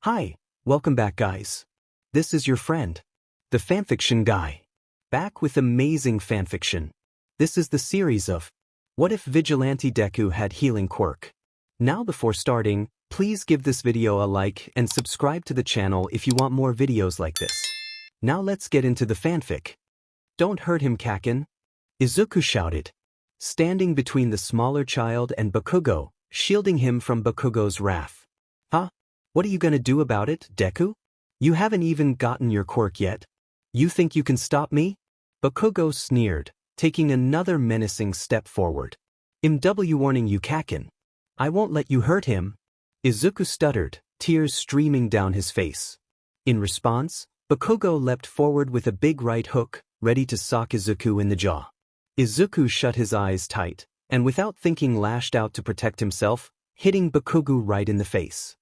Hi, welcome back guys. This is your friend, the fanfiction guy. Back with amazing fanfiction. This is the series of What if Vigilante Deku had healing quirk? Now before starting, please give this video a like and subscribe to the channel if you want more videos like this. Now let's get into the fanfic. Don't hurt him, Kaken, Izuku shouted, standing between the smaller child and Bakugo, shielding him from Bakugo's wrath. Huh? What are you gonna do about it, Deku? You haven't even gotten your quirk yet. You think you can stop me? Bakugo sneered, taking another menacing step forward. MW warning you, Kaken. I won't let you hurt him. Izuku stuttered, tears streaming down his face. In response, Bakugo leapt forward with a big right hook, ready to sock Izuku in the jaw. Izuku shut his eyes tight, and without thinking lashed out to protect himself, hitting Bakugo right in the face.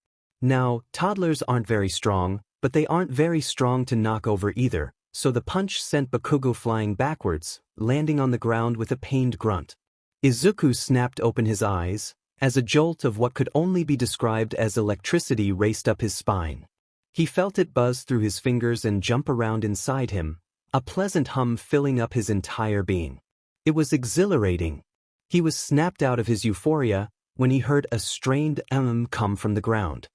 Now, toddlers aren't very strong, but they aren't very strong to knock over either, so the punch sent Bakugo flying backwards, landing on the ground with a pained grunt. Izuku snapped open his eyes, as a jolt of what could only be described as electricity raced up his spine. He felt it buzz through his fingers and jump around inside him, a pleasant hum filling up his entire being. It was exhilarating. He was snapped out of his euphoria when he heard a strained come from the ground.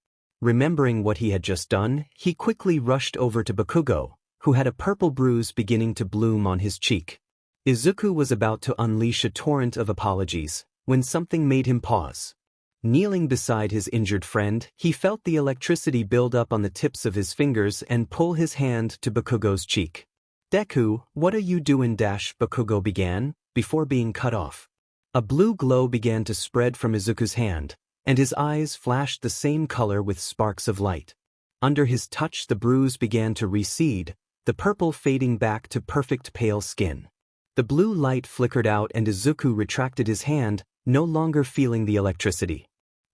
Remembering what he had just done, he quickly rushed over to Bakugo, who had a purple bruise beginning to bloom on his cheek. Izuku was about to unleash a torrent of apologies, when something made him pause. Kneeling beside his injured friend, he felt the electricity build up on the tips of his fingers and pull his hand to Bakugo's cheek. Deku, what are you doing? Bakugo began, before being cut off. A blue glow began to spread from Izuku's hand, and his eyes flashed the same color with sparks of light. Under his touch the bruise began to recede, the purple fading back to perfect pale skin. The blue light flickered out and Izuku retracted his hand, no longer feeling the electricity.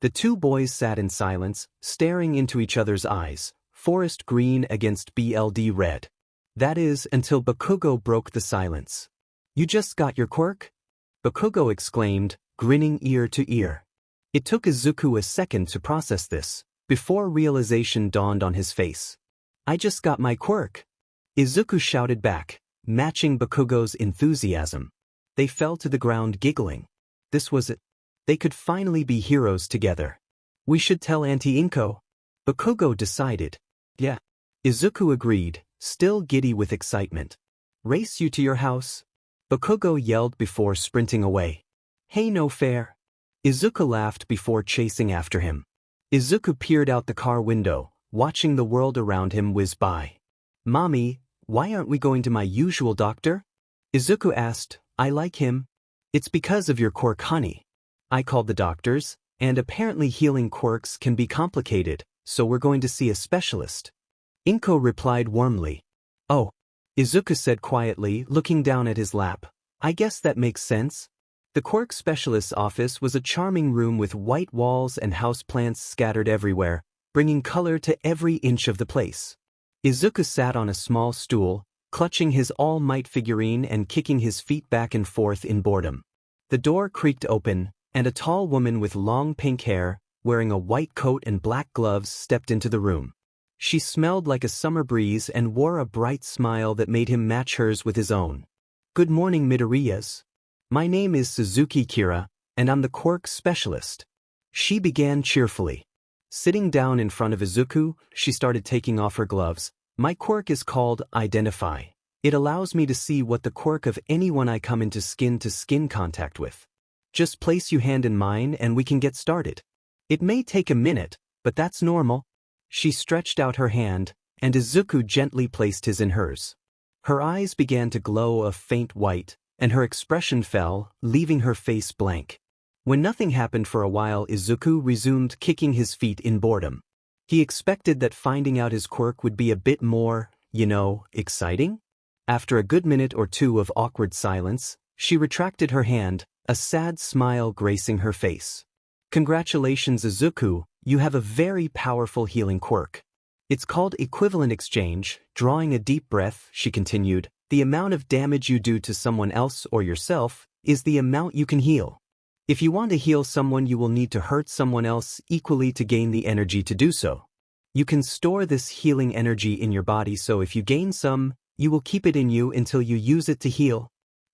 The two boys sat in silence, staring into each other's eyes, forest green against BLD red. That is, until Bakugo broke the silence. You just got your quirk? Bakugo exclaimed, grinning ear to ear. It took Izuku a second to process this, before realization dawned on his face. I just got my quirk. Izuku shouted back, matching Bakugo's enthusiasm. They fell to the ground giggling. This was it. They could finally be heroes together. We should tell Auntie Inko. Bakugo decided. Yeah. Izuku agreed, still giddy with excitement. Race you to your house? Bakugo yelled before sprinting away. Hey, no fair. Izuku laughed before chasing after him. Izuku peered out the car window, watching the world around him whiz by. Mommy, why aren't we going to my usual doctor? Izuku asked. I like him. It's because of your quirk, honey. I called the doctors, and apparently healing quirks can be complicated, so we're going to see a specialist. Inko replied warmly. Oh. Izuku said quietly, looking down at his lap. I guess that makes sense. The quirk specialist's office was a charming room with white walls and houseplants scattered everywhere, bringing color to every inch of the place. Izuku sat on a small stool, clutching his All Might figurine and kicking his feet back and forth in boredom. The door creaked open, and a tall woman with long pink hair, wearing a white coat and black gloves, stepped into the room. She smelled like a summer breeze and wore a bright smile that made him match hers with his own. Good morning, Midoriyas. My name is Suzuki Kira, and I'm the quirk specialist. She began cheerfully. Sitting down in front of Izuku, she started taking off her gloves. My quirk is called Identify. It allows me to see what the quirk of anyone I come into skin-to-skin contact with. Just place your hand in mine and we can get started. It may take a minute, but that's normal. She stretched out her hand, and Izuku gently placed his in hers. Her eyes began to glow a faint white, and her expression fell, leaving her face blank. When nothing happened for a while, Izuku resumed kicking his feet in boredom. He expected that finding out his quirk would be a bit more, exciting. After a good minute or two of awkward silence, she retracted her hand, a sad smile gracing her face. Congratulations, Izuku, you have a very powerful healing quirk. It's called equivalent exchange. Drawing a deep breath, she continued. The amount of damage you do to someone else or yourself is the amount you can heal. If you want to heal someone, you will need to hurt someone else equally to gain the energy to do so. You can store this healing energy in your body, so if you gain some, you will keep it in you until you use it to heal.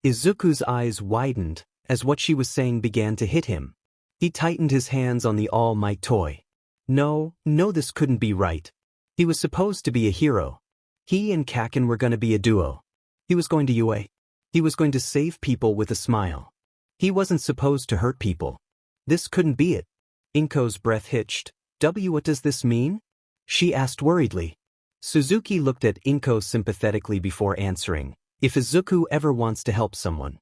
Izuku's eyes widened as what she was saying began to hit him. He tightened his hands on the All Might toy. No, this couldn't be right. He was supposed to be a hero. He and Kaken were going to be a duo. He was going to UA. He was going to save people with a smile. He wasn't supposed to hurt people. This couldn't be it. Inko's breath hitched. What does this mean? She asked worriedly. Suzuki looked at Inko sympathetically before answering. If Izuku ever wants to help someone,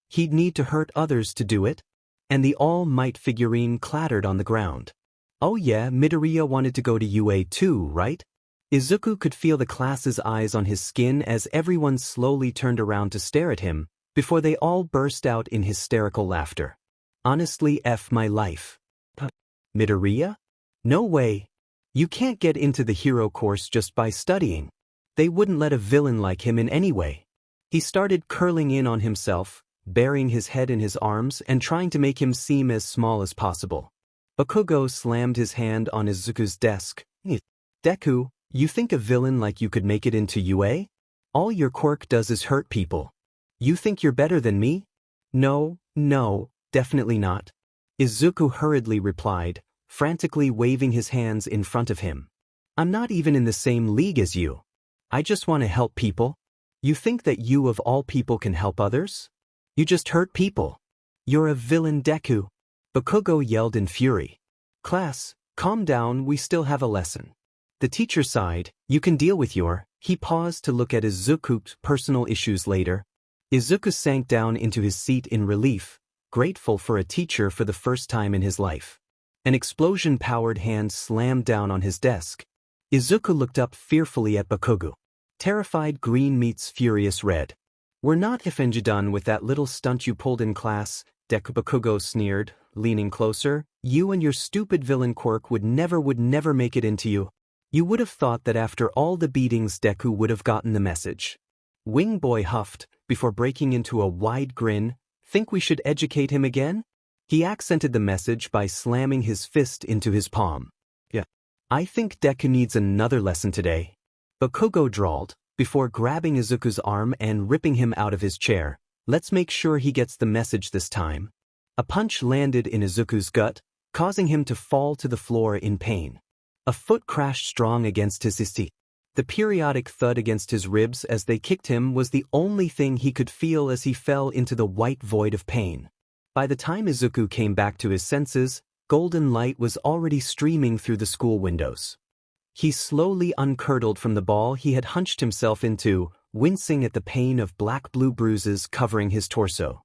he'd need to hurt others to do it. And the All Might figurine clattered on the ground. Oh yeah, Midoriya wanted to go to UA too, right? Izuku could feel the class's eyes on his skin as everyone slowly turned around to stare at him, before they all burst out in hysterical laughter. Honestly, F my life. Midoriya? No way. You can't get into the hero course just by studying. They wouldn't let a villain like him in any way. He started curling in on himself, burying his head in his arms and trying to make him seem as small as possible. Bakugo slammed his hand on Izuku's desk. Deku, you think a villain like you could make it into UA? All your quirk does is hurt people. You think you're better than me? No, definitely not. Izuku hurriedly replied, frantically waving his hands in front of him. I'm not even in the same league as you. I just want to help people. You think that you of all people can help others? You just hurt people. You're a villain, Deku. Bakugo yelled in fury. Class, calm down, we still have a lesson. The teacher sighed, you can deal with your... He paused to look at Izuku's personal issues later. Izuku sank down into his seat in relief, grateful for a teacher for the first time in his life. An explosion-powered hand slammed down on his desk. Izuku looked up fearfully at Bakugo. Terrified green meets furious red. We're not done with that little stunt you pulled in class, Bakugo sneered, leaning closer. You and your stupid villain quirk would never make it into you. You would have thought that after all the beatings Deku would have gotten the message. Wing Boy huffed, before breaking into a wide grin. Think we should educate him again? He accented the message by slamming his fist into his palm. Yeah. I think Deku needs another lesson today. Bakugo drawled, before grabbing Izuku's arm and ripping him out of his chair. Let's make sure he gets the message this time. A punch landed in Izuku's gut, causing him to fall to the floor in pain. A foot crashed strong against his teeth. The periodic thud against his ribs as they kicked him was the only thing he could feel as he fell into the white void of pain. By the time Izuku came back to his senses, golden light was already streaming through the school windows. He slowly uncurdled from the ball he had hunched himself into, wincing at the pain of black-blue bruises covering his torso.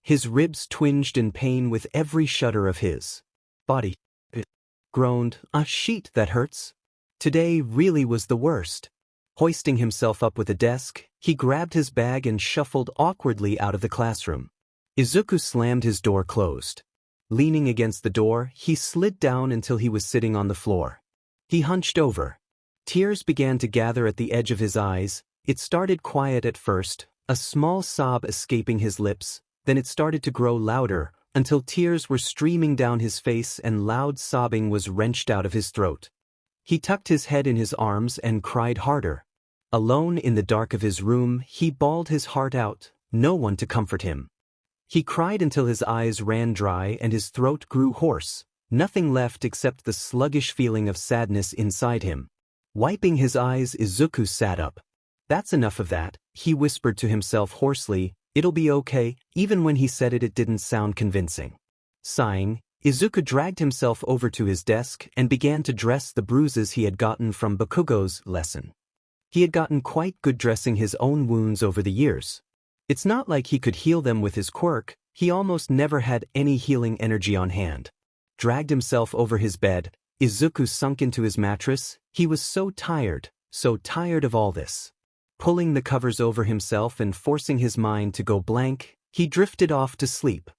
His ribs twinged in pain with every shudder of his body. It groaned, a sheet that hurts. Today really was the worst. Hoisting himself up with a desk, he grabbed his bag and shuffled awkwardly out of the classroom. Izuku slammed his door closed. Leaning against the door, he slid down until he was sitting on the floor. He hunched over. Tears began to gather at the edge of his eyes. It started quiet at first, a small sob escaping his lips, then it started to grow louder, until tears were streaming down his face and loud sobbing was wrenched out of his throat. He tucked his head in his arms and cried harder. Alone in the dark of his room, he bawled his heart out, no one to comfort him. He cried until his eyes ran dry and his throat grew hoarse, nothing left except the sluggish feeling of sadness inside him. Wiping his eyes, Izuku sat up. That's enough of that, he whispered to himself hoarsely, it'll be okay. Even when he said it, it didn't sound convincing. Sighing, Izuku dragged himself over to his desk and began to dress the bruises he had gotten from Bakugo's lesson. He had gotten quite good dressing his own wounds over the years. It's not like he could heal them with his quirk, he almost never had any healing energy on hand. Dragged himself over his bed, Izuku sunk into his mattress. He was so tired of all this. Pulling the covers over himself and forcing his mind to go blank, he drifted off to sleep.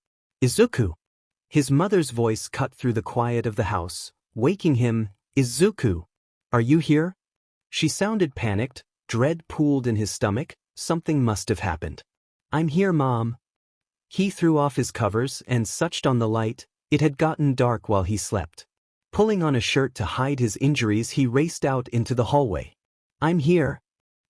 Izuku! His mother's voice cut through the quiet of the house, waking him. Izuku! Are you here? She sounded panicked, dread pooled in his stomach. Something must have happened. I'm here, Mom. He threw off his covers and switched on the light. It had gotten dark while he slept. Pulling on a shirt to hide his injuries, he raced out into the hallway. "I'm here."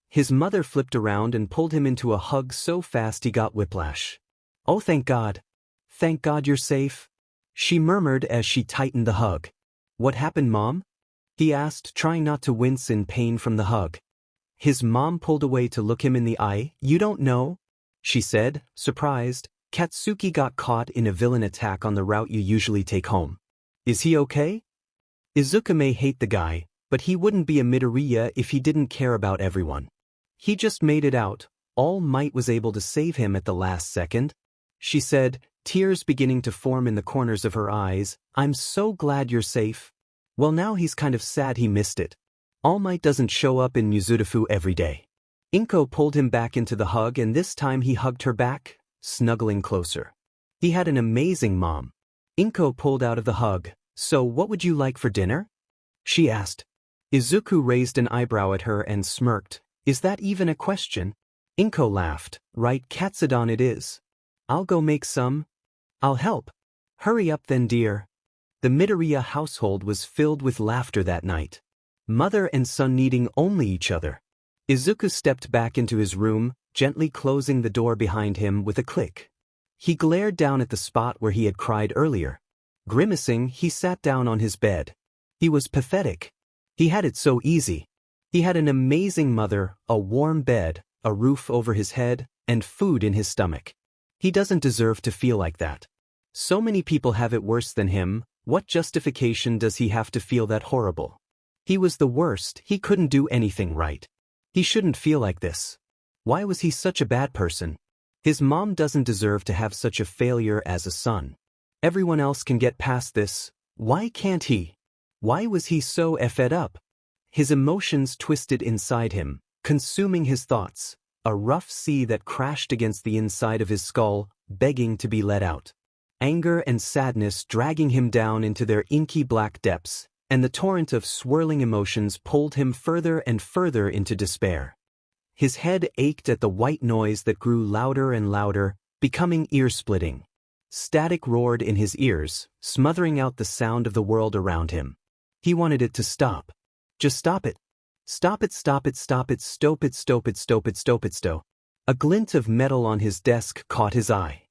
His mother flipped around and pulled him into a hug so fast he got whiplash. "Oh, thank God. Thank God you're safe," she murmured as she tightened the hug. "What happened, Mom?" he asked, trying not to wince in pain from the hug. His mom pulled away to look him in the eye. "You don't know?" she said, surprised. "Katsuki got caught in a villain attack on the route you usually take home. Is he okay?" Izuku may hate the guy, but he wouldn't be a Midoriya if he didn't care about everyone. He just made it out. All Might was able to save him at the last second, she said, tears beginning to form in the corners of her eyes. "I'm so glad you're safe." Well, now he's kind of sad he missed it. All Might doesn't show up in Mizurufu every day. Inko pulled him back into the hug, and this time he hugged her back, snuggling closer. He had an amazing mom. Inko pulled out of the hug. "So what would you like for dinner?" she asked. Izuku raised an eyebrow at her and smirked. "Is that even a question?" Inko laughed. "Right, Katsudon it is. I'll go make some." "I'll help." "Hurry up then, dear." The Midoriya household was filled with laughter that night. Mother and son needing only each other. Izuku stepped back into his room, gently closing the door behind him with a click. He glared down at the spot where he had cried earlier. Grimacing, he sat down on his bed. He was pathetic. He had it so easy. He had an amazing mother, a warm bed, a roof over his head, and food in his stomach. He doesn't deserve to feel like that. So many people have it worse than him. What justification does he have to feel that horrible? He was the worst. He couldn't do anything right. He shouldn't feel like this. Why was he such a bad person? His mom doesn't deserve to have such a failure as a son. Everyone else can get past this. Why can't he? Why was he so fed up? His emotions twisted inside him, consuming his thoughts, a rough sea that crashed against the inside of his skull, begging to be let out. Anger and sadness dragging him down into their inky black depths, and the torrent of swirling emotions pulled him further and further into despair. His head ached at the white noise that grew louder and louder, becoming ear-splitting. Static roared in his ears, smothering out the sound of the world around him. He wanted it to stop. Just stop it. Stop it, stop it, stop it, stop it, stop it, stop it, stop it, stop. A glint of metal on his desk caught his eye.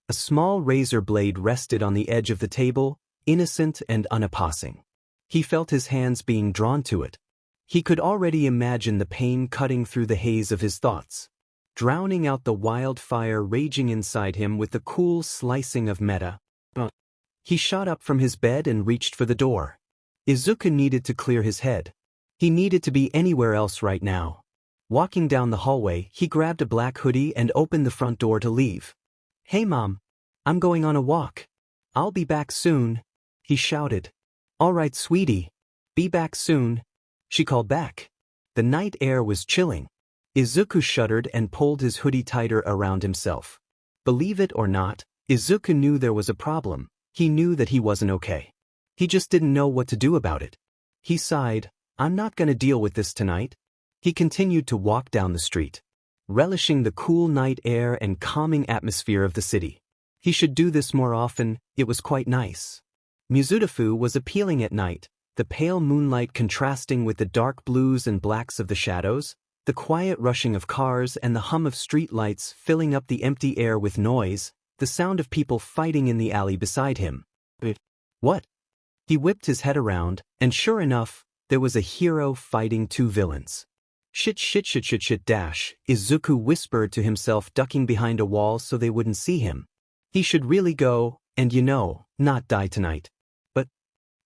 A small razor blade rested on the edge of the table, innocent and unopposing. He felt his hands being drawn to it. He could already imagine the pain cutting through the haze of his thoughts, drowning out the wildfire raging inside him with the cool slicing of meta. He shot up from his bed and reached for the door. Izuku needed to clear his head. He needed to be anywhere else right now. Walking down the hallway, he grabbed a black hoodie and opened the front door to leave. "Hey Mom, I'm going on a walk. I'll be back soon," he shouted. "All right, sweetie. Be back soon," she called back. The night air was chilling. Izuku shuddered and pulled his hoodie tighter around himself. Believe it or not, Izuku knew there was a problem. He knew that he wasn't okay. He just didn't know what to do about it. He sighed. "I'm not gonna deal with this tonight." He continued to walk down the street, relishing the cool night air and calming atmosphere of the city. He should do this more often. It was quite nice. Mizurufu was appealing at night, the pale moonlight contrasting with the dark blues and blacks of the shadows, the quiet rushing of cars and the hum of street lights filling up the empty air with noise, the sound of people fighting in the alley beside him. What? He whipped his head around, and sure enough, there was a hero fighting two villains. Shit, Izuku whispered to himself, ducking behind a wall so they wouldn't see him. He should really go, and not die tonight. But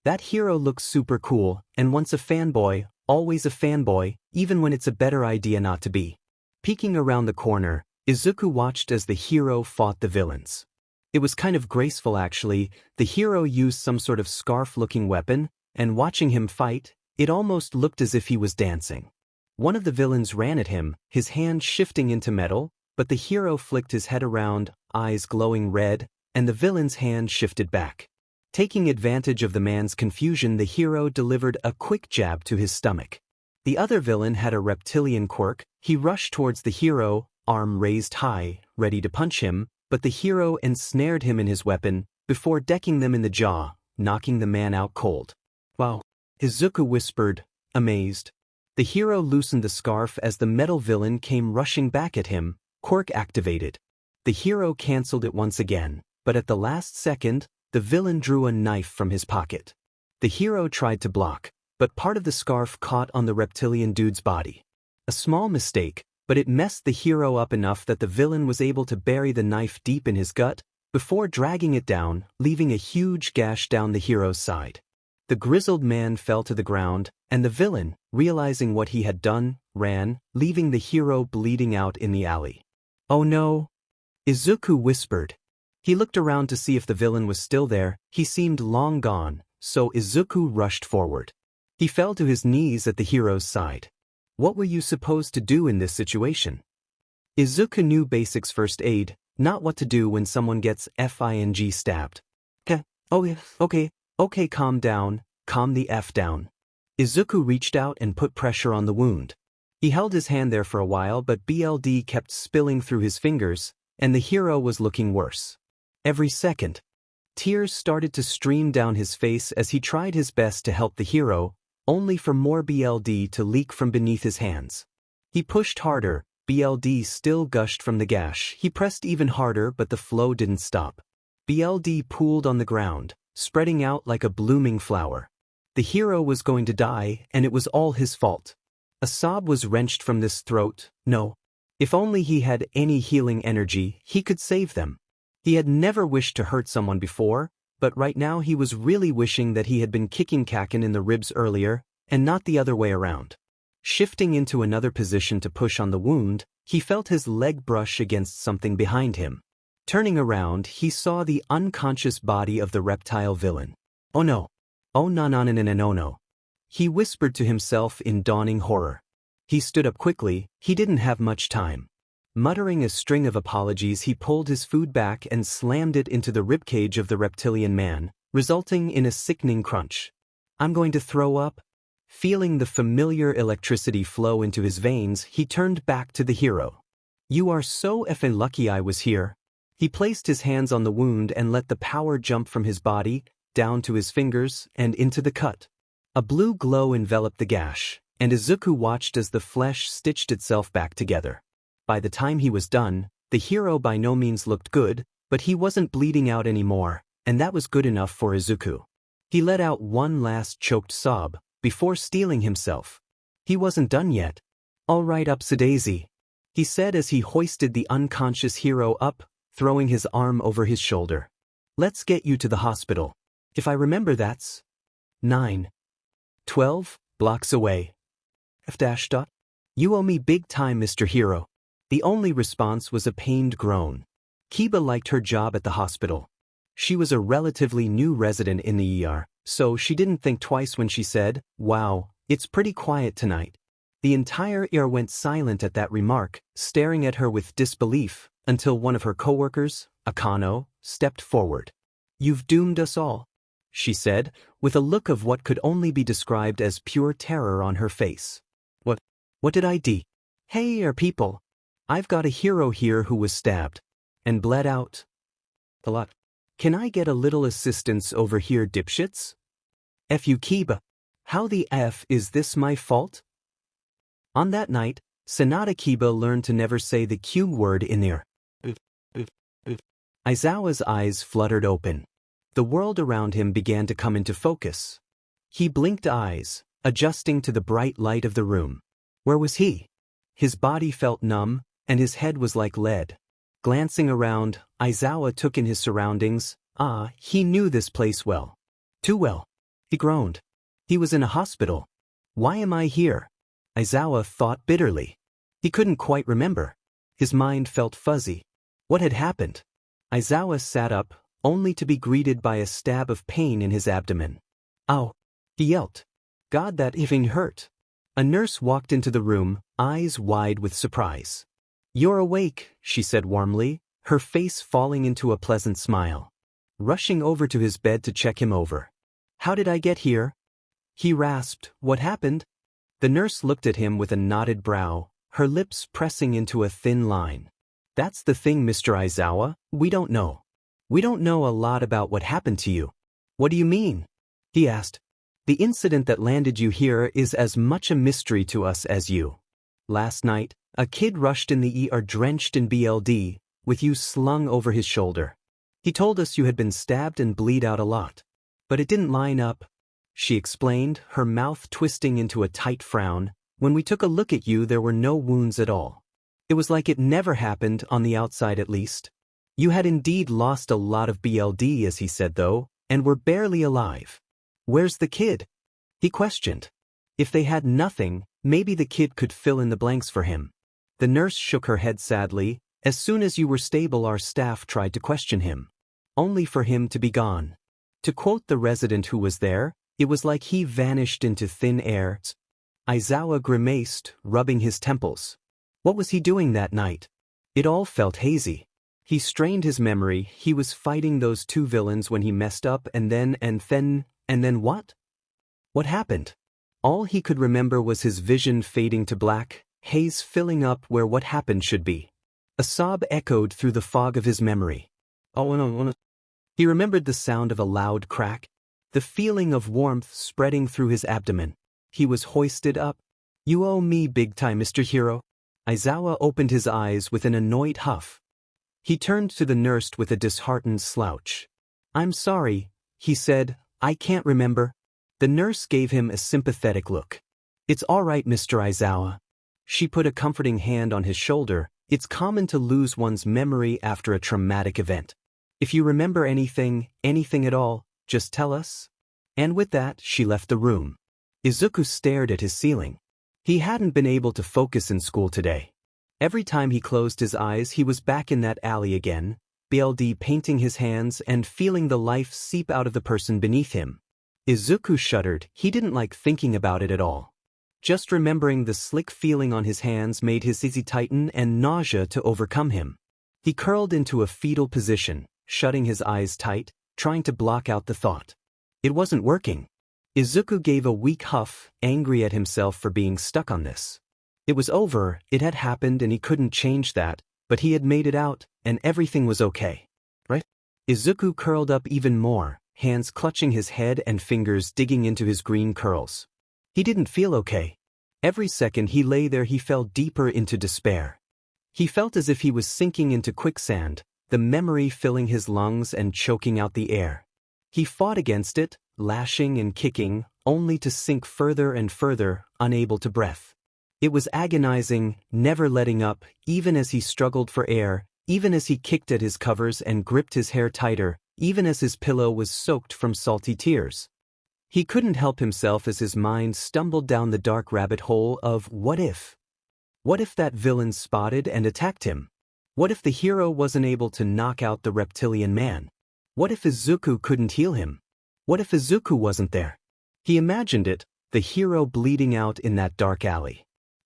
that hero looks super cool, and once a fanboy, always a fanboy, even when it's a better idea not to be. Peeking around the corner, Izuku watched as the hero fought the villains. It was kind of graceful actually. The hero used some sort of scarf-looking weapon, and watching him fight, it almost looked as if he was dancing. One of the villains ran at him, his hand shifting into metal, but the hero flicked his head around, eyes glowing red, and the villain's hand shifted back. Taking advantage of the man's confusion, the hero delivered a quick jab to his stomach. The other villain had a reptilian quirk. He rushed towards the hero, arm raised high, ready to punch him, but the hero ensnared him in his weapon, before decking them in the jaw, knocking the man out cold. Wow. Izuku whispered, amazed. The hero loosened the scarf as the metal villain came rushing back at him, quirk activated. The hero cancelled it once again, but at the last second, the villain drew a knife from his pocket. The hero tried to block, but part of the scarf caught on the reptilian dude's body. A small mistake, but it messed the hero up enough that the villain was able to bury the knife deep in his gut, before dragging it down, leaving a huge gash down the hero's side. The grizzled man fell to the ground, and the villain, realizing what he had done, ran, leaving the hero bleeding out in the alley. Oh no! Izuku whispered. He looked around to see if the villain was still there. He seemed long gone, so Izuku rushed forward. He fell to his knees at the hero's side. What were you supposed to do in this situation? Izuku knew basics first aid, not what to do when someone gets FING stabbed. Okay, calm down, calm the F down. Izuku reached out and put pressure on the wound. He held his hand there for a while, but BLD kept spilling through his fingers, and the hero was looking worse. Every second, tears started to stream down his face as he tried his best to help the hero, only for more BLD to leak from beneath his hands. He pushed harder, BLD still gushed from the gash. He pressed even harder, but the flow didn't stop. BLD pooled on the ground, spreading out like a blooming flower. The hero was going to die, and it was all his fault. A sob was wrenched from this throat. No. If only he had any healing energy, he could save them. He had never wished to hurt someone before, but right now he was really wishing that he had been kicking Kaken in the ribs earlier, and not the other way around. Shifting into another position to push on the wound, he felt his leg brush against something behind him. Turning around, he saw the unconscious body of the reptile villain. Oh no. Oh no. He whispered to himself in dawning horror. He stood up quickly. He didn't have much time. Muttering a string of apologies, he pulled his food back and slammed it into the ribcage of the reptilian man, resulting in a sickening crunch. I'm going to throw up. Feeling the familiar electricity flow into his veins, he turned back to the hero. You are so effing lucky I was here. He placed his hands on the wound and let the power jump from his body, down to his fingers, and into the cut. A blue glow enveloped the gash, and Izuku watched as the flesh stitched itself back together. By the time he was done, the hero by no means looked good, but he wasn't bleeding out anymore, and that was good enough for Izuku. He let out one last choked sob, before steeling himself. He wasn't done yet. All right, upsadaisy, he said as he hoisted the unconscious hero up, throwing his arm over his shoulder. Let's get you to the hospital. If I remember, that's 12 blocks away. F-. You owe me big time, Mr. Hero. The only response was a pained groan. Kiba liked her job at the hospital. She was a relatively new resident in the ER, so she didn't think twice when she said, "Wow, it's pretty quiet tonight." The entire ER went silent at that remark, staring at her with disbelief, until one of her coworkers, Akano, stepped forward. "You've doomed us all," she said, with a look of what could only be described as pure terror on her face. What did I do? Hey, people. I've got a hero here who was stabbed. And bled out. A lot. Can I get a little assistance over here, dipshits? F you, Kiba. How the F is this my fault? On that night, Sanada Kiba learned to never say the Q word in there. Aizawa's eyes fluttered open. The world around him began to come into focus. He blinked eyes, adjusting to the bright light of the room. Where was he? His body felt numb, and his head was like lead. Glancing around, Aizawa took in his surroundings. He knew this place well. Too well. He groaned. He was in a hospital. Why am I here? Aizawa thought bitterly. He couldn't quite remember. His mind felt fuzzy. What had happened? Aizawa sat up, only to be greeted by a stab of pain in his abdomen. Ow! He yelped. God, that effing hurt. A nurse walked into the room, eyes wide with surprise. You're awake, she said warmly, her face falling into a pleasant smile. Rushing over to his bed to check him over. How did I get here? He rasped. What happened? The nurse looked at him with a knotted brow, her lips pressing into a thin line. That's the thing, Mr. Aizawa, we don't know. We don't know a lot about what happened to you. What do you mean? He asked. The incident that landed you here is as much a mystery to us as you. Last night, a kid rushed in the ER drenched in BLD, with you slung over his shoulder. He told us you had been stabbed and bleed out a lot. But it didn't line up, she explained, her mouth twisting into a tight frown. When we took a look at you, there were no wounds at all. It was like it never happened, on the outside at least. You had indeed lost a lot of BLD, as he said though, and were barely alive. Where's the kid? He questioned. If they had nothing, maybe the kid could fill in the blanks for him. The nurse shook her head sadly. As soon as you were stable, our staff tried to question him. Only for him to be gone. To quote the resident who was there, it was like he vanished into thin air. Aizawa grimaced, rubbing his temples. What was he doing that night? It all felt hazy. He strained his memory. He was fighting those two villains when he messed up, and then what? What happened? All he could remember was his vision fading to black, haze filling up where what happened should be. A sob echoed through the fog of his memory. Oh no. He remembered the sound of a loud crack, the feeling of warmth spreading through his abdomen. He was hoisted up. You owe me big time, Mr. Hero. Aizawa opened his eyes with an annoyed huff. He turned to the nurse with a disheartened slouch. I'm sorry, he said, I can't remember. The nurse gave him a sympathetic look. It's all right, Mr. Aizawa. She put a comforting hand on his shoulder. It's common to lose one's memory after a traumatic event. If you remember anything at all, just tell us. And with that, she left the room. Izuku stared at his ceiling. He hadn't been able to focus in school today. Every time he closed his eyes, he was back in that alley again, BLD painting his hands and feeling the life seep out of the person beneath him. Izuku shuddered. He didn't like thinking about it at all. Just remembering the slick feeling on his hands made his dizzy tighten and nausea to overcome him. He curled into a fetal position, shutting his eyes tight, trying to block out the thought. It wasn't working. Izuku gave a weak huff, angry at himself for being stuck on this. It was over, it had happened and he couldn't change that, but he had made it out, and everything was okay. Right? Izuku curled up even more, hands clutching his head and fingers digging into his green curls. He didn't feel okay. Every second he lay there he fell deeper into despair. He felt as if he was sinking into quicksand, the memory filling his lungs and choking out the air. He fought against it, lashing and kicking, only to sink further and further, unable to breathe. It was agonizing, never letting up, even as he struggled for air, even as he kicked at his covers and gripped his hair tighter, even as his pillow was soaked from salty tears. He couldn't help himself as his mind stumbled down the dark rabbit hole of what if? What if that villain spotted and attacked him? What if the hero wasn't able to knock out the reptilian man? What if Izuku couldn't heal him? What if Izuku wasn't there? He imagined it, the hero bleeding out in that dark alley.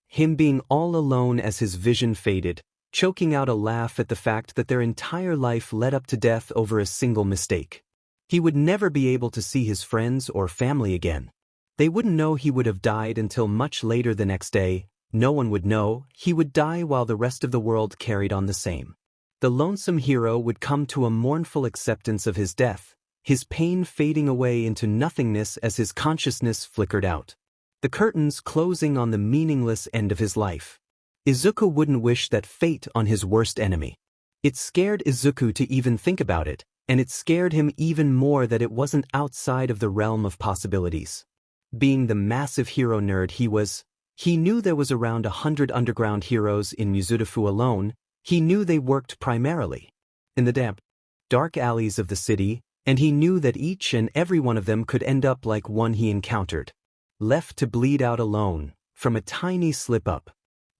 Him being all alone as his vision faded, choking out a laugh at the fact that their entire life led up to death over a single mistake. He would never be able to see his friends or family again. They wouldn't know he would have died until much later the next day. No one would know. He would die while the rest of the world carried on the same. The lonesome hero would come to a mournful acceptance of his death, his pain fading away into nothingness as his consciousness flickered out. The curtains closing on the meaningless end of his life. Izuku wouldn't wish that fate on his worst enemy. It scared Izuku to even think about it, and it scared him even more that it wasn't outside of the realm of possibilities. Being the massive hero nerd he knew there was around 100 underground heroes in Mizudafu alone. He knew they worked primarily in the damp, dark alleys of the city, and he knew that each and every one of them could end up like one he encountered. Left to bleed out alone, from a tiny slip-up.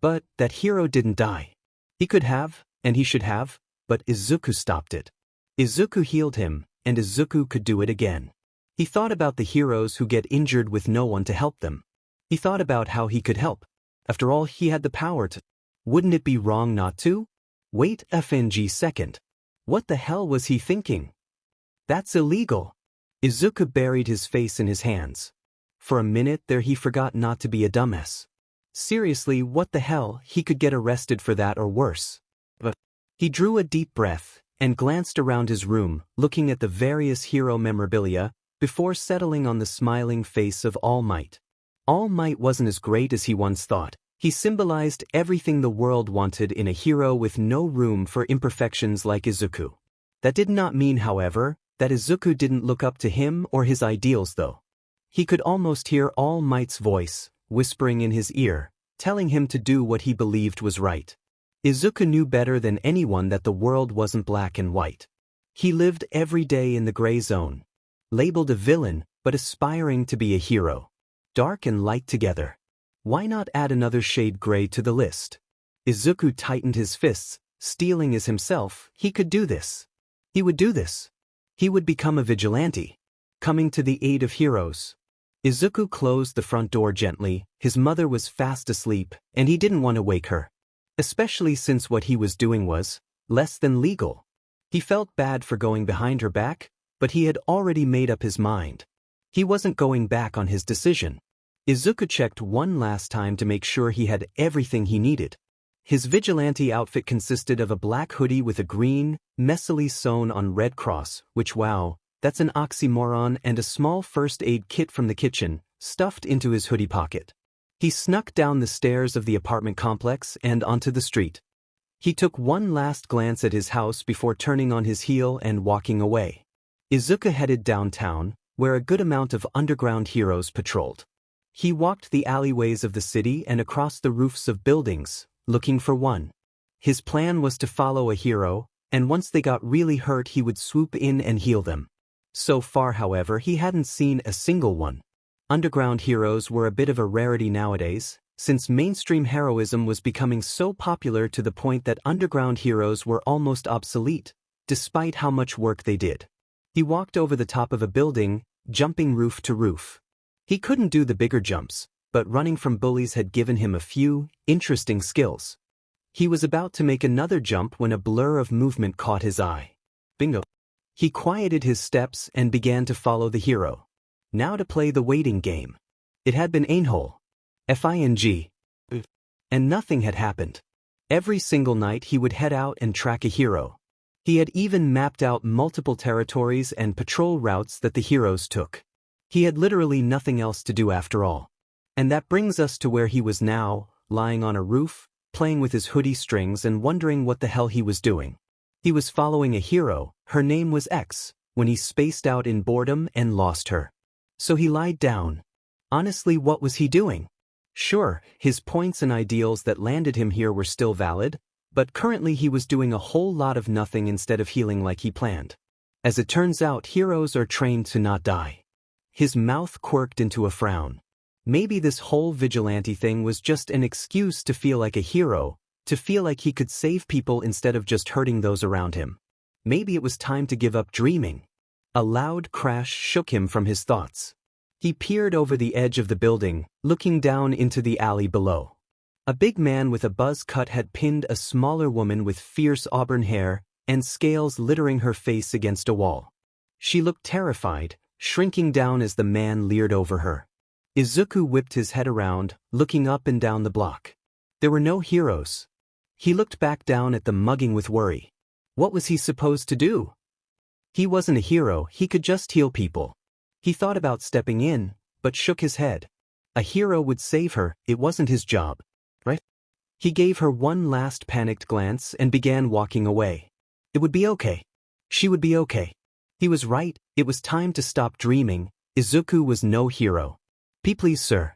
But that hero didn't die. He could have, and he should have, but Izuku stopped it. Izuku healed him, and Izuku could do it again. He thought about the heroes who get injured with no one to help them. He thought about how he could help. After all, he had the power to. Wouldn't it be wrong not to? Wait FNG second. What the hell was he thinking? That's illegal. Izuku buried his face in his hands. For a minute there he forgot not to be a dumbass. Seriously, what the hell, he could get arrested for that or worse. But he drew a deep breath and glanced around his room, looking at the various hero memorabilia, before settling on the smiling face of All Might. All Might wasn't as great as he once thought. He symbolized everything the world wanted in a hero with no room for imperfections like Izuku. That did not mean, however, that Izuku didn't look up to him or his ideals though. He could almost hear All Might's voice, whispering in his ear, telling him to do what he believed was right. Izuku knew better than anyone that the world wasn't black and white. He lived every day in the gray zone. Labeled a villain, but aspiring to be a hero. Dark and light together. Why not add another shade gray to the list? Izuku tightened his fists, steeling as himself. He could do this. He would do this. He would become a vigilante, coming to the aid of heroes. Izuku closed the front door gently. His mother was fast asleep, and he didn't want to wake her. Especially since what he was doing was less than legal. He felt bad for going behind her back, but he had already made up his mind. He wasn't going back on his decision. Izuku checked one last time to make sure he had everything he needed. His vigilante outfit consisted of a black hoodie with a green, messily sewn on red cross, which wow, that's an oxymoron, and a small first aid kit from the kitchen, stuffed into his hoodie pocket. He snuck down the stairs of the apartment complex and onto the street. He took one last glance at his house before turning on his heel and walking away. Izuku headed downtown, where a good amount of underground heroes patrolled. He walked the alleyways of the city and across the roofs of buildings, looking for one. His plan was to follow a hero, and once they got really hurt he would swoop in and heal them. So far, however, he hadn't seen a single one. Underground heroes were a bit of a rarity nowadays, since mainstream heroism was becoming so popular to the point that underground heroes were almost obsolete, despite how much work they did. He walked over the top of a building, jumping roof to roof. He couldn't do the bigger jumps, but running from bullies had given him a few interesting skills. He was about to make another jump when a blur of movement caught his eye. Bingo! He quieted his steps and began to follow the hero. Now to play the waiting game. It had been Ainhole. Fing. And nothing had happened. Every single night he would head out and track a hero. He had even mapped out multiple territories and patrol routes that the heroes took. He had literally nothing else to do after all. And that brings us to where he was now, lying on a roof, playing with his hoodie strings and wondering what the hell he was doing. He was following a hero, her name was X, when he spaced out in boredom and lost her. So he lied down. Honestly, what was he doing? Sure, his points and ideals that landed him here were still valid, but currently he was doing a whole lot of nothing instead of healing like he planned. As it turns out, heroes are trained to not die. His mouth quirked into a frown. Maybe this whole vigilante thing was just an excuse to feel like a hero, to feel like he could save people instead of just hurting those around him. Maybe it was time to give up dreaming. A loud crash shook him from his thoughts. He peered over the edge of the building, looking down into the alley below. A big man with a buzz cut had pinned a smaller woman with fierce auburn hair and scales littering her face against a wall. She looked terrified, shrinking down as the man leered over her. Izuku whipped his head around, looking up and down the block. There were no heroes. He looked back down at the mugging with worry. What was he supposed to do? He wasn't a hero, he could just heal people. He thought about stepping in, but shook his head. A hero would save her, it wasn't his job. Right? He gave her one last panicked glance and began walking away. It would be okay. She would be okay. He was right, it was time to stop dreaming. Izuku was no hero. Please sir.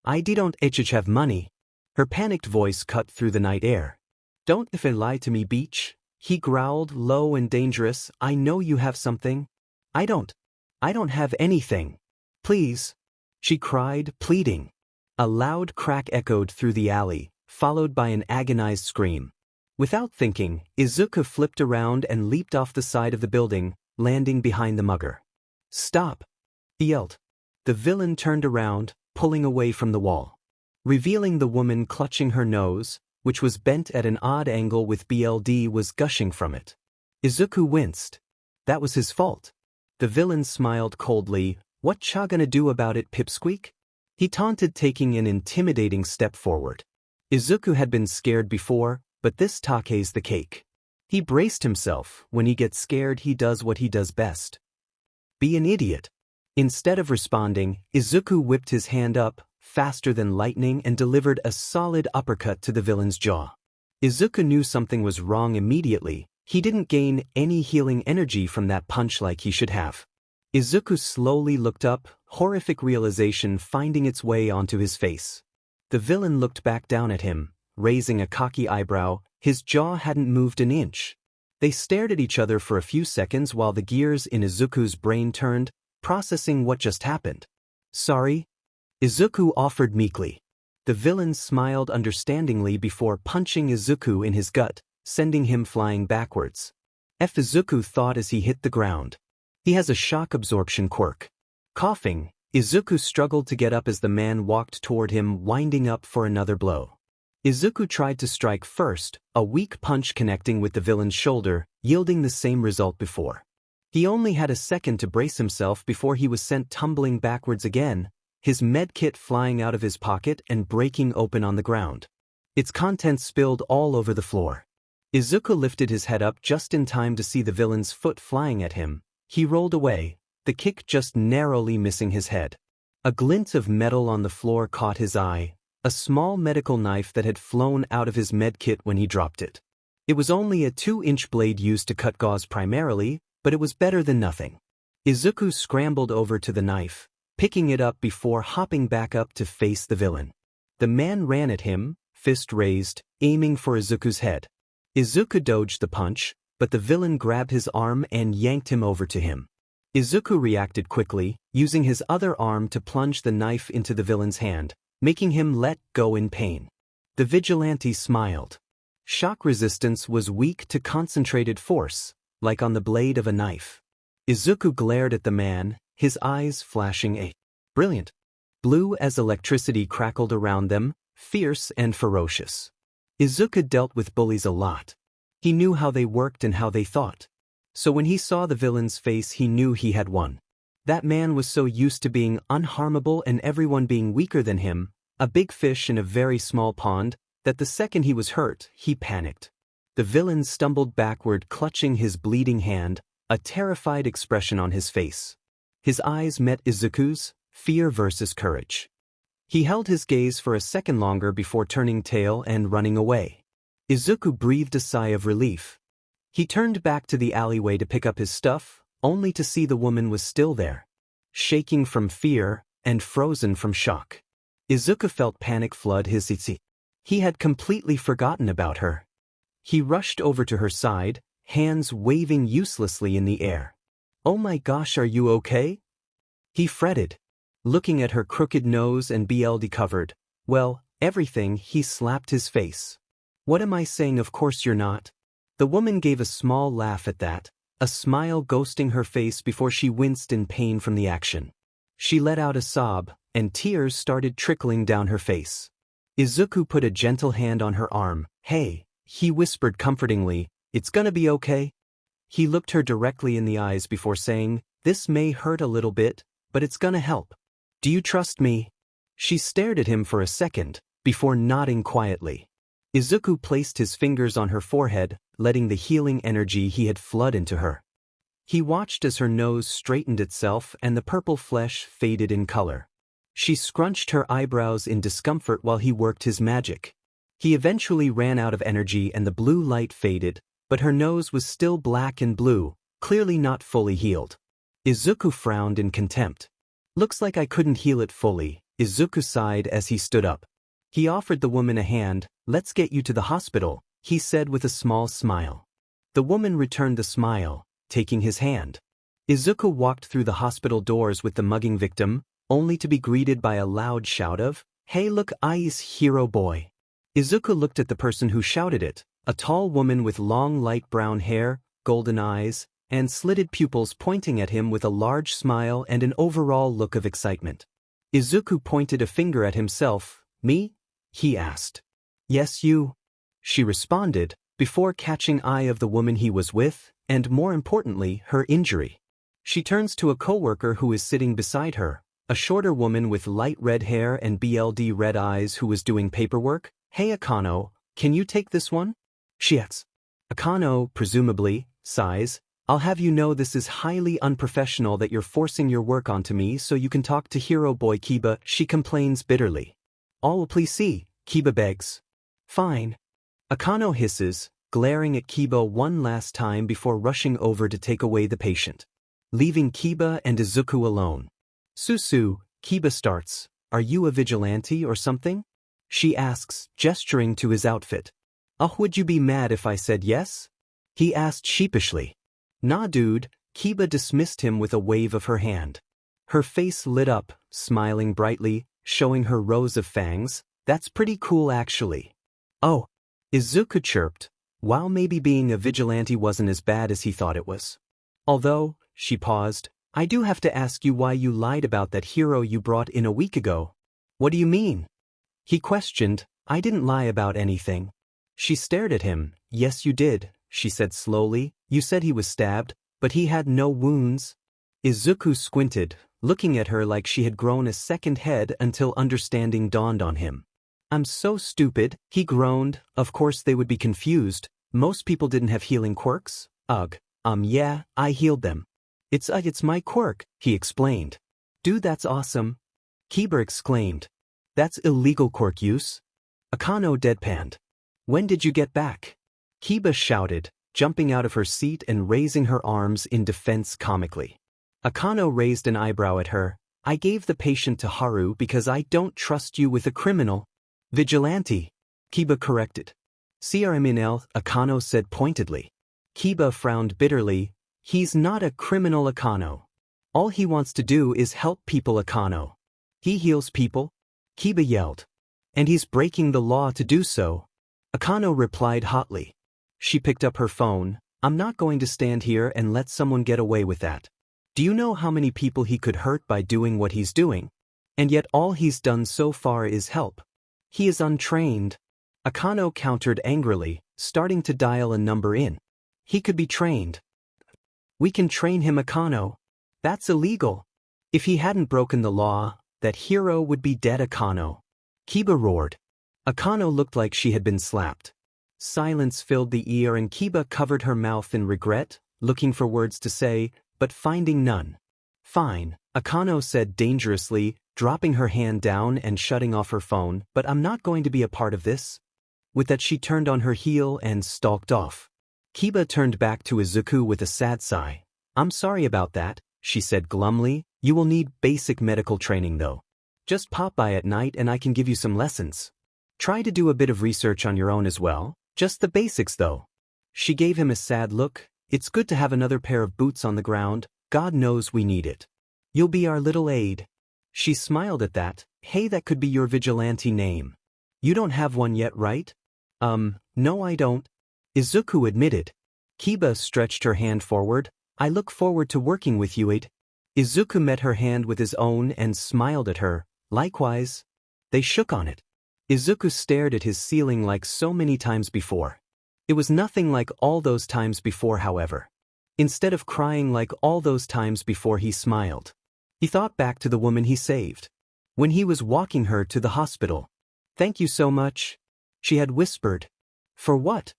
I don't have money. Her panicked voice cut through the night air. Don't if lie to me, Beach. He growled, low and dangerous. I know you have something. I don't have anything. Please. She cried, pleading. A loud crack echoed through the alley, followed by an agonized scream. Without thinking, Izuku flipped around and leaped off the side of the building, landing behind the mugger. Stop! He yelled. The villain turned around, pulling away from the wall, revealing the woman clutching her nose, which was bent at an odd angle with blood was gushing from it. Izuku winced. That was his fault. The villain smiled coldly. What cha gonna do about it, pipsqueak? He taunted, taking an intimidating step forward. Izuku had been scared before, but this take's the cake. He braced himself. When he gets scared he does what he does best. Be an idiot. Instead of responding, Izuku whipped his hand up, faster than lightning, and delivered a solid uppercut to the villain's jaw. Izuku knew something was wrong immediately. He didn't gain any healing energy from that punch like he should have. Izuku slowly looked up, horrific realization finding its way onto his face. The villain looked back down at him, raising a cocky eyebrow. His jaw hadn't moved an inch. They stared at each other for a few seconds while the gears in Izuku's brain turned, processing what just happened. "Sorry?" Izuku offered meekly. The villain smiled understandingly before punching Izuku in his gut, sending him flying backwards. Izuku thought as he hit the ground. He has a shock absorption quirk. Coughing, Izuku struggled to get up as the man walked toward him, winding up for another blow. Izuku tried to strike first, a weak punch connecting with the villain's shoulder, yielding the same result before. He only had a second to brace himself before he was sent tumbling backwards again, his medkit flying out of his pocket and breaking open on the ground. Its contents spilled all over the floor. Izuku lifted his head up just in time to see the villain's foot flying at him. He rolled away, the kick just narrowly missing his head. A glint of metal on the floor caught his eye, a small medical knife that had flown out of his medkit when he dropped it. It was only a 2-inch blade used to cut gauze primarily, but it was better than nothing. Izuku scrambled over to the knife, picking it up before hopping back up to face the villain. The man ran at him, fist raised, aiming for Izuku's head. Izuku dodged the punch, but the villain grabbed his arm and yanked him over to him. Izuku reacted quickly, using his other arm to plunge the knife into the villain's hand, making him let go in pain. The vigilante smiled. Shock resistance was weak to concentrated force, like on the blade of a knife. Izuku glared at the man, his eyes flashing a brilliant blue as electricity crackled around them, fierce and ferocious. Izuku dealt with bullies a lot. He knew how they worked and how they thought. So when he saw the villain's face, he knew he had won. That man was so used to being unharmable and everyone being weaker than him, a big fish in a very small pond, that the second he was hurt, he panicked. The villain stumbled backward, clutching his bleeding hand, a terrified expression on his face. His eyes met Izuku's, fear versus courage. He held his gaze for a second longer before turning tail and running away. Izuku breathed a sigh of relief. He turned back to the alleyway to pick up his stuff, only to see the woman was still there, shaking from fear and frozen from shock. Izuku felt panic flood his itzy. He had completely forgotten about her. He rushed over to her side, hands waving uselessly in the air. "Oh my gosh, are you okay?" he fretted. Looking at her crooked nose and BLD covered, "Well, everything," he slapped his face. "What am I saying? Of course you're not." The woman gave a small laugh at that, a smile ghosting her face before she winced in pain from the action. She let out a sob, and tears started trickling down her face. Izuku put a gentle hand on her arm. "Hey," he whispered comfortingly, "it's gonna be okay." He looked her directly in the eyes before saying, "This may hurt a little bit, but it's gonna help. Do you trust me?" She stared at him for a second, before nodding quietly. Izuku placed his fingers on her forehead, letting the healing energy he had flood into her. He watched as her nose straightened itself and the purple flesh faded in color. She scrunched her eyebrows in discomfort while he worked his magic. He eventually ran out of energy and the blue light faded, but her nose was still black and blue, clearly not fully healed. Izuku frowned in contempt. "Looks like I couldn't heal it fully," Izuku sighed as he stood up. He offered the woman a hand. "Let's get you to the hospital," he said with a small smile. The woman returned the smile, taking his hand. Izuku walked through the hospital doors with the mugging victim, only to be greeted by a loud shout of, "Hey look, I's hero boy." Izuku looked at the person who shouted it, a tall woman with long light brown hair, golden eyes, and slitted pupils pointing at him with a large smile and an overall look of excitement. Izuku pointed a finger at himself. "Me?" he asked. "Yes, you," she responded, before catching eye of the woman he was with, and more importantly, her injury. She turns to a coworker who is sitting beside her, a shorter woman with light red hair and BLD red eyes who was doing paperwork. "Hey Akano, can you take this one?" She asks. Akano, presumably, sighs. I'll have you know this is highly unprofessional that you're forcing your work onto me so you can talk to hero boy Kiba, she complains bitterly. Oh, please see, Kiba begs. Fine. Akano hisses, glaring at Kiba one last time before rushing over to take away the patient. Leaving Kiba and Izuku alone. Susu, Kiba starts, are you a vigilante or something? She asks, gesturing to his outfit. Oh, would you be mad if I said yes? He asked sheepishly. Nah dude, Kiba dismissed him with a wave of her hand. Her face lit up, smiling brightly, showing her rows of fangs. That's pretty cool actually. Oh, Izuku chirped, while maybe being a vigilante wasn't as bad as he thought it was. Although, she paused, I do have to ask you why you lied about that hero you brought in a week ago. What do you mean? He questioned, I didn't lie about anything. She stared at him. Yes you did, she said slowly, you said he was stabbed, but he had no wounds. Izuku squinted, looking at her like she had grown a second head until understanding dawned on him. I'm so stupid, he groaned, of course they would be confused, most people didn't have healing quirks. Ugh, yeah, I healed them. It's my quirk, he explained. Dude that's awesome. Kiba exclaimed. That's illegal quirk use. Akano deadpanned. When did you get back? Kiba shouted, jumping out of her seat and raising her arms in defense comically. Akano raised an eyebrow at her. I gave the patient to Haru because I don't trust you with a criminal. Vigilante, Kiba corrected. CRMNL, Akano said pointedly. Kiba frowned bitterly. He's not a criminal Akano. All he wants to do is help people Akano. He heals people? Kiba yelled. And he's breaking the law to do so. Akano replied hotly. She picked up her phone. I'm not going to stand here and let someone get away with that. Do you know how many people he could hurt by doing what he's doing? And yet all he's done so far is help. He is untrained. Akano countered angrily, starting to dial a number in. He could be trained. We can train him Akano. That's illegal. If he hadn't broken the law, that hero would be dead Akano. Kiba roared. Akano looked like she had been slapped. Silence filled the ear and Kiba covered her mouth in regret, looking for words to say, but finding none. Fine, Akano said dangerously, dropping her hand down and shutting off her phone, but I'm not going to be a part of this. With that she turned on her heel and stalked off. Kiba turned back to Izuku with a sad sigh. I'm sorry about that, she said glumly. You will need basic medical training though. Just pop by at night and I can give you some lessons. Try to do a bit of research on your own as well, just the basics though. She gave him a sad look. It's good to have another pair of boots on the ground, God knows we need it. You'll be our little aide. She smiled at that. Hey, that could be your vigilante name. You don't have one yet, right? No I don't. Izuku admitted. Kiba stretched her hand forward. I look forward to working with you, aide. Izuku met her hand with his own and smiled at her. Likewise. They shook on it. Izuku stared at his ceiling like so many times before. It was nothing like all those times before, however. Instead of crying like all those times before, he smiled. He thought back to the woman he saved. When he was walking her to the hospital. Thank you so much. She had whispered. For what?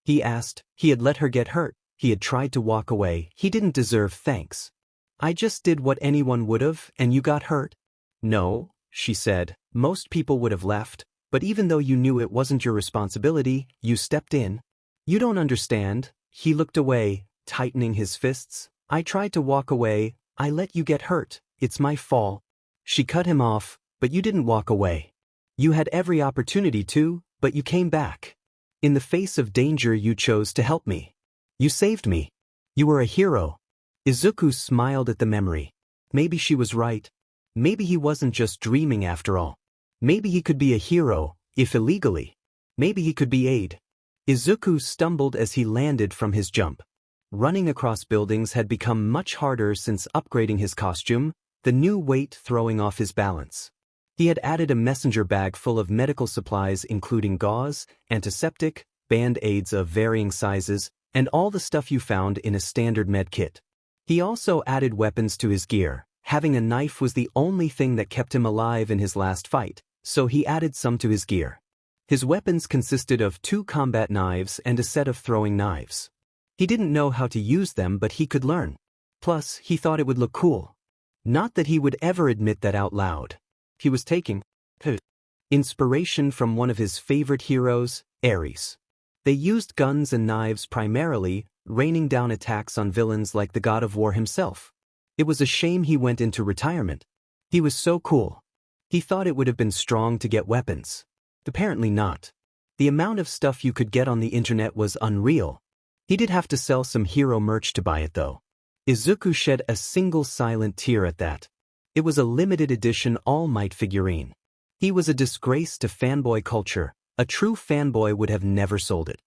He asked. He had let her get hurt. He had tried to walk away. He didn't deserve thanks. I just did what anyone would have, and you got hurt. No, she said. Most people would have left, but even though you knew it wasn't your responsibility, you stepped in. You don't understand. He looked away, tightening his fists. I tried to walk away. I let you get hurt. It's my fault. She cut him off, but you didn't walk away. You had every opportunity to, but you came back. In the face of danger you chose to help me. You saved me. You were a hero. Izuku smiled at the memory. Maybe she was right. Maybe he wasn't just dreaming after all. Maybe he could be a hero, if illegally. Maybe he could be aid. Izuku stumbled as he landed from his jump. Running across buildings had become much harder since upgrading his costume, the new weight throwing off his balance. He had added a messenger bag full of medical supplies including gauze, antiseptic, band-aids of varying sizes, and all the stuff you found in a standard med kit. He also added weapons to his gear. Having a knife was the only thing that kept him alive in his last fight, so he added some to his gear. His weapons consisted of 2 combat knives and a set of throwing knives. He didn't know how to use them, but he could learn. Plus, he thought it would look cool. Not that he would ever admit that out loud. He was taking inspiration from one of his favorite heroes, Ares. They used guns and knives primarily, raining down attacks on villains like the god of war himself. It was a shame he went into retirement. He was so cool. He thought it would have been strong to get weapons. Apparently not. The amount of stuff you could get on the internet was unreal. He did have to sell some hero merch to buy it though. Izuku shed a single silent tear at that. It was a limited edition All Might figurine. He was a disgrace to fanboy culture. A true fanboy would have never sold it.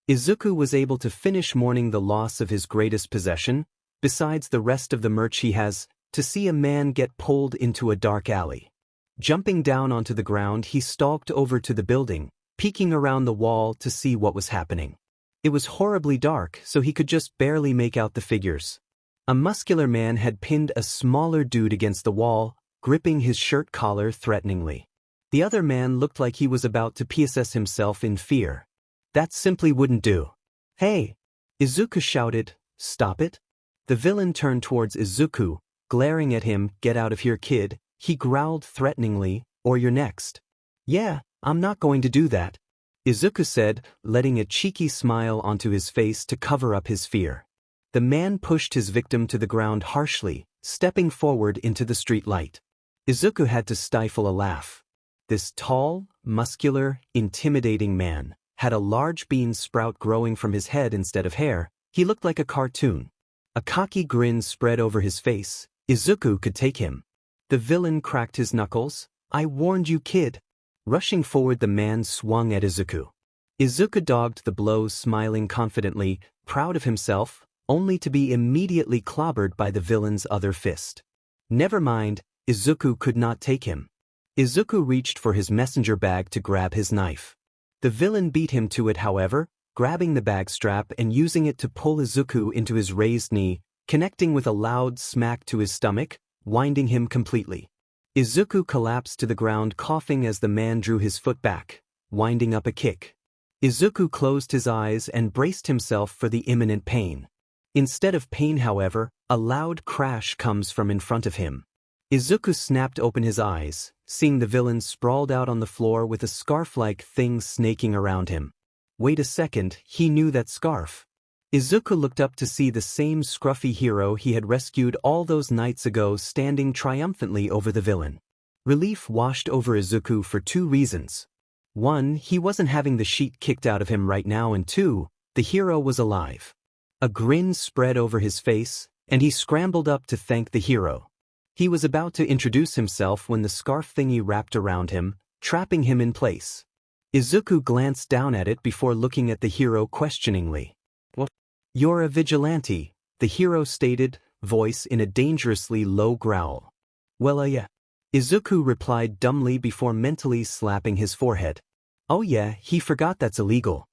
Izuku was able to finish mourning the loss of his greatest possession, besides the rest of the merch he has, to see a man get pulled into a dark alley. Jumping down onto the ground, he stalked over to the building, peeking around the wall to see what was happening. It was horribly dark, so he could just barely make out the figures. A muscular man had pinned a smaller dude against the wall, gripping his shirt collar threateningly. The other man looked like he was about to PSS himself in fear. That simply wouldn't do. "Hey!" Izuku shouted, "Stop it!" The villain turned towards Izuku, glaring at him. "Get out of here, kid," he growled threateningly, "or you're next." "Yeah, I'm not going to do that," Izuku said, letting a cheeky smile onto his face to cover up his fear. The man pushed his victim to the ground harshly, stepping forward into the street light. Izuku had to stifle a laugh. This tall, muscular, intimidating man had a large bean sprout growing from his head instead of hair. He looked like a cartoon. A cocky grin spread over his face. Izuku could take him. The villain cracked his knuckles. "I warned you, kid." Rushing forward, the man swung at Izuku. Izuku dodged the blows, smiling confidently, proud of himself, only to be immediately clobbered by the villain's other fist. Never mind, Izuku could not take him. Izuku reached for his messenger bag to grab his knife. The villain beat him to it, however, grabbing the bag strap and using it to pull Izuku into his raised knee, connecting with a loud smack to his stomach, winding him completely. Izuku collapsed to the ground, coughing as the man drew his foot back, winding up a kick. Izuku closed his eyes and braced himself for the imminent pain. Instead of pain, however, a loud crash comes from in front of him. Izuku snapped open his eyes, seeing the villain sprawled out on the floor with a scarf-like thing snaking around him. Wait a second, he knew that scarf. Izuku looked up to see the same scruffy hero he had rescued all those nights ago standing triumphantly over the villain. Relief washed over Izuku for two reasons. One, he wasn't having the sheet kicked out of him right now, and two, the hero was alive. A grin spread over his face, and he scrambled up to thank the hero. He was about to introduce himself when the scarf thingy wrapped around him, trapping him in place. Izuku glanced down at it before looking at the hero questioningly. "What? You're a vigilante," the hero stated, voice in a dangerously low growl. "Well, yeah." Izuku replied dumbly before mentally slapping his forehead. "Oh yeah, he forgot that's illegal.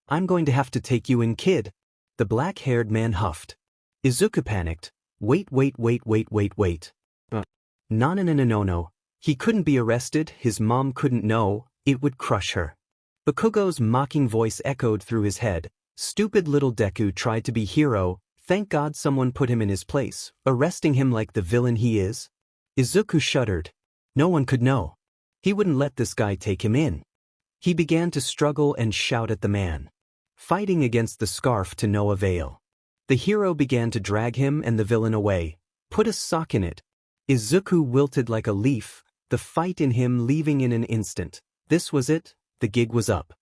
I'm going to have to take you in, kid." The black-haired man huffed. Izuku panicked. Wait. No. He couldn't be arrested, his mom couldn't know, it would crush her. Bakugo's mocking voice echoed through his head. Stupid little Deku tried to be hero, thank God someone put him in his place, arresting him like the villain he is. Izuku shuddered. No one could know. He wouldn't let this guy take him in. He began to struggle and shout at the man, fighting against the scarf to no avail. The hero began to drag him and the villain away. Put a sock in it. Izuku wilted like a leaf, the fight in him leaving in an instant. This was it, the gig was up.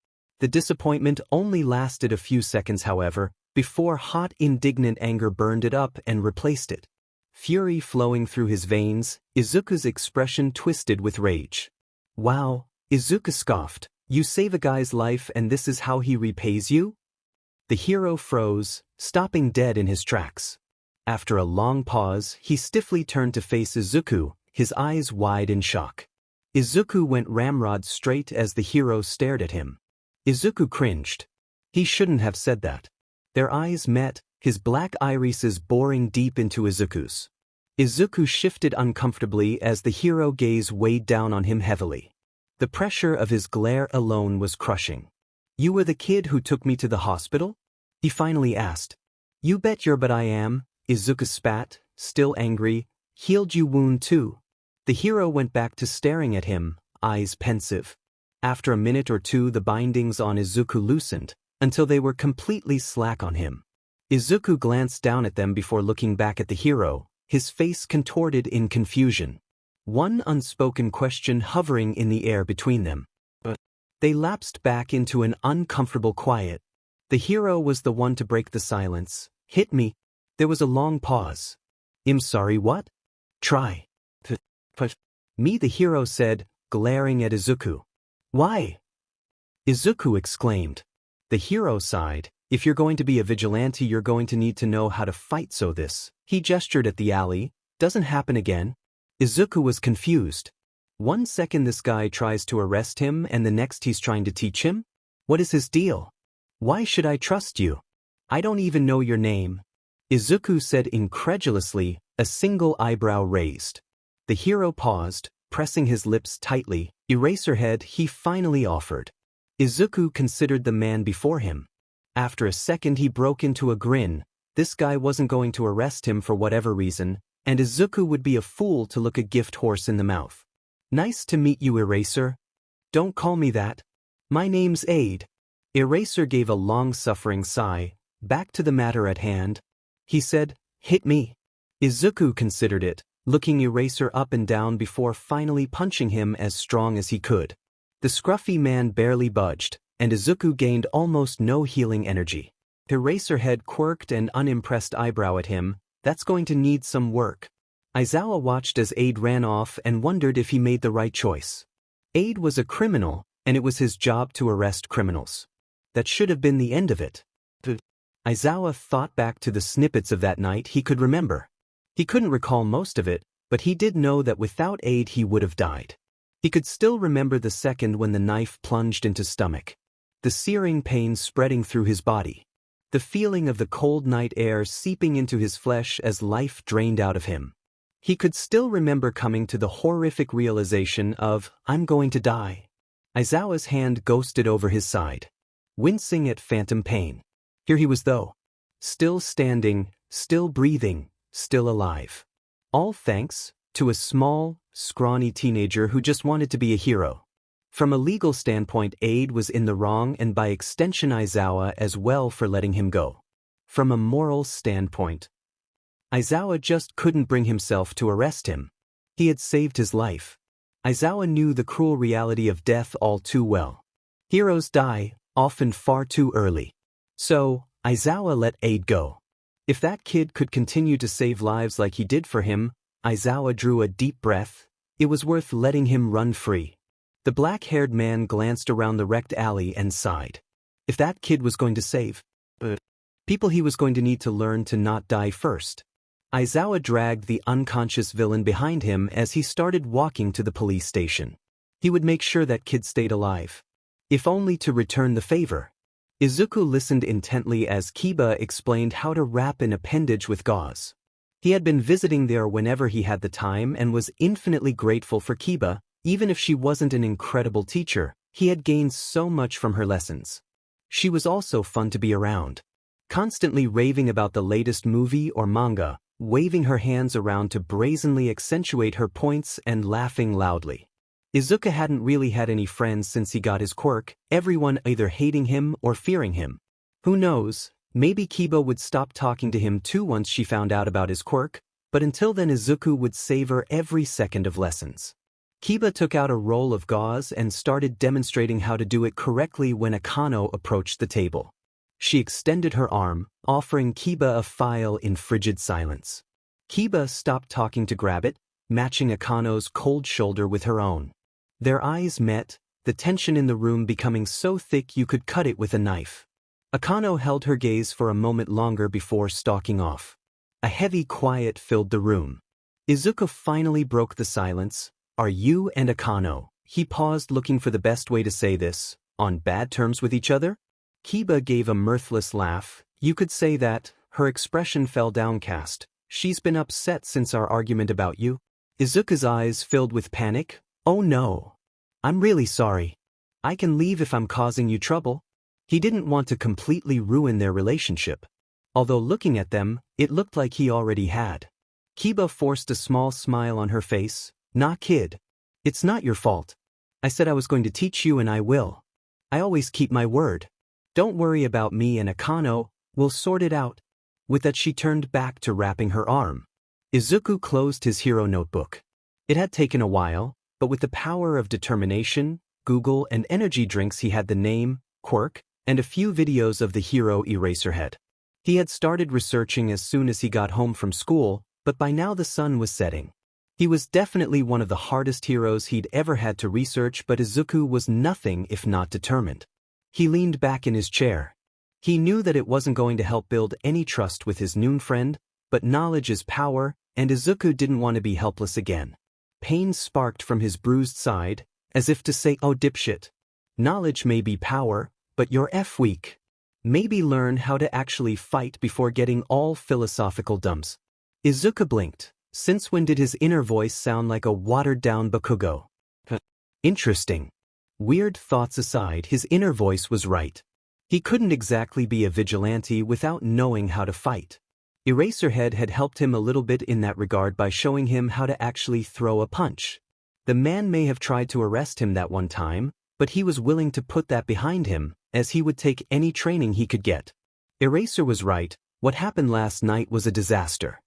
The disappointment only lasted a few seconds, however, before hot, indignant anger burned it up and replaced it. Fury flowing through his veins, Izuku's expression twisted with rage. Wow, Izuku scoffed, you save a guy's life and this is how he repays you? The hero froze, stopping dead in his tracks. After a long pause, he stiffly turned to face Izuku, his eyes wide in shock. Izuku went ramrod straight as the hero stared at him. Izuku cringed. He shouldn't have said that. Their eyes met, his black irises boring deep into Izuku's. Izuku shifted uncomfortably as the hero gaze weighed down on him heavily. The pressure of his glare alone was crushing. You were the kid who took me to the hospital? He finally asked. You bet your butt I am, Izuku spat, still angry. Healed you wound too. The hero went back to staring at him, eyes pensive. After a minute or two the bindings on Izuku loosened, until they were completely slack on him. Izuku glanced down at them before looking back at the hero, his face contorted in confusion. One unspoken question hovering in the air between them. But they lapsed back into an uncomfortable quiet. The hero was the one to break the silence. Hit me. There was a long pause. I'm sorry, what? Try. But me, the hero said, glaring at Izuku. Why? Izuku exclaimed. The hero sighed. If you're going to be a vigilante, you're going to need to know how to fight, so this, he gestured at the alley, doesn't happen again. Izuku was confused. 1 second this guy tries to arrest him and the next he's trying to teach him? What is his deal? Why should I trust you? I don't even know your name. Izuku said incredulously, a single eyebrow raised. The hero paused, pressing his lips tightly. Eraserhead, he finally offered. Izuku considered the man before him. After a second he broke into a grin. This guy wasn't going to arrest him for whatever reason, and Izuku would be a fool to look a gift horse in the mouth. Nice to meet you, Eraser. Don't call me that. My name's Aid. Eraser gave a long-suffering sigh. Back to the matter at hand. He said, hit me. Izuku considered it, looking Eraser up and down before finally punching him as strong as he could. The scruffy man barely budged, and Izuku gained almost no healing energy. Eraserhead quirked an unimpressed eyebrow at him. That's going to need some work. Aizawa watched as Aid ran off and wondered if he made the right choice. Aid was a criminal, and it was his job to arrest criminals. That should have been the end of it. Aizawa thought back to the snippets of that night he could remember. He couldn't recall most of it, but he did know that without Aid he would have died. He could still remember the second when the knife plunged into stomach. The searing pain spreading through his body. The feeling of the cold night air seeping into his flesh as life drained out of him. He could still remember coming to the horrific realization of, I'm going to die. Aizawa's hand ghosted over his side. Wincing at phantom pain. Here he was though. Still standing, still breathing, still alive. All thanks to a small, scrawny teenager who just wanted to be a hero. From a legal standpoint, Aid was in the wrong and by extension Aizawa as well for letting him go. From a moral standpoint, Aizawa just couldn't bring himself to arrest him. He had saved his life. Aizawa knew the cruel reality of death all too well. Heroes die, often far too early. So, Aizawa let Aid go. If that kid could continue to save lives like he did for him, Aizawa drew a deep breath. It was worth letting him run free. The black-haired man glanced around the wrecked alley and sighed. If that kid was going to save people, he was going to need to learn to not die first. Aizawa dragged the unconscious villain behind him as he started walking to the police station. He would make sure that kid stayed alive. If only to return the favor. Izuku listened intently as Kiba explained how to wrap an appendage with gauze. He had been visiting there whenever he had the time and was infinitely grateful for Kiba. Even if she wasn't an incredible teacher, he had gained so much from her lessons. She was also fun to be around. Constantly raving about the latest movie or manga, waving her hands around to brazenly accentuate her points and laughing loudly. Izuku hadn't really had any friends since he got his quirk, everyone either hating him or fearing him. Who knows, maybe Kiba would stop talking to him too once she found out about his quirk, but until then Izuku would savor every second of lessons. Kiba took out a roll of gauze and started demonstrating how to do it correctly when Akano approached the table. She extended her arm, offering Kiba a file in frigid silence. Kiba stopped talking to grab it, matching Akano's cold shoulder with her own. Their eyes met, the tension in the room becoming so thick you could cut it with a knife. Akano held her gaze for a moment longer before stalking off. A heavy quiet filled the room. Izuku finally broke the silence. Are you and Akano, he paused looking for the best way to say this, on bad terms with each other? Kiba gave a mirthless laugh. You could say that. Her expression fell downcast. She's been upset since our argument about you. Izuku's eyes filled with panic. Oh no. I'm really sorry. I can leave if I'm causing you trouble. He didn't want to completely ruin their relationship. Although looking at them, it looked like he already had. Kiba forced a small smile on her face. Nah, kid. It's not your fault. I said I was going to teach you and I will. I always keep my word. Don't worry about me and Akano, we'll sort it out. With that she turned back to wrapping her arm. Izuku closed his hero notebook. It had taken a while, but with the power of determination, Google and energy drinks he had the name, Quirk, and a few videos of the hero Eraserhead. He had started researching as soon as he got home from school, but by now the sun was setting. He was definitely one of the hardest heroes he'd ever had to research, but Izuku was nothing if not determined. He leaned back in his chair. He knew that it wasn't going to help build any trust with his noon friend, but knowledge is power, and Izuku didn't want to be helpless again. Pain sparked from his bruised side, as if to say, oh dipshit. Knowledge may be power, but you're weak. Maybe learn how to actually fight before getting all philosophical dumps. Izuku blinked. Since when did his inner voice sound like a watered-down Bakugo? Interesting. Weird thoughts aside, his inner voice was right. He couldn't exactly be a vigilante without knowing how to fight. Eraserhead had helped him a little bit in that regard by showing him how to actually throw a punch. The man may have tried to arrest him that one time, but he was willing to put that behind him, as he would take any training he could get. Eraser was right, what happened last night was a disaster.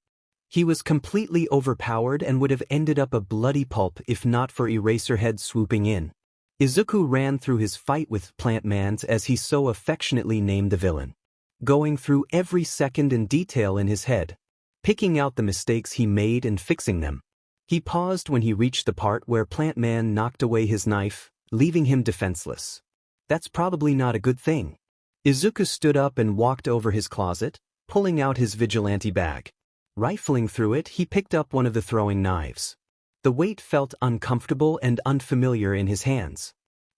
He was completely overpowered and would have ended up a bloody pulp if not for Eraserhead swooping in. Izuku ran through his fight with Plant Man, as he so affectionately named the villain, going through every second in detail in his head, picking out the mistakes he made and fixing them. He paused when he reached the part where Plant Man knocked away his knife, leaving him defenseless. That's probably not a good thing. Izuku stood up and walked over his closet, pulling out his vigilante bag. Rifling through it, he picked up one of the throwing knives. The weight felt uncomfortable and unfamiliar in his hands.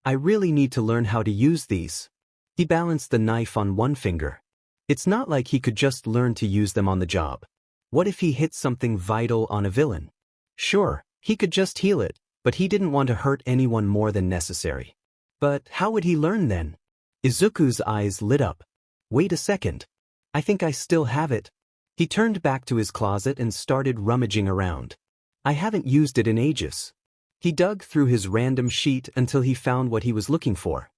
I really need to learn how to use these. He balanced the knife on one finger. It's not like he could just learn to use them on the job. What if he hit something vital on a villain? Sure, he could just heal it, but he didn't want to hurt anyone more than necessary. But how would he learn then? Izuku's eyes lit up. Wait a second. I think I still have it. He turned back to his closet and started rummaging around. I haven't used it in ages. He dug through his random sheet until he found what he was looking for.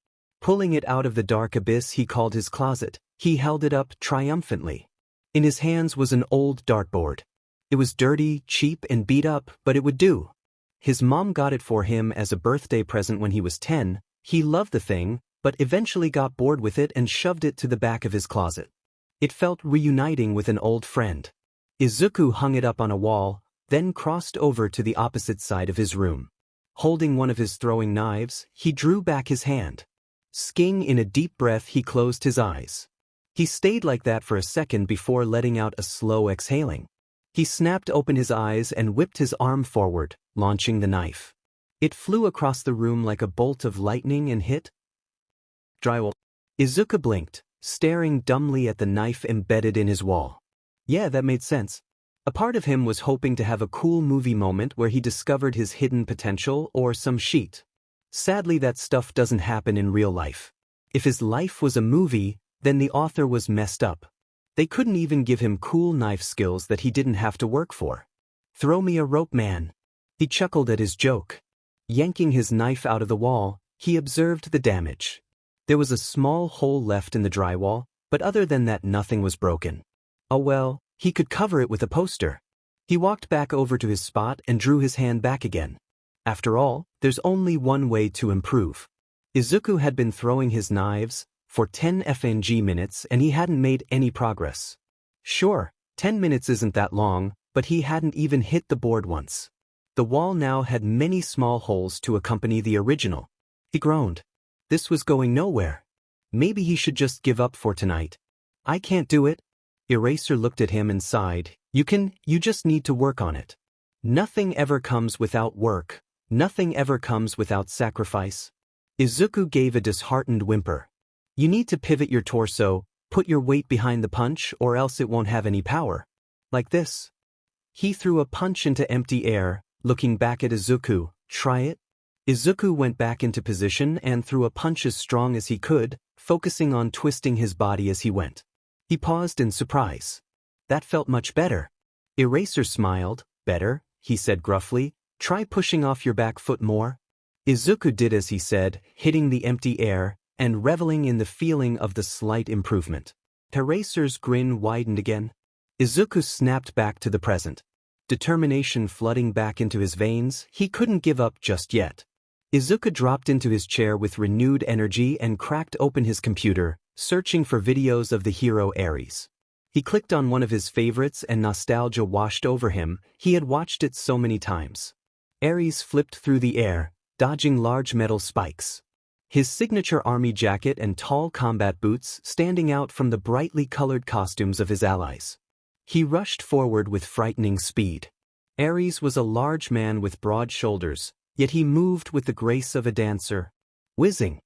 Pulling it out of the dark abyss he called his closet, he held it up triumphantly. In his hands was an old dartboard. It was dirty, cheap, and beat up, but it would do. His mom got it for him as a birthday present when he was 10. He loved the thing, but eventually got bored with it and shoved it to the back of his closet. It felt reuniting with an old friend. Izuku hung it up on a wall, then crossed over to the opposite side of his room. Holding one of his throwing knives, he drew back his hand. Sking in a deep breath, he closed his eyes. He stayed like that for a second before letting out a slow exhaling. He snapped open his eyes and whipped his arm forward, launching the knife. It flew across the room like a bolt of lightning and hit drywall. Izuku blinked, staring dumbly at the knife embedded in his wall. Yeah, that made sense. A part of him was hoping to have a cool movie moment where he discovered his hidden potential or some sheet. Sadly, that stuff doesn't happen in real life. If his life was a movie, then the author was messed up. They couldn't even give him cool knife skills that he didn't have to work for. Throw me a rope, man. He chuckled at his joke. Yanking his knife out of the wall, he observed the damage. There was a small hole left in the drywall, but other than that nothing was broken. Oh well, he could cover it with a poster. He walked back over to his spot and drew his hand back again. After all, there's only one way to improve. Izuku had been throwing his knives for 10 FNG minutes and he hadn't made any progress. Sure, 10 minutes isn't that long, but he hadn't even hit the board once. The wall now had many small holes to accompany the original. He groaned. This was going nowhere. Maybe he should just give up for tonight. I can't do it. Eraser looked at him and sighed. You just need to work on it. Nothing ever comes without work. Nothing ever comes without sacrifice. Izuku gave a disheartened whimper. You need to pivot your torso, put your weight behind the punch, or else it won't have any power. Like this. He threw a punch into empty air, looking back at Izuku. Try it? Izuku went back into position and threw a punch as strong as he could, focusing on twisting his body as he went. He paused in surprise. That felt much better. Eraser smiled. Better, he said gruffly. Try pushing off your back foot more. Izuku did as he said, hitting the empty air, and reveling in the feeling of the slight improvement. Eraser's grin widened again. Izuku snapped back to the present. Determination flooding back into his veins, he couldn't give up just yet. Izuku dropped into his chair with renewed energy and cracked open his computer, searching for videos of the hero Ares. He clicked on one of his favorites and nostalgia washed over him. He had watched it so many times. Ares flipped through the air, dodging large metal spikes. His signature army jacket and tall combat boots standing out from the brightly colored costumes of his allies. He rushed forward with frightening speed. Ares was a large man with broad shoulders, yet he moved with the grace of a dancer, whizzing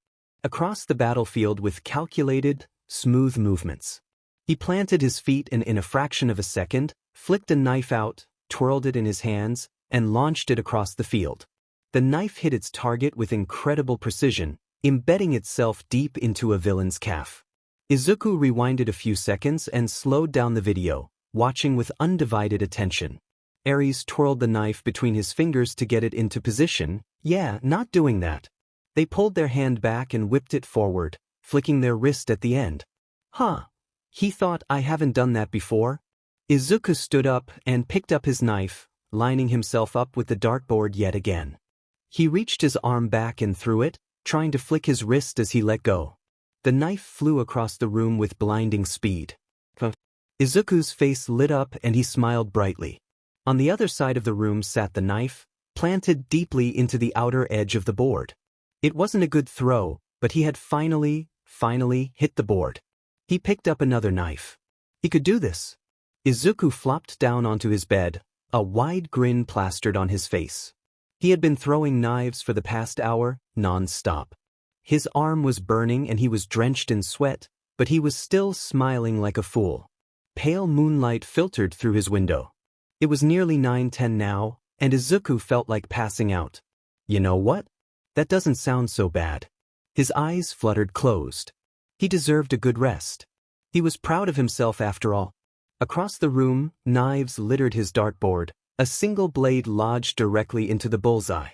across the battlefield with calculated, smooth movements. He planted his feet and in a fraction of a second, flicked a knife out, twirled it in his hands, and launched it across the field. The knife hit its target with incredible precision, embedding itself deep into a villain's calf. Izuku rewinded a few seconds and slowed down the video, watching with undivided attention. Ares twirled the knife between his fingers to get it into position. Yeah, not doing that. They pulled their hand back and whipped it forward, flicking their wrist at the end. Huh. He thought, I haven't done that before. Izuku stood up and picked up his knife, lining himself up with the dartboard yet again. He reached his arm back and threw it, trying to flick his wrist as he let go. The knife flew across the room with blinding speed. Izuku's face lit up and he smiled brightly. On the other side of the room sat the knife, planted deeply into the outer edge of the board. It wasn't a good throw, but he had finally hit the board. He picked up another knife. He could do this. Izuku flopped down onto his bed, a wide grin plastered on his face. He had been throwing knives for the past hour, non-stop. His arm was burning and he was drenched in sweat, but he was still smiling like a fool. Pale moonlight filtered through his window. It was nearly 9:10 now, and Izuku felt like passing out. You know what? That doesn't sound so bad. His eyes fluttered closed. He deserved a good rest. He was proud of himself after all. Across the room, knives littered his dartboard. A single blade lodged directly into the bullseye.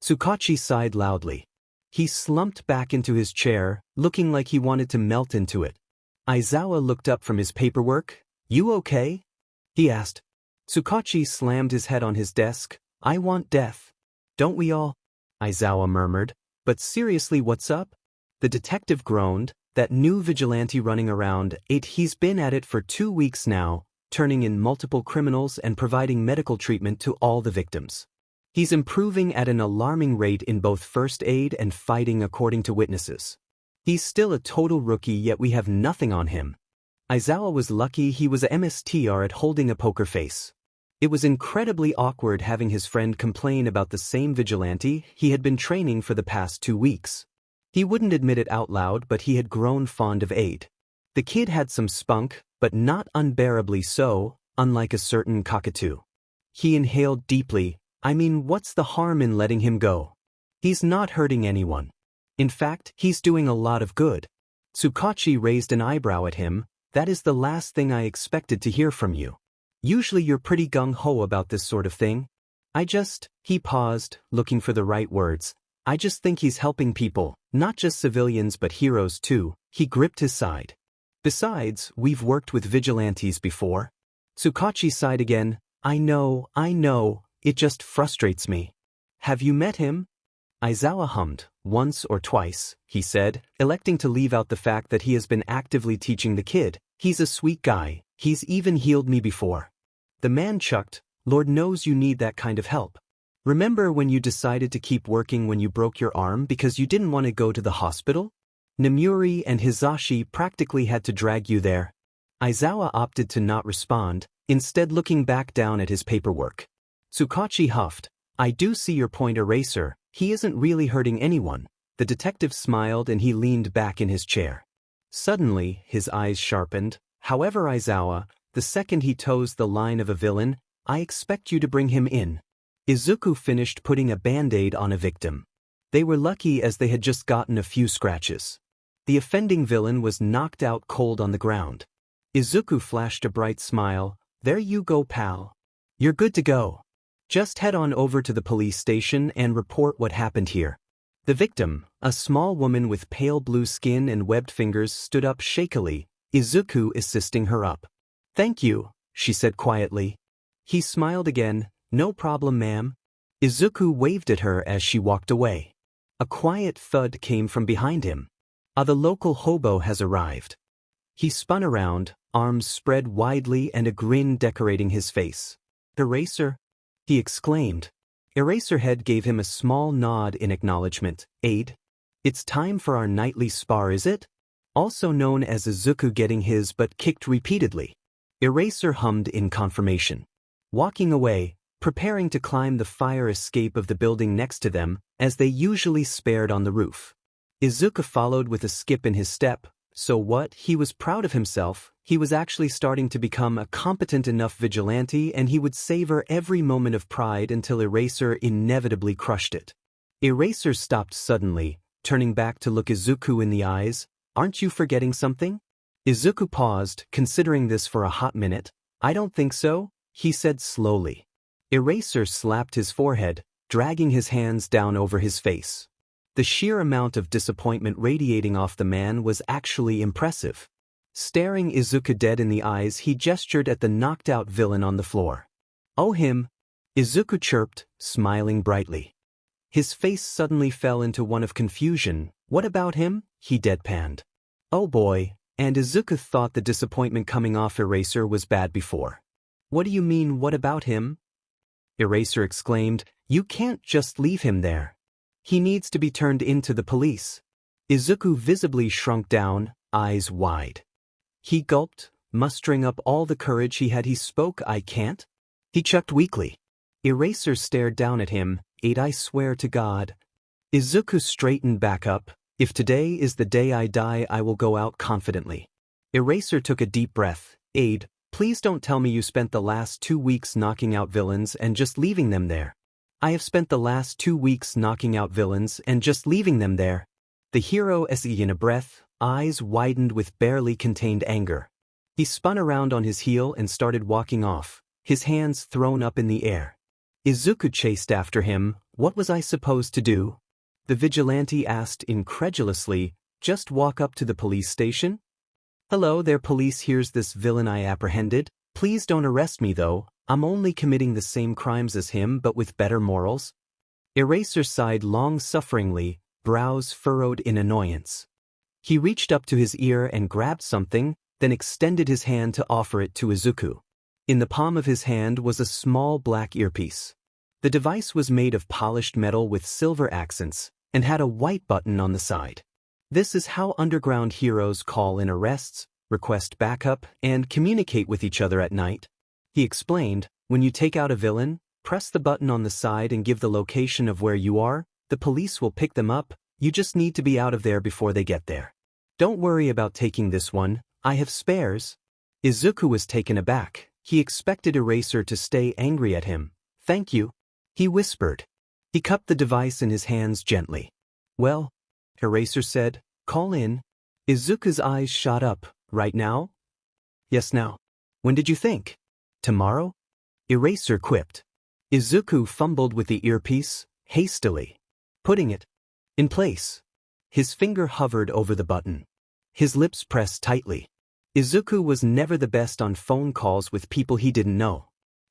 Tsukachi sighed loudly. He slumped back into his chair, looking like he wanted to melt into it. Aizawa looked up from his paperwork. You okay? He asked. Tsukachi slammed his head on his desk. I want death. Don't we all? Aizawa murmured. But seriously, what's up? The detective groaned. That new vigilante running around, he's been at it for 2 weeks now, turning in multiple criminals and providing medical treatment to all the victims. He's improving at an alarming rate in both first aid and fighting according to witnesses. He's still a total rookie, yet we have nothing on him. Aizawa was lucky he was a MSTR at holding a poker face. It was incredibly awkward having his friend complain about the same vigilante he had been training for the past 2 weeks. He wouldn't admit it out loud, but he had grown fond of Aid. The kid had some spunk, but not unbearably so, unlike a certain cockatoo. He inhaled deeply. I mean, what's the harm in letting him go? He's not hurting anyone. In fact, he's doing a lot of good. Tsukachi raised an eyebrow at him. That is the last thing I expected to hear from you. Usually you're pretty gung-ho about this sort of thing. He paused, looking for the right words. I just think he's helping people, not just civilians but heroes too. He gripped his side. Besides, we've worked with vigilantes before. Tsukachi sighed again. I know, it just frustrates me. Have you met him? Aizawa hummed. Once or twice, he said, electing to leave out the fact that he has been actively teaching the kid. He's a sweet guy. He's even healed me before. The man chucked. Lord knows you need that kind of help. Remember when you decided to keep working when you broke your arm because you didn't want to go to the hospital? Namuri and Hizashi practically had to drag you there. Aizawa opted to not respond, instead looking back down at his paperwork. Tsukachi huffed. I do see your point, Eraser. He isn't really hurting anyone. The detective smiled and he leaned back in his chair. Suddenly, his eyes sharpened. However, Aizawa, the second he toes the line of a villain, I expect you to bring him in. Izuku finished putting a band-aid on a victim. They were lucky as they had just gotten a few scratches. The offending villain was knocked out cold on the ground. Izuku flashed a bright smile. There you go, pal. You're good to go. Just head on over to the police station and report what happened here. The victim, a small woman with pale blue skin and webbed fingers, stood up shakily, Izuku assisting her up. Thank you, she said quietly. He smiled again. No problem, ma'am. Izuku waved at her as she walked away. A quiet thud came from behind him. The local hobo has arrived. He spun around, arms spread widely and a grin decorating his face. Eraser? He exclaimed. Eraserhead gave him a small nod in acknowledgement. Aid? It's time for our nightly spar, is it? Also known as Izuku getting his butt kicked repeatedly. Eraser hummed in confirmation. Walking away, preparing to climb the fire escape of the building next to them, as they usually spared on the roof. Izuku followed with a skip in his step. So what? He was proud of himself. He was actually starting to become a competent enough vigilante, and he would savor every moment of pride until Eraser inevitably crushed it. Eraser stopped suddenly, turning back to look Izuku in the eyes. Aren't you forgetting something? Izuku paused, considering this for a hot minute. I don't think so, he said slowly. Eraser slapped his forehead, dragging his hands down over his face. The sheer amount of disappointment radiating off the man was actually impressive. Staring Izuku dead in the eyes, he gestured at the knocked-out villain on the floor. Oh, him? Izuku chirped, smiling brightly. His face suddenly fell into one of confusion. What about him? He deadpanned. Oh boy, and Izuku thought the disappointment coming off Eraser was bad before. What do you mean, what about him? Eraser exclaimed, you can't just leave him there. He needs to be turned into the police. Izuku visibly shrunk down, eyes wide. He gulped, mustering up all the courage he had. He spoke, I can't? He chucked weakly. Eraser stared down at him. I swear to God. Izuku straightened back up. If today is the day I die, I will go out confidently. Eraser took a deep breath. Please don't tell me you spent the last 2 weeks knocking out villains and just leaving them there. I have spent the last 2 weeks knocking out villains and just leaving them there. The hero said in a breath, eyes widened with barely contained anger. He spun around on his heel and started walking off, his hands thrown up in the air. Izuku chased after him. What was I supposed to do? The vigilante asked incredulously. Just walk up to the police station? Hello there, police, here's this villain I apprehended. Please don't arrest me though. I'm only committing the same crimes as him but with better morals. Eraser sighed long-sufferingly, brows furrowed in annoyance. He reached up to his ear and grabbed something, then extended his hand to offer it to Izuku. In the palm of his hand was a small black earpiece. The device was made of polished metal with silver accents, and had a white button on the side. This is how underground heroes call in arrests, request backup, and communicate with each other at night. He explained, when you take out a villain, press the button on the side and give the location of where you are, the police will pick them up, you just need to be out of there before they get there. Don't worry about taking this one, I have spares. Izuku was taken aback. He expected Eraser to stay angry at him. Thank you, he whispered. He cupped the device in his hands gently. Well, Eraser said, call in. Izuku's eyes shot up. Right now? Yes, now. When did you think? Tomorrow? Eraser quipped. Izuku fumbled with the earpiece, hastily, putting it in place. His finger hovered over the button. His lips pressed tightly. Izuku was never the best on phone calls with people he didn't know.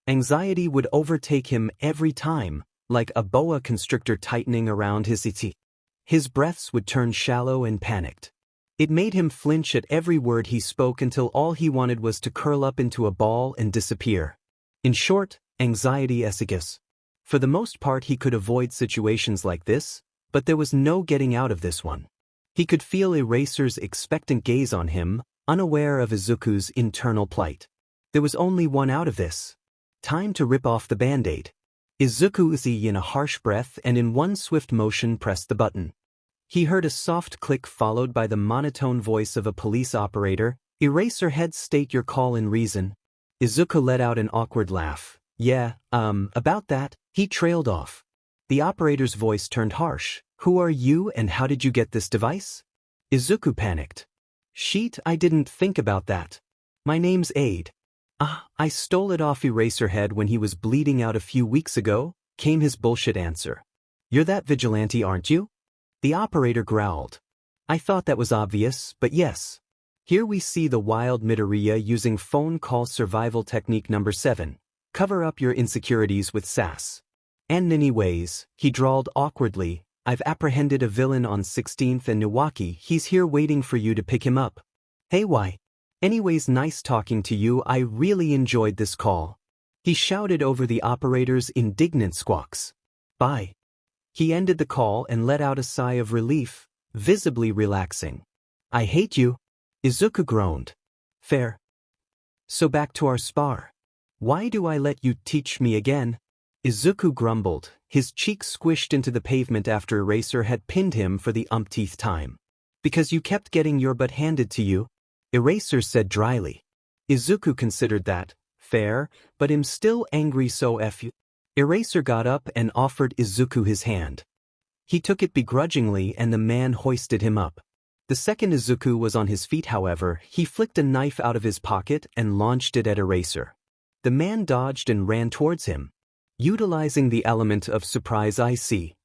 Anxiety would overtake him every time, like a boa constrictor tightening around his teeth. His breaths would turn shallow and panicked. It made him flinch at every word he spoke until all he wanted was to curl up into a ball and disappear. In short, anxiety esicus. For the most part he could avoid situations like this, but there was no getting out of this one. He could feel Eraser's expectant gaze on him, unaware of Izuku's internal plight. There was only one out of this. Time to rip off the band-aid. Izuku uttered in a harsh breath and in one swift motion pressed the button. He heard a soft click followed by the monotone voice of a police operator. Eraserhead, state your call and reason. Izuku let out an awkward laugh. Yeah, about that. He trailed off. The operator's voice turned harsh. Who are you and how did you get this device? Izuku panicked. Sheet, I didn't think about that. My name's Aid. I stole it off Eraserhead when he was bleeding out a few weeks ago, came his bullshit answer. You're that vigilante, aren't you? The operator growled. I thought that was obvious, but yes. Here we see the wild Midoriya using phone call survival technique number 7. Cover up your insecurities with sass. And anyways, he drawled awkwardly, I've apprehended a villain on 16th and Niwaki, he's here waiting for you to pick him up. Hey why? Anyways, nice talking to you, I really enjoyed this call. He shouted over the operator's indignant squawks. Bye. He ended the call and let out a sigh of relief, visibly relaxing. I hate you. Izuku groaned. Fair. So back to our spar. Why do I let you teach me again? Izuku grumbled, his cheeks squished into the pavement after Eraser had pinned him for the umpteenth time. Because you kept getting your butt handed to you, Eraser said dryly. Izuku considered that fair, but I'm still angry, so F you. Eraser got up and offered Izuku his hand. He took it begrudgingly and the man hoisted him up. The second Izuku was on his feet, however, he flicked a knife out of his pocket and launched it at Eraser. The man dodged and ran towards him. Utilizing the element of surprise, I see.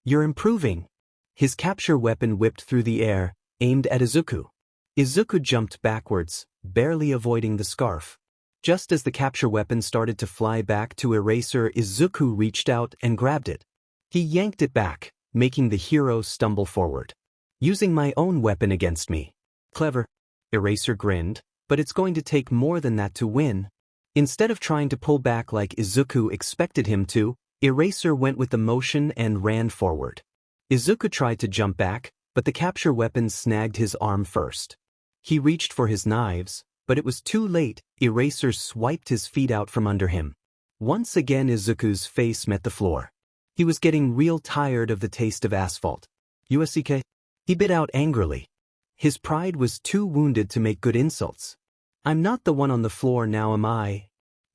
You're improving. His capture weapon whipped through the air, aimed at Izuku. Izuku jumped backwards, barely avoiding the scarf. Just as the capture weapon started to fly back to Eraser, Izuku reached out and grabbed it. He yanked it back, making the hero stumble forward. Using my own weapon against me. Clever. Eraser grinned, but it's going to take more than that to win. Instead of trying to pull back like Izuku expected him to, Eraser went with the motion and ran forward. Izuku tried to jump back, but the capture weapon snagged his arm first. He reached for his knives, but it was too late. Eraser swiped his feet out from under him. Once again Izuku's face met the floor. He was getting real tired of the taste of asphalt. USCK? He bit out angrily. His pride was too wounded to make good insults. I'm not the one on the floor now, am I?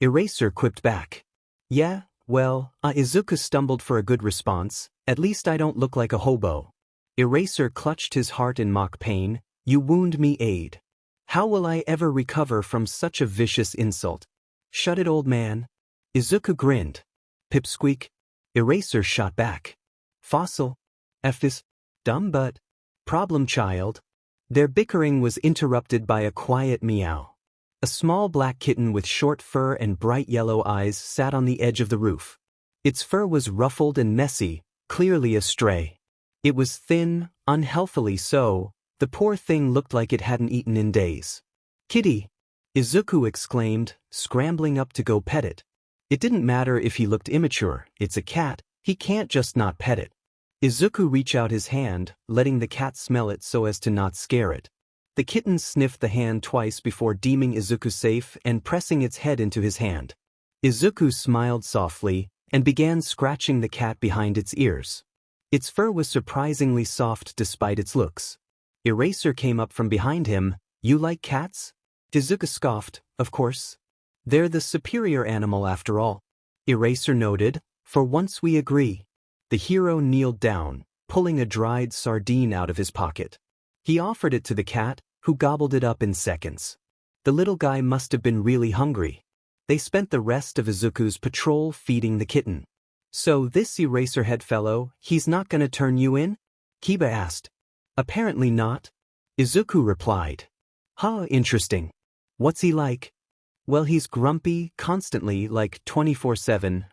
Eraser quipped back. Yeah, well, Izuku stumbled for a good response. At least I don't look like a hobo. Eraser clutched his heart in mock pain. You wound me, Aid. How will I ever recover from such a vicious insult? Shut it, old man. Izuku grinned. Pipsqueak. Eraser shot back. Fossil. F this. Dumb butt. Problem child. Their bickering was interrupted by a quiet meow. A small black kitten with short fur and bright yellow eyes sat on the edge of the roof. Its fur was ruffled and messy, clearly a stray. It was thin, unhealthily so. The poor thing looked like it hadn't eaten in days. Kitty! Izuku exclaimed, scrambling up to go pet it. It didn't matter if he looked immature, it's a cat, he can't just not pet it. Izuku reached out his hand, letting the cat smell it so as to not scare it. The kitten sniffed the hand twice before deeming Izuku safe and pressing its head into his hand. Izuku smiled softly and began scratching the cat behind its ears. Its fur was surprisingly soft despite its looks. Eraser came up from behind him. You like cats? Izuku scoffed, of course. They're the superior animal after all. Eraser noted, for once we agree. The hero kneeled down, pulling a dried sardine out of his pocket. He offered it to the cat, who gobbled it up in seconds. The little guy must have been really hungry. They spent the rest of Izuku's patrol feeding the kitten. So this Eraserhead fellow, he's not gonna turn you in? Kiba asked. Apparently not. Izuku replied. Huh, interesting. What's he like? Well, he's grumpy, constantly, like 24/7.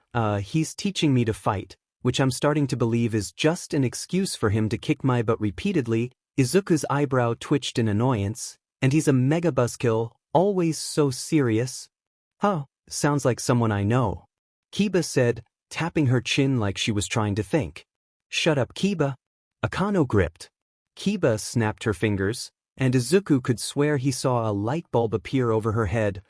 He's teaching me to fight, which I'm starting to believe is just an excuse for him to kick my butt repeatedly. Izuku's eyebrow twitched in annoyance, and he's a mega buzzkill, always so serious. Huh, sounds like someone I know. Kiba said, tapping her chin like she was trying to think. Shut up, Kiba. Akano gripped. Kiba snapped her fingers, and Izuku could swear he saw a light bulb appear over her head.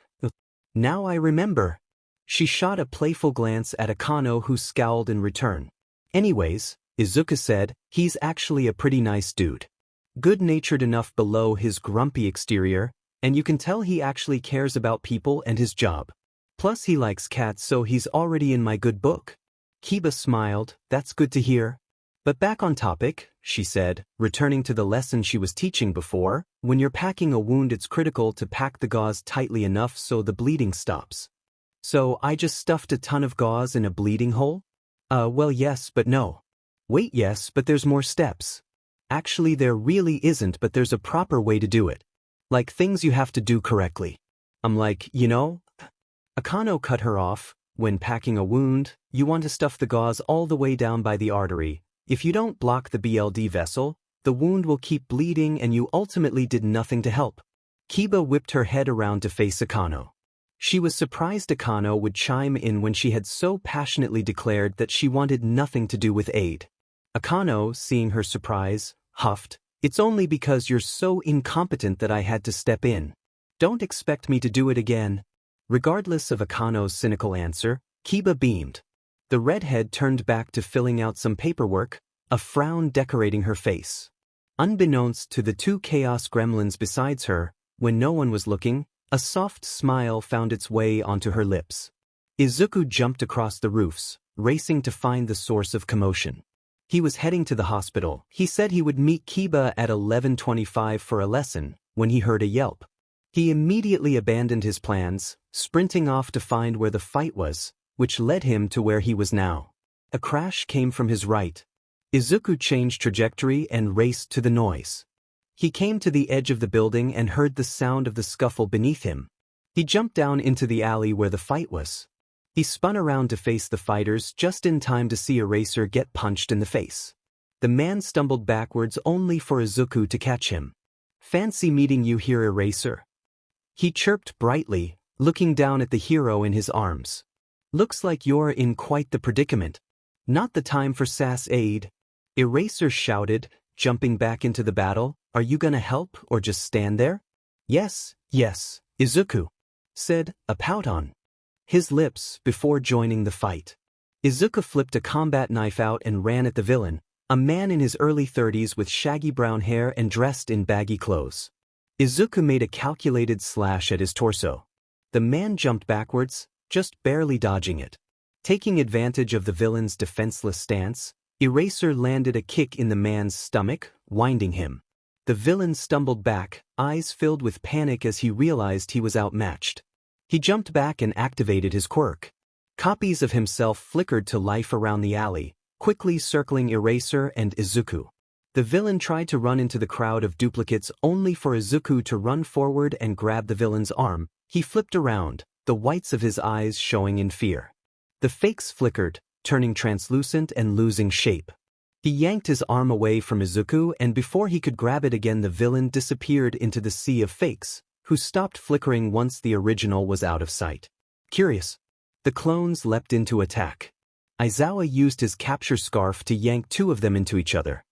Now I remember. She shot a playful glance at Akano, who scowled in return. Anyways, Izuku said, he's actually a pretty nice dude. Good-natured enough below his grumpy exterior, and you can tell he actually cares about people and his job. Plus he likes cats, so he's already in my good book. Kiba smiled, that's good to hear. But back on topic, she said, returning to the lesson she was teaching before, when you're packing a wound it's critical to pack the gauze tightly enough so the bleeding stops. So I just stuffed a ton of gauze in a bleeding hole? Well yes but no. Wait yes but there's more steps. Actually there really isn't but there's a proper way to do it. Like things you have to do correctly. I'm like, you know? Akano cut her off. When packing a wound, you want to stuff the gauze all the way down by the artery. If you don't block the BLD vessel, the wound will keep bleeding and you ultimately did nothing to help. Kiba whipped her head around to face Akano. She was surprised Akano would chime in when she had so passionately declared that she wanted nothing to do with aid. Akano, seeing her surprise, huffed, "It's only because you're so incompetent that I had to step in. Don't expect me to do it again." Regardless of Akano's cynical answer, Kiba beamed. The redhead turned back to filling out some paperwork, a frown decorating her face. Unbeknownst to the two chaos gremlins besides her, when no one was looking, a soft smile found its way onto her lips. Izuku jumped across the roofs, racing to find the source of commotion. He was heading to the hospital. He said he would meet Kiba at 11:25 for a lesson, when he heard a yelp. He immediately abandoned his plans, sprinting off to find where the fight was, which led him to where he was now. A crash came from his right. Izuku changed trajectory and raced to the noise. He came to the edge of the building and heard the sound of the scuffle beneath him. He jumped down into the alley where the fight was. He spun around to face the fighters just in time to see Eraser get punched in the face. The man stumbled backwards only for Izuku to catch him. "Fancy meeting you here, Eraser," he chirped brightly, looking down at the hero in his arms. "Looks like you're in quite the predicament. Not the time for sass aid." Eraser shouted, jumping back into the battle. "Are you gonna help or just stand there?" Yes, Izuku said, a pout on his lips before joining the fight. Izuku flipped a combat knife out and ran at the villain, a man in his early 30s with shaggy brown hair and dressed in baggy clothes. Izuku made a calculated slash at his torso. The man jumped backwards, just barely dodging it. Taking advantage of the villain's defenseless stance, Eraser landed a kick in the man's stomach, winding him. The villain stumbled back, eyes filled with panic as he realized he was outmatched. He jumped back and activated his quirk. Copies of himself flickered to life around the alley, quickly circling Eraser and Izuku. The villain tried to run into the crowd of duplicates only for Izuku to run forward and grab the villain's arm. He flipped around, the whites of his eyes showing in fear. The fakes flickered, turning translucent and losing shape. He yanked his arm away from Izuku and before he could grab it again the villain disappeared into the sea of fakes, who stopped flickering once the original was out of sight. Curious. The clones leapt into attack. Aizawa used his capture scarf to yank two of them into each other.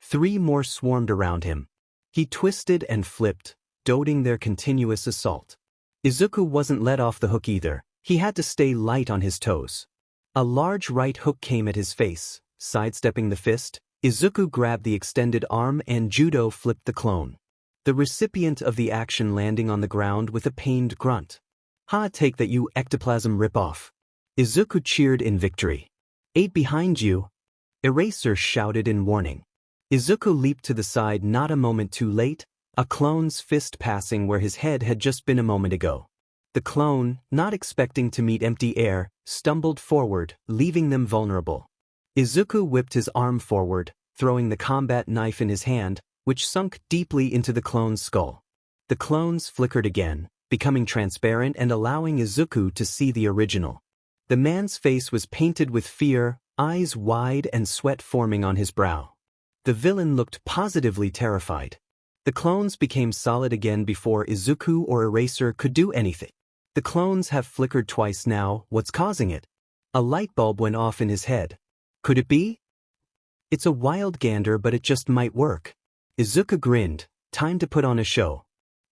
3 more swarmed around him. He twisted and flipped, dodging their continuous assault. Izuku wasn't let off the hook either. He had to stay light on his toes. A large right hook came at his face. Sidestepping the fist, Izuku grabbed the extended arm and judo flipped the clone. The recipient of the action landing on the ground with a pained grunt. "Ha, take that you ectoplasm ripoff." Izuku cheered in victory. "8 behind you," Eraser shouted in warning. Izuku leaped to the side not a moment too late, a clone's fist passing where his head had just been a moment ago. The clone, not expecting to meet empty air, stumbled forward, leaving them vulnerable. Izuku whipped his arm forward, throwing the combat knife in his hand, which sunk deeply into the clone's skull. The clones flickered again, becoming transparent and allowing Izuku to see the original. The man's face was painted with fear, eyes wide and sweat forming on his brow. The villain looked positively terrified. The clones became solid again before Izuku or Eraser could do anything. The clones have flickered twice now, what's causing it? A light bulb went off in his head. Could it be? It's a wild gander but it just might work. Izuku grinned, time to put on a show.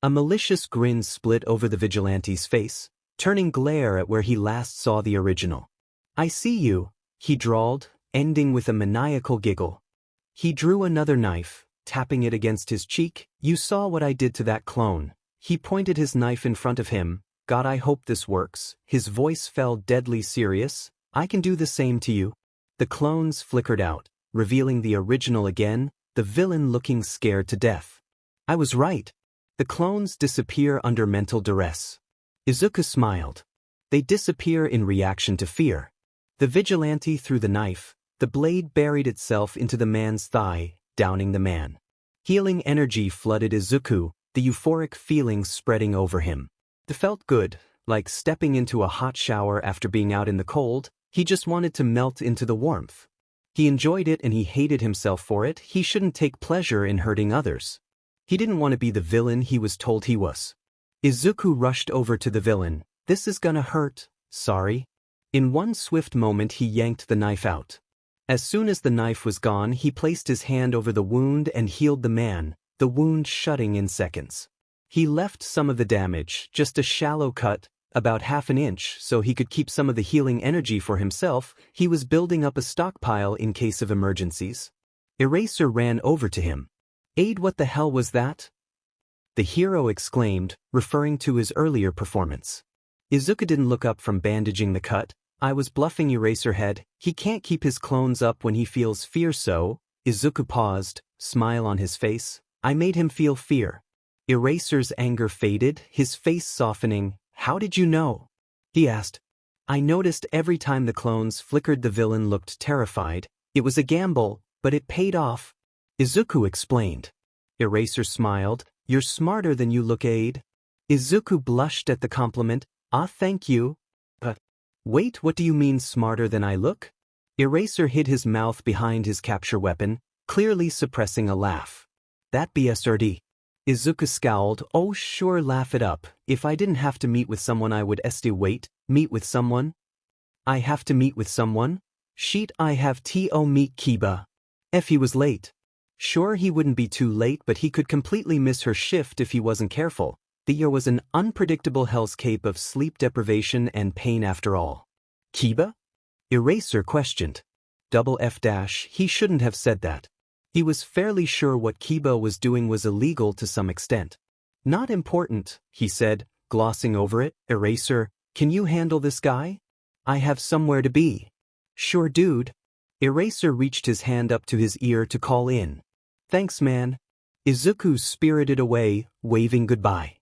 A malicious grin split over the vigilante's face, turning glare at where he last saw the original. "I see you," he drawled, ending with a maniacal giggle. He drew another knife, tapping it against his cheek. "You saw what I did to that clone." He pointed his knife in front of him. "God, I hope this works." His voice fell deadly serious. "I can do the same to you." The clones flickered out. revealing the original again, the villain looking scared to death. I was right. The clones disappear under mental duress. Izuku smiled. They disappear in reaction to fear. The vigilante threw the knife. The blade buried itself into the man's thigh, downing the man. Healing energy flooded Izuku, the euphoric feeling spreading over him. It felt good, like stepping into a hot shower after being out in the cold. He just wanted to melt into the warmth. He enjoyed it and he hated himself for it. He shouldn't take pleasure in hurting others. He didn't want to be the villain he was told he was. Izuku rushed over to the villain. This is gonna hurt, sorry. In one swift moment he yanked the knife out. As soon as the knife was gone, he placed his hand over the wound and healed the man, the wound shutting in seconds. He left some of the damage, just a shallow cut, about half an inch, so he could keep some of the healing energy for himself. He was building up a stockpile in case of emergencies. Eraser ran over to him. "Aid, what the hell was that?" The hero exclaimed, referring to his earlier performance. Izuku didn't look up from bandaging the cut. "I was bluffing, Eraserhead. He can't keep his clones up when he feels fear, so..." Izuku paused, smile on his face. "I made him feel fear." Eraser's anger faded, his face softening. "How did you know?" he asked. "I noticed every time the clones flickered, the villain looked terrified. It was a gamble, but it paid off," Izuku explained. Eraser smiled. "You're smarter than you look, Aid." Izuku blushed at the compliment. "Ah, thank you." Wait, what do you mean smarter than I look?" Eraser hid his mouth behind his capture weapon, clearly suppressing a laugh. "That BSRD. Izuku scowled. "Oh sure, laugh it up. If I didn't have to meet with someone I would wait, meet with someone? I have to meet with someone? Sheet, I have to meet Kiba. If he was late. Sure, he wouldn't be too late, but he could completely miss her shift if he wasn't careful. The year was an unpredictable hellscape of sleep deprivation and pain after all." "Kiba?" Eraser questioned. He shouldn't have said that. He was fairly sure what Kiba was doing was illegal to some extent. "Not important," he said, glossing over it. "Eraser, can you handle this guy? I have somewhere to be." "Sure, dude." Eraser reached his hand up to his ear to call in. "Thanks, man." Izuku spirited away, waving goodbye.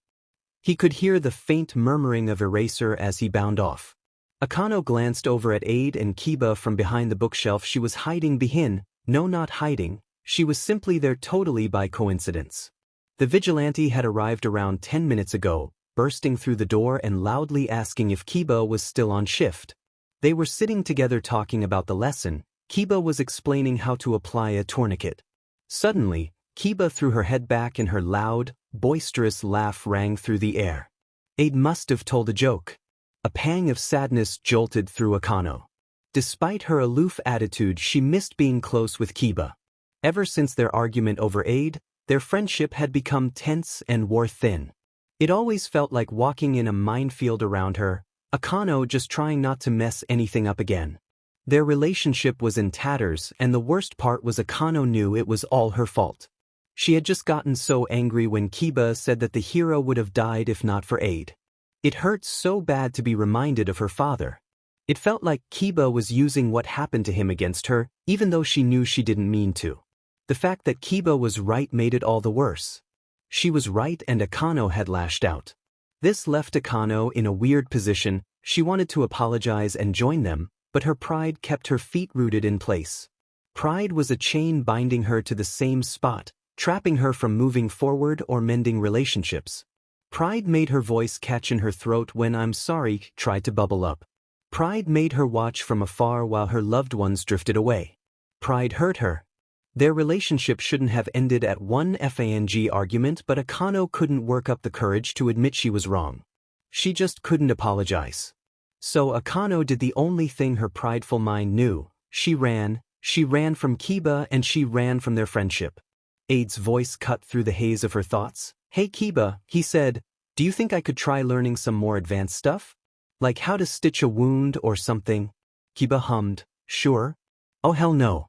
He could hear the faint murmuring of Eraser as he bound off. Akano glanced over at Aid and Kiba from behind the bookshelf she was hiding behind. No, not hiding, she was simply there totally by coincidence. The vigilante had arrived around 10 minutes ago, bursting through the door and loudly asking if Kiba was still on shift. They were sitting together talking about the lesson. Kiba was explaining how to apply a tourniquet. Suddenly, Kiba threw her head back and her loud, boisterous laugh rang through the air. Aid must have told a joke. A pang of sadness jolted through Akano. Despite her aloof attitude, she missed being close with Kiba. Ever since their argument over Aid, their friendship had become tense and wore thin. It always felt like walking in a minefield around her, Akano just trying not to mess anything up again. Their relationship was in tatters, and the worst part was Akano knew it was all her fault. She had just gotten so angry when Kiba said that the hero would have died if not for Aid. It hurt so bad to be reminded of her father. It felt like Kiba was using what happened to him against her, even though she knew she didn't mean to. The fact that Kiba was right made it all the worse. She was right and Akano had lashed out. This left Akano in a weird position. She wanted to apologize and join them, but her pride kept her feet rooted in place. Pride was a chain binding her to the same spot, trapping her from moving forward or mending relationships. Pride made her voice catch in her throat when "I'm sorry" tried to bubble up. Pride made her watch from afar while her loved ones drifted away. Pride hurt her. Their relationship shouldn't have ended at one FANG argument, but Akano couldn't work up the courage to admit she was wrong. She just couldn't apologize. So Akano did the only thing her prideful mind knew. She ran from Kiba and she ran from their friendship. Aid's voice cut through the haze of her thoughts. "Hey Kiba," he said, "do you think I could try learning some more advanced stuff? Like how to stitch a wound or something?" Kiba hummed, "Sure." "Oh hell no."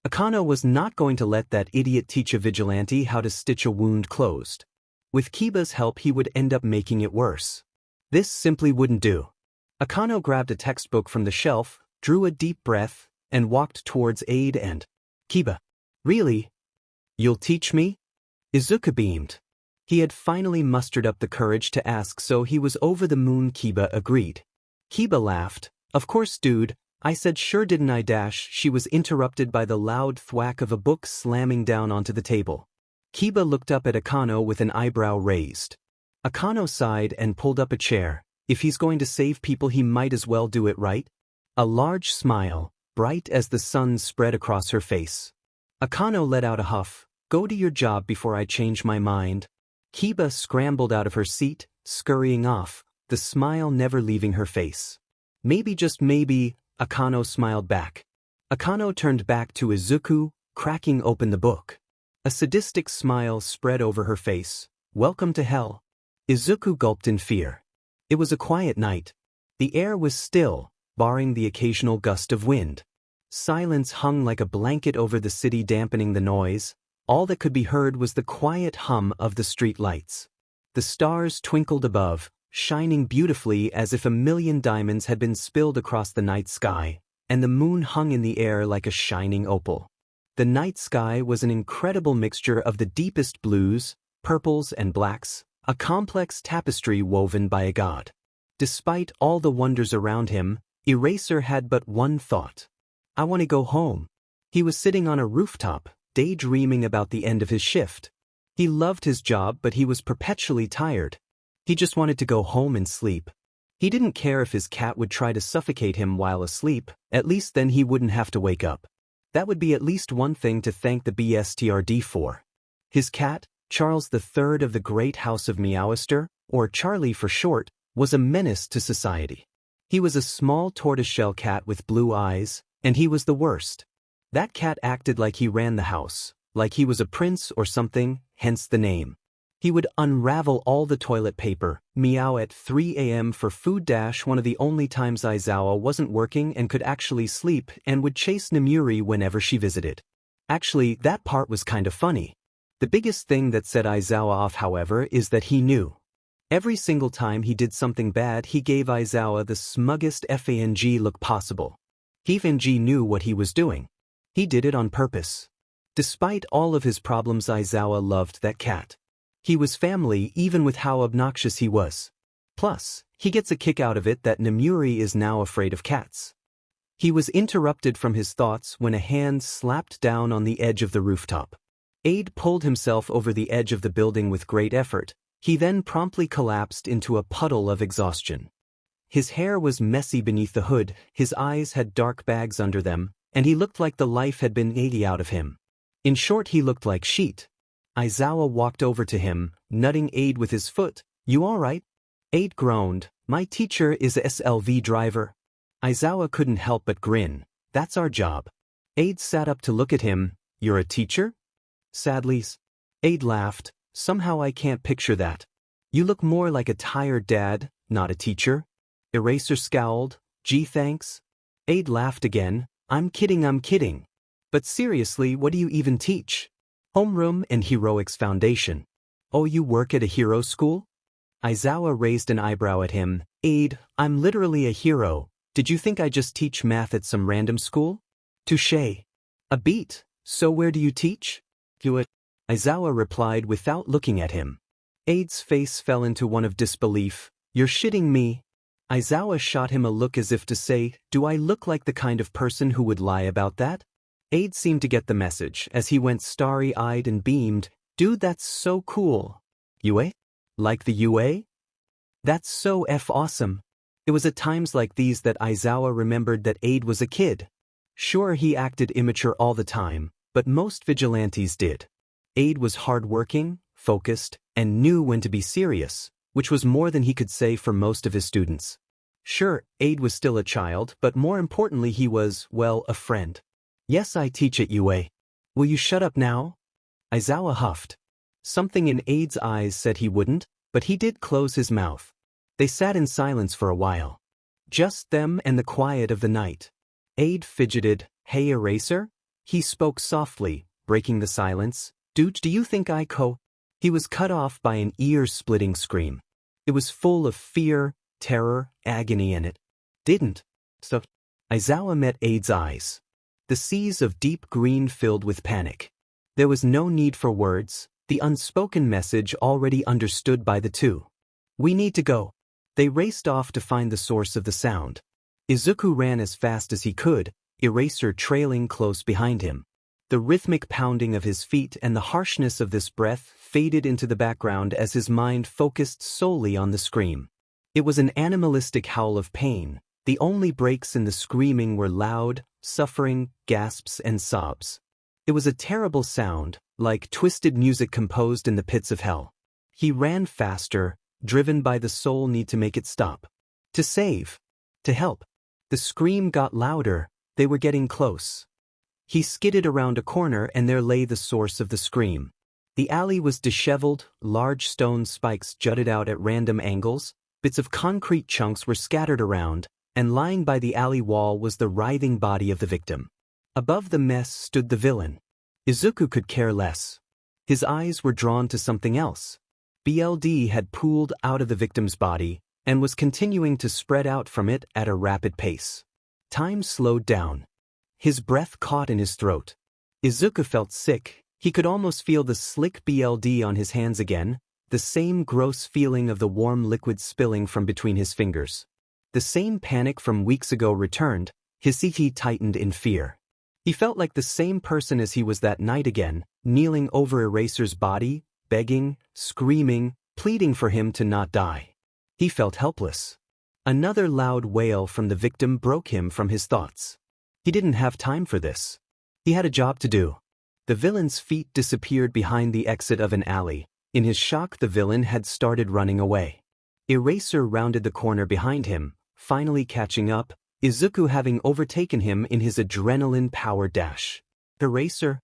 Akano was not going to let that idiot teach a vigilante how to stitch a wound closed. With Kiba's help he would end up making it worse. This simply wouldn't do. Akano grabbed a textbook from the shelf, drew a deep breath, and walked towards Aid and Kiba. Really? You'll teach me? Izuku beamed. He had finally mustered up the courage to ask, so he was over the moon. Kiba agreed. Kiba laughed. Of course, dude. I said sure, didn't I? She was interrupted by the loud thwack of a book slamming down onto the table. Kiba looked up at Akano with an eyebrow raised. Akano sighed and pulled up a chair. If he's going to save people, he might as well do it right. A large smile, bright as the sun, spread across her face. Akano let out a huff. Go to your job before I change my mind. Kiba scrambled out of her seat, scurrying off, the smile never leaving her face. Maybe, just maybe, Akano smiled back. Akano turned back to Izuku, cracking open the book. A sadistic smile spread over her face. Welcome to hell. Izuku gulped in fear. It was a quiet night. The air was still, barring the occasional gust of wind. Silence hung like a blanket over the city, dampening the noise. All that could be heard was the quiet hum of the street lights. The stars twinkled above, shining beautifully as if a million diamonds had been spilled across the night sky, and the moon hung in the air like a shining opal. The night sky was an incredible mixture of the deepest blues, purples, and blacks, a complex tapestry woven by a god. Despite all the wonders around him, Eraser had but one thought. I want to go home. He was sitting on a rooftop, daydreaming about the end of his shift. He loved his job, but he was perpetually tired. He just wanted to go home and sleep. He didn't care if his cat would try to suffocate him while asleep, at least then he wouldn't have to wake up. That would be at least one thing to thank the BSTRD for. His cat, Charles III of the Great House of Meowister, or Charlie for short, was a menace to society. He was a small tortoiseshell cat with blue eyes, and he was the worst. That cat acted like he ran the house, like he was a prince or something, hence the name. He would unravel all the toilet paper, meow at 3 a.m. for food. One of the only times Aizawa wasn't working and could actually sleep, and would chase Nemuri whenever she visited. Actually, that part was kind of funny. The biggest thing that set Aizawa off, however, is that he knew. Every single time he did something bad, he gave Aizawa the smuggest FANG look possible. FANG knew what he was doing. He did it on purpose. Despite all of his problems, Aizawa loved that cat. He was family even with how obnoxious he was. Plus, he gets a kick out of it that Nemuri is now afraid of cats. He was interrupted from his thoughts when a hand slapped down on the edge of the rooftop. Aide pulled himself over the edge of the building with great effort. He then promptly collapsed into a puddle of exhaustion. His hair was messy beneath the hood, his eyes had dark bags under them, and he looked like the life had been eaten out of him. In short, he looked like sheet. Aizawa walked over to him, nudging Aide with his foot. You alright? Aide groaned. My teacher is a SLV driver. Aizawa couldn't help but grin. That's our job. Aide sat up to look at him. You're a teacher? Sadly. Aide laughed. Somehow I can't picture that. You look more like a tired dad, not a teacher. Eraser scowled. Gee, thanks. Aide laughed again. I'm kidding. But seriously, what do you even teach? Homeroom and Heroics Foundation. Oh, you work at a hero school? Aizawa raised an eyebrow at him. Aide, I'm literally a hero. Did you think I just teach math at some random school? Touché. A beat. So where do you teach? Do it. Aizawa replied without looking at him. Aide's face fell into one of disbelief. You're shitting me. Aizawa shot him a look as if to say, do I look like the kind of person who would lie about that? Aide seemed to get the message as he went starry-eyed and beamed. Dude, that's so cool. UA? Like the UA? That's so awesome. It was at times like these that Aizawa remembered that Aide was a kid. Sure, he acted immature all the time, but most vigilantes did. Aide was hardworking, focused, and knew when to be serious, which was more than he could say for most of his students. Sure, Aide was still a child, but more importantly he was, well, a friend. Yes, I teach at UA. Will you shut up now? Aizawa huffed. Something in Aide's eyes said he wouldn't, but he did close his mouth. They sat in silence for a while. Just them and the quiet of the night. Aide fidgeted. Hey, Eraser? He spoke softly, breaking the silence. Dude, do you think I He was cut off by an ear-splitting scream. It was full of fear, terror, agony, and it didn't. So, Aizawa met Aide's eyes. the seas of deep green filled with panic. There was no need for words, the unspoken message already understood by the two. We need to go. They raced off to find the source of the sound. Izuku ran as fast as he could, Eraser trailing close behind him. The rhythmic pounding of his feet and the harshness of this breath faded into the background as his mind focused solely on the scream. It was an animalistic howl of pain. The only breaks in the screaming were loud, suffering gasps and sobs. It was a terrible sound, like twisted music composed in the pits of hell. He ran faster, driven by the sole need to make it stop. To save. To help. The scream got louder, they were getting close. He skidded around a corner and there lay the source of the scream. The alley was disheveled, large stone spikes jutted out at random angles, bits of concrete chunks were scattered around, and lying by the alley wall was the writhing body of the victim. Above the mess stood the villain. Izuku could care less. His eyes were drawn to something else. BLD had pooled out of the victim's body and was continuing to spread out from it at a rapid pace. Time slowed down. His breath caught in his throat. Izuku felt sick. He could almost feel the slick BLD on his hands again, the same gross feeling of the warm liquid spilling from between his fingers. The same panic from weeks ago returned, his teeth tightened in fear. He felt like the same person as he was that night again, kneeling over Eraser's body, begging, screaming, pleading for him to not die. He felt helpless. Another loud wail from the victim broke him from his thoughts. He didn't have time for this. He had a job to do. The villain's feet disappeared behind the exit of an alley. In his shock, the villain had started running away. Eraser rounded the corner behind him, finally catching up, Izuku having overtaken him in his adrenaline-powered dash. Eraser?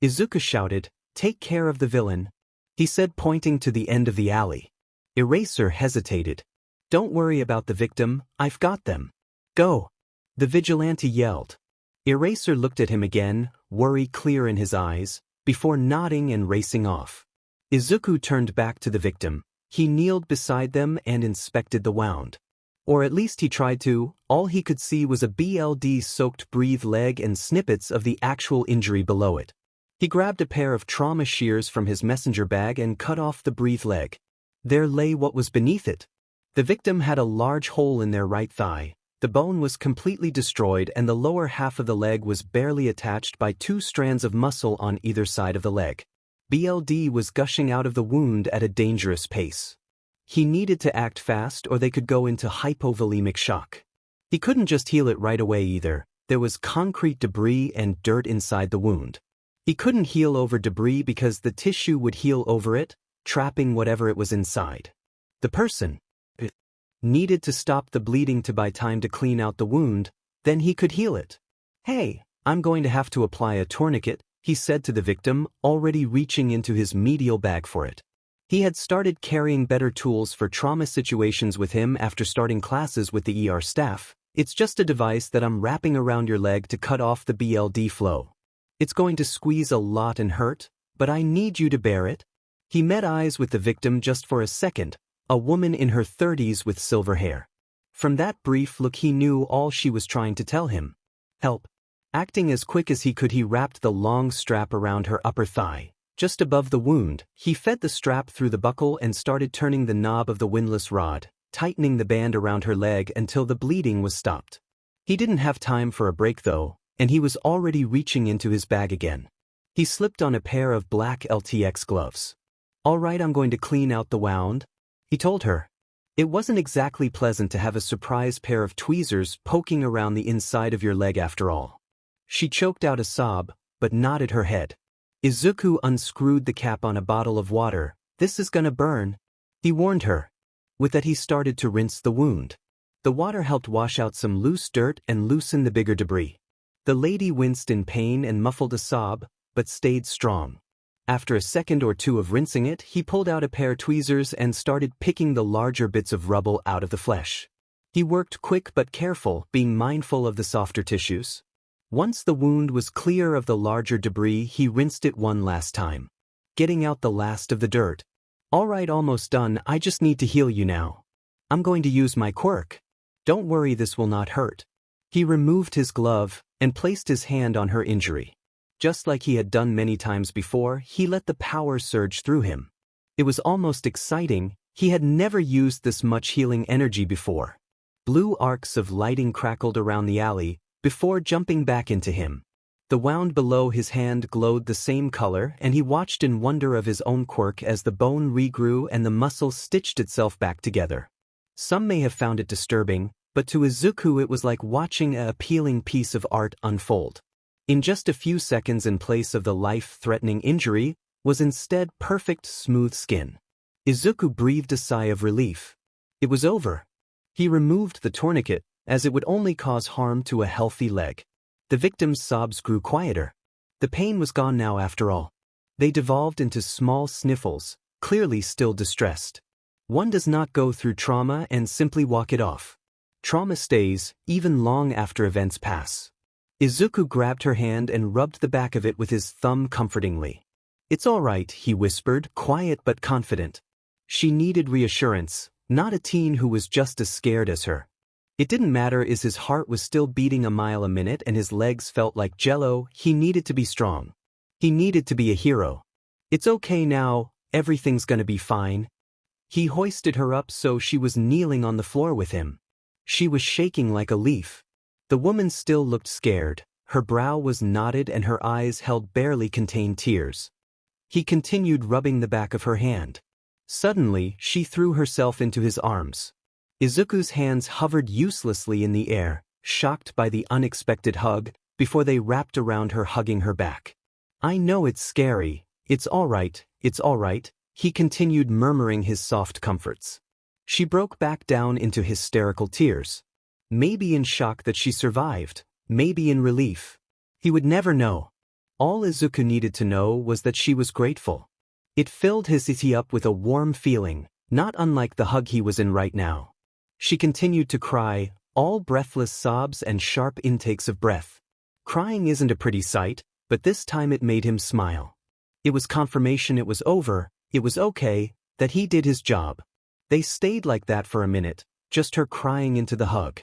Izuku shouted, "Take care of the villain," he said, pointing to the end of the alley. Eraser hesitated. "Don't worry about the victim, I've got them. Go!" The vigilante yelled. Eraser looked at him again, worry clear in his eyes, before nodding and racing off. Izuku turned back to the victim. He kneeled beside them and inspected the wound. Or at least he tried to. All he could see was a BLD-soaked breathe leg and snippets of the actual injury below it. He grabbed a pair of trauma shears from his messenger bag and cut off the breathe leg. There lay what was beneath it. The victim had a large hole in their right thigh. The bone was completely destroyed and the lower half of the leg was barely attached by 2 strands of muscle on either side of the leg. BLD was gushing out of the wound at a dangerous pace. He needed to act fast or they could go into hypovolemic shock. He couldn't just heal it right away either. There was concrete debris and dirt inside the wound. He couldn't heal over debris because the tissue would heal over it, trapping whatever it was inside. The person needed to stop the bleeding to buy time to clean out the wound, then he could heal it. "Hey, I'm going to have to apply a tourniquet," he said to the victim, already reaching into his medial bag for it. He had started carrying better tools for trauma situations with him after starting classes with the ER staff. "It's just a device that I'm wrapping around your leg to cut off the BLD flow. It's going to squeeze a lot and hurt, but I need you to bear it." He met eyes with the victim just for a second, a woman in her 30s with silver hair. From that brief look he knew all she was trying to tell him. Help. Acting as quick as he could, he wrapped the long strap around her upper thigh. Just above the wound, he fed the strap through the buckle and started turning the knob of the windlass rod, tightening the band around her leg until the bleeding was stopped. He didn't have time for a break though, and he was already reaching into his bag again. He slipped on a pair of black LTX gloves. "All right, I'm going to clean out the wound," he told her. It wasn't exactly pleasant to have a surprise pair of tweezers poking around the inside of your leg after all. She choked out a sob, but nodded her head. Izuku unscrewed the cap on a bottle of water. "This is gonna burn," he warned her. With that he started to rinse the wound. The water helped wash out some loose dirt and loosen the bigger debris. The lady winced in pain and muffled a sob, but stayed strong. After a second or two of rinsing it, he pulled out a pair of tweezers and started picking the larger bits of rubble out of the flesh. He worked quick but careful, being mindful of the softer tissues. Once the wound was clear of the larger debris, he rinsed it one last time, getting out the last of the dirt. "All right, almost done. I just need to heal you now. I'm going to use my quirk. Don't worry, this will not hurt." He removed his glove and placed his hand on her injury. Just like he had done many times before, he let the power surge through him. It was almost exciting. He had never used this much healing energy before. Blue arcs of lighting crackled around the alley before jumping back into him. The wound below his hand glowed the same color, and he watched in wonder of his own quirk as the bone regrew and the muscle stitched itself back together. Some may have found it disturbing, but to Izuku it was like watching an appealing piece of art unfold. In just a few seconds, in place of the life-threatening injury, was instead perfect smooth skin. Izuku breathed a sigh of relief. It was over. He removed the tourniquet, as it would only cause harm to a healthy leg. The victim's sobs grew quieter. The pain was gone now after all. They devolved into small sniffles, clearly still distressed. One does not go through trauma and simply walk it off. Trauma stays, even long after events pass. Izuku grabbed her hand and rubbed the back of it with his thumb comfortingly. "It's all right," he whispered, quiet but confident. She needed reassurance, not a teen who was just as scared as her. It didn't matter if his heart was still beating a mile a minute and his legs felt like jello. He needed to be strong. He needed to be a hero. "It's okay now, everything's gonna be fine." He hoisted her up so she was kneeling on the floor with him. She was shaking like a leaf. The woman still looked scared. Her brow was knotted and her eyes held barely contained tears. He continued rubbing the back of her hand. Suddenly, she threw herself into his arms. Izuku's hands hovered uselessly in the air, shocked by the unexpected hug, before they wrapped around her, hugging her back. "I know it's scary. It's all right, he continued, murmuring his soft comforts. She broke back down into hysterical tears. Maybe in shock that she survived, maybe in relief. He would never know. All Izuku needed to know was that she was grateful. It filled his city up with a warm feeling, not unlike the hug he was in right now. She continued to cry, all breathless sobs and sharp intakes of breath. Crying isn't a pretty sight, but this time it made him smile. It was confirmation it was over, it was okay, that he did his job. They stayed like that for a minute, just her crying into the hug.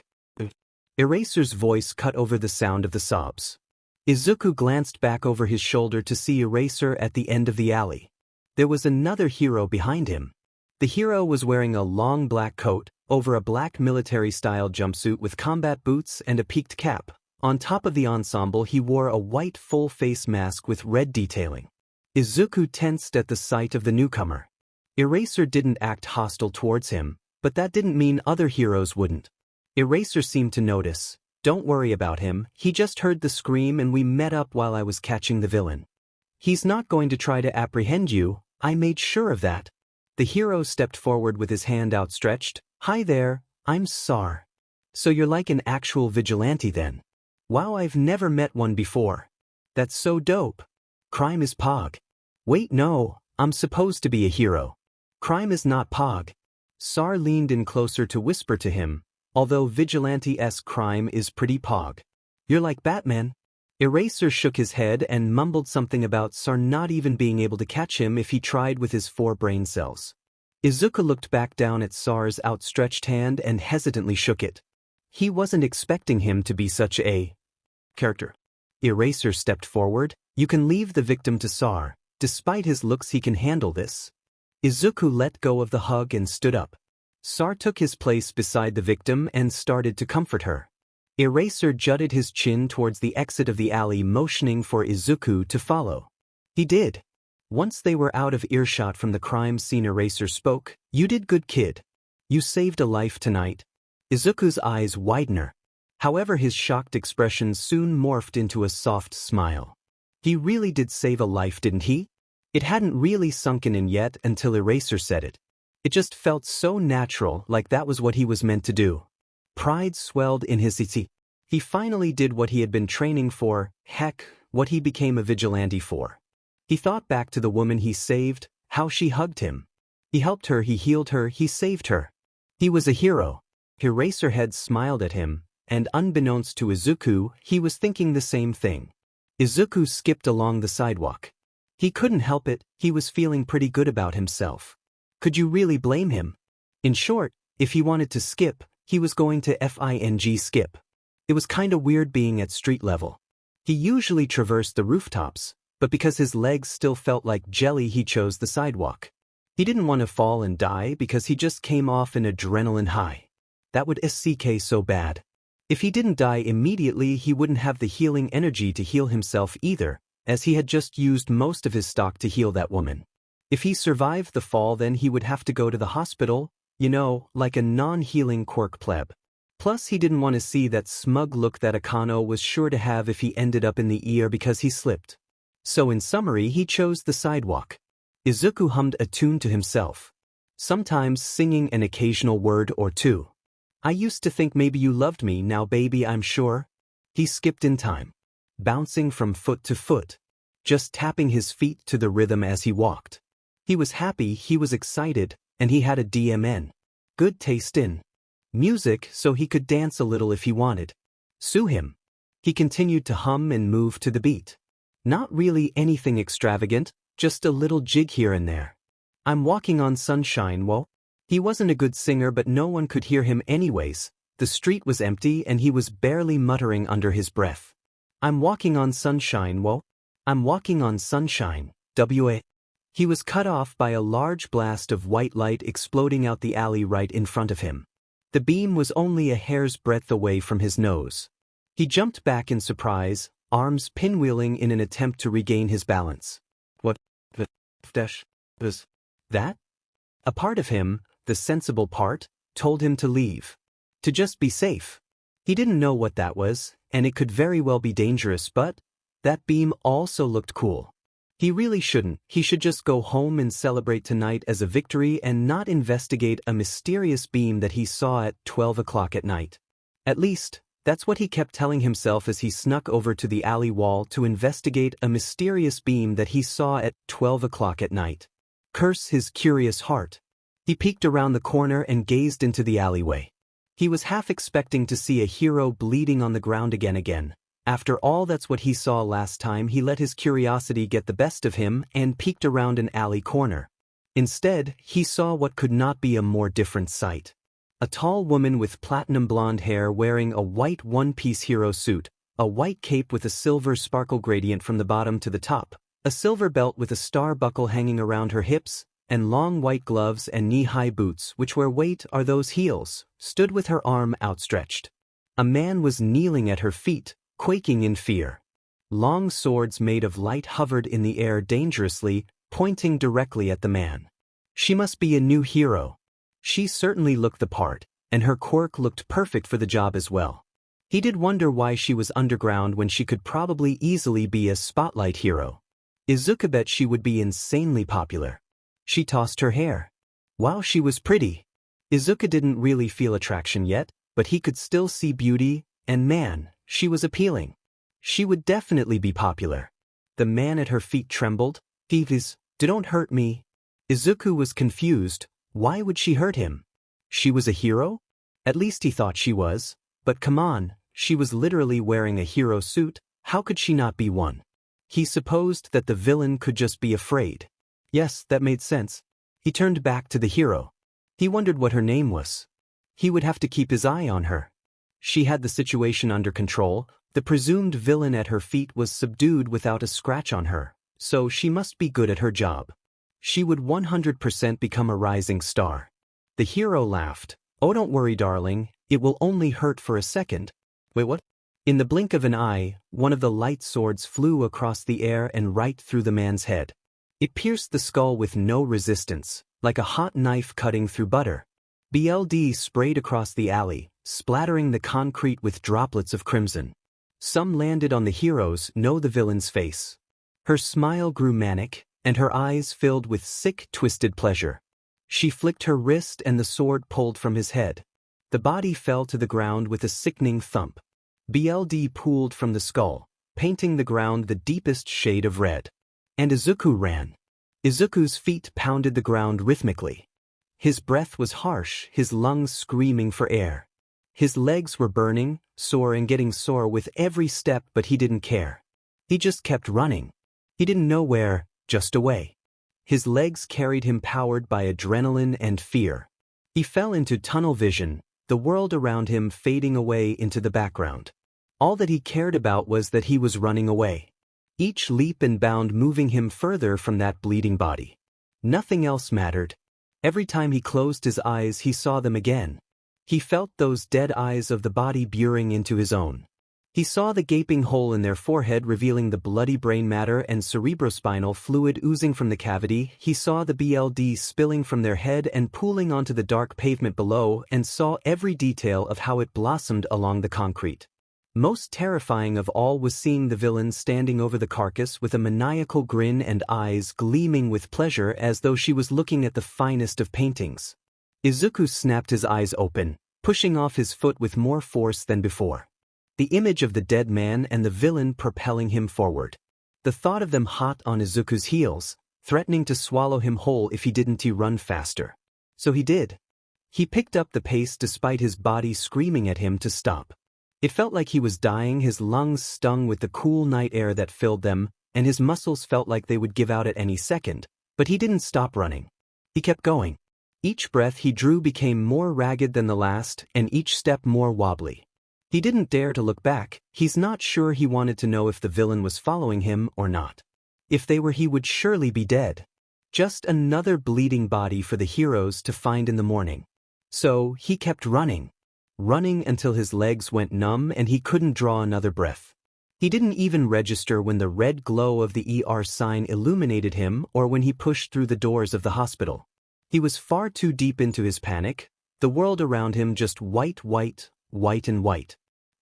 Eraser's voice cut over the sound of the sobs. Izuku glanced back over his shoulder to see Eraser at the end of the alley. There was another hero behind him. The hero was wearing a long black coat, over a black military-style jumpsuit with combat boots and a peaked cap. On top of the ensemble he wore a white full-face mask with red detailing. Izuku tensed at the sight of the newcomer. Eraser didn't act hostile towards him, but that didn't mean other heroes wouldn't. Eraser seemed to notice. "Don't worry about him, he just heard the scream and we met up while I was catching the villain. He's not going to try to apprehend you, I made sure of that." The hero stepped forward with his hand outstretched. "Hi there, I'm Sar. So you're like an actual vigilante then? Wow, I've never met one before. That's so dope. Crime is Pog." "Wait, no, I'm supposed to be a hero. Crime is not Pog." Sar leaned in closer to whisper to him, "Although vigilante-esque crime is pretty Pog. You're like Batman." Eraser shook his head and mumbled something about Sar not even being able to catch him if he tried with his 4 brain cells. Izuku looked back down at Sar's outstretched hand and hesitantly shook it. He wasn't expecting him to be such a character. Eraser stepped forward. "You can leave the victim to Sar. Despite his looks he can handle this." Izuku let go of the hug and stood up. Sar took his place beside the victim and started to comfort her. Eraser jutted his chin towards the exit of the alley, motioning for Izuku to follow. He did. Once they were out of earshot from the crime scene, Eraser spoke. "You did good, kid. You saved a life tonight." Izuku's eyes widened. However, his shocked expression soon morphed into a soft smile. He really did save a life, didn't he? It hadn't really sunken in yet until Eraser said it. It just felt so natural, like that was what he was meant to do. Pride swelled in his city. He finally did what he had been training for, heck, what he became a vigilante for. He thought back to the woman he saved, how she hugged him. He helped her, he healed her, he saved her. He was a hero. Eraserhead smiled at him, and unbeknownst to Izuku, he was thinking the same thing. Izuku skipped along the sidewalk. He couldn't help it, he was feeling pretty good about himself. Could you really blame him? In short, if he wanted to skip, he was going to FING skip. It was kinda weird being at street level. He usually traversed the rooftops, but because his legs still felt like jelly he chose the sidewalk. He didn't want to fall and die because he just came off an adrenaline high. That would SCK so bad. If he didn't die immediately he wouldn't have the healing energy to heal himself either, as he had just used most of his stock to heal that woman. If he survived the fall then he would have to go to the hospital, you know, like a non-healing quirk pleb. Plus he didn't want to see that smug look that Akano was sure to have if he ended up in the ER because he slipped. So in summary he chose the sidewalk. Izuku hummed a tune to himself, sometimes singing an occasional word or two. I used to think maybe you loved me, now baby I'm sure. He skipped in time, bouncing from foot to foot, just tapping his feet to the rhythm as he walked. He was happy, he was excited, and he had a DMN. Good taste in music, so he could dance a little if he wanted. Sue him. He continued to hum and move to the beat. Not really anything extravagant, just a little jig here and there. I'm walking on sunshine, whoa. He wasn't a good singer but no one could hear him anyways. The street was empty and he was barely muttering under his breath. I'm walking on sunshine, whoa. I'm walking on sunshine, WA. He was cut off by a large blast of white light exploding out the alley right in front of him. The beam was only a hair's breadth away from his nose. He jumped back in surprise, arms pinwheeling in an attempt to regain his balance. What was that? A part of him, the sensible part, told him to leave. To just be safe. He didn't know what that was, and it could very well be dangerous, but that beam also looked cool. He really shouldn't. He should just go home and celebrate tonight as a victory and not investigate a mysterious beam that he saw at 12 o'clock at night. At least, that's what he kept telling himself as he snuck over to the alley wall to investigate a mysterious beam that he saw at 12 o'clock at night. Curse his curious heart. He peeked around the corner and gazed into the alleyway. He was half expecting to see a hero bleeding on the ground again. After all, that's what he saw last time. He let his curiosity get the best of him and peeked around an alley corner. Instead, he saw what could not be a more different sight. A tall woman with platinum blonde hair wearing a white one-piece hero suit, a white cape with a silver sparkle gradient from the bottom to the top, a silver belt with a star buckle hanging around her hips, and long white gloves and knee-high boots which where weight are those heels, stood with her arm outstretched. A man was kneeling at her feet, quaking in fear. Long swords made of light hovered in the air dangerously, pointing directly at the man. She must be a new hero. She certainly looked the part, and her quirk looked perfect for the job as well. He did wonder why she was underground when she could probably easily be a spotlight hero. Izuku bet she would be insanely popular. She tossed her hair. Wow, she was pretty. Izuku didn't really feel attraction yet, but he could still see beauty, and man, she was appealing. She would definitely be popular. The man at her feet trembled. Don't hurt me. Izuku was confused. Why would she hurt him? She was a hero? At least he thought she was. But come on, she was literally wearing a hero suit. How could she not be one? He supposed that the villain could just be afraid. Yes, that made sense. He turned back to the hero. He wondered what her name was. He would have to keep his eye on her. She had the situation under control. The presumed villain at her feet was subdued without a scratch on her, so she must be good at her job. She would 100% become a rising star. The hero laughed. Oh, don't worry, darling, it will only hurt for a second. Wait, what? In the blink of an eye, one of the light swords flew across the air and right through the man's head. It pierced the skull with no resistance, like a hot knife cutting through butter. BLD sprayed across the alley, splattering the concrete with droplets of crimson. Some landed on the hero's, no the villain's face. Her smile grew manic, and her eyes filled with sick, twisted pleasure. She flicked her wrist and the sword pulled from his head. The body fell to the ground with a sickening thump. BLD pooled from the skull, painting the ground the deepest shade of red. And Izuku ran. Izuku's feet pounded the ground rhythmically. His breath was harsh, his lungs screaming for air. His legs were burning, sore and getting sore with every step, but he didn't care. He just kept running. He didn't know where, just away. His legs carried him powered by adrenaline and fear. He fell into tunnel vision, the world around him fading away into the background. All that he cared about was that he was running away. Each leap and bound moving him further from that bleeding body. Nothing else mattered. Every time he closed his eyes he saw them again. He felt those dead eyes of the body burying into his own. He saw the gaping hole in their forehead revealing the bloody brain matter and cerebrospinal fluid oozing from the cavity. He saw the blood spilling from their head and pooling onto the dark pavement below, and saw every detail of how it blossomed along the concrete. Most terrifying of all was seeing the villain standing over the carcass with a maniacal grin and eyes gleaming with pleasure as though she was looking at the finest of paintings. Izuku snapped his eyes open, pushing off his foot with more force than before. The image of the dead man and the villain propelling him forward. The thought of them hot on Izuku's heels, threatening to swallow him whole if he didn't run faster. So he did. He picked up the pace despite his body screaming at him to stop. It felt like he was dying, his lungs stung with the cool night air that filled them, and his muscles felt like they would give out at any second, but he didn't stop running. He kept going. Each breath he drew became more ragged than the last, and each step more wobbly. He didn't dare to look back. He's not sure he wanted to know if the villain was following him or not. If they were, he would surely be dead. Just another bleeding body for the heroes to find in the morning. So he kept running. Running until his legs went numb and he couldn't draw another breath. He didn't even register when the red glow of the ER sign illuminated him or when he pushed through the doors of the hospital. He was far too deep into his panic, the world around him just white, white, white and white.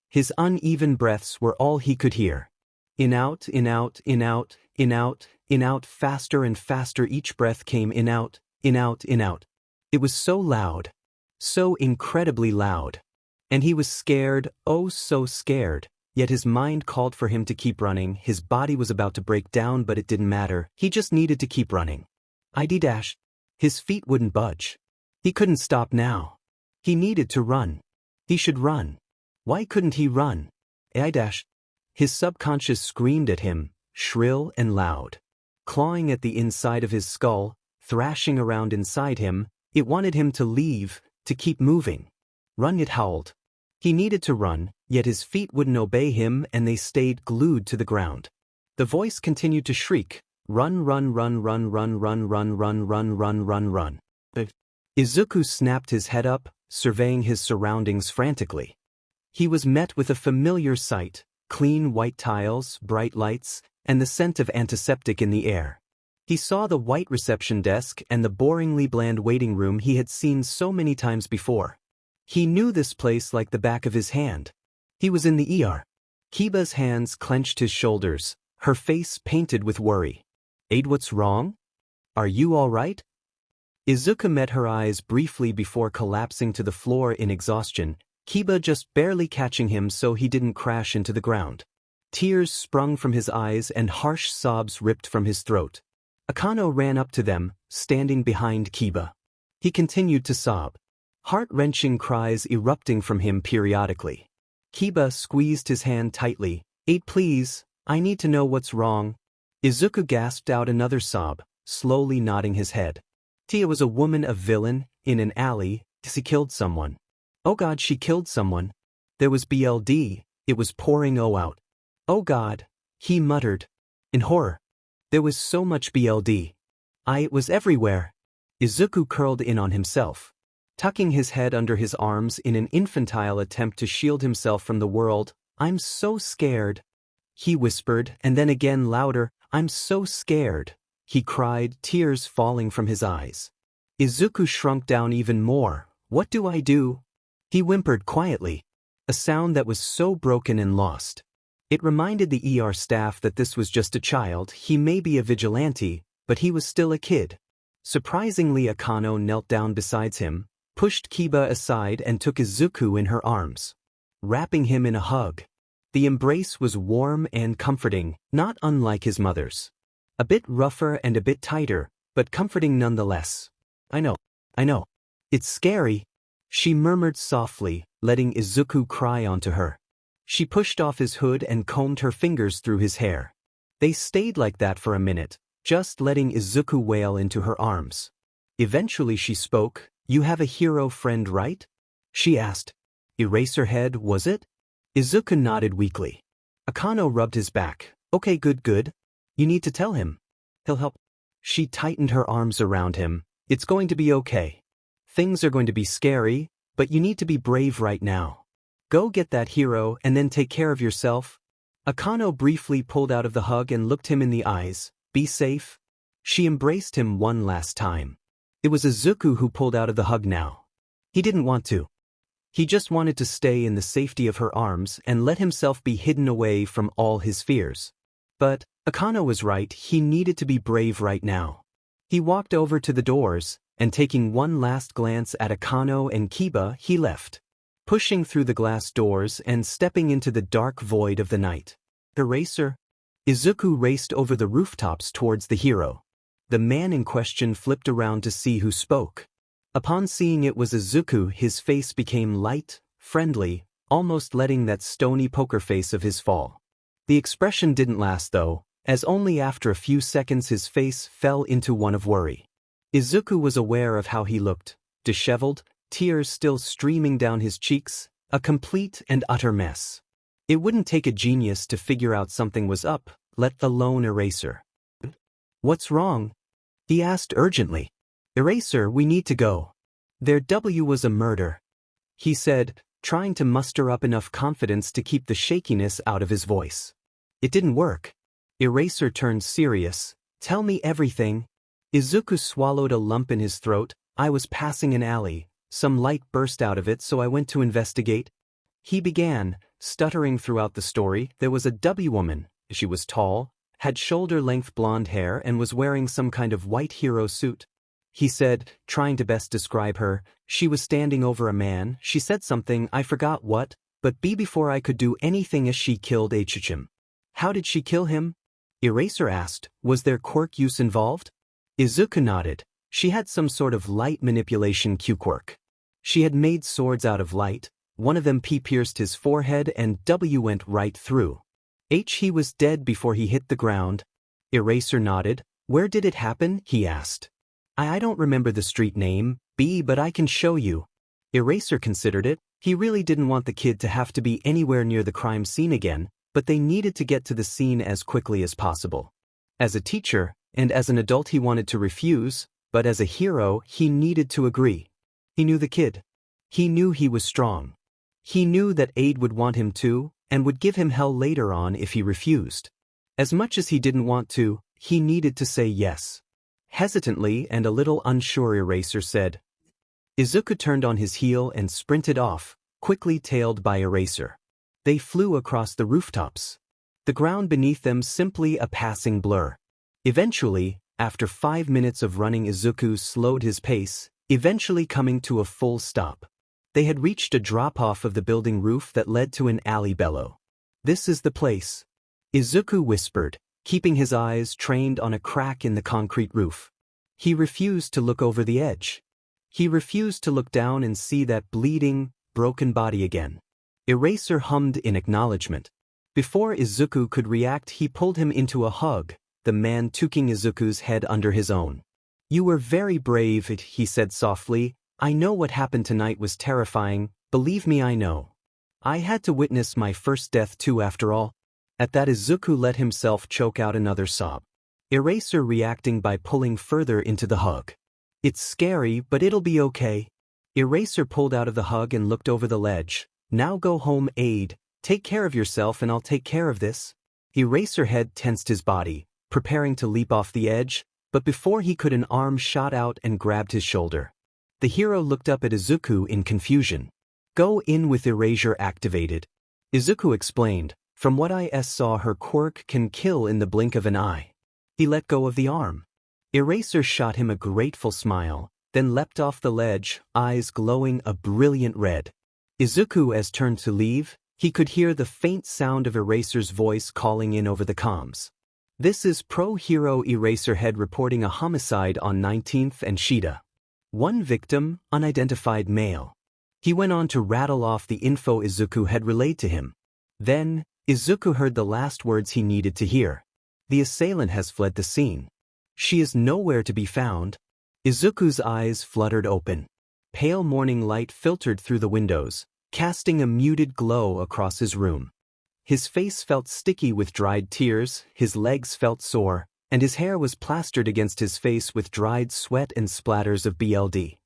His uneven breaths were all he could hear. In out, in out, in out, in out, in out, faster and faster each breath came in out, in out, in out. It was so loud. So incredibly loud. And he was scared, oh so scared, yet his mind called for him to keep running. His body was about to break down, but it didn't matter. He just needed to keep running. ID-. His feet wouldn't budge. He couldn't stop now. He needed to run. He should run. Why couldn't he run? ID-. His subconscious screamed at him, shrill and loud. Clawing at the inside of his skull, thrashing around inside him, it wanted him to leave, to keep moving. Run, it howled. He needed to run, yet his feet wouldn't obey him and they stayed glued to the ground. The voice continued to shriek, run, run, run, run, run, run, run, run, run, run, run, run. Izuku snapped his head up, surveying his surroundings frantically. He was met with a familiar sight, clean white tiles, bright lights, and the scent of antiseptic in the air. He saw the white reception desk and the boringly bland waiting room he had seen so many times before. He knew this place like the back of his hand. He was in the ER. Kiba's hands clenched his shoulders, her face painted with worry. Aid, what's wrong? Are you all right? Izuku met her eyes briefly before collapsing to the floor in exhaustion, Kiba just barely catching him so he didn't crash into the ground. Tears sprung from his eyes and harsh sobs ripped from his throat. Akano ran up to them, standing behind Kiba. He continued to sob. Heart-wrenching cries erupting from him periodically. Kiba squeezed his hand tightly. Aid, please, I need to know what's wrong. Izuku gasped out another sob, slowly nodding his head. Tia was a woman, a villain, in an alley. She killed someone. Oh God, she killed someone. There was blood, it was pouring out. Oh God, he muttered. In horror. There was so much blood. It was everywhere. Izuku curled in on himself. Tucking his head under his arms in an infantile attempt to shield himself from the world. I'm so scared. He whispered, and then again louder, I'm so scared. He cried, tears falling from his eyes. Izuku shrunk down even more. What do I do? He whimpered quietly. A sound that was so broken and lost. It reminded the ER staff that this was just a child. He may be a vigilante, but he was still a kid. Surprisingly, Akano knelt down beside him, pushed Kiba aside and took Izuku in her arms, wrapping him in a hug. The embrace was warm and comforting, not unlike his mother's. A bit rougher and a bit tighter, but comforting nonetheless. I know. It's scary, she murmured softly, letting Izuku cry onto her. She pushed off his hood and combed her fingers through his hair. They stayed like that for a minute, just letting Izuku wail into her arms. Eventually she spoke. You have a hero friend, right? She asked. Eraserhead, was it? Izuku nodded weakly. Akano rubbed his back. Okay, good. You need to tell him. He'll help. She tightened her arms around him. It's going to be okay. Things are going to be scary, but you need to be brave right now. Go get that hero and then take care of yourself. Akano briefly pulled out of the hug and looked him in the eyes. Be safe. She embraced him one last time. It was Izuku who pulled out of the hug now. He didn't want to. He just wanted to stay in the safety of her arms and let himself be hidden away from all his fears. But Akano was right, he needed to be brave right now. He walked over to the doors, and taking one last glance at Akano and Kiba, he left. Pushing through the glass doors and stepping into the dark void of the night. Eraser? Izuku raced over the rooftops towards the hero. The man in question flipped around to see who spoke. Upon seeing it was Izuku, his face became light, friendly, almost letting that stony poker face of his fall. The expression didn't last though, as only after a few seconds his face fell into one of worry. Izuku was aware of how he looked, disheveled, tears still streaming down his cheeks, a complete and utter mess. It wouldn't take a genius to figure out something was up, let alone Eraser. What's wrong? He asked urgently. Eraser, we need to go. Their W was a murder, he said, trying to muster up enough confidence to keep the shakiness out of his voice. It didn't work. Eraser turned serious. Tell me everything. Izuku swallowed a lump in his throat. I was passing an alley. Some light burst out of it, so I went to investigate. He began, stuttering throughout the story. There was a W woman. She was tall, had shoulder-length blonde hair and was wearing some kind of white hero suit. He said, trying to best describe her, she was standing over a man. She said something, I forgot what, but before I could do anything she killed Achuchim. How did she kill him? Eraser asked, was there quirk use involved? Izuku nodded. She had some sort of light manipulation quirk. She had made swords out of light. One of them pierced his forehead and W went right through. He was dead before he hit the ground. Eraser nodded. Where did it happen? He asked. I don't remember the street name, but I can show you. Eraser considered it. He really didn't want the kid to have to be anywhere near the crime scene again, but they needed to get to the scene as quickly as possible. As a teacher, and as an adult he wanted to refuse, but as a hero he needed to agree. He knew the kid. He knew he was strong. He knew that Aid would want him to, and would give him hell later on if he refused. As much as he didn't want to, he needed to say yes. Hesitantly and a little unsure, Eraser said. Izuku turned on his heel and sprinted off, quickly tailed by Eraser. They flew across the rooftops. The ground beneath them simply a passing blur. Eventually, after 5 minutes of running, Izuku slowed his pace, eventually coming to a full stop. They had reached a drop-off of the building roof that led to an alley below. This is the place, Izuku whispered, keeping his eyes trained on a crack in the concrete roof. He refused to look over the edge. He refused to look down and see that bleeding, broken body again. Eraser hummed in acknowledgement. Before Izuku could react, he pulled him into a hug, the man tucking Izuku's head under his own. You were very brave, he said softly. I know what happened tonight was terrifying, believe me, I know. I had to witness my first death too after all. At that, Izuku let himself choke out another sob. Eraser reacting by pulling further into the hug. It's scary, but it'll be okay. Eraser pulled out of the hug and looked over the ledge. Now go home, Aid. Take care of yourself and I'll take care of this. Eraserhead tensed his body, preparing to leap off the edge, but before he could, an arm shot out and grabbed his shoulder. The hero looked up at Izuku in confusion. Go in with erasure activated. Izuku explained. From what I saw, her quirk can kill in the blink of an eye. He let go of the arm. Eraser shot him a grateful smile, then leapt off the ledge, eyes glowing a brilliant red. Izuku as turned to leave, he could hear the faint sound of Eraser's voice calling in over the comms. This is Pro-Hero Eraserhead reporting a homicide on 19th and Shida. One victim, unidentified male. He went on to rattle off the info Izuku had relayed to him. Then, Izuku heard the last words he needed to hear. The assailant has fled the scene. She is nowhere to be found. Izuku's eyes fluttered open. Pale morning light filtered through the windows, casting a muted glow across his room. His face felt sticky with dried tears, his legs felt sore, and his hair was plastered against his face with dried sweat and splatters of BLD.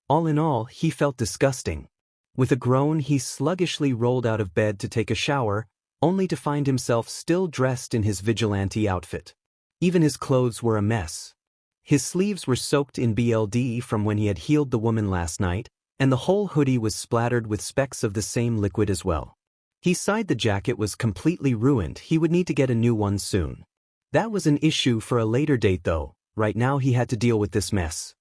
All in all, he felt disgusting. With a groan, he sluggishly rolled out of bed to take a shower, only to find himself still dressed in his vigilante outfit. Even his clothes were a mess. His sleeves were soaked in BLD from when he had healed the woman last night, and the whole hoodie was splattered with specks of the same liquid as well. He sighed. The jacket was completely ruined. He would need to get a new one soon. That was an issue for a later date though. Right now he had to deal with this mess.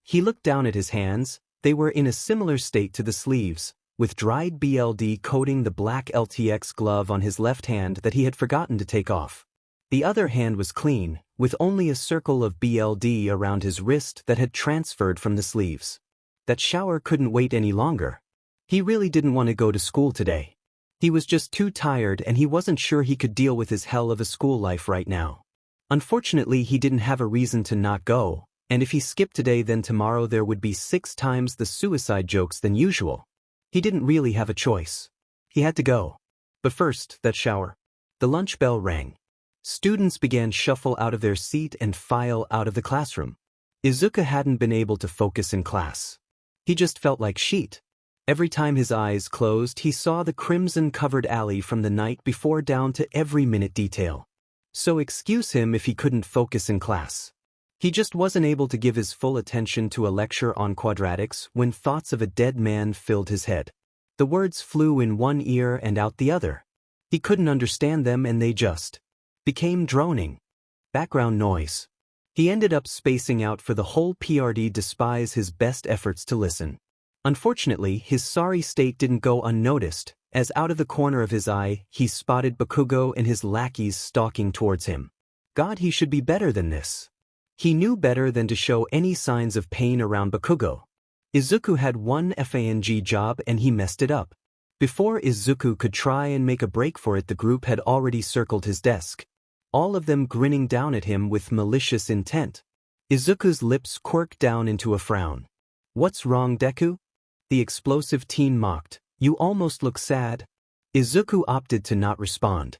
He looked down at his hands. They were in a similar state to the sleeves, with dried BLD coating the black LTX glove on his left hand that he had forgotten to take off. The other hand was clean, with only a circle of BLD around his wrist that had transferred from the sleeves. That shower couldn't wait any longer. He really didn't want to go to school today. He was just too tired and he wasn't sure he could deal with his hell of a school life right now. Unfortunately, he didn't have a reason to not go, and if he skipped today then tomorrow there would be 6 times the suicide jokes than usual. He didn't really have a choice. He had to go. But first, that shower. The lunch bell rang. Students began shuffle out of their seat and file out of the classroom. Izuku hadn't been able to focus in class. He just felt like shit. Every time his eyes closed, he saw the crimson-covered alley from the night before down to every minute detail. So excuse him if he couldn't focus in class. He just wasn't able to give his full attention to a lecture on quadratics when thoughts of a dead man filled his head. The words flew in one ear and out the other. He couldn't understand them and they just became droning. Background noise. He ended up spacing out for the whole PRD despite his best efforts to listen. Unfortunately, his sorry state didn't go unnoticed, as out of the corner of his eye, he spotted Bakugo and his lackeys stalking towards him. God, he should be better than this. He knew better than to show any signs of pain around Bakugo. Izuku had one FANG job and he messed it up. Before Izuku could try and make a break for it, the group had already circled his desk. All of them grinning down at him with malicious intent. Izuku's lips quirked down into a frown. "What's wrong, Deku?" The explosive teen mocked. "You almost look sad." Izuku opted to not respond.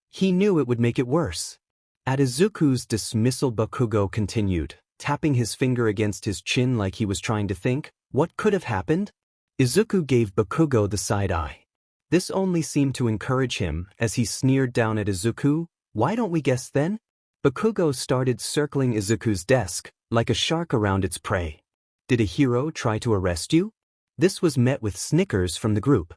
He knew it would make it worse. At Izuku's dismissal, Bakugo continued, tapping his finger against his chin like he was trying to think, what could have happened? Izuku gave Bakugo the side eye. This only seemed to encourage him, as he sneered down at Izuku. "Why don't we guess then?" Bakugo started circling Izuku's desk, like a shark around its prey. "Did a hero try to arrest you?" This was met with snickers from the group.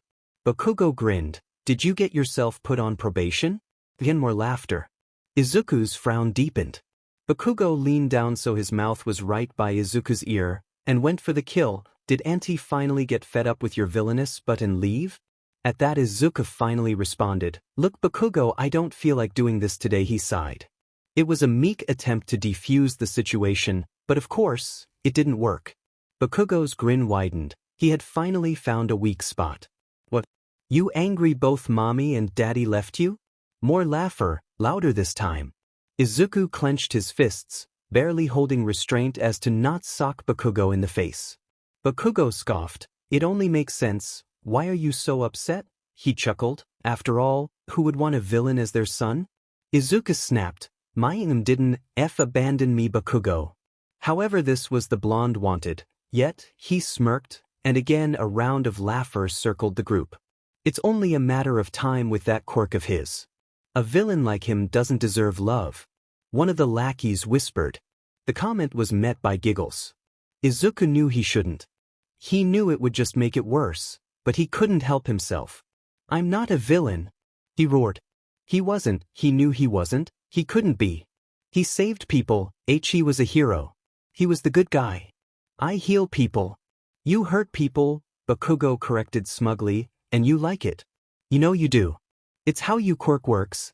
Bakugo grinned. "Did you get yourself put on probation?" Again more laughter. Izuku's frown deepened. Bakugo leaned down so his mouth was right by Izuku's ear, and went for the kill. "Did Auntie finally get fed up with your villainous butt and leave?" At that Izuku finally responded, "Look Bakugo, I don't feel like doing this today," he sighed. It was a meek attempt to defuse the situation, but of course, it didn't work. Bakugo's grin widened. He had finally found a weak spot. "What? You angry both mommy and daddy left you?" More laughter, louder this time. Izuku clenched his fists, barely holding restraint as to not sock Bakugo in the face. Bakugo scoffed. "It only makes sense. Why are you so upset?" He chuckled. "After all, who would want a villain as their son?" Izuku snapped. "Mayim didn't abandon me, Bakugo." However, this was the blonde wanted. Yet, he smirked, and again a round of laughter circled the group. "It's only a matter of time with that quirk of his. A villain like him doesn't deserve love," one of the lackeys whispered. The comment was met by giggles. Izuku knew he shouldn't. He knew it would just make it worse, but he couldn't help himself. "I'm not a villain," he roared. He wasn't, he knew he wasn't, he couldn't be. He saved people, he was a hero. He was the good guy. "I heal people." "You hurt people," Bakugo corrected smugly, "and you like it. You know you do. It's how you quirk works."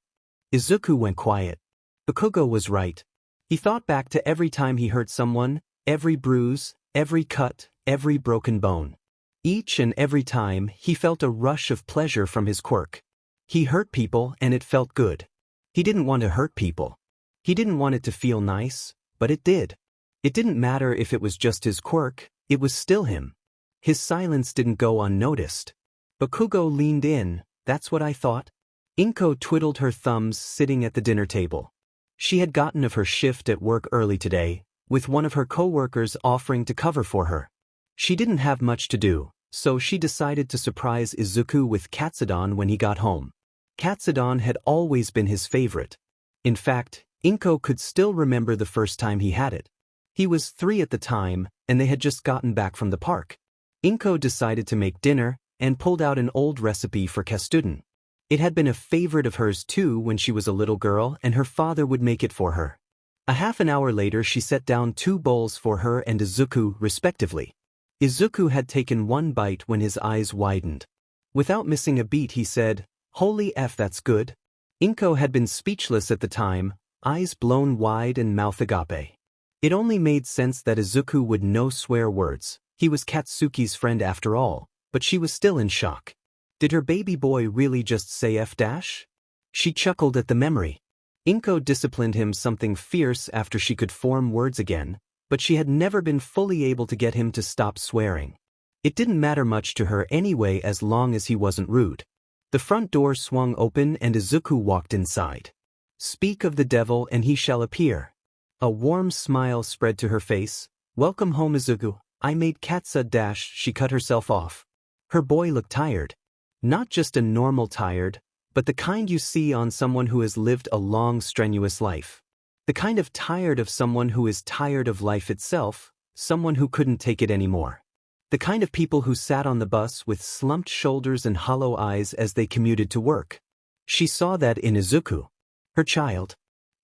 Izuku went quiet. Bakugo was right. He thought back to every time he hurt someone, every bruise, every cut, every broken bone. Each and every time, he felt a rush of pleasure from his quirk. He hurt people and it felt good. He didn't want to hurt people. He didn't want it to feel nice, but it did. It didn't matter if it was just his quirk, it was still him. His silence didn't go unnoticed. Bakugo leaned in. That's what I thought. Inko twiddled her thumbs sitting at the dinner table. She had gotten off her shift at work early today, with one of her co-workers offering to cover for her. She didn't have much to do, so she decided to surprise Izuku with Katsudon when he got home. Katsudon had always been his favorite. In fact, Inko could still remember the first time he had it. He was 3 at the time, and they had just gotten back from the park. Inko decided to make dinner, and pulled out an old recipe for Katsudon. It had been a favorite of hers too when she was a little girl, and her father would make it for her. A half an hour later she set down 2 bowls for her and Izuku, respectively. Izuku had taken 1 bite when his eyes widened. Without missing a beat he said, "Holy F, that's good." Inko had been speechless at the time, eyes blown wide and mouth agape. It only made sense that Izuku would know swear words. He was Katsuki's friend after all, but she was still in shock. Did her baby boy really just say F dash? She chuckled at the memory. Inko disciplined him something fierce after she could form words again, but she had never been fully able to get him to stop swearing. It didn't matter much to her anyway as long as he wasn't rude. The front door swung open and Izuku walked inside. "Speak of the devil and he shall appear." A warm smile spread to her face. "Welcome home, Izuku. I made katsu dash." She cut herself off. Her boy looked tired. Not just a normal tired, but the kind you see on someone who has lived a long, strenuous life. The kind of tired of someone who is tired of life itself, someone who couldn't take it anymore. The kind of people who sat on the bus with slumped shoulders and hollow eyes as they commuted to work. She saw that in Izuku. Her child.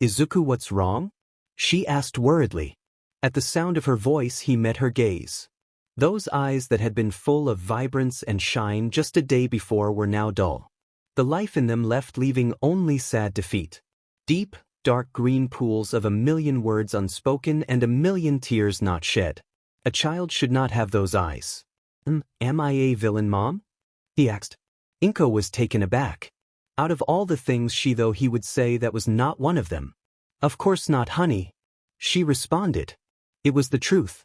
"Izuku, what's wrong?" she asked worriedly. At the sound of her voice he met her gaze. Those eyes that had been full of vibrance and shine just a day before were now dull. The life in them left leaving only sad defeat. Deep, dark green pools of a million words unspoken and a million tears not shed. A child should not have those eyes. Am I a villain, Mom?" he asked. Inko was taken aback. Out of all the things he would say that was not one of them. "Of course not, honey," she responded. It was the truth.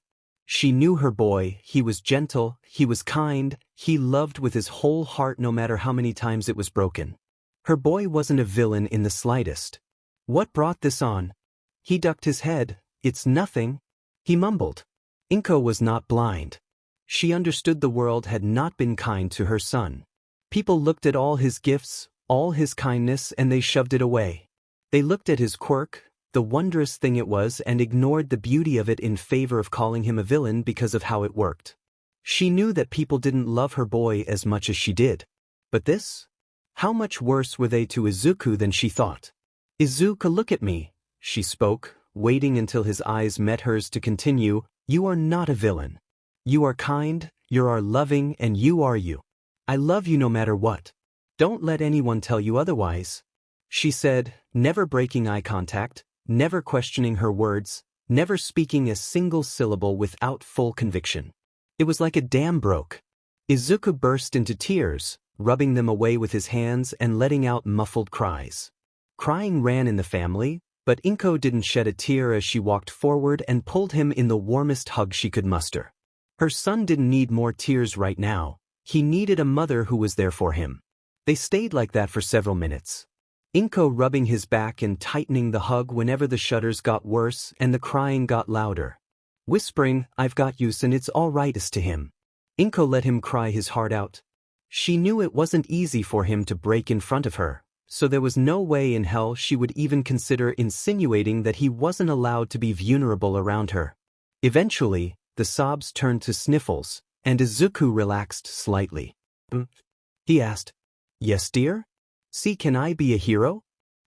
She knew her boy, he was gentle, he was kind, he loved with his whole heart no matter how many times it was broken. Her boy wasn't a villain in the slightest. "What brought this on?" He ducked his head. "It's nothing," he mumbled. Inko was not blind. She understood the world had not been kind to her son. People looked at all his gifts, all his kindness, and they shoved it away. They looked at his quirk, the wondrous thing it was, and ignored the beauty of it in favor of calling him a villain because of how it worked. She knew that people didn't love her boy as much as she did. But this? How much worse were they to Izuku than she thought? "Izuku, look at me," she spoke, waiting until his eyes met hers to continue. "You are not a villain. You are kind, you are loving, and you are you. I love you no matter what. Don't let anyone tell you otherwise," she said, never breaking eye contact, never questioning her words, never speaking a single syllable without full conviction. It was like a dam broke. Izuku burst into tears, rubbing them away with his hands and letting out muffled cries. Crying ran in the family, but Inko didn't shed a tear as she walked forward and pulled him in the warmest hug she could muster. Her son didn't need more tears right now. He needed a mother who was there for him. They stayed like that for several minutes. Inko rubbing his back and tightening the hug whenever the shudders got worse and the crying got louder. Whispering, "I've got you and it's all right," to him. Inko let him cry his heart out. She knew it wasn't easy for him to break in front of her, so there was no way in hell she would even consider insinuating that he wasn't allowed to be vulnerable around her. Eventually, the sobs turned to sniffles, and Izuku relaxed slightly. He asked. "Yes, dear? See, can I be a hero?"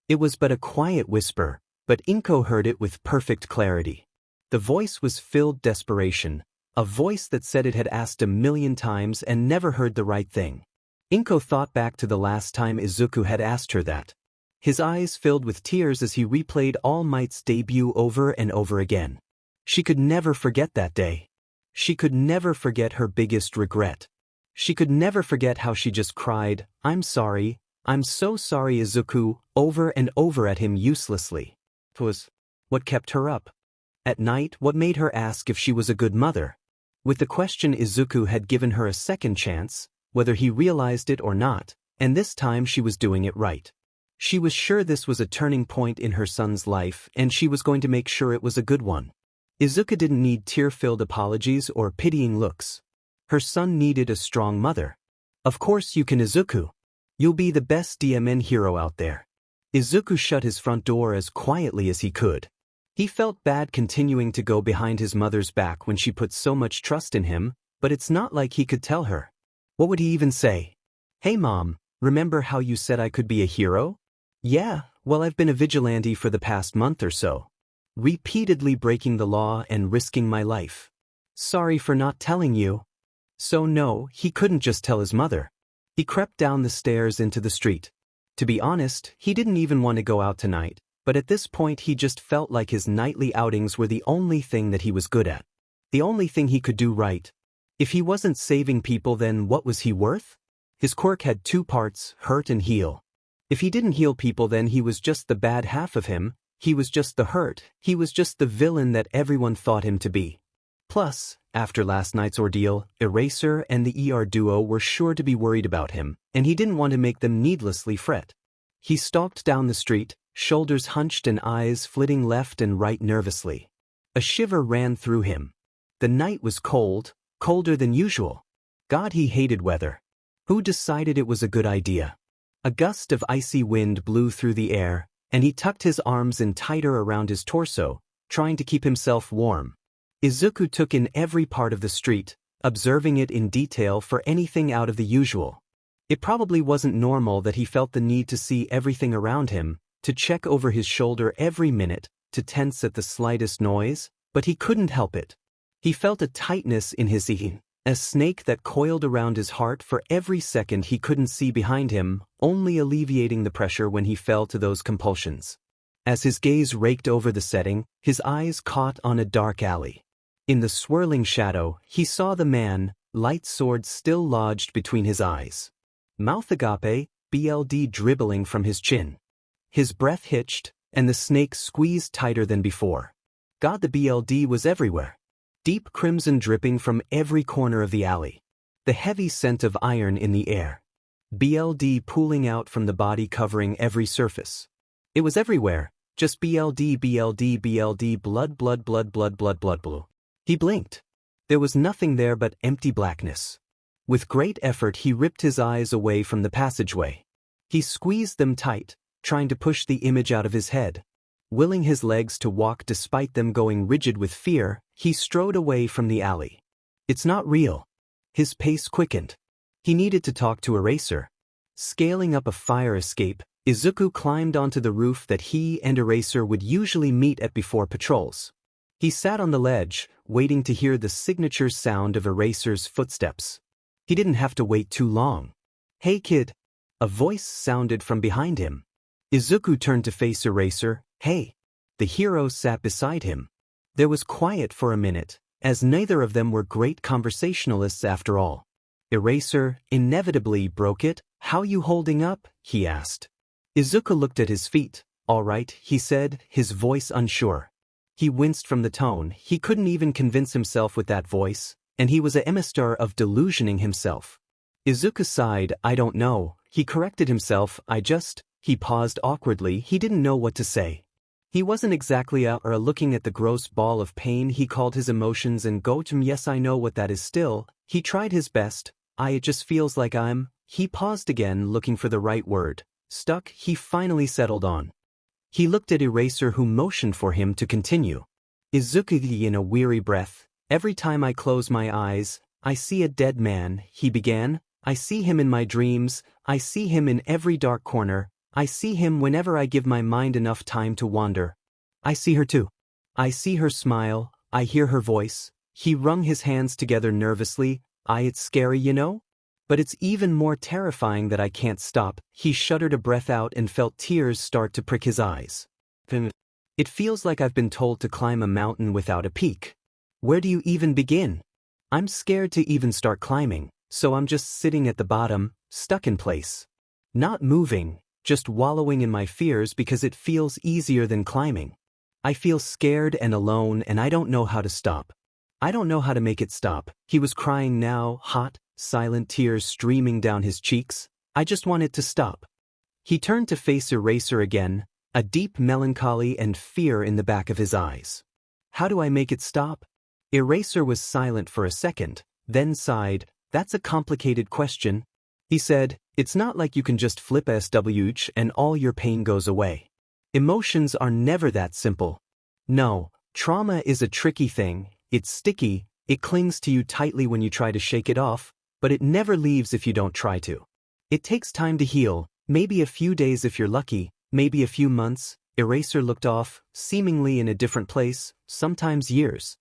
It was but a quiet whisper, but Inko heard it with perfect clarity. The voice was filled desperation, a voice that said it had asked a million times and never heard the right thing. Inko thought back to the last time Izuku had asked her that. His eyes filled with tears as he replayed All Might's debut over and over again. She could never forget that day. She could never forget her biggest regret. She could never forget how she just cried, "I'm sorry, I'm so sorry, Izuku," over and over at him uselessly. It was what kept her up. At night, what made her ask if she was a good mother. With the question Izuku had given her a second chance, whether he realized it or not, and this time she was doing it right. She was sure this was a turning point in her son's life, and she was going to make sure it was a good one. Izuku didn't need tear-filled apologies or pitying looks. Her son needed a strong mother. Of course you can, Izuku. You'll be the best DMN hero out there. Izuku shut his front door as quietly as he could. He felt bad continuing to go behind his mother's back when she put so much trust in him, but it's not like he could tell her. What would he even say? Hey mom, remember how you said I could be a hero? Yeah, well I've been a vigilante for the past month or so. Repeatedly breaking the law and risking my life. Sorry for not telling you. So no, he couldn't just tell his mother. He crept down the stairs into the street. To be honest, he didn't even want to go out tonight, but at this point he just felt like his nightly outings were the only thing that he was good at. The only thing he could do right. If he wasn't saving people, then what was he worth? His quirk had two parts, hurt and heal. If he didn't heal people, then he was just the bad half of him, he was just the hurt, he was just the villain that everyone thought him to be. Plus, after last night's ordeal, Eraser and the ER duo were sure to be worried about him, and he didn't want to make them needlessly fret. He stalked down the street, shoulders hunched and eyes flitting left and right nervously. A shiver ran through him. The night was cold, colder than usual. God, he hated weather. Who decided it was a good idea? A gust of icy wind blew through the air, and he tucked his arms in tighter around his torso, trying to keep himself warm. Izuku took in every part of the street, observing it in detail for anything out of the usual. It probably wasn't normal that he felt the need to see everything around him, to check over his shoulder every minute, to tense at the slightest noise, but he couldn't help it. He felt a tightness in his yin, a snake that coiled around his heart for every second he couldn't see behind him, only alleviating the pressure when he fell to those compulsions. As his gaze raked over the setting, his eyes caught on a dark alley. In the swirling shadow, he saw the man, light sword still lodged between his eyes. Mouth agape, BLD dribbling from his chin. His breath hitched, and the snake squeezed tighter than before. God, the BLD was everywhere. Deep crimson dripping from every corner of the alley. The heavy scent of iron in the air. BLD pooling out from the body, covering every surface. It was everywhere, just BLD, BLD, BLD, blood, blood, blood, blood, blood, blood, blue. He blinked. There was nothing there but empty blackness. With great effort he ripped his eyes away from the passageway. He squeezed them tight, trying to push the image out of his head. Willing his legs to walk despite them going rigid with fear, he strode away from the alley. It's not real. His pace quickened. He needed to talk to Eraser. Scaling up a fire escape, Izuku climbed onto the roof that he and Eraser would usually meet at before patrols. He sat on the ledge, waiting to hear the signature sound of Eraser's footsteps. He didn't have to wait too long. Hey kid. A voice sounded from behind him. Izuku turned to face Eraser. Hey. The hero sat beside him. There was quiet for a minute, as neither of them were great conversationalists after all. Eraser inevitably broke it. How you holding up? He asked. Izuku looked at his feet. All right, he said, his voice unsure. He winced from the tone. He couldn't even convince himself with that voice, and he was a emissary of delusioning himself. Izuku sighed. I don't know. He corrected himself. He paused awkwardly. He didn't know what to say. He wasn't exactly looking at the gross ball of pain he called his emotions and yes, I know what that is still. He tried his best. It just feels like He paused again, looking for the right word. Stuck, he finally settled on. He looked at Eraser, who motioned for him to continue. Izuku in a weary breath. Every time I close my eyes, I see a dead man, he began. I see him in my dreams. I see him in every dark corner. I see him whenever I give my mind enough time to wander. I see her too. I see her smile. I hear her voice. He wrung his hands together nervously. It's scary, you know? But it's even more terrifying that I can't stop. He shuddered a breath out and felt tears start to prick his eyes. It feels like I've been told to climb a mountain without a peak. Where do you even begin? I'm scared to even start climbing, so I'm just sitting at the bottom, stuck in place. Not moving, just wallowing in my fears because it feels easier than climbing. I feel scared and alone, and I don't know how to stop. I don't know how to make it stop. He was crying now, hot, silent tears streaming down his cheeks. I just want it to stop. He turned to face Eraser again, a deep melancholy and fear in the back of his eyes. How do I make it stop? Eraser was silent for a second, then sighed. That's a complicated question. He said, it's not like you can just flip a switch and all your pain goes away. Emotions are never that simple. No, trauma is a tricky thing, it's sticky, it clings to you tightly when you try to shake it off, but it never leaves if you don't try to. It takes time to heal, maybe a few days if you're lucky, maybe a few months. Eraser looked off, seemingly in a different place, sometimes years.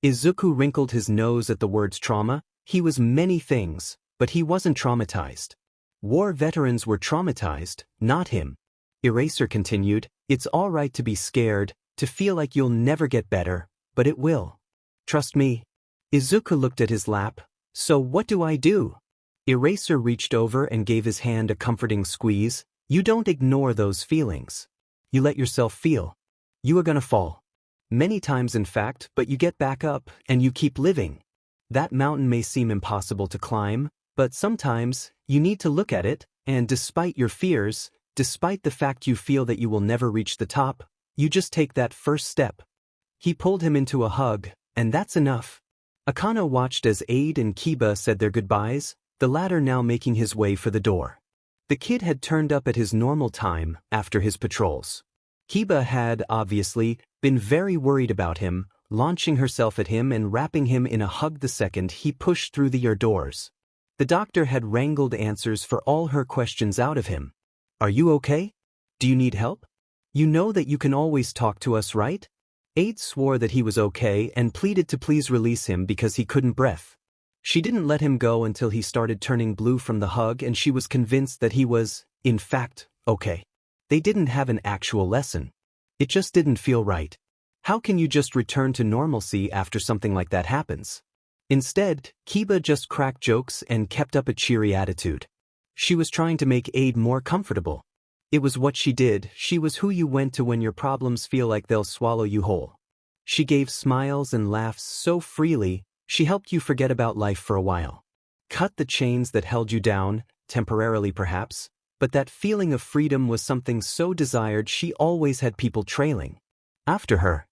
Izuku wrinkled his nose at the words trauma. He was many things, but he wasn't traumatized. War veterans were traumatized, not him. Eraser continued, it's all right to be scared, to feel like you'll never get better, but it will. Trust me. Izuku looked at his lap. So what do I do? Eraser reached over and gave his hand a comforting squeeze. You don't ignore those feelings. You let yourself feel. You are gonna fall. Many times in fact, but you get back up, and you keep living. That mountain may seem impossible to climb, but sometimes, you need to look at it, and despite your fears, despite the fact you feel that you will never reach the top, you just take that first step. He pulled him into a hug, and that's enough. Akano watched as Aide and Kiba said their goodbyes, the latter now making his way for the door. The kid had turned up at his normal time, after his patrols. Kiba had, obviously, been very worried about him, launching herself at him and wrapping him in a hug the second he pushed through the doors. The doctor had wrangled answers for all her questions out of him. Are you okay? Do you need help? You know that you can always talk to us, right? Aide swore that he was okay and pleaded to please release him because he couldn't breathe. She didn't let him go until he started turning blue from the hug and she was convinced that he was, in fact, okay. They didn't have an actual lesson. It just didn't feel right. How can you just return to normalcy after something like that happens? Instead, Kiba just cracked jokes and kept up a cheery attitude. She was trying to make Aide more comfortable. It was what she did. She was who you went to when your problems feel like they'll swallow you whole. She gave smiles and laughs so freely, she helped you forget about life for a while. Cut the chains that held you down, temporarily perhaps, but that feeling of freedom was something so desired she always had people trailing after her.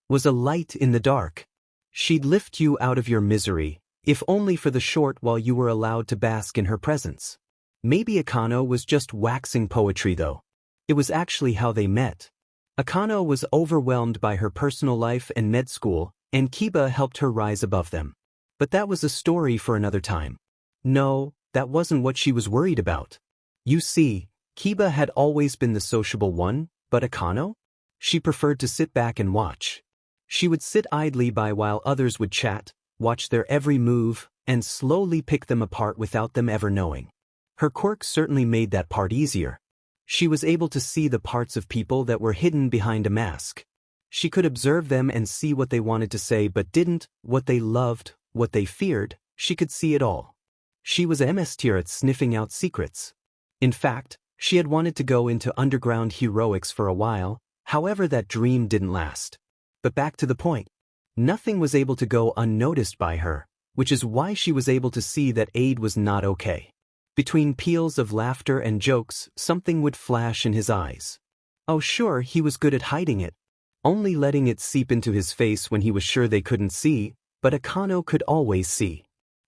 Was a light in the dark. She'd lift you out of your misery, if only for the short while you were allowed to bask in her presence. Maybe Akano was just waxing poetry though. It was actually how they met. Akano was overwhelmed by her personal life and med school, and Kiba helped her rise above them. But that was a story for another time. No, that wasn't what she was worried about. You see, Kiba had always been the sociable one, but Akano? She preferred to sit back and watch. She would sit idly by while others would chat, watch their every move, and slowly pick them apart without them ever knowing. Her quirks certainly made that part easier. She was able to see the parts of people that were hidden behind a mask. She could observe them and see what they wanted to say but didn't, what they loved, what they feared, she could see it all. She was a master at sniffing out secrets. In fact, she had wanted to go into underground heroics for a while, however that dream didn't last. But back to the point. Nothing was able to go unnoticed by her, which is why she was able to see that Aide was not okay. Between peals of laughter and jokes, something would flash in his eyes. Oh sure, he was good at hiding it. Only letting it seep into his face when he was sure they couldn't see, but Akano could always see.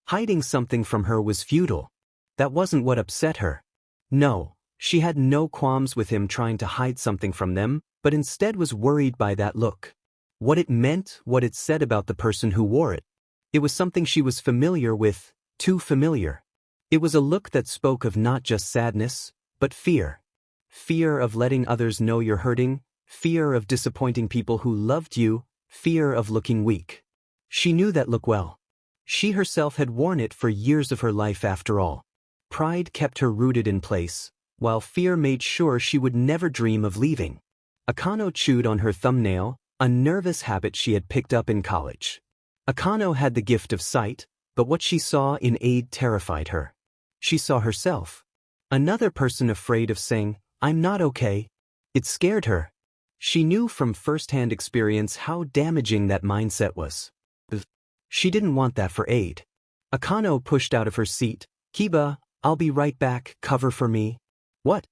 Hiding something from her was futile. That wasn't what upset her. No, she had no qualms with him trying to hide something from them, but instead was worried by that look. What it meant, what it said about the person who wore it. It was something she was familiar with, too familiar. It was a look that spoke of not just sadness, but fear. Fear of letting others know you're hurting, fear of disappointing people who loved you, fear of looking weak. She knew that look well. She herself had worn it for years of her life after all. Pride kept her rooted in place, while fear made sure she would never dream of leaving. Akano chewed on her thumbnail, a nervous habit she had picked up in college. Akano had the gift of sight, but what she saw in Aide terrified her. She saw herself. Another person afraid of saying, "I'm not okay." It scared her. She knew from first-hand experience how damaging that mindset was. She didn't want that for Aide. Akano pushed out of her seat. Kiba, I'll be right back, cover for me. What?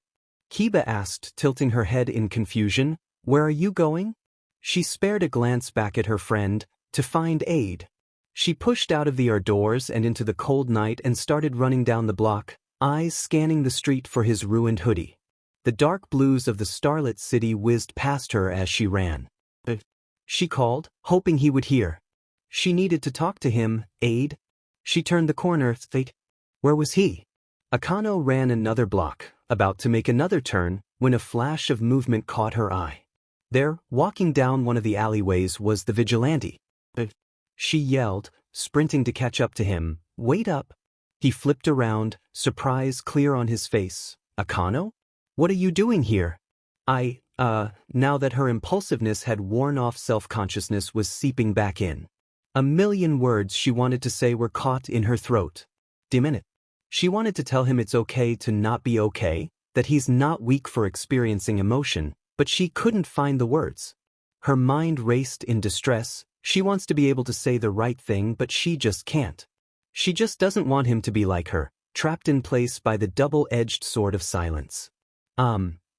Kiba asked, tilting her head in confusion. Where are you going? She spared a glance back at her friend, to find aid. She pushed out of the outdoors and into the cold night and started running down the block, eyes scanning the street for his ruined hoodie. The dark blues of the starlit city whizzed past her as she ran. She called, hoping he would hear. She needed to talk to him, aid. She turned the corner. Where was he? Akano ran another block, about to make another turn, when a flash of movement caught her eye. There, walking down one of the alleyways, was the Vigilante. She yelled, sprinting to catch up to him. Wait up. He flipped around, surprise clear on his face. Akano? What are you doing here? Now that her impulsiveness had worn off, self-consciousness was seeping back in. A million words she wanted to say were caught in her throat. Minute. She wanted to tell him it's okay to not be okay, that he's not weak for experiencing emotion, but she couldn't find the words. Her mind raced in distress. She wants to be able to say the right thing, but she just can't. She just doesn't want him to be like her, trapped in place by the double-edged sword of silence.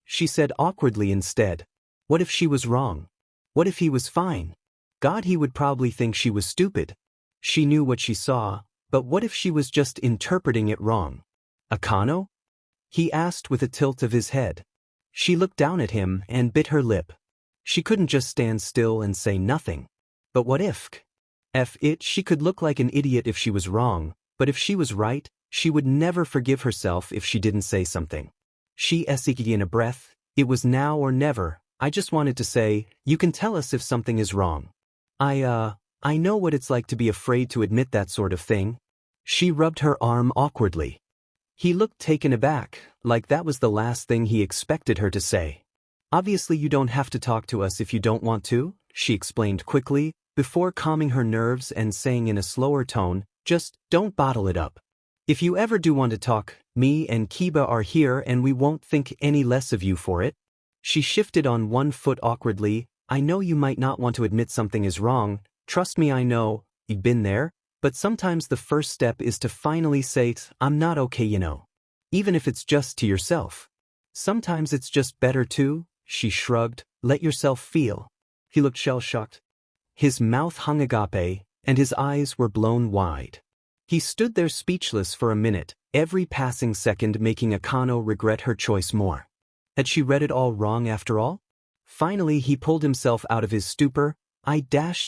She said awkwardly instead. What if she was wrong? What if he was fine? God, he would probably think she was stupid. She knew what she saw, but what if she was just interpreting it wrong? Akano? He asked with a tilt of his head. She looked down at him and bit her lip. She couldn't just stand still and say nothing. But what if? She could look like an idiot if she was wrong, but if she was right, she would never forgive herself if she didn't say something. She said in a breath, it was now or never. I just wanted to say, you can tell us if something is wrong. I know what it's like to be afraid to admit that sort of thing. She rubbed her arm awkwardly. He looked taken aback, like that was the last thing he expected her to say. Obviously you don't have to talk to us if you don't want to, she explained quickly, before calming her nerves and saying in a slower tone, just don't bottle it up. If you ever do want to talk, me and Kiba are here and we won't think any less of you for it. She shifted on one foot awkwardly. I know you might not want to admit something is wrong, trust me, I know, you've been there, but sometimes the first step is to finally say, I'm not okay, you know. Even if it's just to yourself. Sometimes it's just better to, she shrugged, let yourself feel. He looked shell-shocked. His mouth hung agape, and his eyes were blown wide. He stood there speechless for a minute, every passing second making Akano regret her choice more. Had she read it all wrong after all? Finally he pulled himself out of his stupor.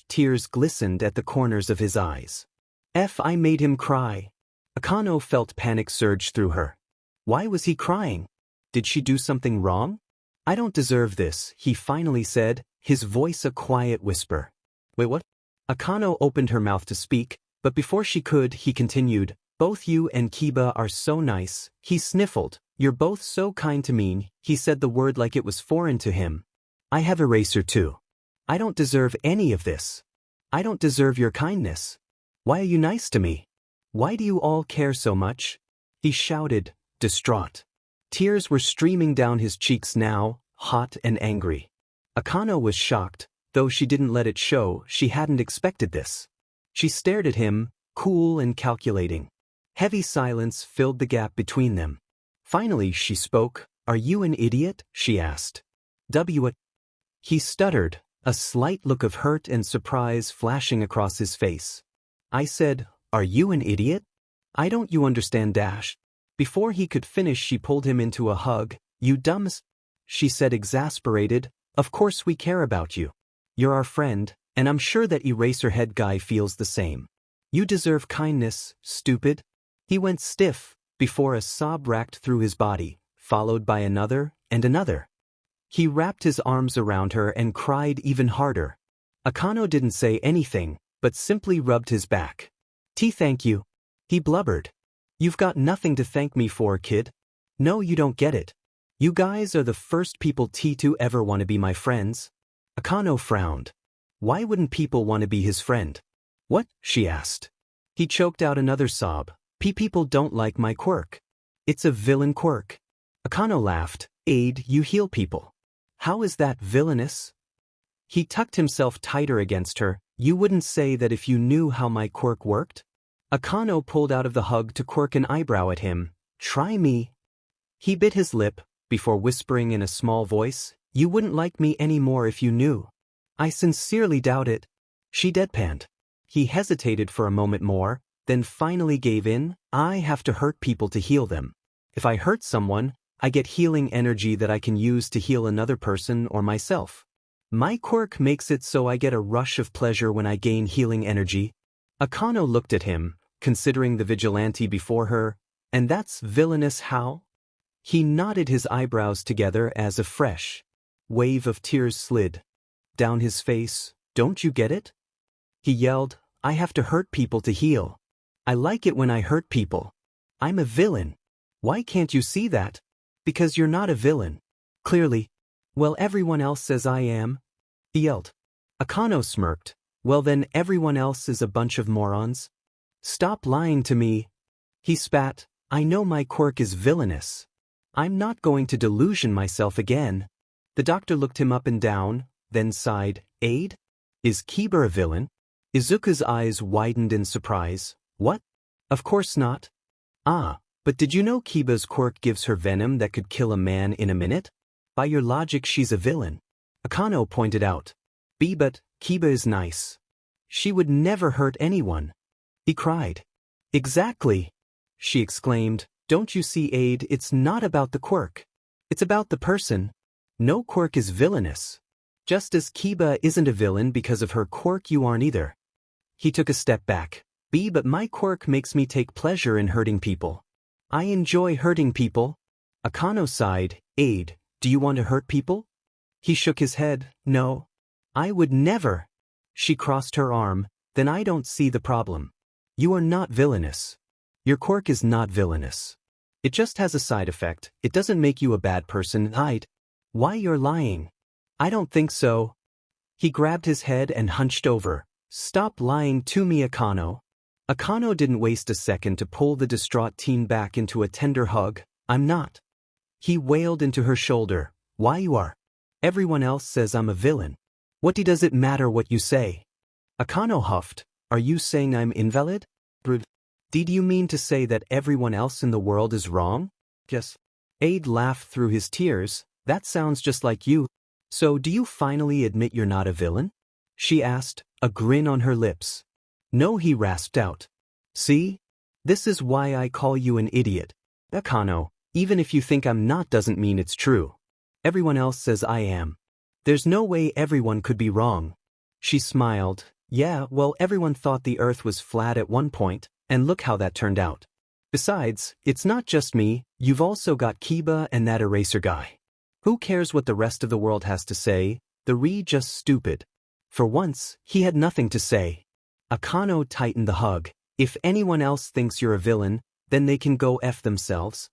Tears glistened at the corners of his eyes. I made him cry. Akano felt panic surge through her. Why was he crying? Did she do something wrong? I don't deserve this, he finally said, his voice a quiet whisper. Wait, what? Akano opened her mouth to speak, but before she could, he continued, both you and Kiba are so nice. He sniffled. You're both so kind to me. He said the word like it was foreign to him. I have eraser too. I don't deserve any of this. I don't deserve your kindness. Why are you nice to me? Why do you all care so much? He shouted, distraught. Tears were streaming down his cheeks now, hot and angry. Akano was shocked, though she didn't let it show. She hadn't expected this. She stared at him, cool and calculating. Heavy silence filled the gap between them. Finally she spoke. Are you an idiot? She asked. What? He stuttered, a slight look of hurt and surprise flashing across his face. I said, are you an idiot? I don't you understand dash. Before he could finish she pulled him into a hug. You dumb she said exasperated, of course we care about you. You're our friend, and I'm sure that Eraserhead guy feels the same. You deserve kindness, stupid. He went stiff, before a sob racked through his body, followed by another and another. He wrapped his arms around her and cried even harder. Akano didn't say anything, but simply rubbed his back. Thank you. He blubbered. You've got nothing to thank me for, kid. No, you don't get it. You guys are the first people to ever want to be my friends. Akano frowned. Why wouldn't people want to be his friend? What? She asked. He choked out another sob. People don't like my quirk. It's a villain quirk. Akano laughed. Aid, you heal people. How is that villainous? He tucked himself tighter against her. You wouldn't say that if you knew how my quirk worked? Akano pulled out of the hug to quirk an eyebrow at him. Try me. He bit his lip, before whispering in a small voice, you wouldn't like me anymore if you knew. I sincerely doubt it. She deadpanned. He hesitated for a moment more, then finally gave in. I have to hurt people to heal them. If I hurt someone, I get healing energy that I can use to heal another person or myself. My quirk makes it so I get a rush of pleasure when I gain healing energy. Akano looked at him, considering the vigilante before her, and that's villainous how? He nodded his eyebrows together as a fresh wave of tears slid down his face. Don't you get it? He yelled, I have to hurt people to heal. I like it when I hurt people. I'm a villain. Why can't you see that? Because you're not a villain. Clearly. Well, everyone else says I am. He yelled. Akano smirked. Well then everyone else is a bunch of morons. Stop lying to me. He spat. I know my quirk is villainous. I'm not going to delusion myself again. The doctor looked him up and down, then sighed. Aid? Is Kiba a villain? Izuku's eyes widened in surprise. What? Of course not. Ah, but did you know Kiba's quirk gives her venom that could kill a man in a minute? By your logic she's a villain. Akano pointed out. But Kiba is nice. She would never hurt anyone. He cried. Exactly. She exclaimed. Don't you see, Aid, it's not about the quirk. It's about the person. No quirk is villainous. Just as Kiba isn't a villain because of her quirk, you aren't either. He took a step back. But my quirk makes me take pleasure in hurting people. I enjoy hurting people. Akano sighed. Aid, do you want to hurt people? He shook his head. No. I would never. She crossed her arm. Then I don't see the problem. You are not villainous. Your quirk is not villainous. It just has a side effect. It doesn't make you a bad person. Why you're lying? I don't think so. He grabbed his head and hunched over. Stop lying to me, Akano. Akano didn't waste a second to pull the distraught teen back into a tender hug. I'm not. He wailed into her shoulder. Why you are? Everyone else says I'm a villain. What does it matter what you say? Akano huffed. Are you saying I'm invalid? Did you mean to say that everyone else in the world is wrong? Yes. Aid laughed through his tears. That sounds just like you. So do you finally admit you're not a villain? She asked, a grin on her lips. No, he rasped out. See? This is why I call you an idiot. Akano, even if you think I'm not doesn't mean it's true. Everyone else says I am. There's no way everyone could be wrong. She smiled. Yeah, well, everyone thought the earth was flat at one point, and look how that turned out. Besides, it's not just me, you've also got Kiba and that eraser guy. Who cares what the rest of the world has to say? The just stupid. For once, he had nothing to say. Akano tightened the hug. If anyone else thinks you're a villain, then they can go F themselves.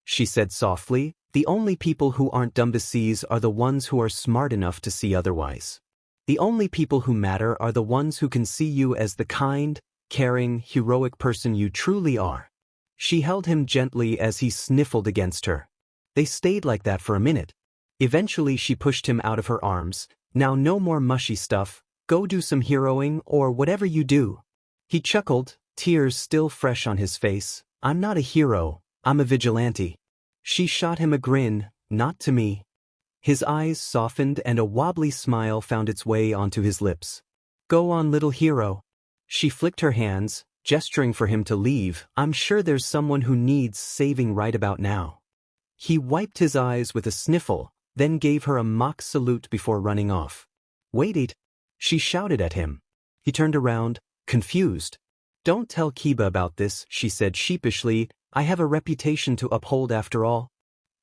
She said softly, the only people who aren't dumb to seize are the ones who are smart enough to see otherwise. The only people who matter are the ones who can see you as the kind, caring, heroic person you truly are. She held him gently as he sniffled against her. They stayed like that for a minute. Eventually she pushed him out of her arms. Now no more mushy stuff, go do some heroing or whatever you do. He chuckled, tears still fresh on his face. I'm not a hero, I'm a vigilante. She shot him a grin, not to me. His eyes softened and a wobbly smile found its way onto his lips. Go on, little hero. She flicked her hands, gesturing for him to leave. I'm sure there's someone who needs saving right about now. He wiped his eyes with a sniffle, then gave her a mock salute before running off. Wait! She shouted at him. He turned around, confused. Don't tell Kiba about this, she said sheepishly. I have a reputation to uphold after all.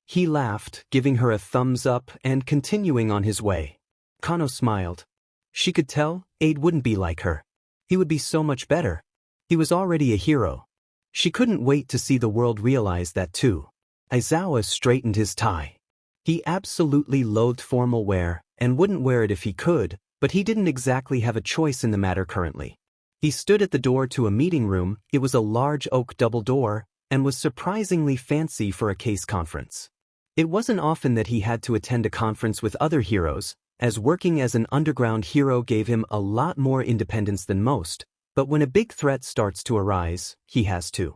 He laughed, giving her a thumbs up and continuing on his way. Kano smiled. She could tell Aid wouldn't be like her. He would be so much better. He was already a hero. She couldn't wait to see the world realize that too. Aizawa straightened his tie. He absolutely loathed formal wear and wouldn't wear it if he could, but he didn't exactly have a choice in the matter currently. He stood at the door to a meeting room. It was a large oak double door and was surprisingly fancy for a case conference. It wasn't often that he had to attend a conference with other heroes, as working as an underground hero gave him a lot more independence than most, But when a big threat starts to arise, he has to.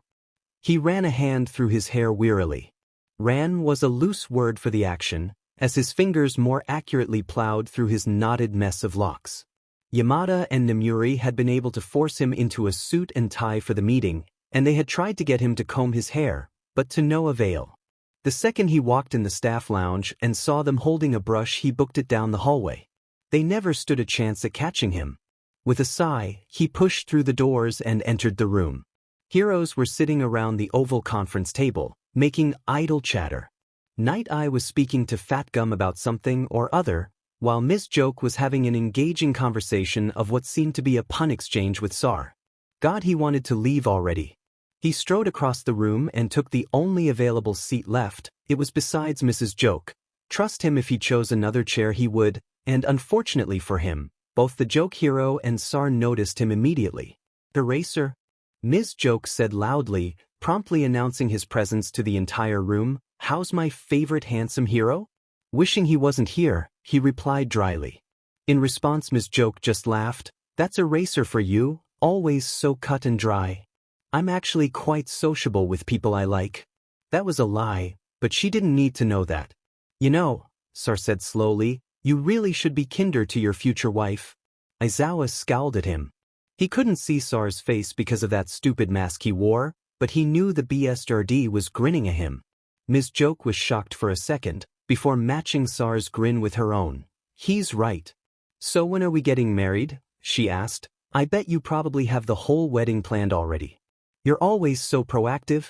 He ran a hand through his hair wearily. Ran was a loose word for the action, as his fingers more accurately plowed through his knotted mess of locks. Yamada and Namuri had been able to force him into a suit and tie for the meeting, and they had tried to get him to comb his hair, but to no avail. The second he walked in the staff lounge and saw them holding a brush, he booked it down the hallway. They never stood a chance at catching him. With a sigh, he pushed through the doors and entered the room. Heroes were sitting around the oval conference table, making idle chatter. Night Eye was speaking to Fat Gum about something or other, while Miss Joke was having an engaging conversation of what seemed to be a pun exchange with Sar. God, he wanted to leave already. He strode across the room and took the only available seat left. It was beside Mrs. Joke. Trust him, if he chose another chair he would, and unfortunately for him, both the Joke hero and Sar noticed him immediately. Eraser? Ms. Joke said loudly, promptly announcing his presence to the entire room. How's my favorite handsome hero? Wishing he wasn't here, he replied dryly. In response, Ms. Joke just laughed. That's Eraser for you, always so cut and dry. I'm actually quite sociable with people I like. That was a lie, but she didn't need to know that. You know, Sar said slowly, you really should be kinder to your future wife. Aizawa scowled at him. He couldn't see Sar's face because of that stupid mask he wore, but he knew the BSRD was grinning at him. Ms. Joke was shocked for a second, before matching Sar's grin with her own. He's right. So when are we getting married? She asked. I bet you probably have the whole wedding planned already. You're always so proactive.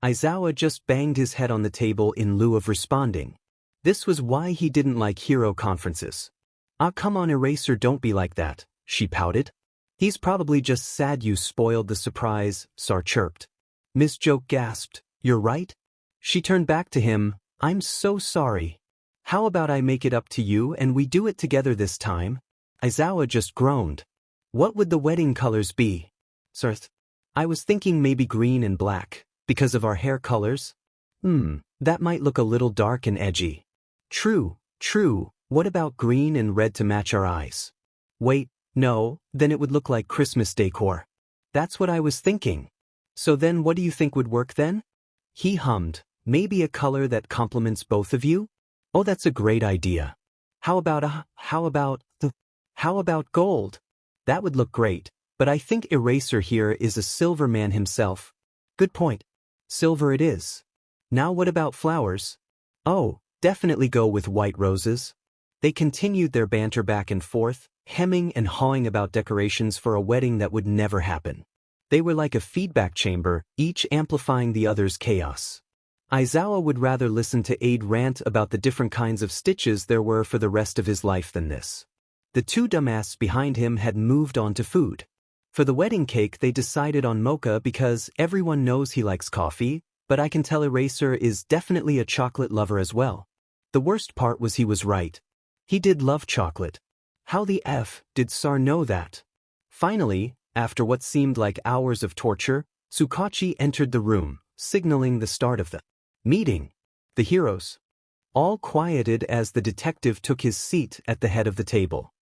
Aizawa just banged his head on the table in lieu of responding. This was why he didn't like hero conferences. Ah, come on, Eraser, don't be like that, she pouted. He's probably just sad you spoiled the surprise, Sar chirped. Miss Joke gasped. You're right? She turned back to him. I'm so sorry. How about I make it up to you and we do it together this time? Aizawa just groaned. What would the wedding colors be? Sirth. I was thinking maybe green and black, because of our hair colors. That might look a little dark and edgy. True. What about green and red to match our eyes? Wait, no, then it would look like Christmas decor. That's what I was thinking. So then what do you think would work then? He hummed. Maybe a color that complements both of you? Oh, that's a great idea. How about gold? That would look great, but I think Eraser here is a silver man himself. Good point. Silver it is. Now what about flowers? Oh, definitely go with white roses. They continued their banter back and forth, hemming and hawing about decorations for a wedding that would never happen. They were like a feedback chamber, each amplifying the other's chaos. Aizawa would rather listen to Aide rant about the different kinds of stitches there were for the rest of his life than this. The two dumbasses behind him had moved on to food. For the wedding cake they decided on mocha because everyone knows he likes coffee, but I can tell Eraser is definitely a chocolate lover as well. The worst part was he was right. He did love chocolate. How the F did Sar know that? Finally, after what seemed like hours of torture, Tsukachi entered the room, signaling the start of the meeting. The heroes all quieted as the detective took his seat at the head of the table.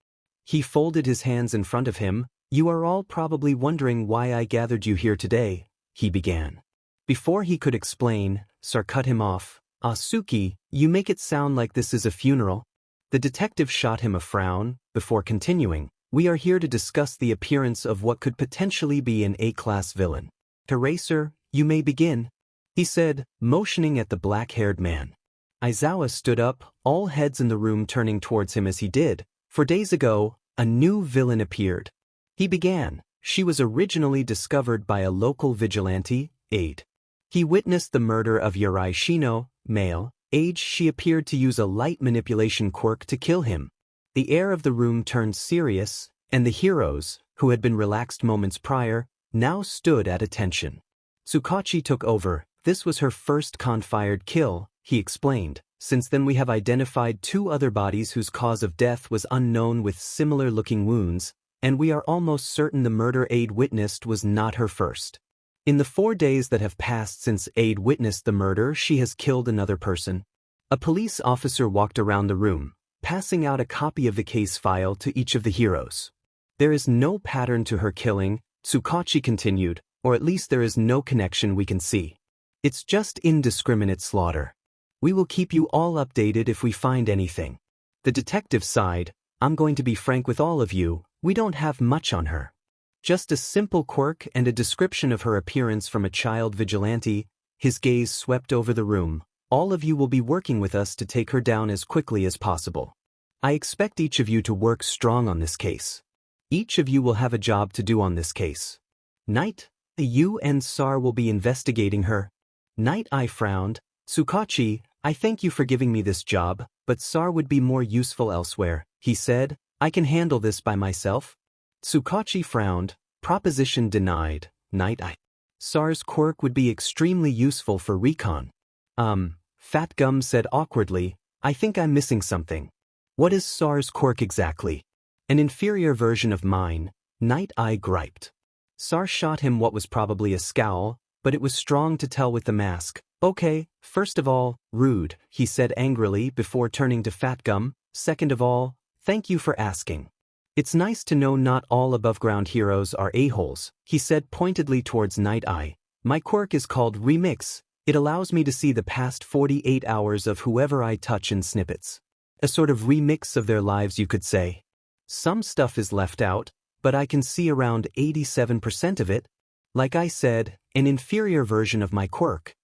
He folded his hands in front of him. You are all probably wondering why I gathered you here today, he began. Before he could explain, Sar cut him off. Asuki, you make it sound like this is a funeral. The detective shot him a frown, before continuing. We are here to discuss the appearance of what could potentially be an A-class villain. Eraser, you may begin, he said, motioning at the black-haired man. Aizawa stood up, all heads in the room turning towards him as he did. 4 days ago, a new villain appeared. He began. She was originally discovered by a local vigilante, Aide. He witnessed the murder of Yarai Shino, male. Age she appeared to use a light manipulation quirk to kill him. The air of the room turned serious, and the heroes, who had been relaxed moments prior, now stood at attention. Tsukachi took over. This was her first con-fired kill, he explained. Since then we have identified 2 other bodies whose cause of death was unknown with similar-looking wounds, and we are almost certain the murder Aide witnessed was not her first. In the 4 days that have passed since Aide witnessed the murder, she has killed another person. A police officer walked around the room, passing out a copy of the case file to each of the heroes. There is no pattern to her killing. Tsukachi continued, or at least there is no connection we can see. It's just indiscriminate slaughter. We will keep you all updated if we find anything. The detective sighed, I'm going to be frank with all of you, we don't have much on her. Just a simple quirk and a description of her appearance from a child vigilante. His gaze swept over the room. All of you will be working with us to take her down as quickly as possible. I expect each of you to work strong on this case. Each of you will have a job to do on this case. Night, you and Sar will be investigating her. Night I frowned. Tsukachi, I thank you for giving me this job, but Sar would be more useful elsewhere, he said. I can handle this by myself. Tsukachi frowned. Proposition denied. Night I. Sar's quirk would be extremely useful for recon. Fat Gum said awkwardly, I think I'm missing something. What is Sar's quirk exactly? An inferior version of mine, Night I griped. Sar shot him what was probably a scowl, but it was strong to tell with the mask. Okay, first of all, rude, he said angrily before turning to Fat Gum. Second of all, thank you for asking. It's nice to know not all above-ground heroes are a-holes, he said pointedly towards Night Eye. My quirk is called Remix. It allows me to see the past 48 hours of whoever I touch in snippets. A sort of remix of their lives, you could say. Some stuff is left out, but I can see around 87% of it. Like I said, an inferior version of my quirk.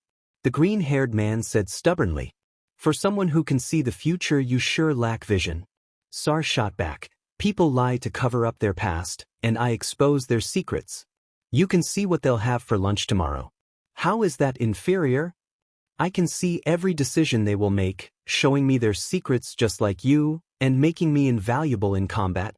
The green-haired man said stubbornly. For someone who can see the future, you sure lack vision. Sar shot back. People lie to cover up their past, and I expose their secrets. You can see what they'll have for lunch tomorrow. How is that inferior? I can see every decision they will make, showing me their secrets just like you, and making me invaluable in combat.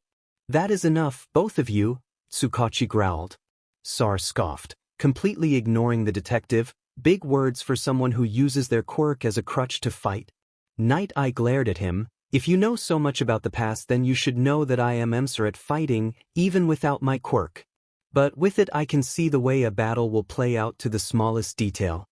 That is enough, both of you, Tsukachi growled. Sar scoffed, completely ignoring the detective. Big words for someone who uses their quirk as a crutch to fight. Night Eye glared at him. If you know so much about the past, then you should know that I am emser at fighting, even without my quirk. But with it I can see the way a battle will play out to the smallest detail.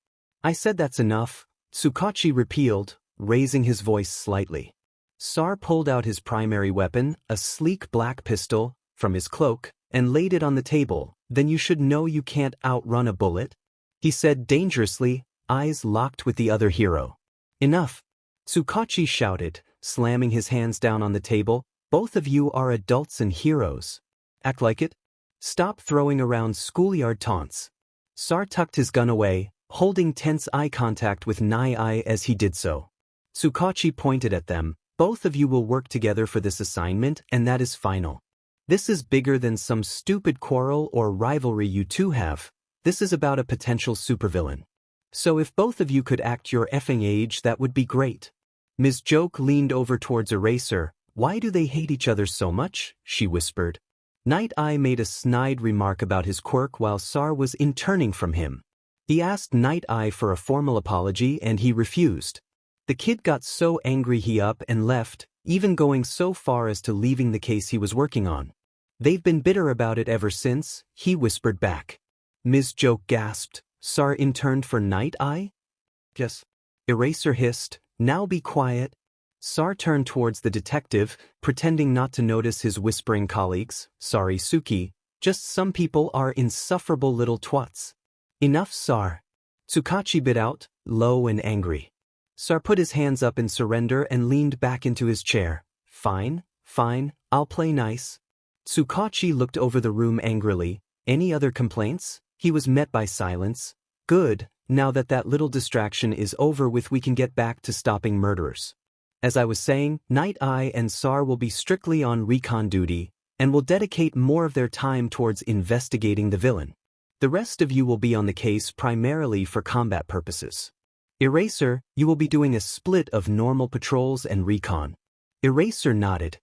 I said that's enough, Tsukachi repealed, raising his voice slightly. Sar pulled out his primary weapon, a sleek black pistol, from his cloak, and laid it on the table. Then you should know you can't outrun a bullet, he said dangerously, eyes locked with the other hero. Enough, Tsukachi shouted, slamming his hands down on the table. Both of you are adults and heroes. Act like it. Stop throwing around schoolyard taunts. Sar tucked his gun away, holding tense eye contact with Night Eye as he did so. Tsukachi pointed at them. Both of you will work together for this assignment, and that is final. This is bigger than some stupid quarrel or rivalry you two have. This is about a potential supervillain. So if both of you could act your effing age, that would be great. Ms. Joke leaned over towards Eraser. Why do they hate each other so much? She whispered. Night Eye made a snide remark about his quirk while Sar was turning from him. He asked Night Eye for a formal apology and he refused. The kid got so angry he up and left, even going so far as to leaving the case he was working on. They've been bitter about it ever since, he whispered back. Ms. Joke gasped. Sar interned for Night Eye? Yes. Eraser hissed. Now be quiet. Sar turned towards the detective, pretending not to notice his whispering colleagues. Sorry, Suki, just some people are insufferable little twats. Enough, Sar. Tsukachi bit out, low and angry. Sar put his hands up in surrender and leaned back into his chair. Fine, fine, I'll play nice. Tsukachi looked over the room angrily. Any other complaints? He was met by silence. Good, now that that little distraction is over with, we can get back to stopping murderers. As I was saying, Night Eye and Sar will be strictly on recon duty, and will dedicate more of their time towards investigating the villain. The rest of you will be on the case primarily for combat purposes. Eraser, you will be doing a split of normal patrols and recon. Eraser nodded.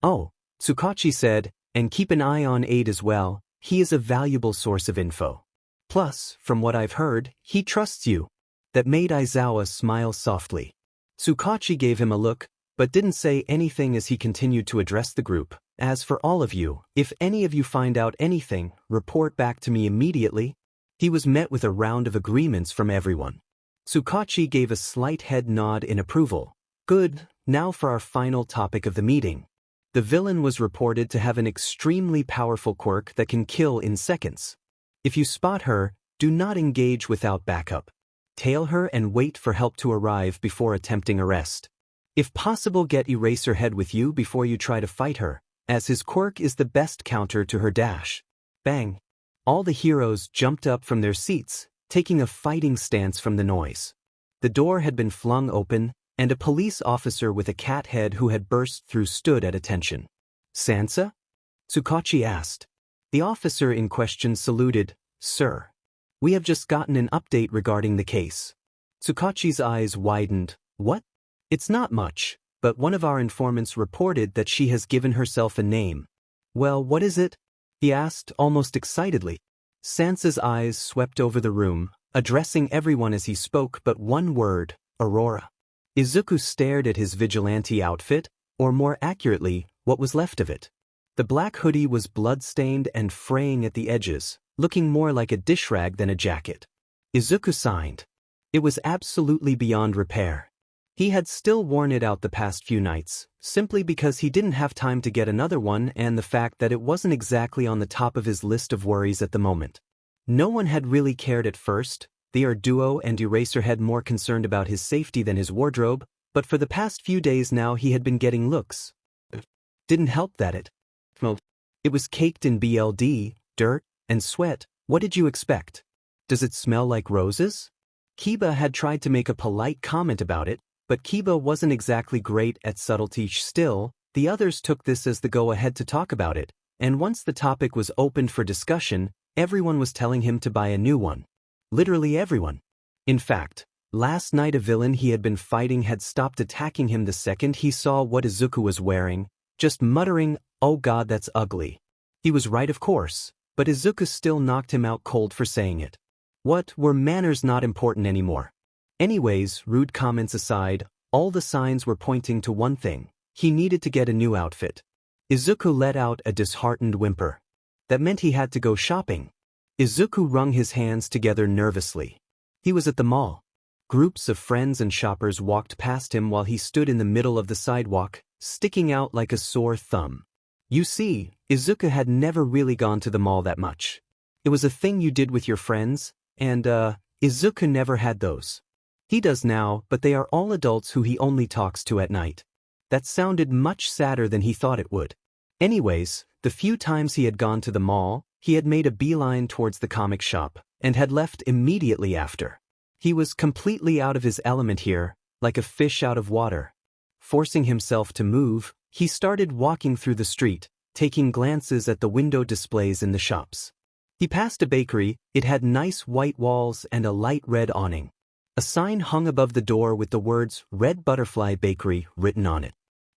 Oh, Tsukachi said, and keep an eye on Aid as well, he is a valuable source of info. Plus, from what I've heard, he trusts you. That made Aizawa smile softly. Tsukachi gave him a look, but didn't say anything as he continued to address the group. As for all of you, if any of you find out anything, report back to me immediately. He was met with a round of agreements from everyone. Tsukachi gave a slight head nod in approval. Good, now for our final topic of the meeting. The villain was reported to have an extremely powerful quirk that can kill in seconds. If you spot her, do not engage without backup. Tail her and wait for help to arrive before attempting arrest. If possible, get Eraserhead with you before you try to fight her, as his quirk is the best counter to her dash. Bang! All the heroes jumped up from their seats, taking a fighting stance from the noise. The door had been flung open, and a police officer with a cat head who had burst through stood at attention. "Sansa?" Tsukachi asked. The officer in question saluted. "Sir. We have just gotten an update regarding the case." Tsukachi's eyes widened. "What?" "It's not much, but one of our informants reported that she has given herself a name." "Well, what is it?" he asked almost excitedly. Sansa's eyes swept over the room, addressing everyone as he spoke but one word: Aurora. Izuku stared at his vigilante outfit, or more accurately, what was left of it. The black hoodie was blood-stained and fraying at the edges, looking more like a dish rag than a jacket. Izuku sighed. It was absolutely beyond repair. He had still worn it out the past few nights, simply because he didn't have time to get another one and the fact that it wasn't exactly on the top of his list of worries at the moment. No one had really cared at first. They are Duo and Eraserhead more concerned about his safety than his wardrobe, but for the past few days now he had been getting looks. Didn't help that it was caked in blood, dirt, and sweat. What did you expect? Does it smell like roses? Kiba had tried to make a polite comment about it, but Kiba wasn't exactly great at subtlety. Still, the others took this as the go-ahead to talk about it, and once the topic was opened for discussion, everyone was telling him to buy a new one. Literally everyone. In fact, last night a villain he had been fighting had stopped attacking him the second he saw what Izuku was wearing, just muttering, "Oh god, that's ugly." He was right, of course, but Izuku still knocked him out cold for saying it. What, were manners not important anymore? Anyways, rude comments aside, all the signs were pointing to one thing: he needed to get a new outfit. Izuku let out a disheartened whimper. That meant he had to go shopping. Izuku wrung his hands together nervously. He was at the mall. Groups of friends and shoppers walked past him while he stood in the middle of the sidewalk, sticking out like a sore thumb. You see, Izuku had never really gone to the mall that much. It was a thing you did with your friends, and Izuku never had those. He does now, but they are all adults who he only talks to at night. That sounded much sadder than he thought it would. Anyways, the few times he had gone to the mall, he had made a beeline towards the comic shop, and had left immediately after. He was completely out of his element here, like a fish out of water. Forcing himself to move, he started walking through the street, taking glances at the window displays in the shops. He passed a bakery. It had nice white walls and a light red awning. A sign hung above the door with the words "Red Butterfly Bakery" written on it.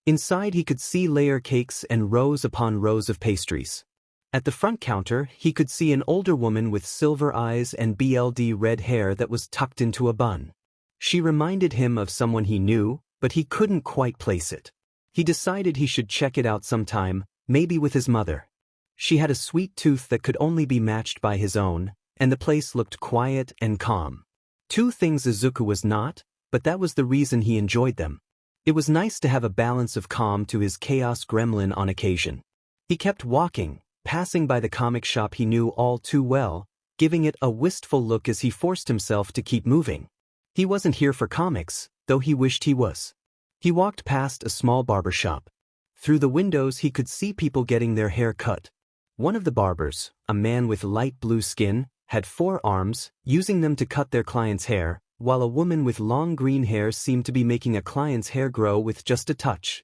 Inside he could see layer cakes and rows upon rows of pastries. At the front counter, he could see an older woman with silver eyes and blood red hair that was tucked into a bun. She reminded him of someone he knew, but he couldn't quite place it. He decided he should check it out sometime, maybe with his mother. She had a sweet tooth that could only be matched by his own, and the place looked quiet and calm. Two things Izuku was not, but that was the reason he enjoyed them. It was nice to have a balance of calm to his chaos gremlin on occasion. He kept walking, passing by the comic shop he knew all too well, giving it a wistful look as he forced himself to keep moving. He wasn't here for comics, though he wished he was. He walked past a small barber shop. Through the windows he could see people getting their hair cut. One of the barbers, a man with light blue skin, had 4 arms, using them to cut their client's hair, while a woman with long green hair seemed to be making a client's hair grow with just a touch.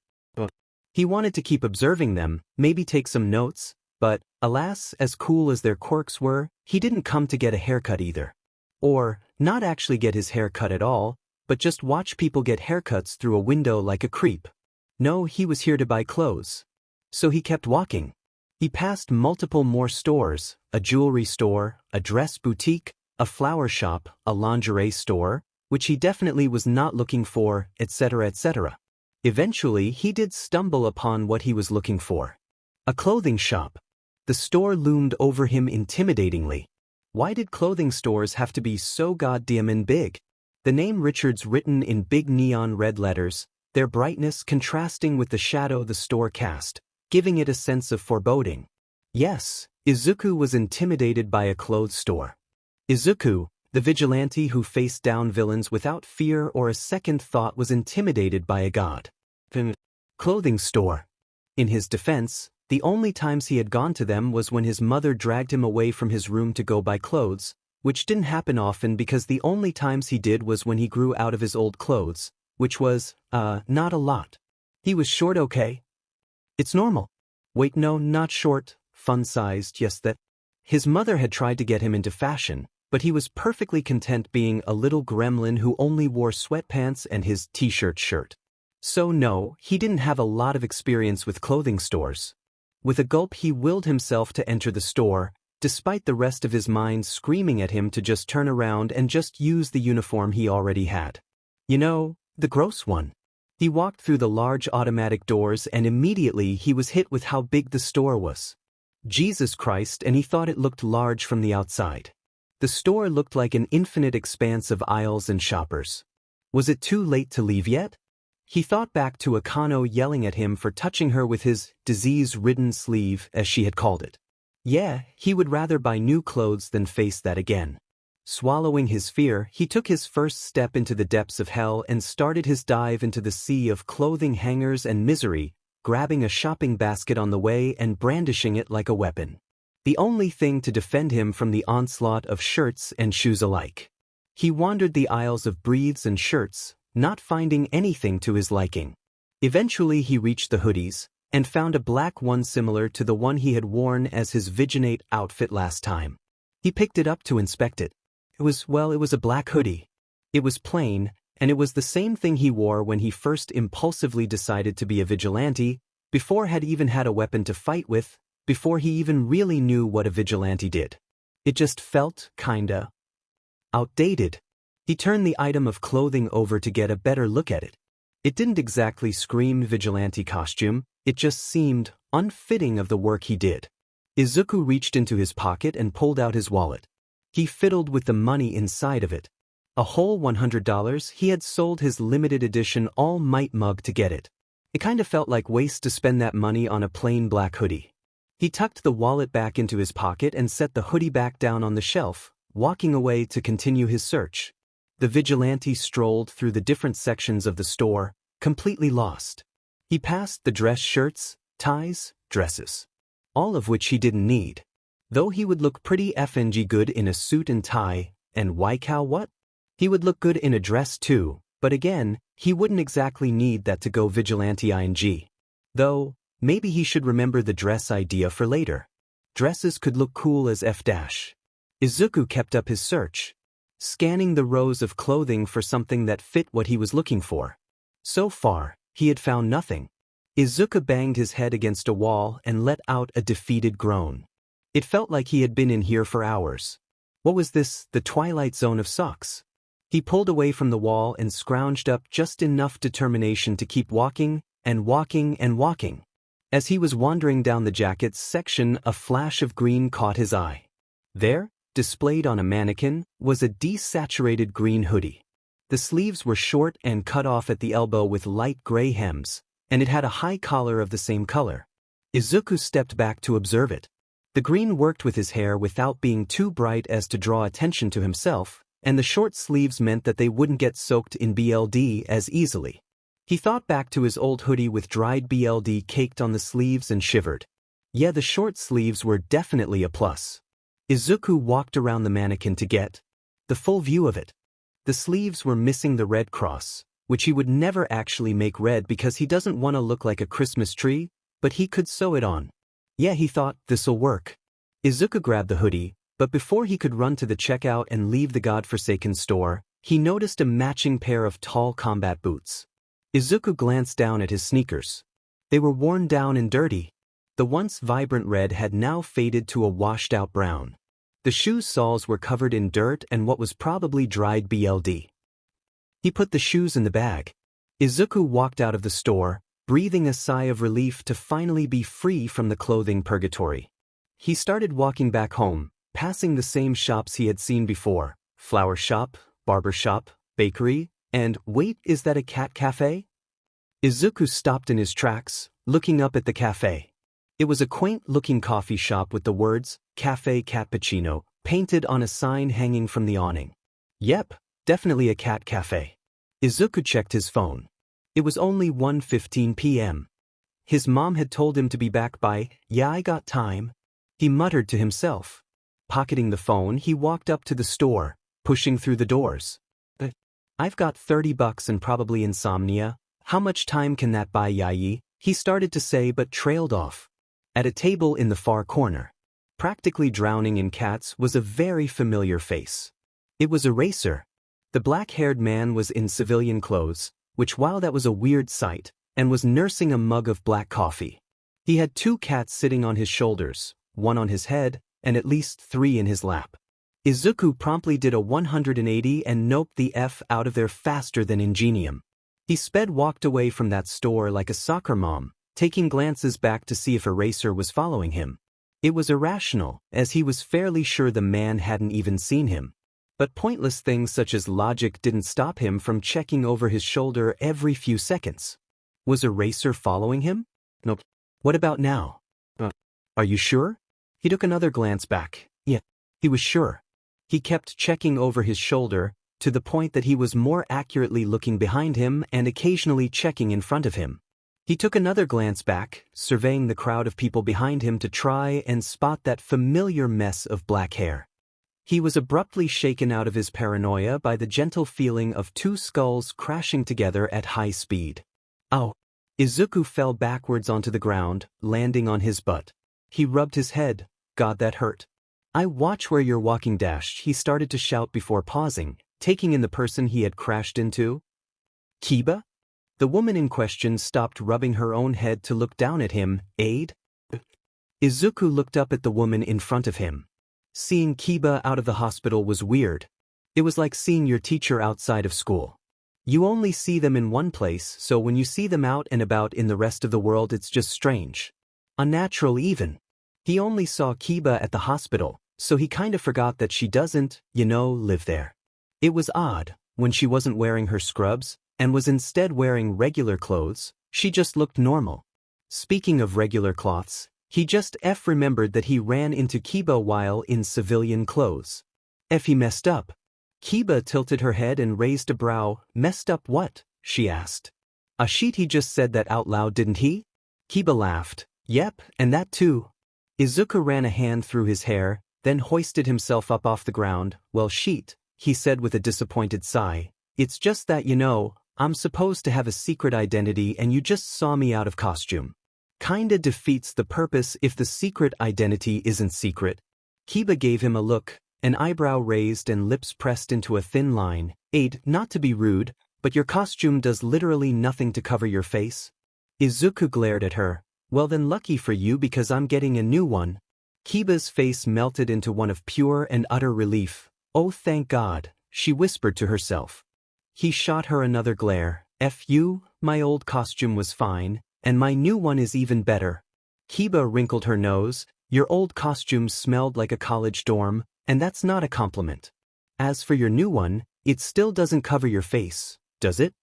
He wanted to keep observing them, maybe take some notes, but, alas, as cool as their quirks were, he didn't come to get a haircut either. Or, not actually get his hair cut at all, but just watch people get haircuts through a window like a creep. No, he was here to buy clothes. So he kept walking. He passed multiple more stores, a jewelry store, a dress boutique, a flower shop, a lingerie store, which he definitely was not looking for, etc., etc. Eventually, he did stumble upon what he was looking for. A clothing shop. The store loomed over him intimidatingly. Why did clothing stores have to be so goddamn big? The name Richards written in big neon red letters, their brightness contrasting with the shadow the store cast, giving it a sense of foreboding. Yes, Izuku was intimidated by a clothes store. Izuku, the vigilante who faced down villains without fear or a second thought, was intimidated by a god. Clothing store. In his defense, the only times he had gone to them was when his mother dragged him away from his room to go buy clothes, which didn't happen often because the only times he did was when he grew out of his old clothes, which was, not a lot. He was short, okay? It's normal. Wait, no, not short, fun-sized, yes, that. His mother had tried to get him into fashion, but he was perfectly content being a little gremlin who only wore sweatpants and his t-shirt shirt. So no, he didn't have a lot of experience with clothing stores. With a gulp he willed himself to enter the store, despite the rest of his mind screaming at him to just turn around and just use the uniform he already had. You know, the gross one. He walked through the large automatic doors and immediately he was hit with how big the store was. Jesus Christ, and he thought it looked large from the outside. The store looked like an infinite expanse of aisles and shoppers. Was it too late to leave yet? He thought back to Akano yelling at him for touching her with his disease-ridden sleeve, as she had called it. Yeah, he would rather buy new clothes than face that again. Swallowing his fear, he took his first step into the depths of hell and started his dive into the sea of clothing hangers and misery, grabbing a shopping basket on the way and brandishing it like a weapon. The only thing to defend him from the onslaught of shirts and shoes alike. He wandered the aisles of briefs and shirts, not finding anything to his liking. Eventually he reached the hoodies, and found a black one similar to the one he had worn as his Vigilante outfit last time. He picked it up to inspect it. It was a black hoodie. It was plain, and it was the same thing he wore when he first impulsively decided to be a vigilante, before had even had a weapon to fight with, before he even really knew what a vigilante did. It just felt kinda outdated. He turned the item of clothing over to get a better look at it. It didn't exactly scream vigilante costume, it just seemed unfitting of the work he did. Izuku reached into his pocket and pulled out his wallet. He fiddled with the money inside of it. A whole $100. He had sold his limited edition All Might mug to get it. It kinda felt like waste to spend that money on a plain black hoodie. He tucked the wallet back into his pocket and set the hoodie back down on the shelf, walking away to continue his search. The vigilante strolled through the different sections of the store, completely lost. He passed the dress shirts, ties, dresses. All of which he didn't need. Though he would look pretty FNG good in a suit and tie, and why cow what? He would look good in a dress too, but again, he wouldn't exactly need that to go vigilante ing. Though, maybe he should remember the dress idea for later. Dresses could look cool as F-. Izuku kept up his search, scanning the rows of clothing for something that fit what he was looking for. So far, he had found nothing. Izuku banged his head against a wall and let out a defeated groan. It felt like he had been in here for hours. What was this, the twilight zone of socks? He pulled away from the wall and scrounged up just enough determination to keep walking, and walking, and walking. As he was wandering down the jackets section, a flash of green caught his eye. There, displayed on a mannequin, was a desaturated green hoodie. The sleeves were short and cut off at the elbow with light gray hems, and it had a high collar of the same color. Izuku stepped back to observe it. The green worked with his hair without being too bright as to draw attention to himself, and the short sleeves meant that they wouldn't get soaked in BLD as easily. He thought back to his old hoodie with dried BLD caked on the sleeves and shivered. Yeah, the short sleeves were definitely a plus. Izuku walked around the mannequin to get the full view of it. The sleeves were missing the red cross, which he would never actually make red because he doesn't want to look like a Christmas tree, but he could sew it on. Yeah, he thought, this'll work. Izuku grabbed the hoodie, but before he could run to the checkout and leave the godforsaken store, he noticed a matching pair of tall combat boots. Izuku glanced down at his sneakers. They were worn down and dirty. The once vibrant red had now faded to a washed-out brown. The shoes' soles were covered in dirt and what was probably dried BLD. He put the shoes in the bag. Izuku walked out of the store, breathing a sigh of relief to finally be free from the clothing purgatory. He started walking back home, passing the same shops he had seen before: flower shop, barber shop, bakery, and wait, is that a cat cafe? Izuku stopped in his tracks, looking up at the cafe. It was a quaint-looking coffee shop with the words, Cafe Cappuccino, painted on a sign hanging from the awning. Yep, definitely a cat cafe. Izuku checked his phone. It was only 1:15 p.m. His mom had told him to be back by, "Yeah, I got time." He muttered to himself. Pocketing the phone, he walked up to the store, pushing through the doors. "I've got $30 and probably insomnia. How much time can that buy, Yayi?" he started to say but trailed off. At a table in the far corner, practically drowning in cats, was a very familiar face. It was a racer. The black-haired man was in civilian clothes, which while that was a weird sight, and was nursing a mug of black coffee. He had 2 cats sitting on his shoulders, 1 on his head, and at least 3 in his lap. Izuku promptly did a 180 and noped the F out of there faster than Ingenium. He walked away from that store like a soccer mom, taking glances back to see if a racer was following him. It was irrational, as he was fairly sure the man hadn't even seen him. But pointless things such as logic didn't stop him from checking over his shoulder every few seconds. Was a racer following him? Nope. What about now? Are you sure? He took another glance back. Yeah, he was sure. He kept checking over his shoulder, to the point that he was more accurately looking behind him and occasionally checking in front of him. He took another glance back, surveying the crowd of people behind him to try and spot that familiar mess of black hair. He was abruptly shaken out of his paranoia by the gentle feeling of 2 skulls crashing together at high speed. Ow! Izuku fell backwards onto the ground, landing on his butt. He rubbed his head. God, that hurt. "I watch where you're walking, he started to shout before pausing, taking in the person he had crashed into. Kiba? The woman in question stopped rubbing her own head to look down at him. Aid? Izuku looked up at the woman in front of him. Seeing Kiba out of the hospital was weird. It was like seeing your teacher outside of school. You only see them in one place, so when you see them out and about in the rest of the world, it's just strange. Unnatural even. He only saw Kiba at the hospital, so he kind of forgot that she doesn't, live there. It was odd, when she wasn't wearing her scrubs, and was instead wearing regular clothes, she just looked normal. Speaking of regular cloths, he just remembered that he ran into Kiba while in civilian clothes. He messed up. Kiba tilted her head and raised a brow. Messed up what? She asked. He just said that out loud, didn't he? Kiba laughed. Yep, and that too. Izuku ran a hand through his hair, then hoisted himself up off the ground. Well, he said with a disappointed sigh. It's just that, I'm supposed to have a secret identity and you just saw me out of costume. Kinda defeats the purpose if the secret identity isn't secret. Kiba gave him a look, an eyebrow raised and lips pressed into a thin line. Not to be rude, but your costume does literally nothing to cover your face. Izuku glared at her. Well then, lucky for you, because I'm getting a new one. Kiba's face melted into one of pure and utter relief. Oh, thank God, she whispered to herself. He shot her another glare. F you, my old costume was fine, and my new one is even better. Kiba wrinkled her nose. Your old costume smelled like a college dorm, and that's not a compliment. As for your new one, it still doesn't cover your face, does it?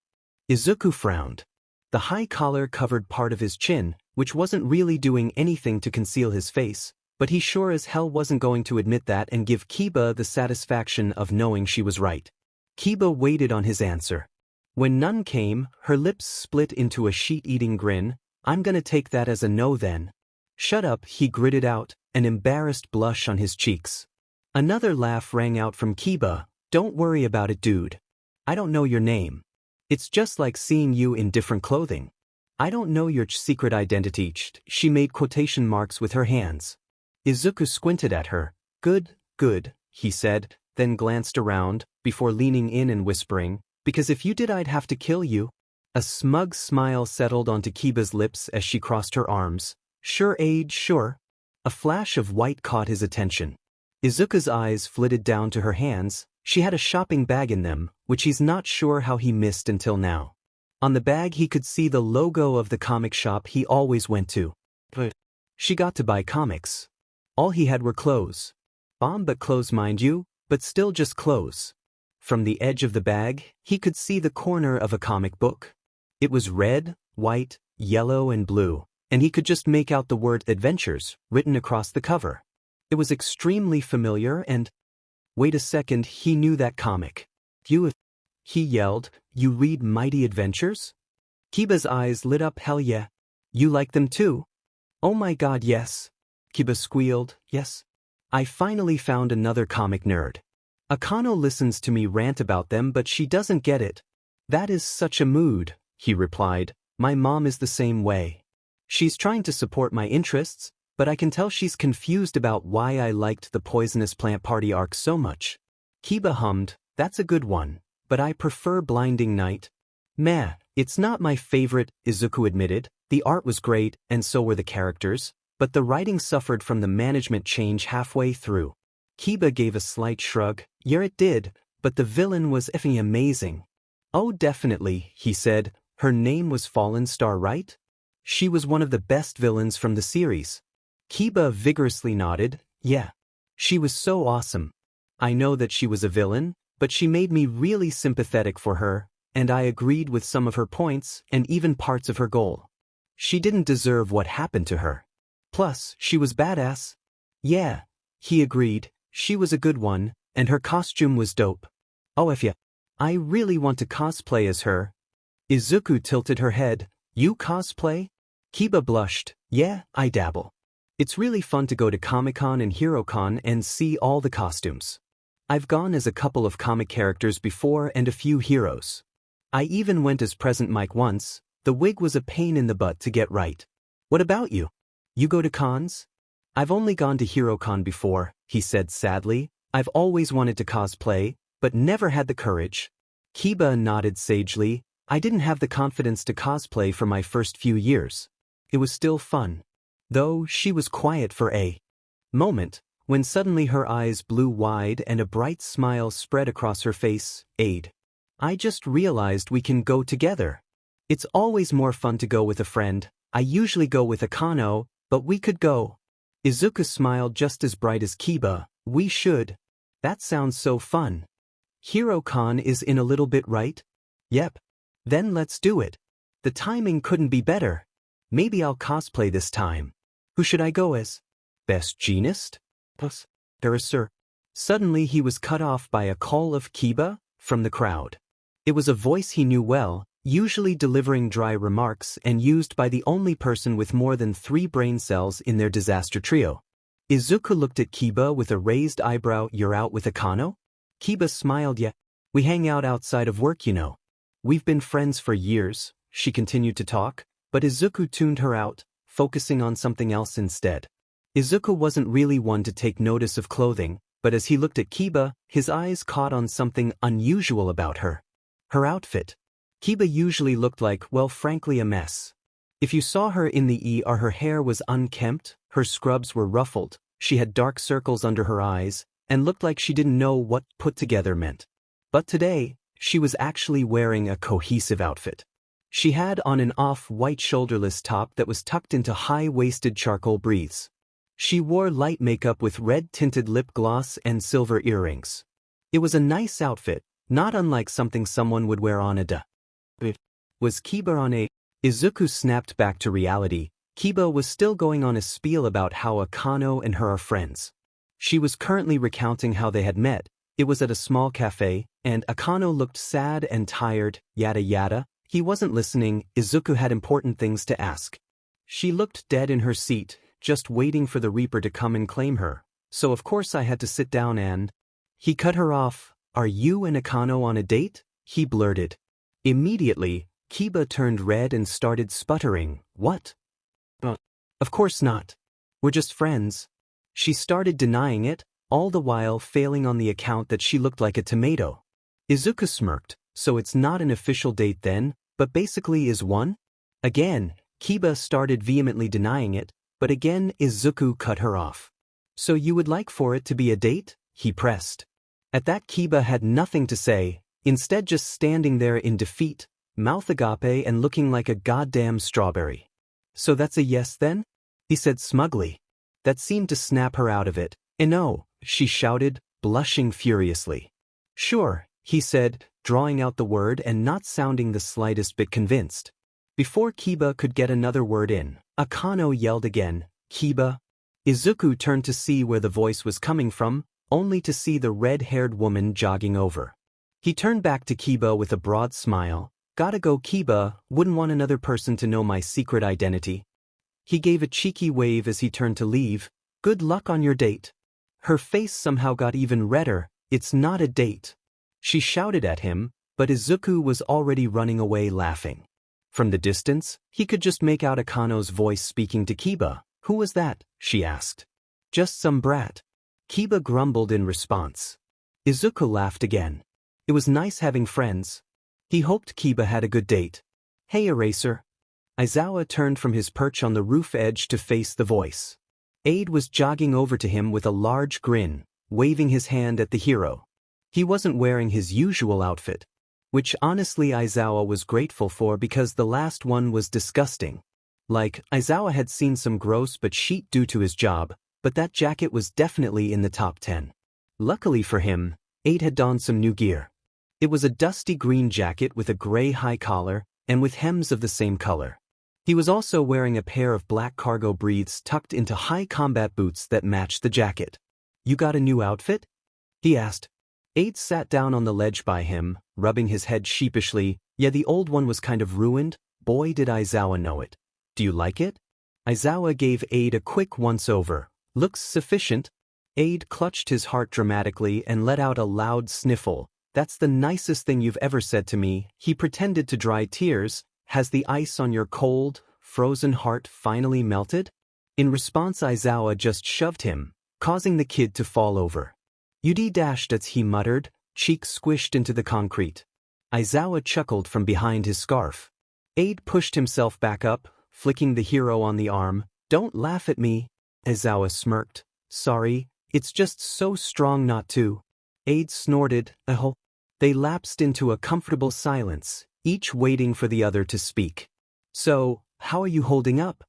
Izuku frowned. The high collar covered part of his chin, which wasn't really doing anything to conceal his face, but he sure as hell wasn't going to admit that and give Kiba the satisfaction of knowing she was right. Kiba waited on his answer. When none came, her lips split into a sheet-eating grin. I'm gonna take that as a no then. Shut up, he gritted out, an embarrassed blush on his cheeks. Another laugh rang out from Kiba. Don't worry about it, dude. I don't know your name. It's just like seeing you in different clothing. I don't know your secret identity. She made quotation marks with her hands. Izuku squinted at her. Good, he said, then glanced around, before leaning in and whispering, because if you did I'd have to kill you. A smug smile settled onto Kiba's lips as she crossed her arms. Sure, sure. A flash of white caught his attention. Izuku's eyes flitted down to her hands. She had a shopping bag in them, which he's not sure how he missed until now. On the bag he could see the logo of the comic shop he always went to. But she got to buy comics. All he had were clothes. But clothes, mind you, but still just clothes. From the edge of the bag, he could see the corner of a comic book. It was red, white, yellow, and blue, and he could just make out the word adventures written across the cover. It was extremely familiar and… Wait a second, he knew that comic. You… He yelled, you read Mighty Adventures? Kiba's eyes lit up. Hell yeah. You like them too? Oh my god, yes. Kiba squealed, yes. I finally found another comic nerd. Akano listens to me rant about them but she doesn't get it. That is such a mood, he replied. My mom is the same way. She's trying to support my interests, but I can tell she's confused about why I liked the Poisonous Plant Party arc so much. Kiba hummed, that's a good one, but I prefer Blinding Night. Meh, it's not my favorite, Izuku admitted. The art was great, and so were the characters, but the writing suffered from the management change halfway through. Kiba gave a slight shrug. Yeah, it did, but the villain was effing amazing. Oh definitely, he said. Her name was Fallen Star, right? She was one of the best villains from the series. Kiba vigorously nodded. Yeah. She was so awesome. I know that she was a villain, but she made me really sympathetic for her, and I agreed with some of her points and even parts of her goal. She didn't deserve what happened to her. Plus, she was badass. Yeah, he agreed, she was a good one, and her costume was dope. Oh if ya. I really want to cosplay as her. Izuku tilted her head. You cosplay? Kiba blushed. Yeah, I dabble. It's really fun to go to Comic-Con and HeroCon and see all the costumes. I've gone as a couple of comic characters before and a few heroes. I even went as Present Mike once. The wig was a pain in the butt to get right. What about you? You go to cons? I've only gone to HeroCon before, he said sadly. I've always wanted to cosplay, but never had the courage. Kiba nodded sagely. I didn't have the confidence to cosplay for my first few years. It was still fun. Though she was quiet for a moment, when suddenly her eyes blew wide and a bright smile spread across her face. Aid. I just realized we can go together. It's always more fun to go with a friend. I usually go with Akano, but we could go. Izuku smiled just as bright as Kiba. We should. That sounds so fun. HeroCon is in a little bit, right? Yep. Then let's do it. The timing couldn't be better. Maybe I'll cosplay this time. Who should I go as? Best Jeanist? Plus, sir. Suddenly he was cut off by a call of Kiba from the crowd. It was a voice he knew well, usually delivering dry remarks and used by the only person with more than 3 brain cells in their disaster trio. Izuku looked at Kiba with a raised eyebrow. You're out with Akano? Kiba smiled. Yeah. We hang out outside of work, you know. We've been friends for years. She continued to talk, but Izuku tuned her out, focusing on something else instead. Izuku wasn't really one to take notice of clothing, but as he looked at Kiba, his eyes caught on something unusual about her. Her outfit. Kiba usually looked like, well, frankly, a mess. If you saw her in the ER, her hair was unkempt, her scrubs were ruffled, she had dark circles under her eyes, and looked like she didn't know what put together meant. But today, she was actually wearing a cohesive outfit. She had on an off-white shoulderless top that was tucked into high-waisted charcoal breathes. She wore light makeup with red-tinted lip gloss and silver earrings. It was a nice outfit, not unlike something someone would wear on a date. Was Kiba on a… Izuku snapped back to reality. Kiba was still going on a spiel about how Akano and her are friends. She was currently recounting how they had met. It was at a small cafe, and Akano looked sad and tired, yada yada. He wasn't listening. Izuku had important things to ask. She looked dead in her seat, just waiting for the Reaper to come and claim her. So of course I had to sit down and… He cut her off. Are you and Akano on a date? He blurted. Immediately, Kiba turned red and started sputtering. What? Of course not. We're just friends. She started denying it, all the while failing on the account that she looked like a tomato. Izuku smirked. So it's not an official date then, but basically is one? Again, Kiba started vehemently denying it, but again Izuku cut her off. So you would like for it to be a date? He pressed. At that Kiba had nothing to say, instead just standing there in defeat, mouth agape and looking like a goddamn strawberry. So that's a yes then? He said smugly. That seemed to snap her out of it. No, she shouted, blushing furiously. Sure, he said, drawing out the word and not sounding the slightest bit convinced. Before Kiba could get another word in, Akano yelled again, Kiba. Izuku turned to see where the voice was coming from, only to see the red-haired woman jogging over. He turned back to Kiba with a broad smile. Gotta go, Kiba, wouldn't want another person to know my secret identity. He gave a cheeky wave as he turned to leave. Good luck on your date. Her face somehow got even redder. It's not a date. She shouted at him, but Izuku was already running away laughing. From the distance, he could just make out Akano's voice speaking to Kiba. Who was that? She asked. Just some brat. Kiba grumbled in response. Izuku laughed again. It was nice having friends. He hoped Kiba had a good date. Hey, Eraser. Aizawa turned from his perch on the roof edge to face the voice. Aide was jogging over to him with a large grin, waving his hand at the hero. He wasn't wearing his usual outfit, which honestly Aizawa was grateful for because the last one was disgusting. Like, Aizawa had seen some gross but shit due to his job, but that jacket was definitely in the top 10. Luckily for him, Aide had donned some new gear. It was a dusty green jacket with a gray high collar, and with hems of the same color. He was also wearing a pair of black cargo briefs tucked into high combat boots that matched the jacket. You got a new outfit? He asked. Aide sat down on the ledge by him, rubbing his head sheepishly. Yeah, the old one was kind of ruined. Boy, did Aizawa know it. Do you like it? Aizawa gave Aide a quick once-over. Looks sufficient. Aide clutched his heart dramatically and let out a loud sniffle. That's the nicest thing you've ever said to me. He pretended to dry tears. Has the ice on your cold, frozen heart finally melted? In response, Aizawa just shoved him, causing the kid to fall over. Yudi dashed as he muttered, cheeks squished into the concrete. Aizawa chuckled from behind his scarf. Aide pushed himself back up, flicking the hero on the arm. Don't laugh at me. Aizawa smirked. Sorry, it's just so strong not to. Aide snorted. Oh. They lapsed into a comfortable silence, each waiting for the other to speak. So, how are you holding up?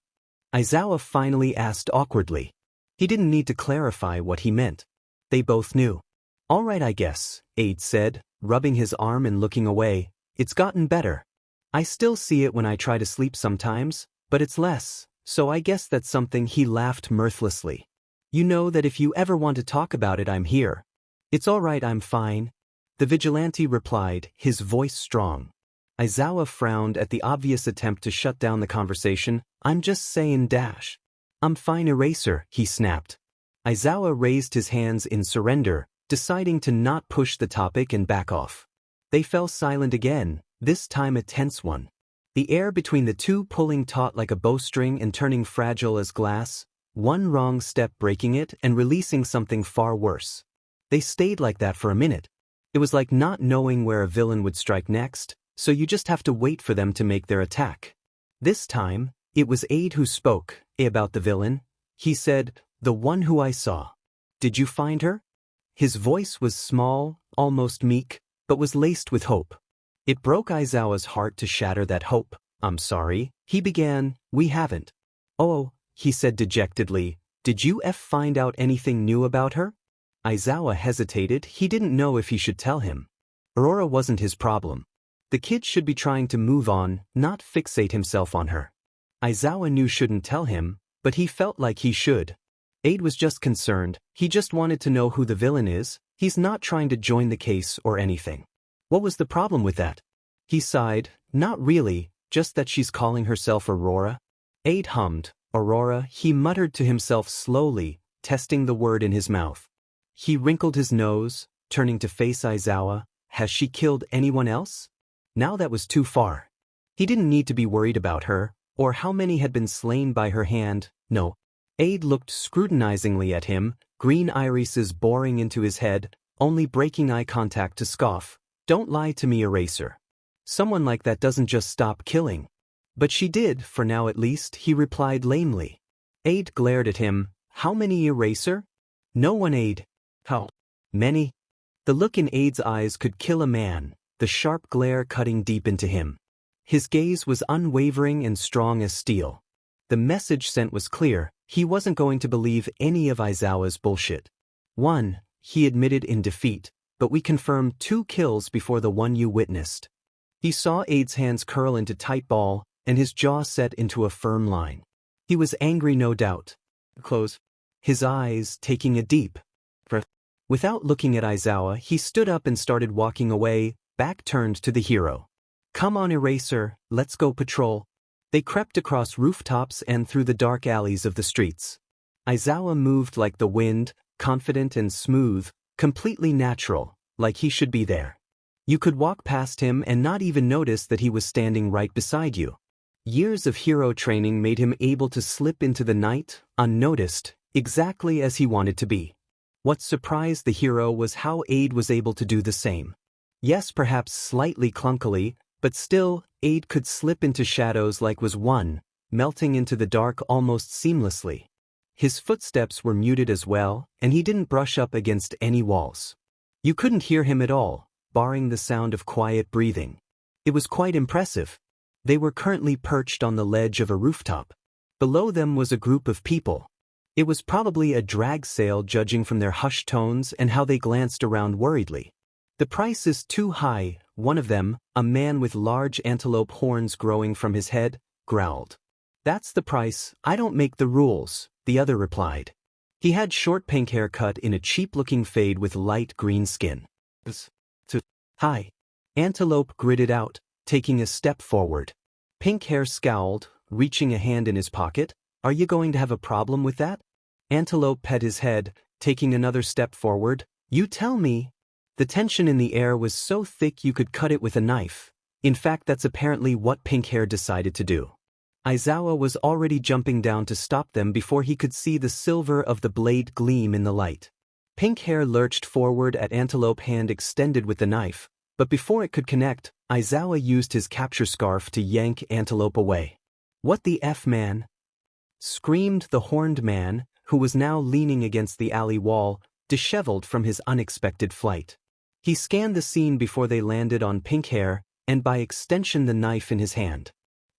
Aizawa finally asked awkwardly. He didn't need to clarify what he meant. They both knew. All right, I guess, Aide said, rubbing his arm and looking away. It's gotten better. I still see it when I try to sleep sometimes, but it's less, so I guess that's something. He laughed mirthlessly. You know that if you ever want to talk about it, I'm here. It's all right, I'm fine. The vigilante replied, his voice strong. Aizawa frowned at the obvious attempt to shut down the conversation. I'm just saying dash. I'm fine, Eraser, he snapped. Aizawa raised his hands in surrender, deciding to not push the topic and back off. They fell silent again, this time a tense one. The air between the two pulling taut like a bowstring and turning fragile as glass, one wrong step breaking it and releasing something far worse. They stayed like that for a minute. It was like not knowing where a villain would strike next, so you just have to wait for them to make their attack. This time, it was Aide who spoke. About the villain? He said, the one who I saw. Did you find her? His voice was small, almost meek, but was laced with hope. It broke Aizawa's heart to shatter that hope. I'm sorry, he began. We haven't. Oh, he said dejectedly. Did you find out anything new about her? Aizawa hesitated. He didn't know if he should tell him. Aurora wasn't his problem. The kid should be trying to move on, not fixate himself on her. Aizawa knew shouldn't tell him, but he felt like he should. Aide was just concerned. He just wanted to know who the villain is. He's not trying to join the case or anything. What was the problem with that? He sighed. Not really, just that she's calling herself Aurora. Aide hummed. Aurora, he muttered to himself slowly, testing the word in his mouth. He wrinkled his nose, turning to face Aizawa. Has she killed anyone else? Now that was too far. He didn't need to be worried about her, or how many had been slain by her hand. No. Aide looked scrutinizingly at him, green irises boring into his head, only breaking eye contact to scoff. Don't lie to me, Eraser. Someone like that doesn't just stop killing. But she did, for now at least, he replied lamely. Aide glared at him. How many, Eraser? No one, Aide. How many? The look in Aide's eyes could kill a man, the sharp glare cutting deep into him. His gaze was unwavering and strong as steel. The message sent was clear. He wasn't going to believe any of Aizawa's bullshit. 1, he admitted in defeat, but we confirmed 2 kills before the one you witnessed. He saw Aide's hands curl into tight ball, and his jaw set into a firm line. He was angry, no doubt. Close his eyes, taking a deep breath. Without looking at Aizawa, he stood up and started walking away, back turned to the hero. Come on, Eraser, let's go patrol. They crept across rooftops and through the dark alleys of the streets. Aizawa moved like the wind, confident and smooth, completely natural, like he should be there. You could walk past him and not even notice that he was standing right beside you. Years of hero training made him able to slip into the night, unnoticed, exactly as he wanted to be. What surprised the hero was how Aid was able to do the same. Yes, perhaps slightly clunkily, but still, Aid could slip into shadows like was one, melting into the dark almost seamlessly. His footsteps were muted as well, and he didn't brush up against any walls. You couldn't hear him at all, barring the sound of quiet breathing. It was quite impressive. They were currently perched on the ledge of a rooftop. Below them was a group of people. It was probably a drag sale, judging from their hushed tones and how they glanced around worriedly. The price is too high, one of them, a man with large antelope horns growing from his head, growled. That's the price, I don't make the rules, the other replied. He had short pink hair cut in a cheap-looking fade with light green skin. Hi. Antelope gritted out, taking a step forward. Pink hair scowled, reaching a hand in his pocket. Are you going to have a problem with that? Antelope pet his head, taking another step forward. You tell me. The tension in the air was so thick you could cut it with a knife. In fact, that's apparently what pink hair decided to do. Aizawa was already jumping down to stop them before he could see the silver of the blade gleam in the light. Pink hair lurched forward at Antelope, hand extended with the knife, but before it could connect, Aizawa used his capture scarf to yank Antelope away. What the F, man? Screamed the horned man, who was now leaning against the alley wall, disheveled from his unexpected flight. He scanned the scene before they landed on pink hair, and by extension the knife in his hand.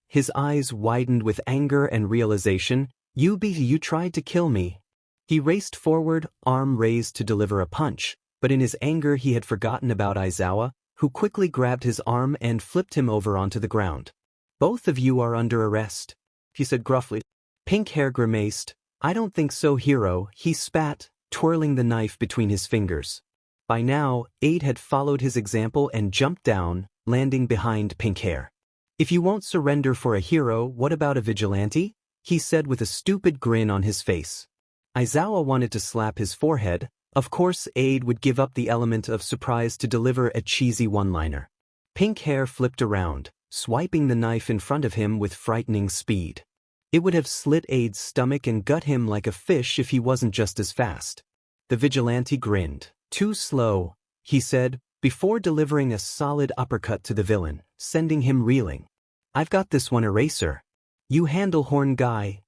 His eyes widened with anger and realization. You tried to kill me. He raced forward, arm raised to deliver a punch, but in his anger he had forgotten about Aizawa, who quickly grabbed his arm and flipped him over onto the ground. Both of you are under arrest, he said gruffly. Pink hair grimaced. I don't think so, hero, he spat, twirling the knife between his fingers. By now, Aid had followed his example and jumped down, landing behind pink hair. If you won't surrender for a hero, what about a vigilante? He said with a stupid grin on his face. Aizawa wanted to slap his forehead. Of course, Aid would give up the element of surprise to deliver a cheesy one-liner. Pink hair flipped around, swiping the knife in front of him with frightening speed. It would have slit Aid's stomach and gut him like a fish if he wasn't just as fast. The vigilante grinned. Too slow, he said, before delivering a solid uppercut to the villain, sending him reeling. I've got this one, Eraser. You handle, horn guy.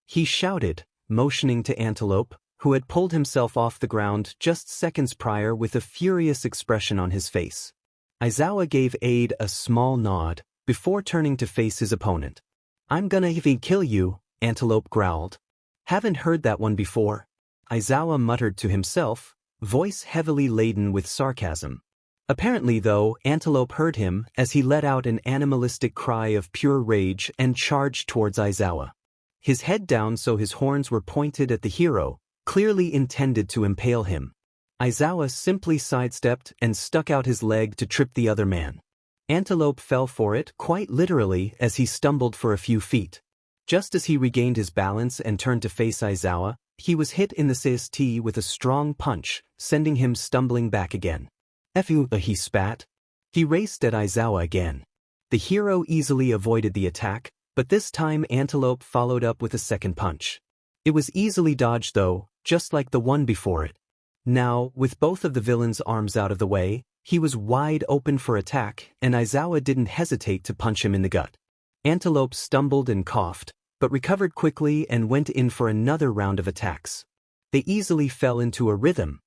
He shouted, motioning to Antelope, who had pulled himself off the ground just seconds prior with a furious expression on his face. Aizawa gave Aid a small nod, before turning to face his opponent. I'm gonna kill you, Antelope growled. Haven't heard that one before. Aizawa muttered to himself, voice heavily laden with sarcasm. Apparently, though, Antelope heard him as he let out an animalistic cry of pure rage and charged towards Aizawa. His head down so his horns were pointed at the hero, clearly intended to impale him. Aizawa simply sidestepped and stuck out his leg to trip the other man. Antelope fell for it, quite literally, as he stumbled for a few feet. Just as he regained his balance and turned to face Aizawa, he was hit in the chest with a strong punch, sending him stumbling back again. F***, he spat. He raced at Aizawa again. The hero easily avoided the attack, but this time Antelope followed up with a second punch. It was easily dodged though, just like the one before it. Now, with both of the villain's arms out of the way, he was wide open for attack, and Aizawa didn't hesitate to punch him in the gut. Antelope stumbled and coughed, but recovered quickly and went in for another round of attacks. They easily fell into a rhythm.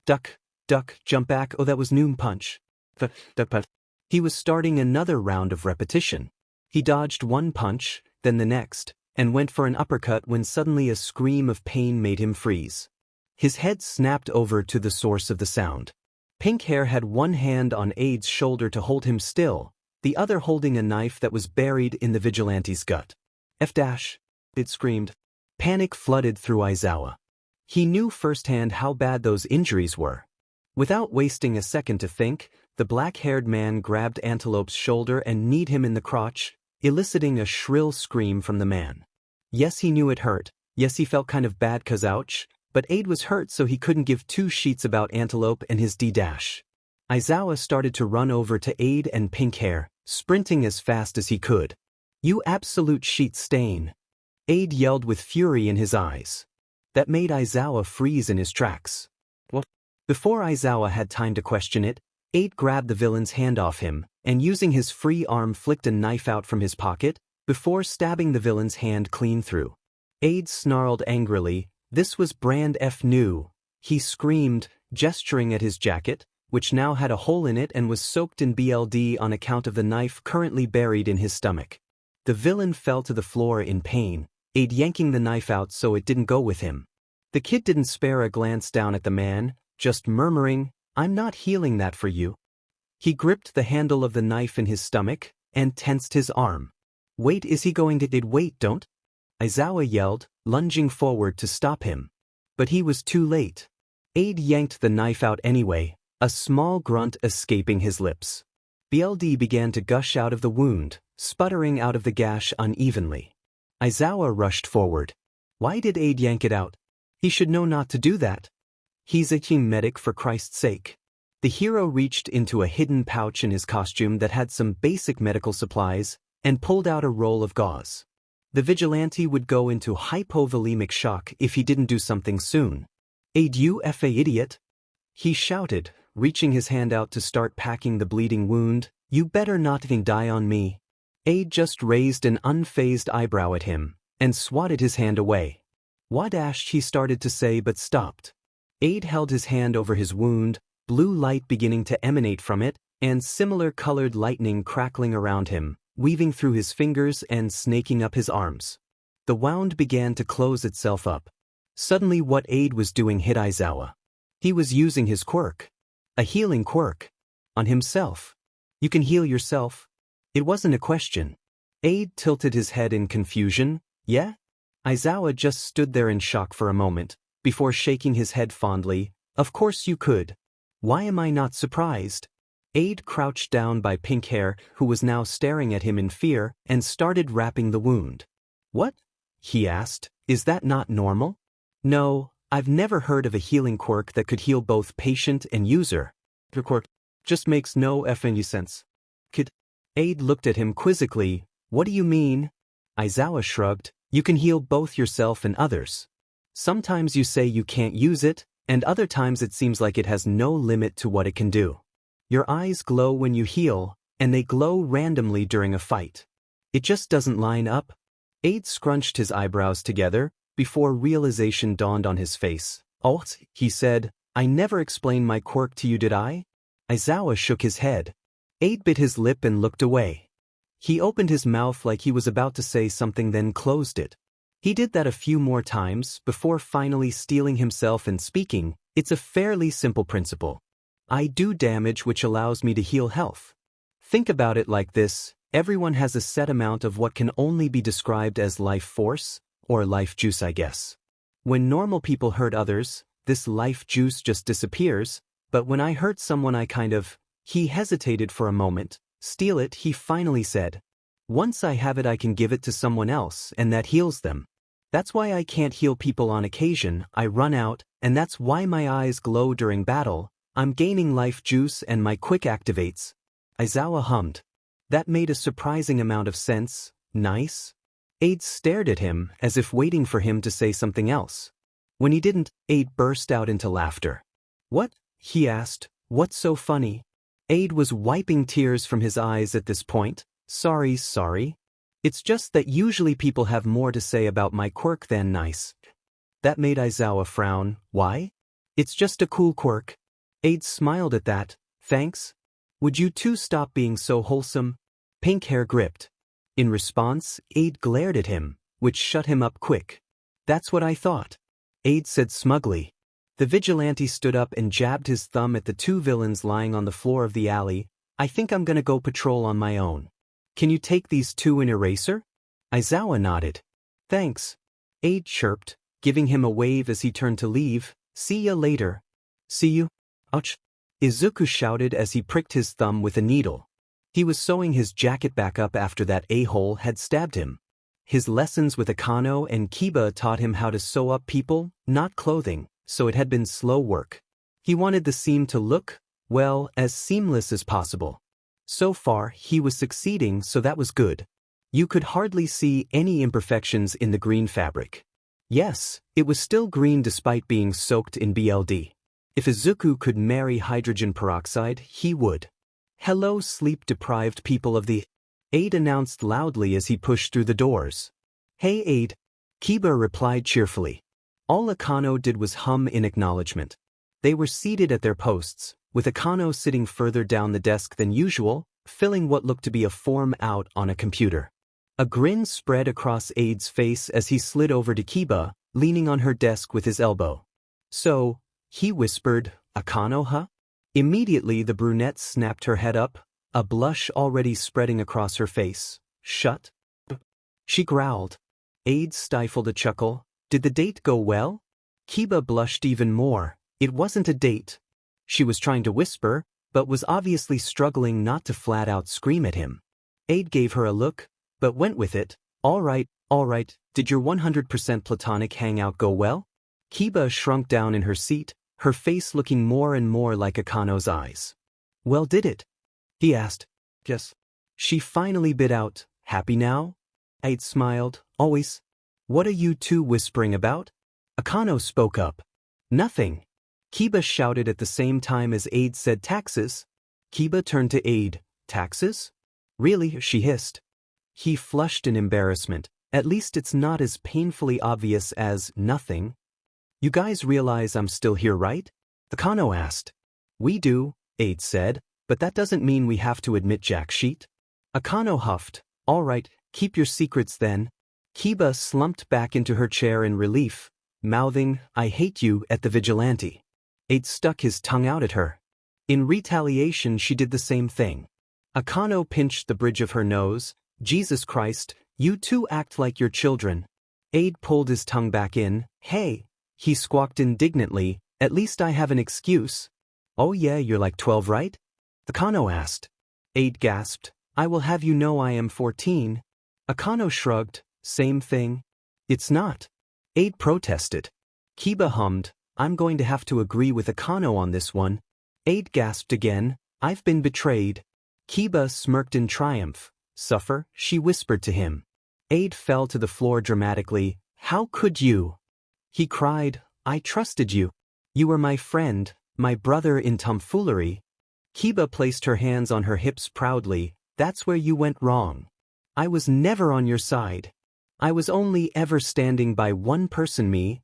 Duck, duck, jump back, oh that was noon punch. He was starting another round of repetition. He dodged one punch, then the next, and went for an uppercut when suddenly a scream of pain made him freeze. His head snapped over to the source of the sound. Pink hair had one hand on Aid's shoulder to hold him still, the other holding a knife that was buried in the Vigilante's gut. F-dash, it screamed. Panic flooded through Aizawa. He knew firsthand how bad those injuries were. Without wasting a second to think, the black-haired man grabbed Antelope's shoulder and kneed him in the crotch, eliciting a shrill scream from the man. Yes, he knew it hurt. Yes, he felt kind of bad 'cause ouch, but Aid was hurt so he couldn't give two sheets about Antelope and his D-dash. Aizawa started to run over to Aid and Pink Hair, sprinting as fast as he could. You absolute sheet stain! Aid yelled with fury in his eyes. That made Aizawa freeze in his tracks. What? Before Aizawa had time to question it, Aid grabbed the villain's hand off him, and using his free arm flicked a knife out from his pocket, before stabbing the villain's hand clean through. Aid snarled angrily. This was brand F new. He screamed, gesturing at his jacket, which now had a hole in it and was soaked in BLD on account of the knife currently buried in his stomach. The villain fell to the floor in pain, Aid yanking the knife out so it didn't go with him. The kid didn't spare a glance down at the man, just murmuring, "I'm not healing that for you." He gripped the handle of the knife in his stomach and tensed his arm. Wait, is he going to? Wait, don't? Aizawa yelled, lunging forward to stop him. But he was too late. Aid yanked the knife out anyway, a small grunt escaping his lips. BLD began to gush out of the wound, sputtering out of the gash unevenly. Aizawa rushed forward. Why did Aid yank it out? He should know not to do that. He's a team medic, for Christ's sake. The hero reached into a hidden pouch in his costume that had some basic medical supplies, and pulled out a roll of gauze. The Vigilante would go into hypovolemic shock if he didn't do something soon. Aid, you F.A. idiot! He shouted, reaching his hand out to start packing the bleeding wound. You better not die on me. Aid just raised an unfazed eyebrow at him, and swatted his hand away. Wadash, he started to say but stopped. Aid held his hand over his wound, blue light beginning to emanate from it, and similar colored lightning crackling around him, weaving through his fingers and snaking up his arms. The wound began to close itself up. Suddenly what Aid was doing hit Aizawa. He was using his quirk. A healing quirk. On himself. You can heal yourself? It wasn't a question. Aid tilted his head in confusion. Yeah? Aizawa just stood there in shock for a moment, before shaking his head fondly. Of course you could. Why am I not surprised? Aid crouched down by Pink Hair, who was now staring at him in fear, and started wrapping the wound. What? He asked. Is that not normal? No, I've never heard of a healing quirk that could heal both patient and user. The quirk just makes no effing sense. Kid. Aid looked at him quizzically. What do you mean? Aizawa shrugged. You can heal both yourself and others. Sometimes you say you can't use it, and other times it seems like it has no limit to what it can do. Your eyes glow when you heal, and they glow randomly during a fight. It just doesn't line up. Aid scrunched his eyebrows together, before realization dawned on his face. Oh, he said, I never explained my quirk to you, did I? Aizawa shook his head. Aid bit his lip and looked away. He opened his mouth like he was about to say something, then closed it. He did that a few more times, before finally steeling himself and speaking. It's a fairly simple principle. I do damage which allows me to heal health. Think about it like this, everyone has a set amount of what can only be described as life force, or life juice I guess. When normal people hurt others, this life juice just disappears, but when I hurt someone he hesitated for a moment, steal it, he finally said. Once I have it I can give it to someone else and that heals them. That's why I can't heal people on occasion, I run out, and that's why my eyes glow during battle. I'm gaining life juice and my quick activates. Aizawa hummed. That made a surprising amount of sense. Nice? Aid stared at him as if waiting for him to say something else. When he didn't, Aid burst out into laughter. What? He asked. What's so funny? Aid was wiping tears from his eyes at this point. Sorry. It's just that usually people have more to say about my quirk than nice. That made Aizawa frown. Why? It's just a cool quirk. Aid smiled at that. Thanks. Would you two stop being so wholesome? Pink Hair gripped. In response, Aid glared at him, which shut him up quick. That's what I thought. Aid said smugly. The Vigilante stood up and jabbed his thumb at the two villains lying on the floor of the alley. I think I'm gonna go patrol on my own. Can you take these two in eraser? Aizawa nodded. Thanks. Aide chirped, giving him a wave as he turned to leave. See ya later. See you? Ouch. Izuku shouted as he pricked his thumb with a needle. He was sewing his jacket back up after that a-hole had stabbed him. His lessons with Akano and Kiba taught him how to sew up people, not clothing, so it had been slow work. He wanted the seam to look, well, as seamless as possible. So far, he was succeeding, so that was good. You could hardly see any imperfections in the green fabric. Yes, it was still green despite being soaked in BLD. If Izuku could marry hydrogen peroxide, he would. Hello, sleep-deprived people of the... Aide announced loudly as he pushed through the doors. Hey, Aide. Kiba replied cheerfully. All Akano did was hum in acknowledgement. They were seated at their posts, with Akano sitting further down the desk than usual, filling what looked to be a form out on a computer. A grin spread across Aide's face as he slid over to Kiba, leaning on her desk with his elbow. So, he whispered, Akano, huh? Immediately the brunette snapped her head up, a blush already spreading across her face. Shut up. She growled. Aide stifled a chuckle. Did the date go well? Kiba blushed even more. It wasn't a date. She was trying to whisper, but was obviously struggling not to flat out scream at him. Aide gave her a look, but went with it. All right, did your 100% platonic hangout go well? Kiba shrunk down in her seat, her face looking more and more like Akano's eyes. Well, did it? He asked. Yes. She finally bit out, happy now? Aide smiled, always. What are you two whispering about? Akano spoke up. Nothing. Kiba shouted at the same time as Aide said taxes. Kiba turned to Aide. Taxes? Really? She hissed. He flushed in embarrassment. At least it's not as painfully obvious as nothing. You guys realize I'm still here, right? Akano asked. We do, Aide said, but that doesn't mean we have to admit jack shit. Akano huffed. All right, keep your secrets then. Kiba slumped back into her chair in relief, mouthing, I hate you, at the Vigilante. Aide stuck his tongue out at her. In retaliation, she did the same thing. Akano pinched the bridge of her nose. Jesus Christ, you two act like your children. Aide pulled his tongue back in. Hey, he squawked indignantly, at least I have an excuse. Oh yeah, you're like 12, right? Akano asked. Aide gasped. I will have you know I am 14. Akano shrugged. Same thing. It's not. Aide protested. Kiba hummed. I'm going to have to agree with Akano on this one. Aide gasped again. I've been betrayed. Kiba smirked in triumph. Suffer, she whispered to him. Aide fell to the floor dramatically. How could you? He cried. I trusted you. You were my friend, my brother in tomfoolery. Kiba placed her hands on her hips proudly. That's where you went wrong. I was never on your side. I was only ever standing by one person, me.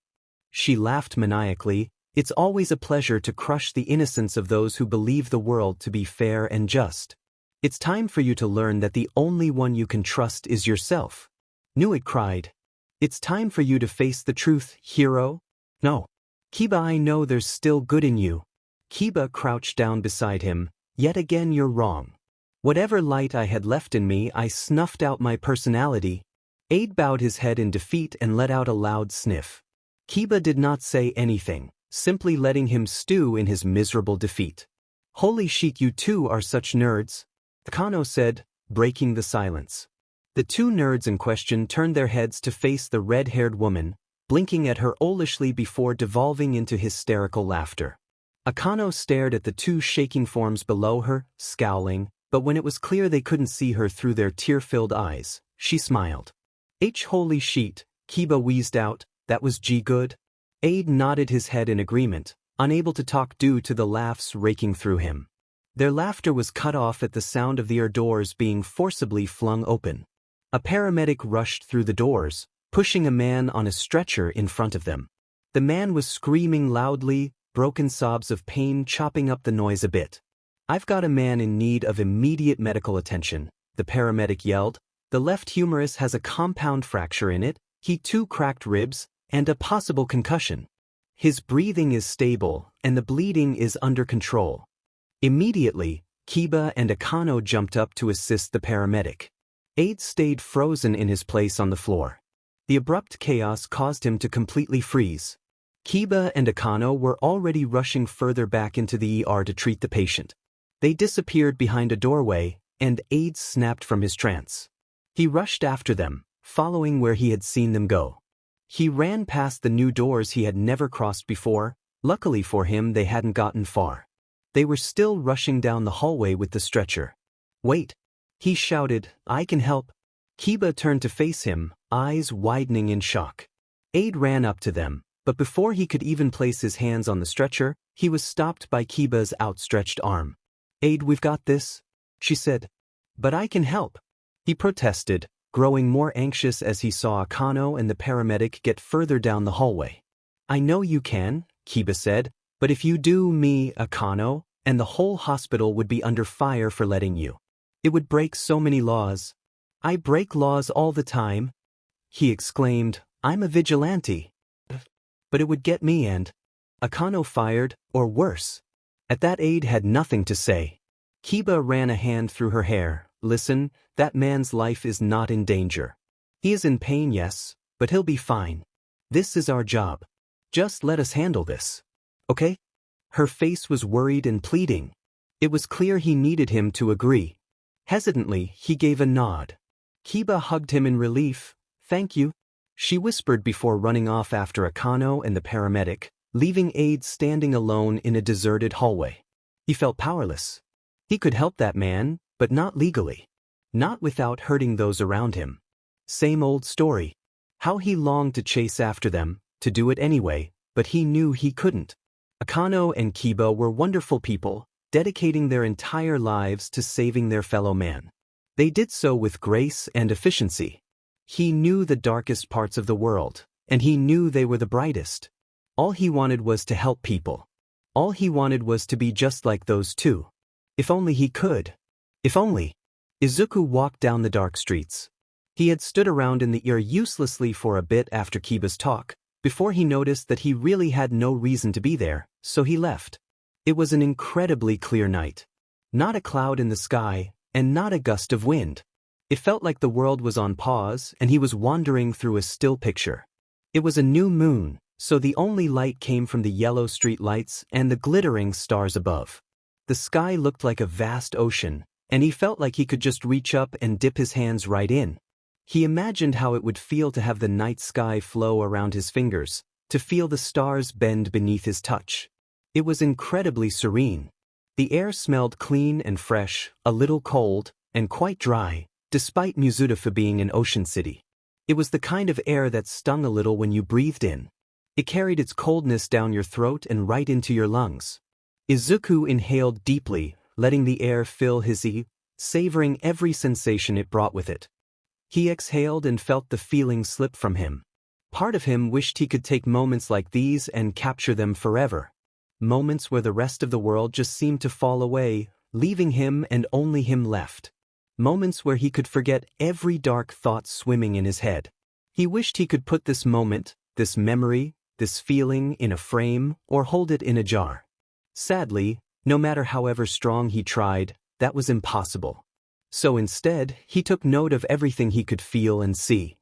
She laughed maniacally. It's always a pleasure to crush the innocence of those who believe the world to be fair and just. It's time for you to learn that the only one you can trust is yourself. Nuit cried. It's time for you to face the truth, hero. No. Kiba, I know there's still good in you. Kiba crouched down beside him. Yet again you're wrong. Whatever light I had left in me, I snuffed out my personality. Aide bowed his head in defeat and let out a loud sniff. Kiba did not say anything, simply letting him stew in his miserable defeat. Holy shit, you two are such nerds, Akano said, breaking the silence. The two nerds in question turned their heads to face the red-haired woman, blinking at her owlishly before devolving into hysterical laughter. Akano stared at the two shaking forms below her, scowling, but when it was clear they couldn't see her through their tear-filled eyes, she smiled. Holy shit, Kiba wheezed out, that was good. Aide nodded his head in agreement, unable to talk due to the laughs raking through him. Their laughter was cut off at the sound of their doors being forcibly flung open. A paramedic rushed through the doors, pushing a man on a stretcher in front of them. The man was screaming loudly, broken sobs of pain chopping up the noise a bit. I've got a man in need of immediate medical attention, the paramedic yelled. The left humerus has a compound fracture in it, he too cracked ribs, and a possible concussion. His breathing is stable, and the bleeding is under control. Immediately, Kiba and Akano jumped up to assist the paramedic. Aide stayed frozen in his place on the floor. The abrupt chaos caused him to completely freeze. Kiba and Akano were already rushing further back into the ER to treat the patient. They disappeared behind a doorway, and Aide snapped from his trance. He rushed after them, following where he had seen them go. He ran past the new doors he had never crossed before. Luckily for him, they hadn't gotten far. They were still rushing down the hallway with the stretcher. "Wait!" he shouted, "I can help." Kiba turned to face him, eyes widening in shock. Aide ran up to them, but before he could even place his hands on the stretcher, he was stopped by Kiba's outstretched arm. "Aide, we've got this," she said. "But I can help," he protested, growing more anxious as he saw Akano and the paramedic get further down the hallway. "I know you can," Kiba said, "but if you do, me, Akano, and the whole hospital would be under fire for letting you. It would break so many laws." "I break laws all the time," he exclaimed. "I'm a vigilante." "But it would get me and Akano fired, or worse." At that, Aide had nothing to say. Kiba ran a hand through her hair. "Listen, that man's life is not in danger. He is in pain, yes, but he'll be fine. This is our job. Just let us handle this. Okay?" Her face was worried and pleading. It was clear he needed him to agree. Hesitantly, he gave a nod. Kiba hugged him in relief. "Thank you," she whispered before running off after Akano and the paramedic, leaving Aide standing alone in a deserted hallway. He felt powerless. He could help that man, but not legally. Not without hurting those around him. Same old story. How he longed to chase after them, to do it anyway, but he knew he couldn't. Akano and Kiba were wonderful people, dedicating their entire lives to saving their fellow man. They did so with grace and efficiency. He knew the darkest parts of the world, and he knew they were the brightest. All he wanted was to help people. All he wanted was to be just like those two. If only he could. If only. Izuku walked down the dark streets. He had stood around in the ear uselessly for a bit after Kiba's talk, before he noticed that he really had no reason to be there, so he left. It was an incredibly clear night. Not a cloud in the sky, and not a gust of wind. It felt like the world was on pause and he was wandering through a still picture. It was a new moon, so the only light came from the yellow street lights and the glittering stars above. The sky looked like a vast ocean, and he felt like he could just reach up and dip his hands right in. He imagined how it would feel to have the night sky flow around his fingers, to feel the stars bend beneath his touch. It was incredibly serene. The air smelled clean and fresh, a little cold, and quite dry, despite Mizuta being an ocean city. It was the kind of air that stung a little when you breathed in. It carried its coldness down your throat and right into your lungs. Izuku inhaled deeply, letting the air fill his ear, savoring every sensation it brought with it. He exhaled and felt the feeling slip from him. Part of him wished he could take moments like these and capture them forever. Moments where the rest of the world just seemed to fall away, leaving him and only him left. Moments where he could forget every dark thought swimming in his head. He wished he could put this moment, this memory, this feeling in a frame or hold it in a jar. Sadly, no matter however strong he tried, that was impossible. So instead, he took note of everything he could feel and see.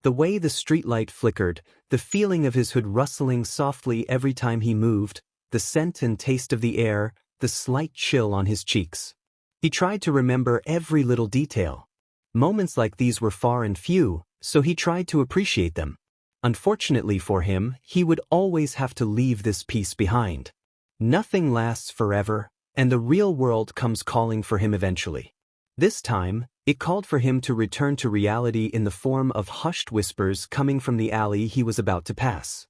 The way the streetlight flickered, the feeling of his hood rustling softly every time he moved, the scent and taste of the air, the slight chill on his cheeks. He tried to remember every little detail. Moments like these were far and few, so he tried to appreciate them. Unfortunately for him, he would always have to leave this piece behind. Nothing lasts forever, and the real world comes calling for him eventually. This time, it called for him to return to reality in the form of hushed whispers coming from the alley he was about to pass.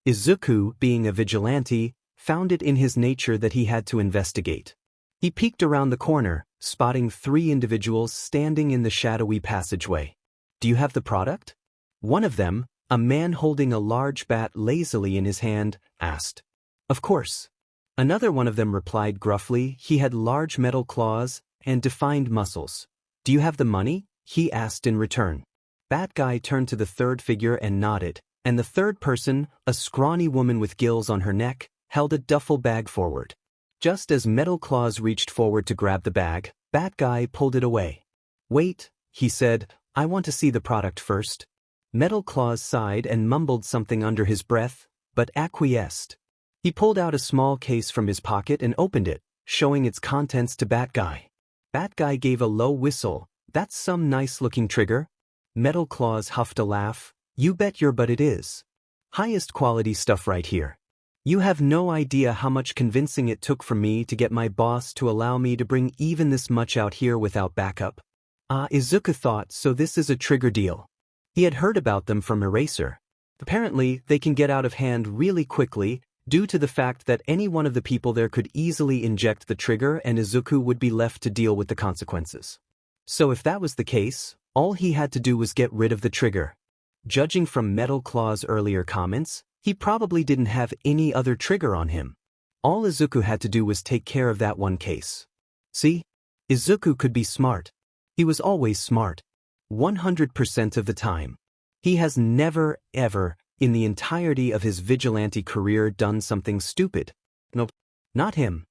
Izuku, being a vigilante, found it in his nature that he had to investigate. He peeked around the corner, spotting 3 individuals standing in the shadowy passageway. "Do you have the product?" One of them, a man holding a large bat lazily in his hand, asked. "Of course." Another one of them replied gruffly. He had large metal claws and defined muscles. "Do you have the money?" he asked in return. Bat Guy turned to the third figure and nodded, and the third person, a scrawny woman with gills on her neck, held a duffel bag forward. Just as Metal Claws reached forward to grab the bag, Bat Guy pulled it away. "Wait," he said, "I want to see the product first." Metal Claws sighed and mumbled something under his breath, but acquiesced. He pulled out a small case from his pocket and opened it, showing its contents to Bat Guy. Bat Guy gave a low whistle. "That's some nice-looking trigger." Metal Claws huffed a laugh. "You bet your butt it is. Highest quality stuff right here. You have no idea how much convincing it took for me to get my boss to allow me to bring even this much out here without backup." Izuku thought, so this is a trigger deal. He had heard about them from Eraser. Apparently, they can get out of hand really quickly, due to the fact that any one of the people there could easily inject the trigger and Izuku would be left to deal with the consequences. So if that was the case, all he had to do was get rid of the trigger. Judging from Metal Claw's earlier comments, he probably didn't have any other trigger on him. All Izuku had to do was take care of that one case. See? Izuku could be smart. He was always smart. 100% of the time. He has never, ever, in the entirety of his vigilante career done something stupid. Nope. Not him.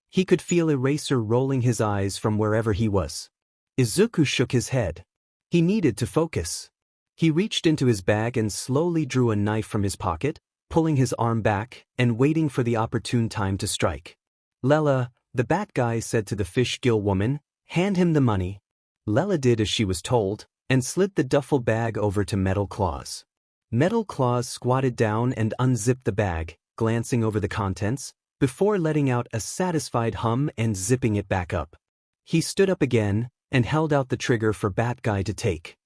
He could feel Eraser rolling his eyes from wherever he was. Izuku shook his head. He needed to focus. He reached into his bag and slowly drew a knife from his pocket, pulling his arm back and waiting for the opportune time to strike. "Lela," the Bat Guy said to the fish gill woman, "hand him the money." Lela did as she was told, and slid the duffel bag over to Metal Claws. Metal Claws squatted down and unzipped the bag, glancing over the contents, before letting out a satisfied hum and zipping it back up. He stood up again and held out the trigger for Bat Guy to take.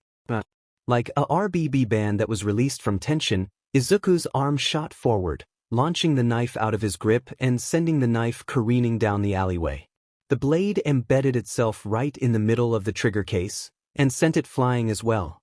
Like a RBB band that was released from tension, Izuku's arm shot forward, launching the knife out of his grip and sending the knife careening down the alleyway. The blade embedded itself right in the middle of the trigger case, and sent it flying as well.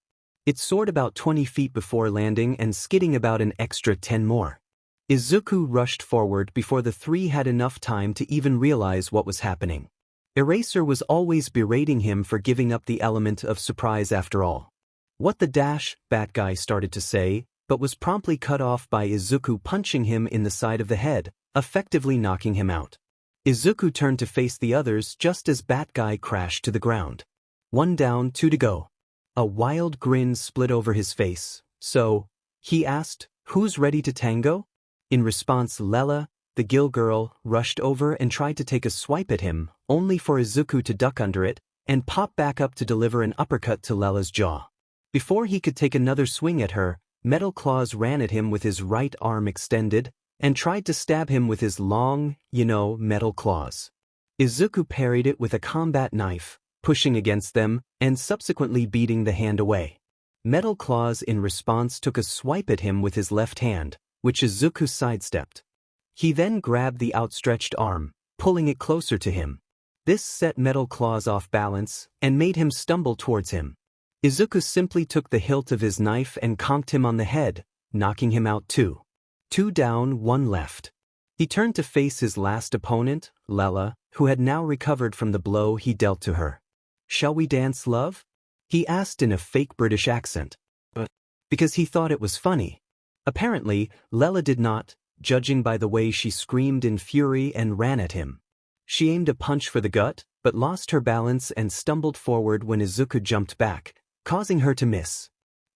It soared about 20 feet before landing and skidding about an extra 10 more. Izuku rushed forward before the three had enough time to even realize what was happening. Eraser was always berating him for giving up the element of surprise after all. "What the dash?" Bat Guy started to say, but was promptly cut off by Izuku punching him in the side of the head, effectively knocking him out. Izuku turned to face the others just as Bat Guy crashed to the ground. 1 down, 2 to go. A wild grin split over his face. "So," he asked, "who's ready to tango?" In response, Lela, the gill girl, rushed over and tried to take a swipe at him, only for Izuku to duck under it and pop back up to deliver an uppercut to Lela's jaw. Before he could take another swing at her, Metal Claws ran at him with his right arm extended and tried to stab him with his long, metal claws. Izuku parried it with a combat knife, pushing against them and subsequently beating the hand away. Metal Claws in response took a swipe at him with his left hand, which Izuku sidestepped. He then grabbed the outstretched arm, pulling it closer to him. This set Metal Claws off balance and made him stumble towards him. Izuku simply took the hilt of his knife and conked him on the head, knocking him out too. 2 down, 1 left. He turned to face his last opponent, Lela, who had now recovered from the blow he dealt to her. "Shall we dance, love?" he asked in a fake British accent. Because he thought it was funny. Apparently, Lela did not, judging by the way she screamed in fury and ran at him. She aimed a punch for the gut, but lost her balance and stumbled forward when Izuku jumped back, causing her to miss.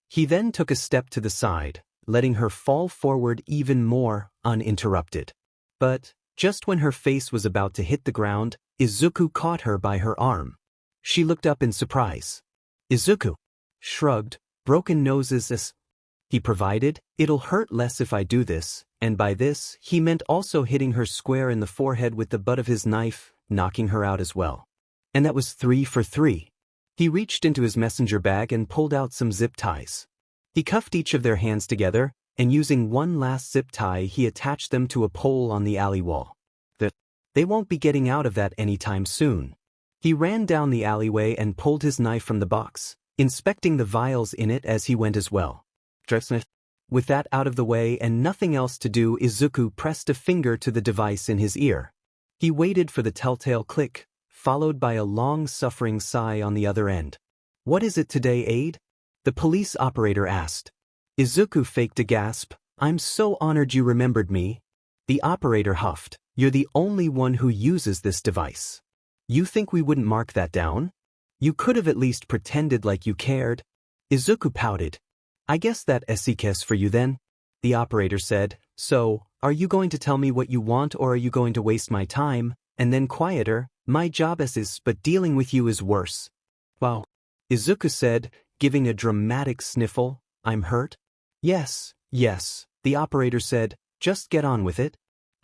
He then took a step to the side, letting her fall forward even more, uninterrupted. But, just when her face was about to hit the ground, Izuku caught her by her arm. She looked up in surprise. Izuku shrugged, broken noses as he provided, "It'll hurt less if I do this," and by this, he meant also hitting her square in the forehead with the butt of his knife, knocking her out as well. And that was 3 for 3. He reached into his messenger bag and pulled out some zip ties. He cuffed each of their hands together, and using one last zip tie he attached them to a pole on the alley wall. They won't be getting out of that anytime soon. He ran down the alleyway and pulled his knife from the box, inspecting the vials in it as he went as well. With that out of the way and nothing else to do, Izuku pressed a finger to the device in his ear. He waited for the telltale click, followed by a long-suffering sigh on the other end. "What is it today, Aide?" the police operator asked. Izuku faked a gasp. "I'm so honored you remembered me." The operator huffed. You're the only one who uses this device. You think we wouldn't mark that down? You could have at least pretended like you cared. Izuku pouted. I guess that SEKS for you then? The operator said. So, are you going to tell me what you want or are you going to waste my time? And then quieter, my job is but dealing with you is worse. Wow. Izuku said, giving a dramatic sniffle. I'm hurt? Yes, the operator said. Just get on with it.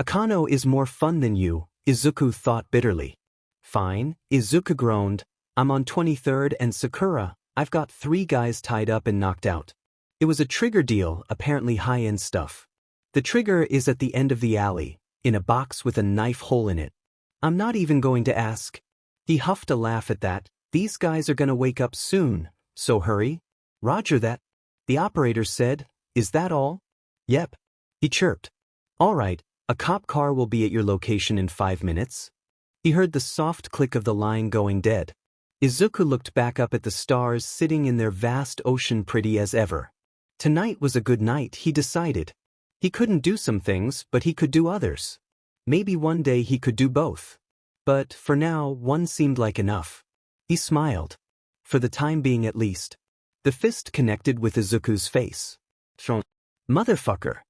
Akano is more fun than you, Izuku thought bitterly. Fine, Izuku groaned. I'm on 23rd and Sakura, I've got 3 guys tied up and knocked out. It was a trigger deal, apparently high-end stuff. The trigger is at the end of the alley, in a box with a knife hole in it. I'm not even going to ask. He huffed a laugh at that. These guys are gonna wake up soon, so hurry. Roger that. The operator said. Is that all? Yep. He chirped. All right, a cop car will be at your location in 5 minutes. He heard the soft click of the line going dead. Izuku looked back up at the stars sitting in their vast ocean pretty as ever. Tonight was a good night, he decided. He couldn't do some things, but he could do others. Maybe one day he could do both. But for now, one seemed like enough. He smiled. For the time being at least. The fist connected with Izuku's face. Motherfucker.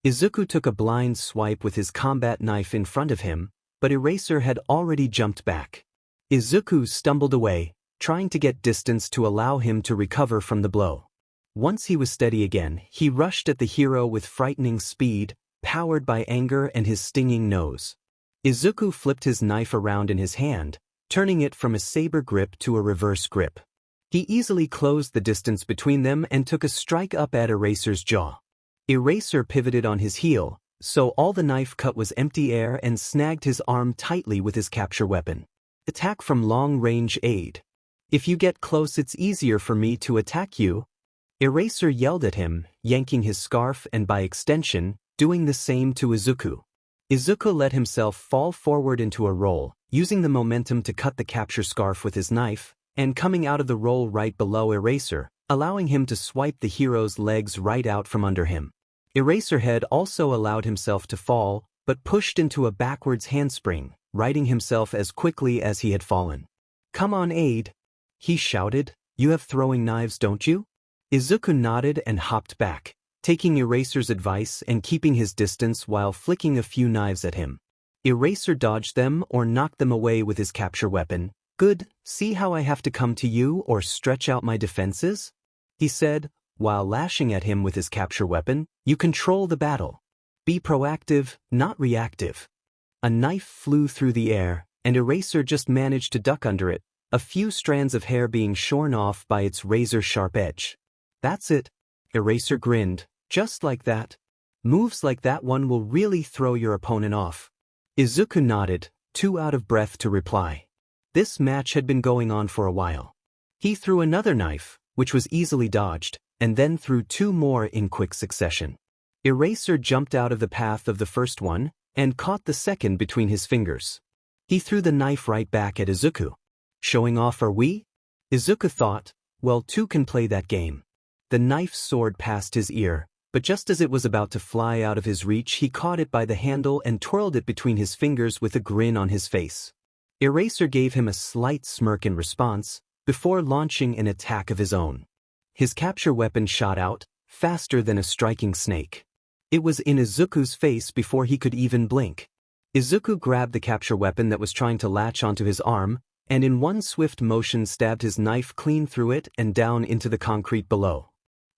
Izuku took a blind swipe with his combat knife in front of him, but Eraser had already jumped back. Izuku stumbled away, trying to get distance to allow him to recover from the blow. Once he was steady again, he rushed at the hero with frightening speed, powered by anger and his stinging nose. Izuku flipped his knife around in his hand, turning it from a saber grip to a reverse grip. He easily closed the distance between them and took a strike up at Eraser's jaw. Eraser pivoted on his heel, so all the knife cut was empty air and snagged his arm tightly with his capture weapon. Attack from long-range aid. If you get close it's easier for me to attack you. Eraser yelled at him, yanking his scarf and by extension, doing the same to Izuku. Izuku let himself fall forward into a roll, using the momentum to cut the capture scarf with his knife, and coming out of the roll right below Eraser, allowing him to swipe the hero's legs right out from under him. Eraserhead also allowed himself to fall, but pushed into a backwards handspring, righting himself as quickly as he had fallen. Come on, aid! He shouted. You have throwing knives, don't you? Izuku nodded and hopped back, taking Eraser's advice and keeping his distance while flicking a few knives at him. Eraser dodged them or knocked them away with his capture weapon. Good, see how I have to come to you or stretch out my defenses? He said, while lashing at him with his capture weapon. You control the battle. Be proactive, not reactive. A knife flew through the air, and Eraser just managed to duck under it, a few strands of hair being shorn off by its razor-sharp edge. That's it. Eraser grinned. Just like that. Moves like that one will really throw your opponent off. Izuku nodded, too out of breath to reply. This match had been going on for a while. He threw another knife, which was easily dodged, and then threw 2 more in quick succession. Eraser jumped out of the path of the first one, and caught the second between his fingers. He threw the knife right back at Izuku. Showing off, are we? Izuku thought, well, 2 can play that game. The knife soared past his ear, but just as it was about to fly out of his reach he caught it by the handle and twirled it between his fingers with a grin on his face. Eraser gave him a slight smirk in response, before launching an attack of his own. His capture weapon shot out, faster than a striking snake. It was in Izuku's face before he could even blink. Izuku grabbed the capture weapon that was trying to latch onto his arm, and in one swift motion stabbed his knife clean through it and down into the concrete below.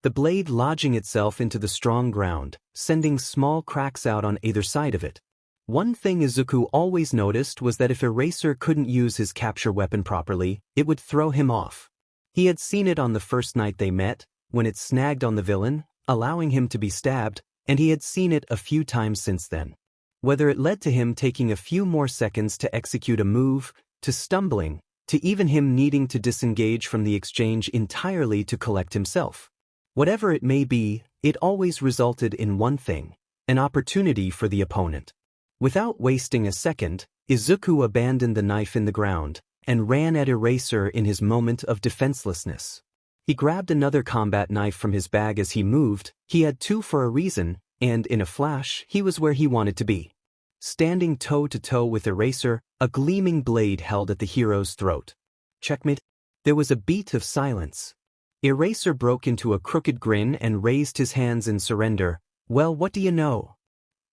The blade lodging itself into the strong ground, sending small cracks out on either side of it. One thing Izuku always noticed was that if Eraser couldn't use his capture weapon properly, it would throw him off. He had seen it on the first night they met, when it snagged on the villain, allowing him to be stabbed, and he had seen it a few times since then. Whether it led to him taking a few more seconds to execute a move, to stumbling, to even him needing to disengage from the exchange entirely to collect himself. Whatever it may be, it always resulted in one thing, an opportunity for the opponent. Without wasting a second, Izuku abandoned the knife in the ground, and ran at Eraser in his moment of defenselessness. He grabbed another combat knife from his bag as he moved. He had 2 for a reason, and in a flash, he was where he wanted to be. standing toe-to-toe with Eraser, a gleaming blade held at the hero's throat. Checkmate. There was a beat of silence. Eraser broke into a crooked grin and raised his hands in surrender. Well, what do you know?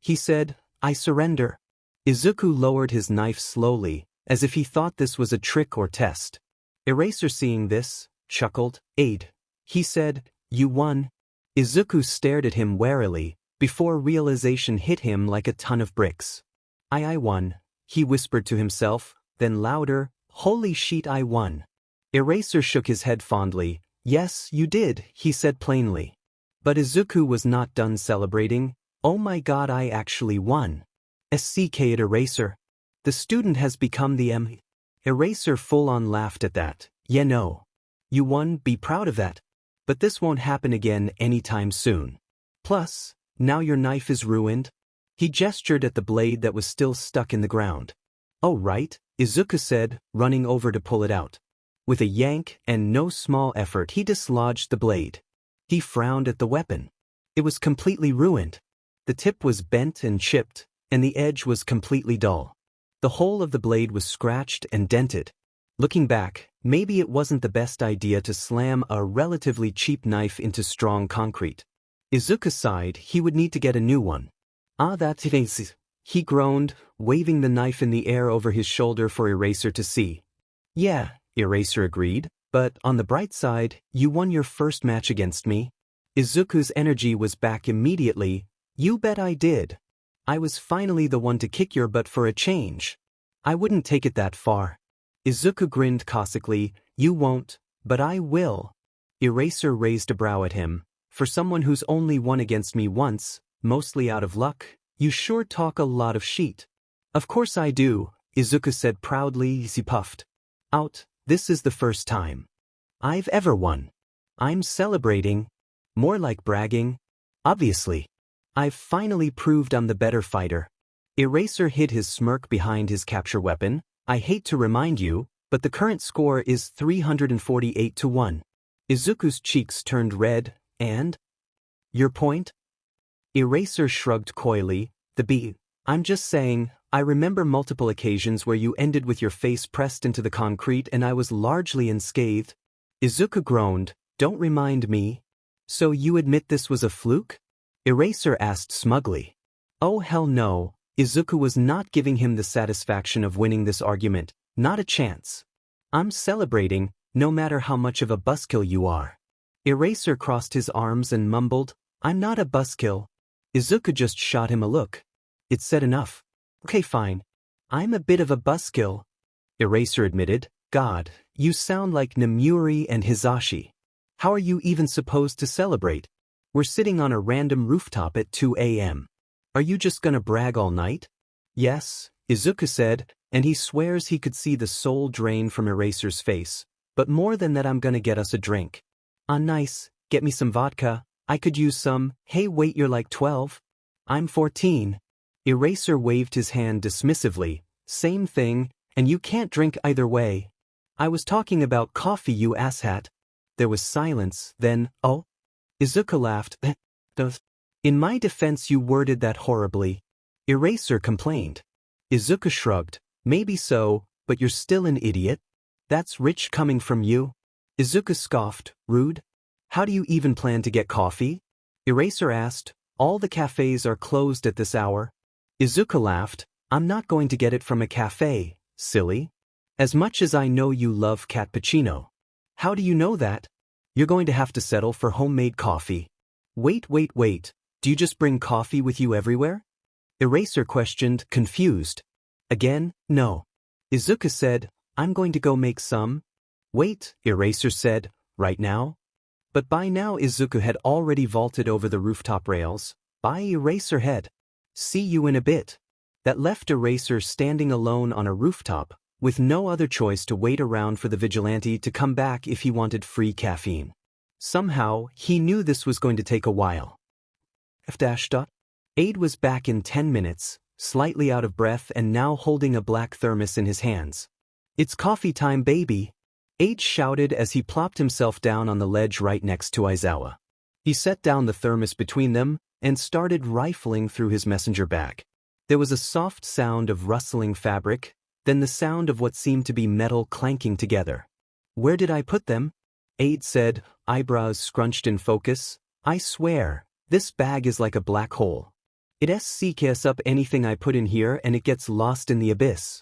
He said, I surrender. Izuku lowered his knife slowly, as if he thought this was a trick or test. Eraser, seeing this, chuckled. Aid. He said, you won. Izuku stared at him warily, before realization hit him like a ton of bricks. I won, he whispered to himself, then louder, holy shit, I won. Eraser shook his head fondly. Yes, you did, he said plainly. But Izuku was not done celebrating. Oh my god, I actually won. SCK at Eraser. The student has become the M. Eraser full-on laughed at that. Yeah, no. You won, be proud of that. But this won't happen again anytime soon. Plus, now your knife is ruined. He gestured at the blade that was still stuck in the ground. Oh right, Izuku said, running over to pull it out. With a yank and no small effort he dislodged the blade. He frowned at the weapon. It was completely ruined. The tip was bent and chipped, and the edge was completely dull. The whole of the blade was scratched and dented. Looking back, maybe it wasn't the best idea to slam a relatively cheap knife into strong concrete. Izuku sighed. He would need to get a new one. Ah, that is, he groaned, waving the knife in the air over his shoulder for Eraser to see. Yeah, Eraser agreed, but on the bright side, you won your first match against me. Izuku's energy was back immediately. You bet I did. I was finally the one to kick your butt for a change. I wouldn't take it that far. Izuku grinned caustically. You won't, but I will. Eraser raised a brow at him. For someone who's only won against me once, mostly out of luck, you sure talk a lot of shit. Of course I do, Izuku said proudly as he puffed. Out, this is the first time I've ever won. I'm celebrating. More like bragging. Obviously. I've finally proved I'm the better fighter. Eraser hid his smirk behind his capture weapon. I hate to remind you, but the current score is 348-1. Izuku's cheeks turned red, and? Your point? Eraser shrugged coyly. I'm just saying, I remember multiple occasions where you ended with your face pressed into the concrete and I was largely unscathed. Izuku groaned. Don't remind me. So you admit this was a fluke? Eraser asked smugly. Oh hell no, Izuku was not giving him the satisfaction of winning this argument, not a chance. I'm celebrating, no matter how much of a buzzkill you are. Eraser crossed his arms and mumbled, I'm not a buzzkill. Izuku just shot him a look. It said enough. Okay fine. I'm a bit of a buzzkill. Eraser admitted, God, you sound like Namuri and Hisashi. How are you even supposed to celebrate? We're sitting on a random rooftop at 2 a.m. Are you just gonna brag all night? Yes, Izuku said, and he swears he could see the soul drain from Eraser's face. But more than that, I'm gonna get us a drink. Ah, nice, get me some vodka. I could use some. Hey wait, you're like 12? I'm 14. Eraser waved his hand dismissively. Same thing, and you can't drink either way. I was talking about coffee, you asshat. There was silence, then, oh? Izuku laughed. In my defense, you worded that horribly. Eraser complained. Izuku shrugged. Maybe so, but you're still an idiot. That's rich coming from you. Izuku scoffed. Rude. How do you even plan to get coffee? Eraser asked. All the cafes are closed at this hour. Izuku laughed. I'm not going to get it from a cafe, silly. As much as I know you love cappuccino. How do you know that? You're going to have to settle for homemade coffee. Wait. Do you just bring coffee with you everywhere? Eraser questioned, confused. Again, no. Izuku said, I'm going to go make some. Wait, Eraser said, right now? But by now Izuku had already vaulted over the rooftop rails. Bye, Eraserhead. See you in a bit. That left Eraser standing alone on a rooftop, with no other choice to wait around for the Vigilante to come back if he wanted free caffeine. Somehow, he knew this was going to take a while. Aid was back in 10 minutes, slightly out of breath and now holding a black thermos in his hands. It's coffee time, baby. Aid shouted as he plopped himself down on the ledge right next to Aizawa. He set down the thermos between them and started rifling through his messenger bag. There was a soft sound of rustling fabric, then the sound of what seemed to be metal clanking together. Where did I put them? Aide said, eyebrows scrunched in focus. I swear, this bag is like a black hole. It seeks up anything I put in here and it gets lost in the abyss.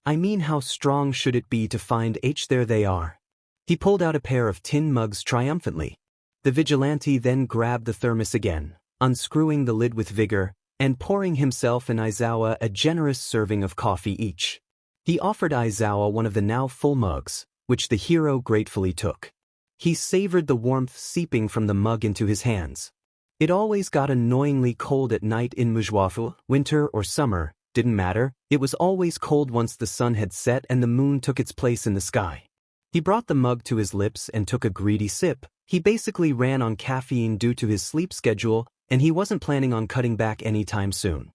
I mean, how strong should it be to find H? There they are. He pulled out a pair of tin mugs triumphantly. The vigilante then grabbed the thermos again, unscrewing the lid with vigor, and pouring himself and Aizawa a generous serving of coffee each. He offered Aizawa one of the now full mugs, which the hero gratefully took. He savored the warmth seeping from the mug into his hands. It always got annoyingly cold at night in Mujwafu, winter or summer, didn't matter, it was always cold once the sun had set and the moon took its place in the sky. He brought the mug to his lips and took a greedy sip. He basically ran on caffeine due to his sleep schedule, and he wasn't planning on cutting back anytime soon.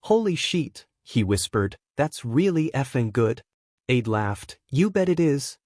Holy shit, he whispered, that's really effing good. Aide laughed, you bet it is.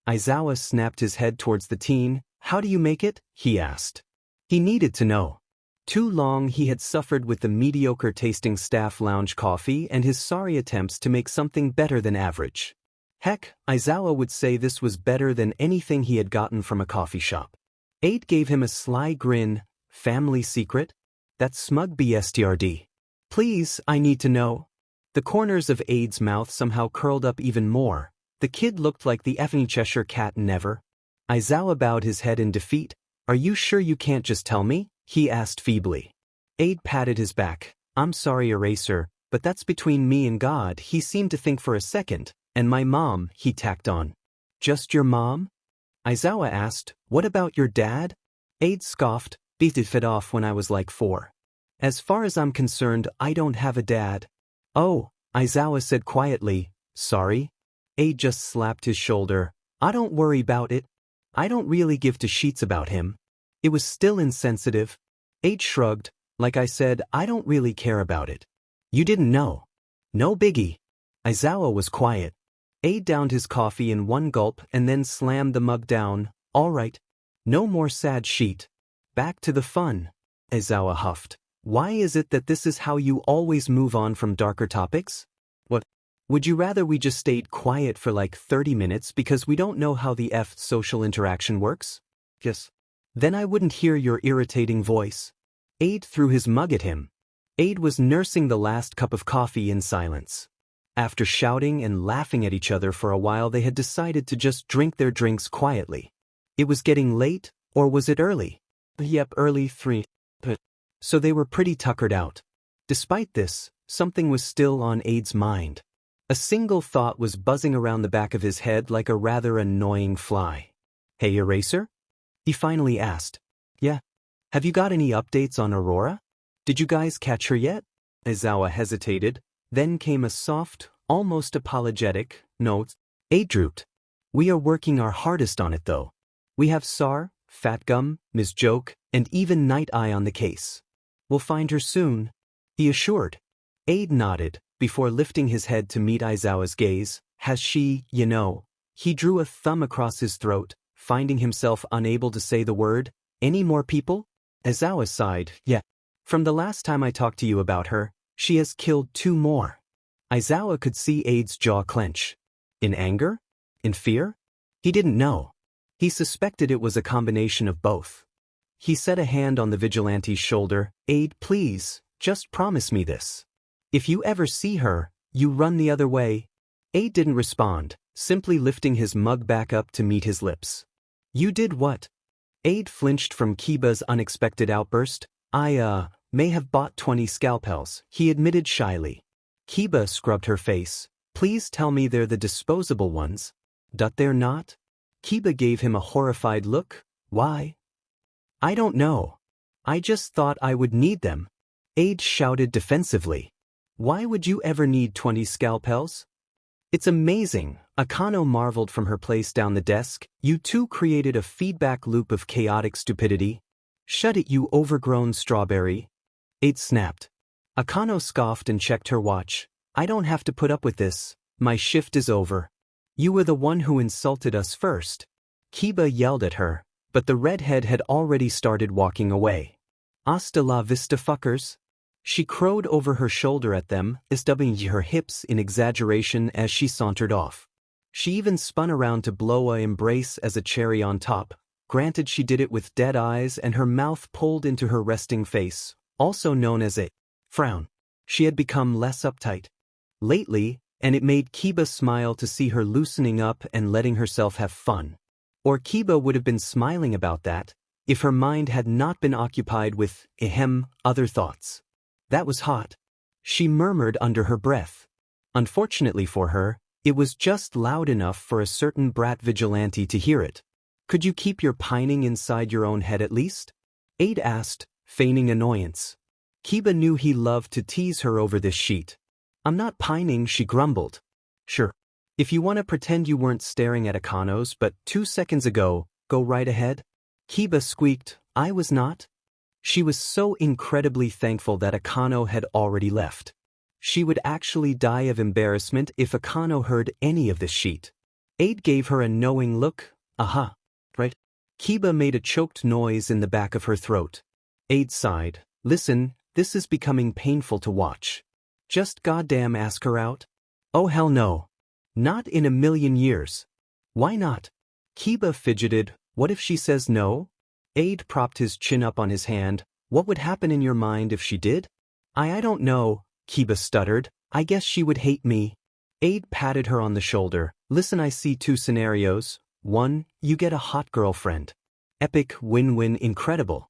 Aizawa snapped his head towards the teen. How do you make it? He asked. He needed to know. Too long he had suffered with the mediocre-tasting staff lounge coffee and his sorry attempts to make something better than average. Heck, Aizawa would say this was better than anything he had gotten from a coffee shop. Aide gave him a sly grin. Family secret? That's smug BSTRD. Please, I need to know. The corners of Aide's mouth somehow curled up even more. The kid looked like the effing Cheshire cat never. Aizawa bowed his head in defeat. Are you sure you can't just tell me? He asked feebly. Aide patted his back. I'm sorry, Eraser, but that's between me and God. He seemed to think for a second. And my mom, he tacked on. Just your mom? Aizawa asked, what about your dad? Aide scoffed, beat it off when I was like 4. As far as I'm concerned, I don't have a dad. Oh, Aizawa said quietly, sorry. Aide just slapped his shoulder. I don't worry about it. I don't really give two shits about him. It was still insensitive. Aide shrugged, like I said, I don't really care about it. You didn't know. No biggie. Aizawa was quiet. Aide downed his coffee in one gulp and then slammed the mug down. All right. No more sad shit. Back to the fun. Aizawa huffed. Why is it that this is how you always move on from darker topics? What? Would you rather we just stayed quiet for like 30 minutes because we don't know how the social interaction works? Yes. Then I wouldn't hear your irritating voice. Aide threw his mug at him. Aide was nursing the last cup of coffee in silence. After shouting and laughing at each other for a while, they had decided to just drink their drinks quietly. It was getting late, or was it early? Yep, early 3. So they were pretty tuckered out. Despite this, something was still on Aide's mind. A single thought was buzzing around the back of his head like a rather annoying fly. Hey, Eraser? He finally asked. Yeah. Have you got any updates on Aurora? Did you guys catch her yet? Aizawa hesitated. Then came a soft, almost apologetic note. Aide drooped. We are working our hardest on it though. We have Sar, Fat Gum, Ms. Joke, and even Night Eye on the case. We'll find her soon, he assured. Aide nodded, before lifting his head to meet Aizawa's gaze. Has she, you know? He drew a thumb across his throat, finding himself unable to say the word. Any more people? Aizawa sighed. Yeah. From the last time I talked to you about her, she has killed 2 more. Aizawa could see Aide's jaw clench. In anger? In fear? He didn't know. He suspected it was a combination of both. He set a hand on the vigilante's shoulder. Aide, please, just promise me this. If you ever see her, you run the other way. Aide didn't respond, simply lifting his mug back up to meet his lips. You did what? Aide flinched from Kiba's unexpected outburst. I, may have bought 20 scalpels, he admitted shyly. Kiba scrubbed her face. Please tell me they're the disposable ones. They're not? Kiba gave him a horrified look. Why? I don't know. I just thought I would need them. Aide shouted defensively. Why would you ever need 20 scalpels? It's amazing, Akano marveled from her place down the desk. You two created a feedback loop of chaotic stupidity. Shut it, you overgrown strawberry. Aide snapped. Akano scoffed and checked her watch. I don't have to put up with this. My shift is over. You were the one who insulted us first. Kiba yelled at her, but the redhead had already started walking away. Hasta la vista, fuckers. She crowed over her shoulder at them, stubbing her hips in exaggeration as she sauntered off. She even spun around to blow a embrace as a cherry on top. Granted, she did it with dead eyes and her mouth pulled into her resting face, also known as a frown. She had become less uptight lately, and it made Kiba smile to see her loosening up and letting herself have fun. Or Kiba would have been smiling about that, if her mind had not been occupied with, other thoughts. That was hot. She murmured under her breath. Unfortunately for her, it was just loud enough for a certain brat vigilante to hear it. Could you keep your pining inside your own head at least? Aide asked, feigning annoyance. Kiba knew he loved to tease her over this sheet. I'm not pining, she grumbled. Sure. If you want to pretend you weren't staring at Akano's but 2 seconds ago, go right ahead. Kiba squeaked, I was not. She was so incredibly thankful that Akano had already left. She would actually die of embarrassment if Akano heard any of this sheet. Aide gave her a knowing look. Aha. Right? Kiba made a choked noise in the back of her throat. Aide sighed. Listen, this is becoming painful to watch. Just goddamn ask her out? Oh hell no. Not in a million years. Why not? Kiba fidgeted. What if she says no? Aide propped his chin up on his hand. What would happen in your mind if she did? I don't know, Kiba stuttered. I guess she would hate me. Aide patted her on the shoulder. Listen, I see 2 scenarios. 1, you get a hot girlfriend. Epic, win-win, incredible.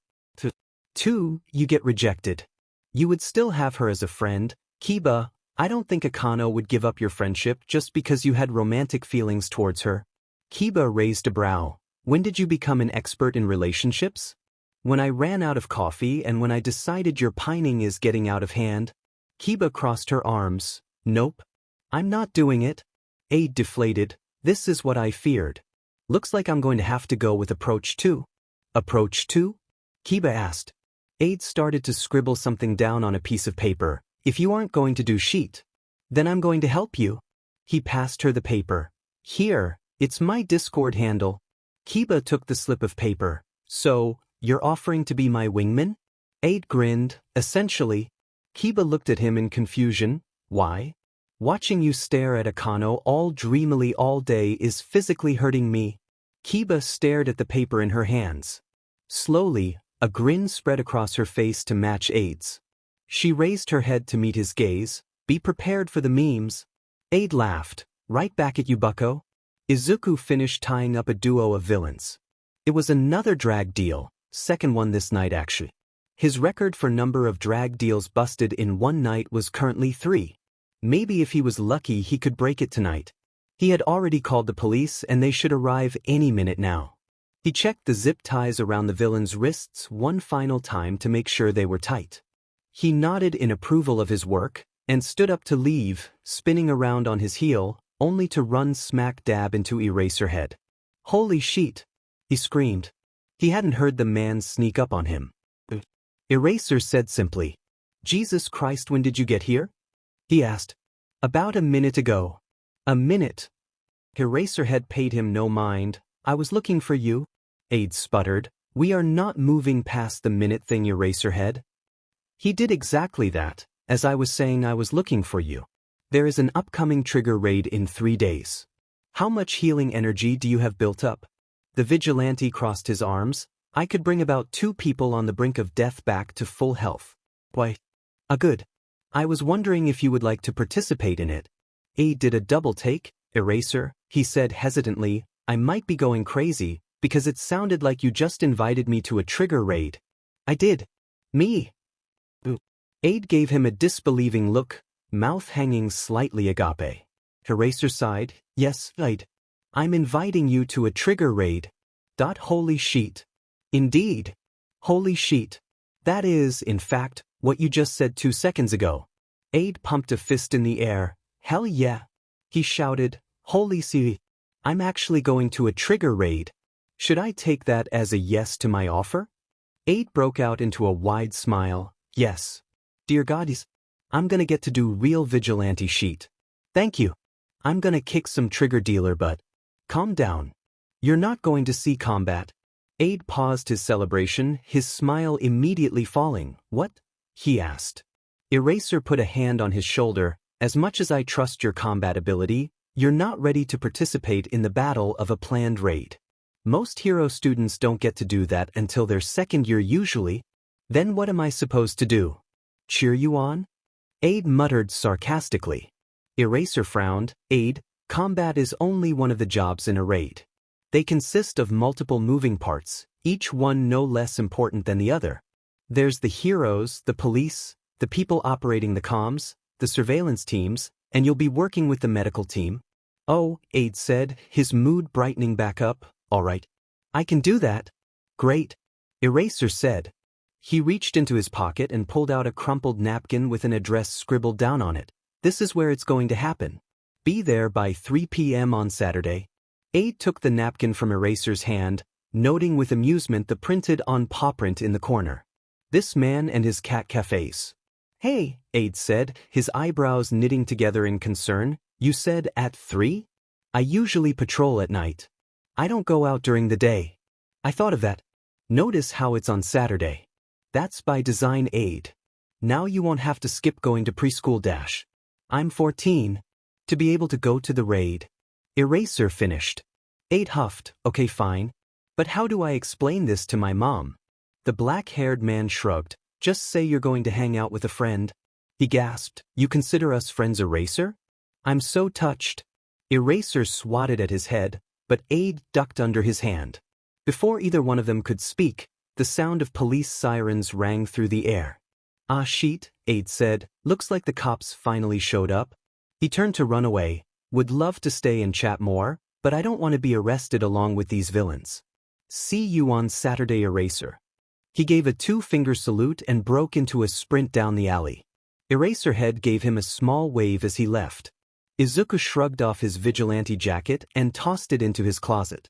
2, you get rejected. You would still have her as a friend. Kiba, I don't think Akano would give up your friendship just because you had romantic feelings towards her. Kiba raised a brow. When did you become an expert in relationships? When I ran out of coffee and when I decided your pining is getting out of hand. Kiba crossed her arms. Nope. I'm not doing it. Aide deflated. This is what I feared. Looks like I'm going to have to go with approach 2. Approach 2? Kiba asked. Aide started to scribble something down on a piece of paper. If you aren't going to do sheet, then I'm going to help you. He passed her the paper. Here, it's my Discord handle. Kiba took the slip of paper. So, you're offering to be my wingman? Aide grinned. Essentially. Kiba looked at him in confusion. Why? Watching you stare at Akano all dreamily all day is physically hurting me. Kiba stared at the paper in her hands. Slowly, a grin spread across her face to match Aide's. She raised her head to meet his gaze. Be prepared for the memes. Aide laughed. Right back at you, bucko. Izuku finished tying up a duo of villains. It was another drag deal, second one this night actually. His record for number of drag deals busted in one night was currently 3. Maybe if he was lucky he could break it tonight. He had already called the police and they should arrive any minute now. He checked the zip ties around the villain's wrists one final time to make sure they were tight. He nodded in approval of his work and stood up to leave, spinning around on his heel, only to run smack dab into Eraserhead. Holy shit! He screamed. He hadn't heard the man sneak up on him. Eraser said simply, Jesus Christ, when did you get here? He asked. About a minute ago. A minute. Eraserhead paid him no mind. I was looking for you. Aide sputtered. We are not moving past the minute thing, Eraserhead. He did exactly that, as I was saying I was looking for you. There is an upcoming trigger raid in 3 days. How much healing energy do you have built up? The vigilante crossed his arms. I could bring about 2 people on the brink of death back to full health. Why? Good. I was wondering if you would like to participate in it. Aide did a double take. Eraser, he said hesitantly, I might be going crazy, because it sounded like you just invited me to a trigger raid. I did. Me? Aide gave him a disbelieving look, mouth hanging slightly agape. Eraser sighed. Yes, I'm inviting you to a trigger raid. Holy shit. Indeed. Holy shit. That is, in fact, what you just said 2 seconds ago. Aide pumped a fist in the air. Hell yeah. He shouted. Holy shit. I'm actually going to a trigger raid. Should I take that as a yes to my offer? Aide broke out into a wide smile. Yes. Dear Goddies, I'm gonna get to do real vigilante sheet. Thank you. I'm gonna kick some trigger dealer butt. Calm down. You're not going to see combat. Aide paused his celebration, his smile immediately falling. What? He asked. Eraser put a hand on his shoulder. As much as I trust your combat ability, you're not ready to participate in the battle of a planned raid. Most hero students don't get to do that until their second year usually. Then what am I supposed to do? Cheer you on? Aide muttered sarcastically. Eraser frowned. Aide, combat is only one of the jobs in a raid. They consist of multiple moving parts, each one no less important than the other. There's the heroes, the police, the people operating the comms, the surveillance teams, and you'll be working with the medical team. Oh, Aide said, his mood brightening back up. All right. I can do that. Great. Eraser said. He reached into his pocket and pulled out a crumpled napkin with an address scribbled down on it. This is where it's going to happen. Be there by 3 p.m. on Saturday. Aide took the napkin from Eraser's hand, noting with amusement the printed-on paw print in the corner. This man and his cat cafes. Hey, Aide said, his eyebrows knitting together in concern. You said at 3? I usually patrol at night. I don't go out during the day. I thought of that. Notice how it's on Saturday. That's by design, Aide. Now you won't have to skip going to preschool dash. I'm 14. To be able to go to the raid. Eraser finished. Aide huffed. Okay, fine. But how do I explain this to my mom? The black-haired man shrugged. Just say you're going to hang out with a friend. He gasped. You consider us friends, Eraser? I'm so touched. Eraser swatted at his head, but Aide ducked under his hand. Before either one of them could speak, the sound of police sirens rang through the air. Ah shit, Aide said, looks like the cops finally showed up. He turned to run away. Would love to stay and chat more, but I don't want to be arrested along with these villains. See you on Saturday, Eraser. He gave a two-finger salute and broke into a sprint down the alley. Eraserhead gave him a small wave as he left. Izuku shrugged off his vigilante jacket and tossed it into his closet.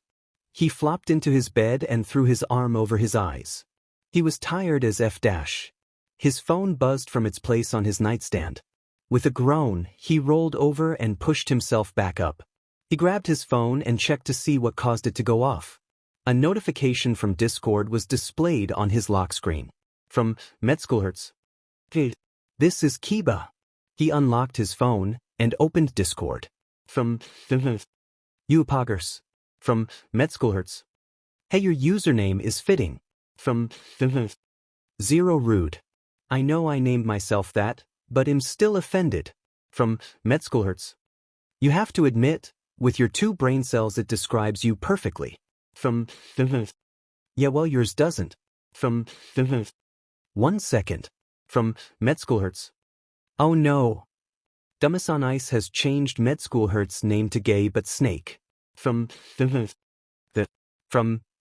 He flopped into his bed and threw his arm over his eyes. He was tired as F-. His phone buzzed from its place on his nightstand. With a groan, he rolled over and pushed himself back up. He grabbed his phone and checked to see what caused it to go off. A notification from Discord was displayed on his lock screen. From Metzgelhertz. This is Kiba. He unlocked his phone and opened Discord. From Upagers. From Metzgelhertz. Hey, your username is fitting. From Zero Rude. I know I named myself that, but am still offended. From Metzgelhertz. You have to admit, with your 2 brain cells it describes you perfectly. From yeah, well, yours doesn't. From 1 second. From Metzgelhertz. Oh no. Dumbass on Ice has changed Metzgelhertz's name to Gay But Snake. From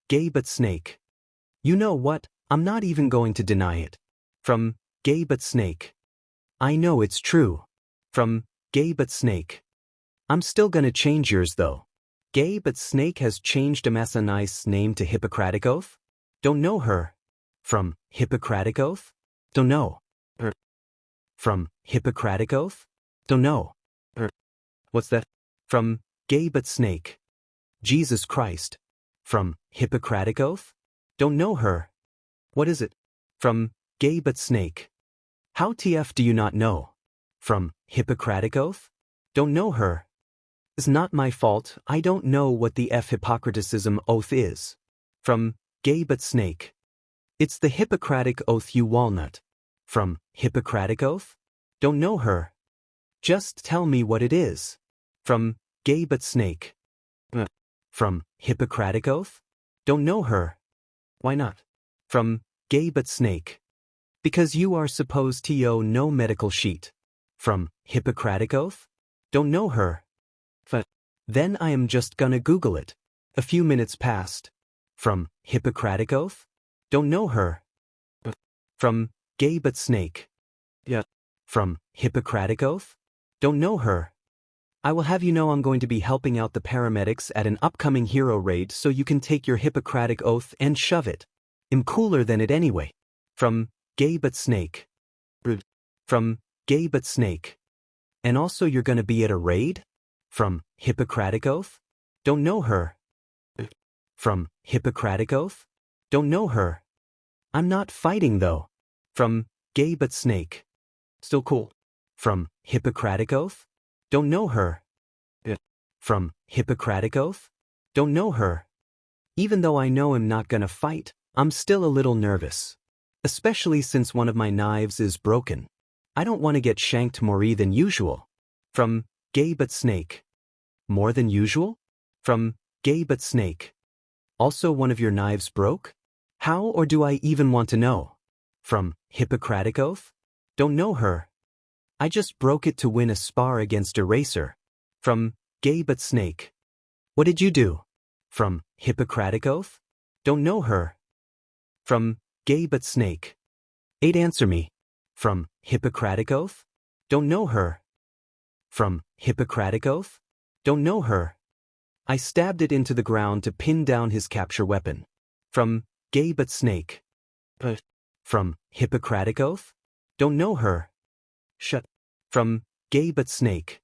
Gay But Snake. You know what? I'm not even going to deny it. From Gay But Snake. I know it's true. From Gay But Snake. I'm still gonna change yours though. Gay But Snake has changed Dumbass on Ice's name to Hippocratic Oath? Don't know her. From Hippocratic Oath? Don't know her. From Hippocratic Oath? Don't know her. What's that? From Gay But Snake. Jesus Christ. From Hippocratic Oath? Don't know her. What is it? From Gay But Snake. How TF do you not know? From Hippocratic Oath? Don't know her. It's not my fault, I don't know what the F Hippocratism oath is. From Gay But Snake. It's the Hippocratic Oath, you walnut. From Hippocratic Oath? Don't know her. Just tell me what it is. From Gay But Snake. From Hippocratic Oath? Don't know her. Why not? From Gay But Snake. Because you are supposed to know medical sheet. From Hippocratic Oath? Don't know her. Then I am just gonna Google it. A few minutes passed. From Hippocratic Oath? Don't know her. From Gay But Snake. Yeah. From Hippocratic Oath? Don't know her. I will have you know I'm going to be helping out the paramedics at an upcoming hero raid so you can take your Hippocratic Oath and shove it. I'm cooler than it anyway. From Gay But Snake. From Gay But Snake. And also you're gonna be at a raid? From Hippocratic Oath? Don't know her. From Hippocratic Oath? Don't know her. I'm not fighting though. From Gay But Snake. Still cool. From Hippocratic Oath? Don't know her. From Hippocratic Oath? Don't know her. Even though I know I'm not gonna fight, I'm still a little nervous. Especially since one of my knives is broken. I don't want to get shanked more than usual. From Gay But Snake. More than usual? From Gay But Snake. Also one of your knives broke? How or do I even want to know? From Hippocratic Oath? Don't know her. I just broke it to win a spar against Eraser. From Gay But Snake. What did you do? From Hippocratic Oath? Don't know her. From Gay But Snake. 8 Answer me. From Hippocratic Oath? Don't know her. From Hippocratic Oath? Don't know her. I stabbed it into the ground to pin down his capture weapon. From Gay But Snake. From Hippocratic Oath? Don't know her. Shut. From Gay But Snake.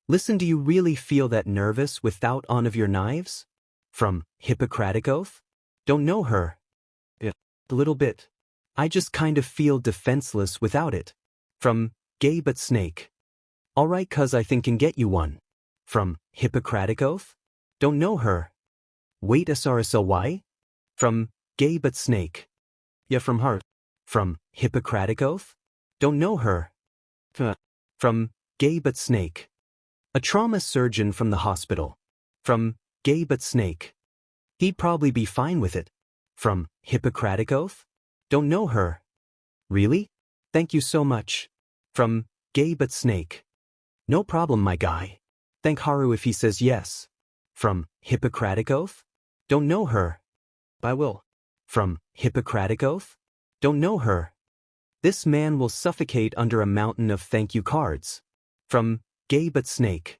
Listen, do you really feel that nervous without one of your knives? From Hippocratic Oath? Don't know her. A little bit. I just kind of feel defenseless without it. From Gay But Snake. Alright, cuz I think can get you one. From Hippocratic Oath? Don't know her. Wait, SRSLY? From Gay But Snake. Yeah, from her. From Hippocratic Oath? Don't know her. From Gay But Snake. A trauma surgeon from the hospital. From Gay But Snake. He'd probably be fine with it. From Hippocratic Oath? Don't know her. Really? Thank you so much. From Gay But Snake. No problem, my guy. Thank Haru if he says yes. From Hippocratic Oath? Don't know her. I will. From Hippocratic Oath? Don't know her. This man will suffocate under a mountain of thank you cards. From Gay But Snake.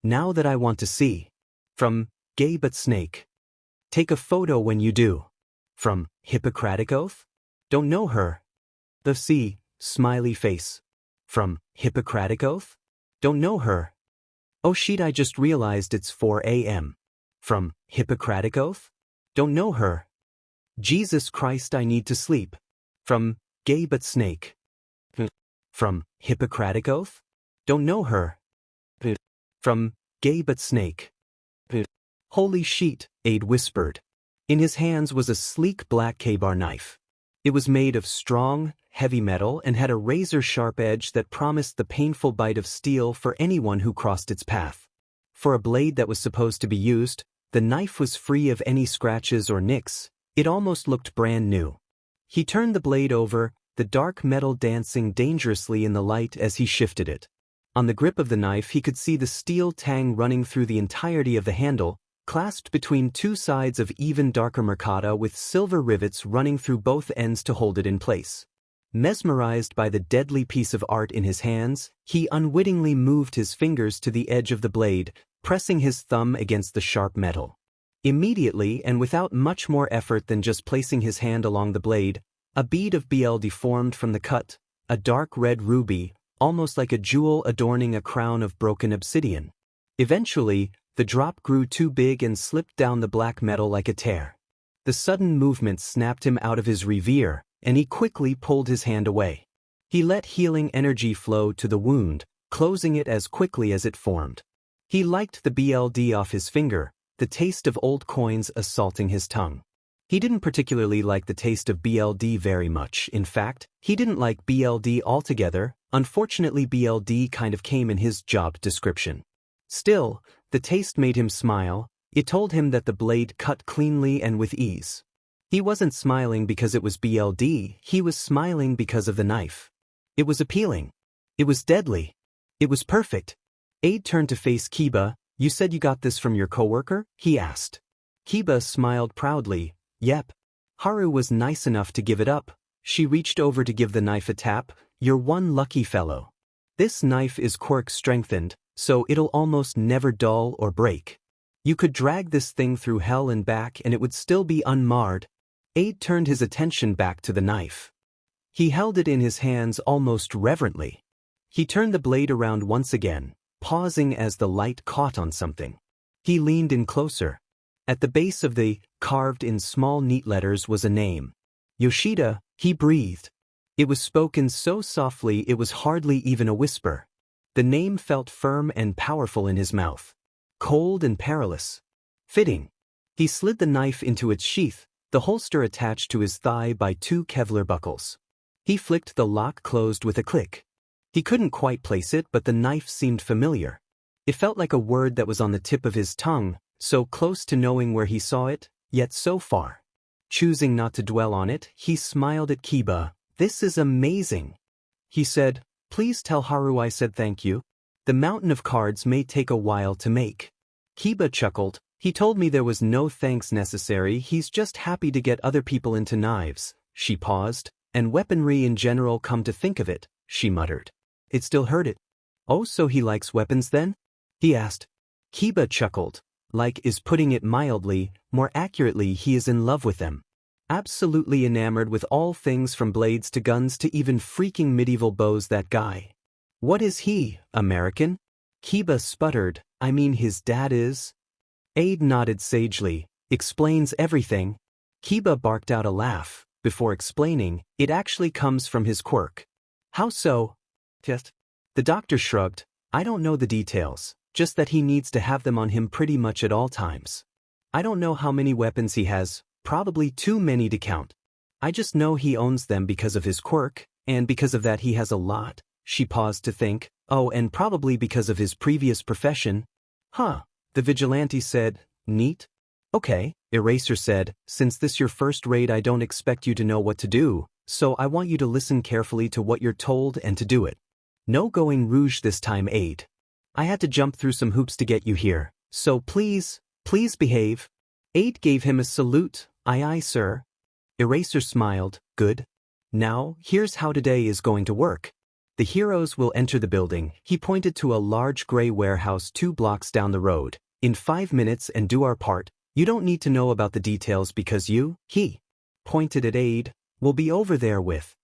Now that I want to see. From Gay But Snake. Take a photo when you do. From Hippocratic Oath? Don't know her. The C, smiley face. From Hippocratic Oath? Don't know her. Oh shit, I just realized it's 4 a.m. From Hippocratic Oath? Don't know her. Jesus Christ, I need to sleep. From Gay But Snake. From Hippocratic Oath? Don't know her. From Gay But Snake. Holy shit, Aide whispered. In his hands was a sleek black K-bar knife. It was made of strong, heavy metal and had a razor-sharp edge that promised the painful bite of steel for anyone who crossed its path. For a blade that was supposed to be used, the knife was free of any scratches or nicks. It almost looked brand new. He turned the blade over, the dark metal dancing dangerously in the light as he shifted it. On the grip of the knife he could see the steel tang running through the entirety of the handle, clasped between two sides of even darker mica with silver rivets running through both ends to hold it in place. Mesmerized by the deadly piece of art in his hands, he unwittingly moved his fingers to the edge of the blade, pressing his thumb against the sharp metal. Immediately, and without much more effort than just placing his hand along the blade, a bead of BLD formed from the cut, a dark red ruby, almost like a jewel adorning a crown of broken obsidian. Eventually, the drop grew too big and slipped down the black metal like a tear. The sudden movement snapped him out of his reverie, and he quickly pulled his hand away. He let healing energy flow to the wound, closing it as quickly as it formed. He liked the BLD off his finger, the taste of old coins assaulting his tongue. He didn't particularly like the taste of BLD very much. In fact, he didn't like BLD altogether. Unfortunately, BLD kind of came in his job description. Still, the taste made him smile. It told him that the blade cut cleanly and with ease. He wasn't smiling because it was BLD, he was smiling because of the knife. It was appealing. It was deadly. It was perfect. Aide turned to face Kiba. You said you got this from your coworker? He asked. Kiba smiled proudly. Yep. Haru was nice enough to give it up. She reached over to give the knife a tap. You're one lucky fellow. This knife is quirk strengthened, so it'll almost never dull or break. You could drag this thing through hell and back and it would still be unmarred. Aide turned his attention back to the knife. He held it in his hands almost reverently. He turned the blade around once again, pausing as the light caught on something. He leaned in closer. At the base of the, carved in small neat letters, was a name. Yoshida, he breathed. It was spoken so softly it was hardly even a whisper. The name felt firm and powerful in his mouth. Cold and perilous. Fitting. He slid the knife into its sheath, the holster attached to his thigh by 2 Kevlar buckles. He flicked the lock closed with a click. He couldn't quite place it, but the knife seemed familiar. It felt like a word that was on the tip of his tongue, so close to knowing where he saw it, yet so far. Choosing not to dwell on it, he smiled at Kiba. "This is amazing." He said, "Please tell Haru I said thank you. The mountain of cards may take a while to make." Kiba chuckled. "He told me there was no thanks necessary, he's just happy to get other people into knives." She paused. "And weaponry in general, come to think of it," she muttered. "It still hurt it." "Oh, so he likes weapons then?" he asked. Kiba chuckled. "Like is putting it mildly, more accurately he is in love with them. Absolutely enamored with all things from blades to guns to even freaking medieval bows, that guy." "What is he, American?" Kiba sputtered. "I mean his dad is?" Aide nodded sagely. "Explains everything." Kiba barked out a laugh. Before explaining, "It actually comes from his quirk." "How so?" "Just." The doctor shrugged. "I don't know the details, just that he needs to have them on him pretty much at all times. I don't know how many weapons he has, probably too many to count. I just know he owns them because of his quirk, and because of that he has a lot." She paused to think. "Oh, and probably because of his previous profession." "Huh," the Vigilante said. "Neat." "Okay," Eraser said, "since this your first raid I don't expect you to know what to do, so I want you to listen carefully to what you're told and to do it. No going rouge this time, Aide. I had to jump through some hoops to get you here, so please behave." Aide gave him a salute. "Aye aye, sir." Eraser smiled. "Good. Now, here's how today is going to work. The heroes will enter the building." He pointed to a large gray warehouse 2 blocks down the road. "In 5 minutes and do our part. You don't need to know about the details because he pointed at Aide, will be over there with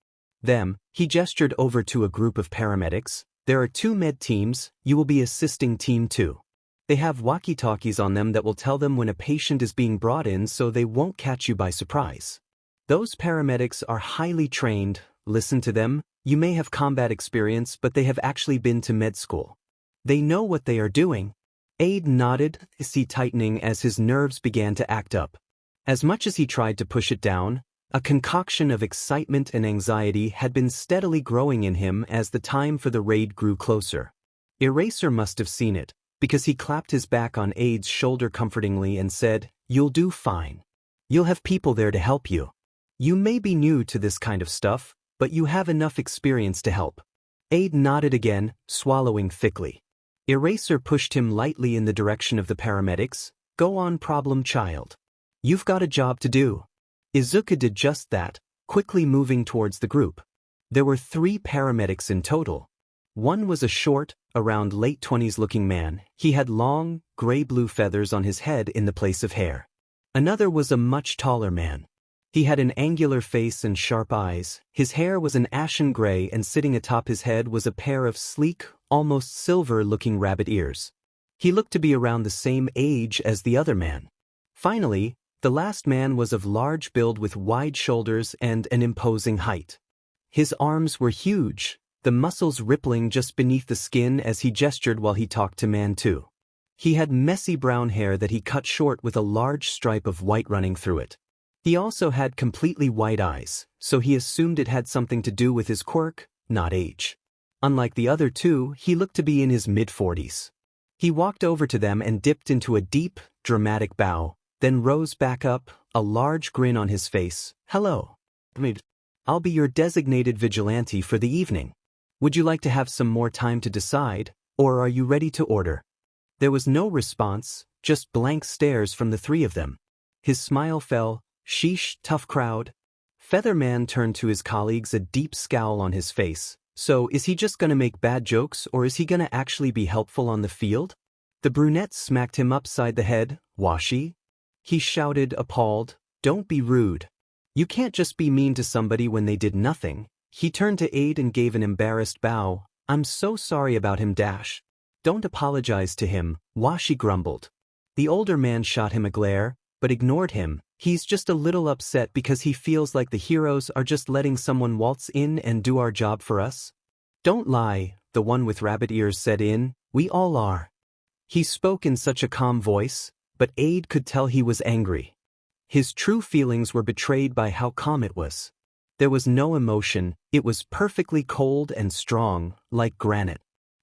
them." He gestured over to a group of paramedics. "There are 2 med teams, you will be assisting team 2. They have walkie-talkies on them that will tell them when a patient is being brought in so they won't catch you by surprise. Those paramedics are highly trained, listen to them, you may have combat experience but they have actually been to med school. They know what they are doing." Aide nodded, his teeth tightening as his nerves began to act up. As much as he tried to push it down, a concoction of excitement and anxiety had been steadily growing in him as the time for the raid grew closer. Eraser must have seen it, because he clapped his back on Aide's shoulder comfortingly and said, "You'll do fine. You'll have people there to help you. You may be new to this kind of stuff, but you have enough experience to help." Aide nodded again, swallowing thickly. Eraser pushed him lightly in the direction of the paramedics. "Go on, problem child. You've got a job to do." Izuku did just that, quickly moving towards the group. There were 3 paramedics in total. One was a short, around late 20s looking man. He had long, gray-blue feathers on his head in the place of hair. Another was a much taller man. He had an angular face and sharp eyes. His hair was an ashen gray and sitting atop his head was a pair of sleek, almost silver-looking rabbit ears. He looked to be around the same age as the other man. Finally, the last man was of large build with wide shoulders and an imposing height. His arms were huge, the muscles rippling just beneath the skin as he gestured while he talked to Man 2. He had messy brown hair that he cut short with a large stripe of white running through it. He also had completely white eyes, so he assumed it had something to do with his quirk, not age. Unlike the other 2, he looked to be in his mid-40s. He walked over to them and dipped into a deep, dramatic bow, then rose back up, a large grin on his face. "Hello. I'll be your designated vigilante for the evening. Would you like to have some more time to decide, or are you ready to order?" There was no response, just blank stares from the 3 of them. His smile fell. "Sheesh, tough crowd." Featherman turned to his colleagues, a deep scowl on his face. "So is he just gonna make bad jokes or is he gonna actually be helpful on the field?" The brunette smacked him upside the head. "Washi?" He shouted, appalled. "Don't be rude. You can't just be mean to somebody when they did nothing." He turned to Aide and gave an embarrassed bow. "I'm so sorry about him, Dash." "Don't apologize to him," Washi grumbled. The older man shot him a glare. but ignored him. He's just a little upset because he feels like the heroes are just letting someone waltz in and do our job for us. Don't lie, the one with rabbit ears said in, we all are. He spoke in such a calm voice, but Aide could tell he was angry. His true feelings were betrayed by how calm it was. There was no emotion, it was perfectly cold and strong, like granite.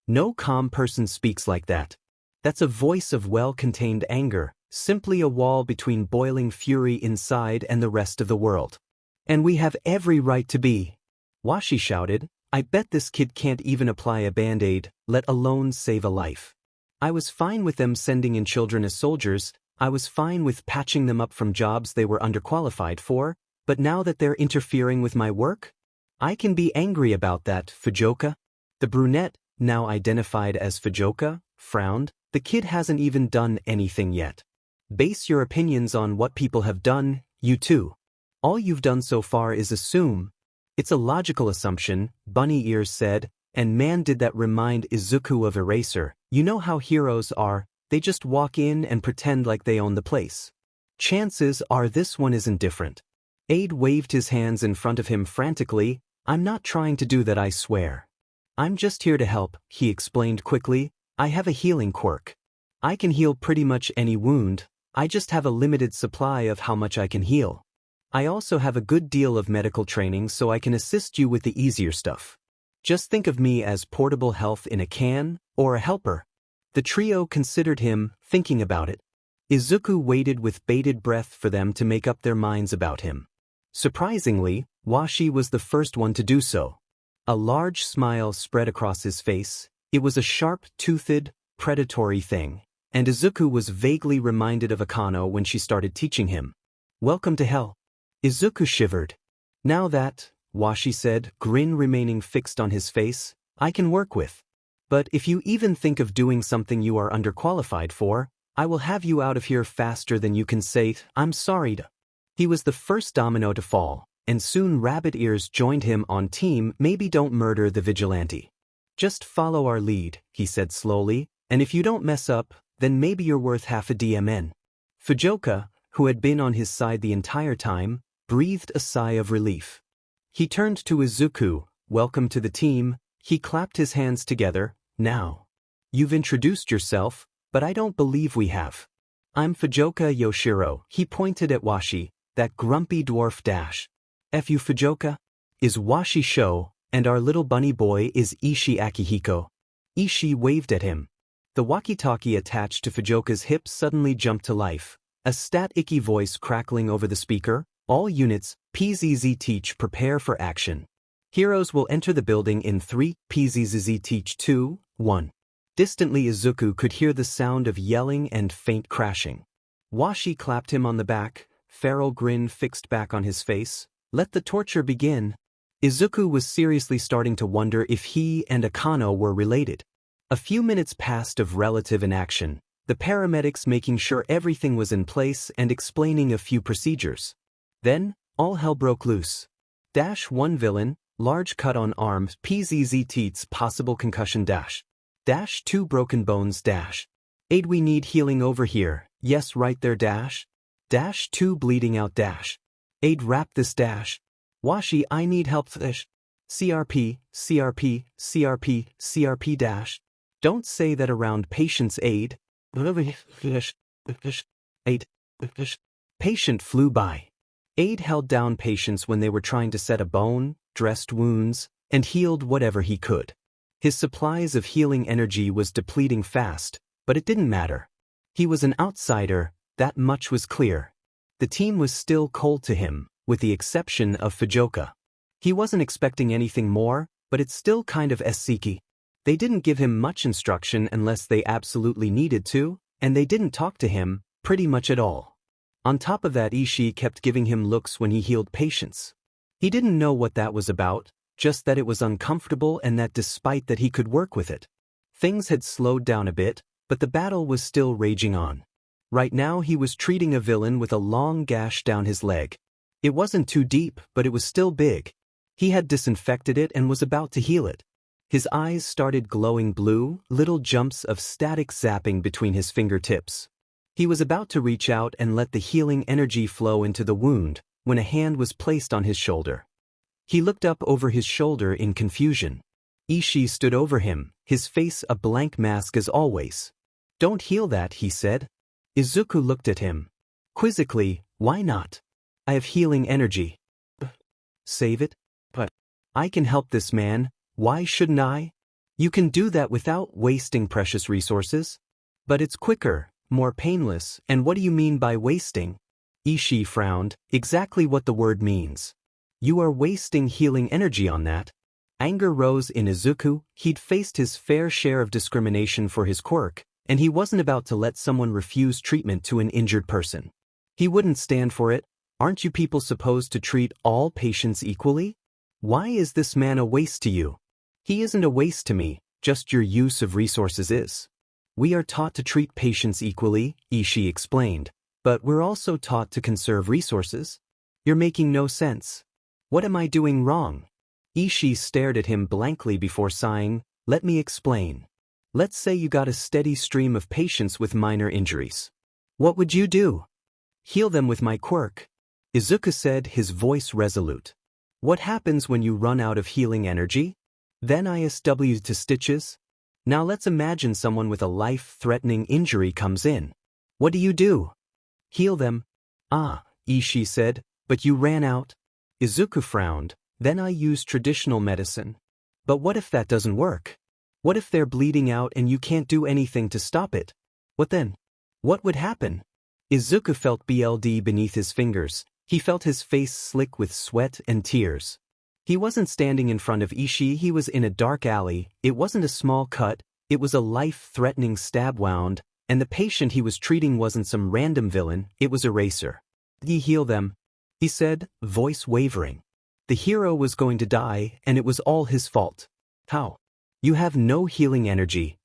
No calm person speaks like that. That's a voice of well-contained anger, simply a wall between boiling fury inside and the rest of the world. And we have every right to be. Washi shouted, I bet this kid can't even apply a band-aid, let alone save a life. I was fine with them sending in children as soldiers, I was fine with patching them up from jobs they were underqualified for, but now that they're interfering with my work? I can be angry about that, Fujioka. The brunette, now identified as Fujioka, frowned, the kid hasn't even done anything yet. Base your opinions on what people have done, you too. All you've done so far is assume. It's a logical assumption, Bunny Ears said, and man did that remind Izuku of Eraser. You know how heroes are, they just walk in and pretend like they own the place. Chances are this one isn't different. Aide waved his hands in front of him frantically, I'm not trying to do that, I swear. I'm just here to help, he explained quickly, I have a healing quirk. I can heal pretty much any wound, I just have a limited supply of how much I can heal. I also have a good deal of medical training so I can assist you with the easier stuff. Just think of me as portable health in a can, or a helper. The trio considered him, thinking about it. Izuku waited with bated breath for them to make up their minds about him. Surprisingly, Washi was the first one to do so. A large smile spread across his face, it was a sharp-toothed, predatory thing, and Izuku was vaguely reminded of Akano when she started teaching him. Welcome to hell. Izuku shivered. Now that, Washi said, grin remaining fixed on his face, I can work with. But if you even think of doing something you are underqualified for, I will have you out of here faster than you can say, I'm sorry. He was the first domino to fall, and soon Rabbit Ears joined him on team. Maybe don't murder the vigilante. Just follow our lead, he said slowly, and if you don't mess up, then maybe you're worth half a DMN. Fujioka, who had been on his side the entire time, breathed a sigh of relief. He turned to Izuku, welcome to the team, he clapped his hands together, now. You've introduced yourself, but I don't believe we have. I'm Fujioka Yoshiro, he pointed at Washi, that grumpy dwarf dash. F you Fujioka? Is Washi Sho, and our little bunny boy is Ishii Akihiko. Ishii waved at him. The walkie-talkie attached to Fujioka's hip suddenly jumped to life, a stat-icky voice crackling over the speaker, all units, PZZ teach prepare for action. Heroes will enter the building in 3, PZZ teach 2, 1. Distantly Izuku could hear the sound of yelling and faint crashing. Washi clapped him on the back, feral grin fixed back on his face, let the torture begin. Izuku was seriously starting to wonder if he and Akano were related. A few minutes passed of relative inaction, the paramedics making sure everything was in place and explaining a few procedures. Then, all hell broke loose. Dash 1 villain, large cut on arm, PZZ teats possible concussion dash. Dash 2 broken bones dash. Aid we need healing over here, yes right there dash. Dash 2 bleeding out dash. Aid wrap this dash. Washi I need help dash. CRP, CRP, CRP, CRP dash. Don't say that around patient's aid. Aid. Patient flew by. Aid held down patients when they were trying to set a bone, dressed wounds, and healed whatever he could. His supplies of healing energy was depleting fast, but it didn't matter. He was an outsider, that much was clear. The team was still cold to him, with the exception of Fujioka. He wasn't expecting anything more, but it's still kind of s-seeky. They didn't give him much instruction unless they absolutely needed to, and they didn't talk to him, pretty much at all. On top of that, Ishii kept giving him looks when he healed patients. He didn't know what that was about, just that it was uncomfortable and that despite that he could work with it. Things had slowed down a bit, but the battle was still raging on. Right now he was treating a villain with a long gash down his leg. It wasn't too deep, but it was still big. He had disinfected it and was about to heal it. His eyes started glowing blue, little jumps of static zapping between his fingertips. He was about to reach out and let the healing energy flow into the wound when a hand was placed on his shoulder. He looked up over his shoulder in confusion. Ishii stood over him, his face a blank mask as always. "Don't heal that," he said. Izuku looked at him. Quizzically, "Why not? I have healing energy." "Save it? But I can help this man, why shouldn't I?" "You can do that without wasting precious resources. But it's quicker, more painless, and what do you mean by wasting?" Ishii frowned, exactly what the word means. "You are wasting healing energy on that." Anger rose in Izuku. He'd faced his fair share of discrimination for his quirk, and he wasn't about to let someone refuse treatment to an injured person. He wouldn't stand for it. "Aren't you people supposed to treat all patients equally? Why is this man a waste to you?" "He isn't a waste to me, just your use of resources is." "We are taught to treat patients equally," Ishii explained, "but we're also taught to conserve resources." "You're making no sense. What am I doing wrong?" Ishii stared at him blankly before sighing. "Let me explain. Let's say you got a steady stream of patients with minor injuries. What would you do?" "Heal them with my quirk," Izuku said, his voice resolute. "What happens when you run out of healing energy?" "Then ISW to stitches." "Now let's imagine someone with a life-threatening injury comes in. What do you do?" "Heal them." "Ah," Ishii said, "but you ran out." Izuku frowned. "Then I use traditional medicine." "But what if that doesn't work? What if they're bleeding out and you can't do anything to stop it? What then? What would happen?" Izuku felt blood beneath his fingers. He felt his face slick with sweat and tears. He wasn't standing in front of Ishii, he was in a dark alley. It wasn't a small cut, it was a life-threatening stab wound, and the patient he was treating wasn't some random villain, it was a racer. "Did he heal them?" he said, voice wavering. "The hero was going to die, and it was all his fault." "How? You have no healing energy."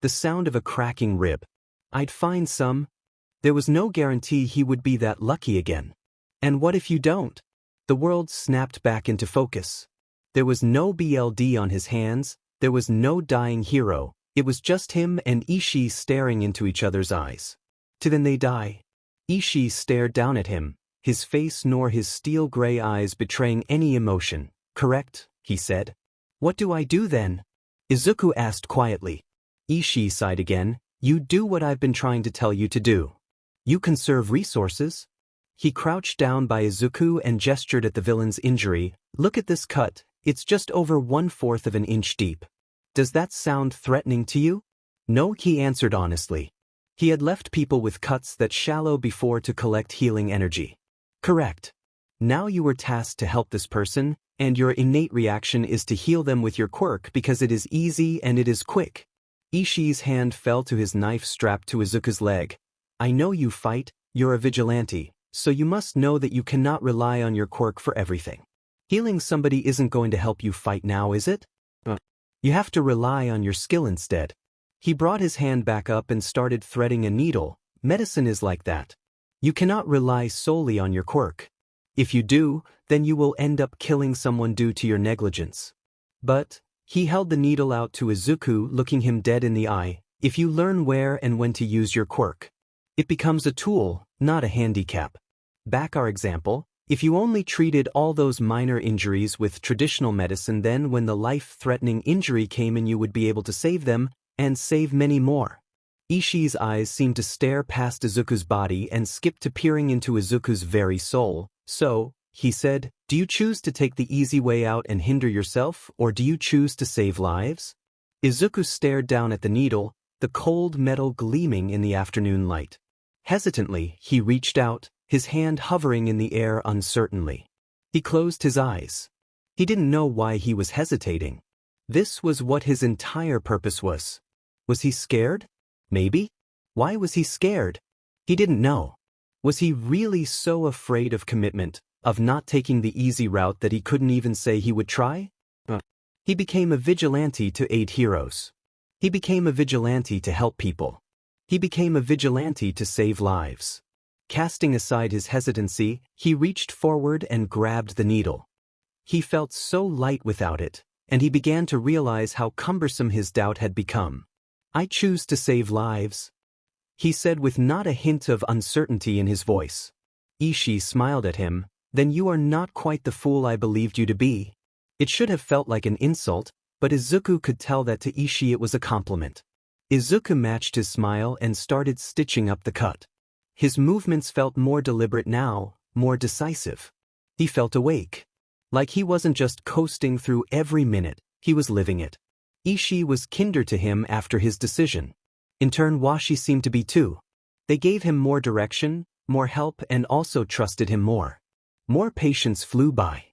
The sound of a cracking rib. "I'd find some." There was no guarantee he would be that lucky again. "And what if you don't?" The world snapped back into focus. There was no blood on his hands, there was no dying hero, it was just him and Ishii staring into each other's eyes. "Then they die." Ishii stared down at him, his face nor his steel-gray eyes betraying any emotion. "Correct," he said. "What do I do then?" Izuku asked quietly. Ishii sighed again. "You do what I've been trying to tell you to do. You conserve resources." He crouched down by Izuku and gestured at the villain's injury. "Look at this cut, it's just over 1/4 of an inch deep. Does that sound threatening to you?" "No," he answered honestly. He had left people with cuts that shallow before to collect healing energy. "Correct. Now you were tasked to help this person, and your innate reaction is to heal them with your quirk because it is easy and it is quick." Ishii's hand fell to his knife strapped to Izuku's leg. "I know you fight, you're a vigilante, so you must know that you cannot rely on your quirk for everything. Healing somebody isn't going to help you fight now, is it? You have to rely on your skill instead." He brought his hand back up and started threading a needle. "Medicine is like that. You cannot rely solely on your quirk. If you do, then you will end up killing someone due to your negligence." "But," he held the needle out to Izuku, looking him dead in the eye, "if you learn where and when to use your quirk, it becomes a tool, not a handicap. Back our example, if you only treated all those minor injuries with traditional medicine, then when the life-threatening injury came in you would be able to save them, and save many more." Ishii's eyes seemed to stare past Izuku's body and skip to peering into Izuku's very soul. "So," he said, "do you choose to take the easy way out and hinder yourself, or do you choose to save lives?" Izuku stared down at the needle, the cold metal gleaming in the afternoon light. Hesitantly, he reached out, his hand hovering in the air uncertainly. He closed his eyes. He didn't know why he was hesitating. This was what his entire purpose was. Was he scared? Maybe? Why was he scared? He didn't know. Was he really so afraid of commitment, of not taking the easy route that he couldn't even say he would try? He became a vigilante to aid heroes. He became a vigilante to help people. He became a vigilante to save lives. Casting aside his hesitancy, he reached forward and grabbed the needle. He felt so light without it, and he began to realize how cumbersome his doubt had become. "I choose to save lives." he said with not a hint of uncertainty in his voice. Ishii smiled at him. Then you are not quite the fool I believed you to be. It should have felt like an insult, but Izuku could tell that to Ishii it was a compliment. Izuku matched his smile and started stitching up the cut. His movements felt more deliberate now, more decisive. He felt awake. Like he wasn't just coasting through every minute, he was living it. Ishii was kinder to him after his decision. In turn, Washi seemed to be too. They gave him more direction, more help, and also trusted him more. More patience flew by.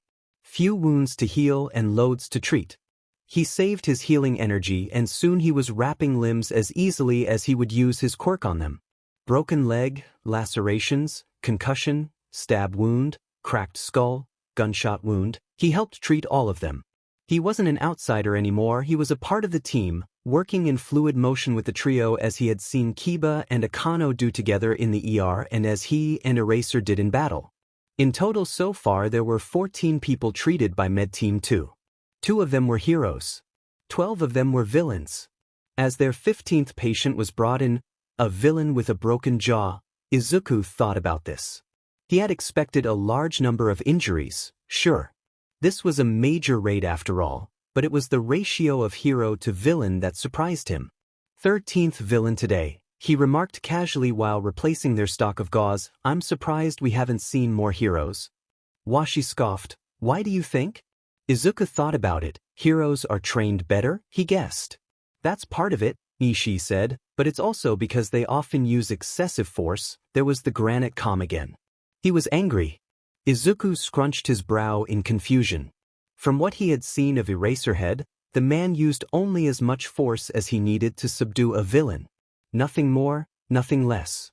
Few wounds to heal and loads to treat. He saved his healing energy and soon he was wrapping limbs as easily as he would use his quirk on them. Broken leg, lacerations, concussion, stab wound, cracked skull, gunshot wound, he helped treat all of them. He wasn't an outsider anymore, he was a part of the team, working in fluid motion with the trio as he had seen Kiba and Akano do together in the ER and as he and Eraser did in battle. In total so far there were 14 people treated by Med Team 2. 2 of them were heroes. 12 of them were villains. As their 15th patient was brought in, a villain with a broken jaw, Izuku thought about this. He had expected a large number of injuries, sure. This was a major raid after all, but it was the ratio of hero to villain that surprised him. 13th villain today, he remarked casually while replacing their stock of gauze. I'm surprised we haven't seen more heroes. Washi scoffed. Why do you think? Izuku thought about it. Heroes are trained better, he guessed. That's part of it, Ishii said, but it's also because they often use excessive force. There was the granite calm again. He was angry. Izuku scrunched his brow in confusion. From what he had seen of Eraserhead, the man used only as much force as he needed to subdue a villain. Nothing more, nothing less.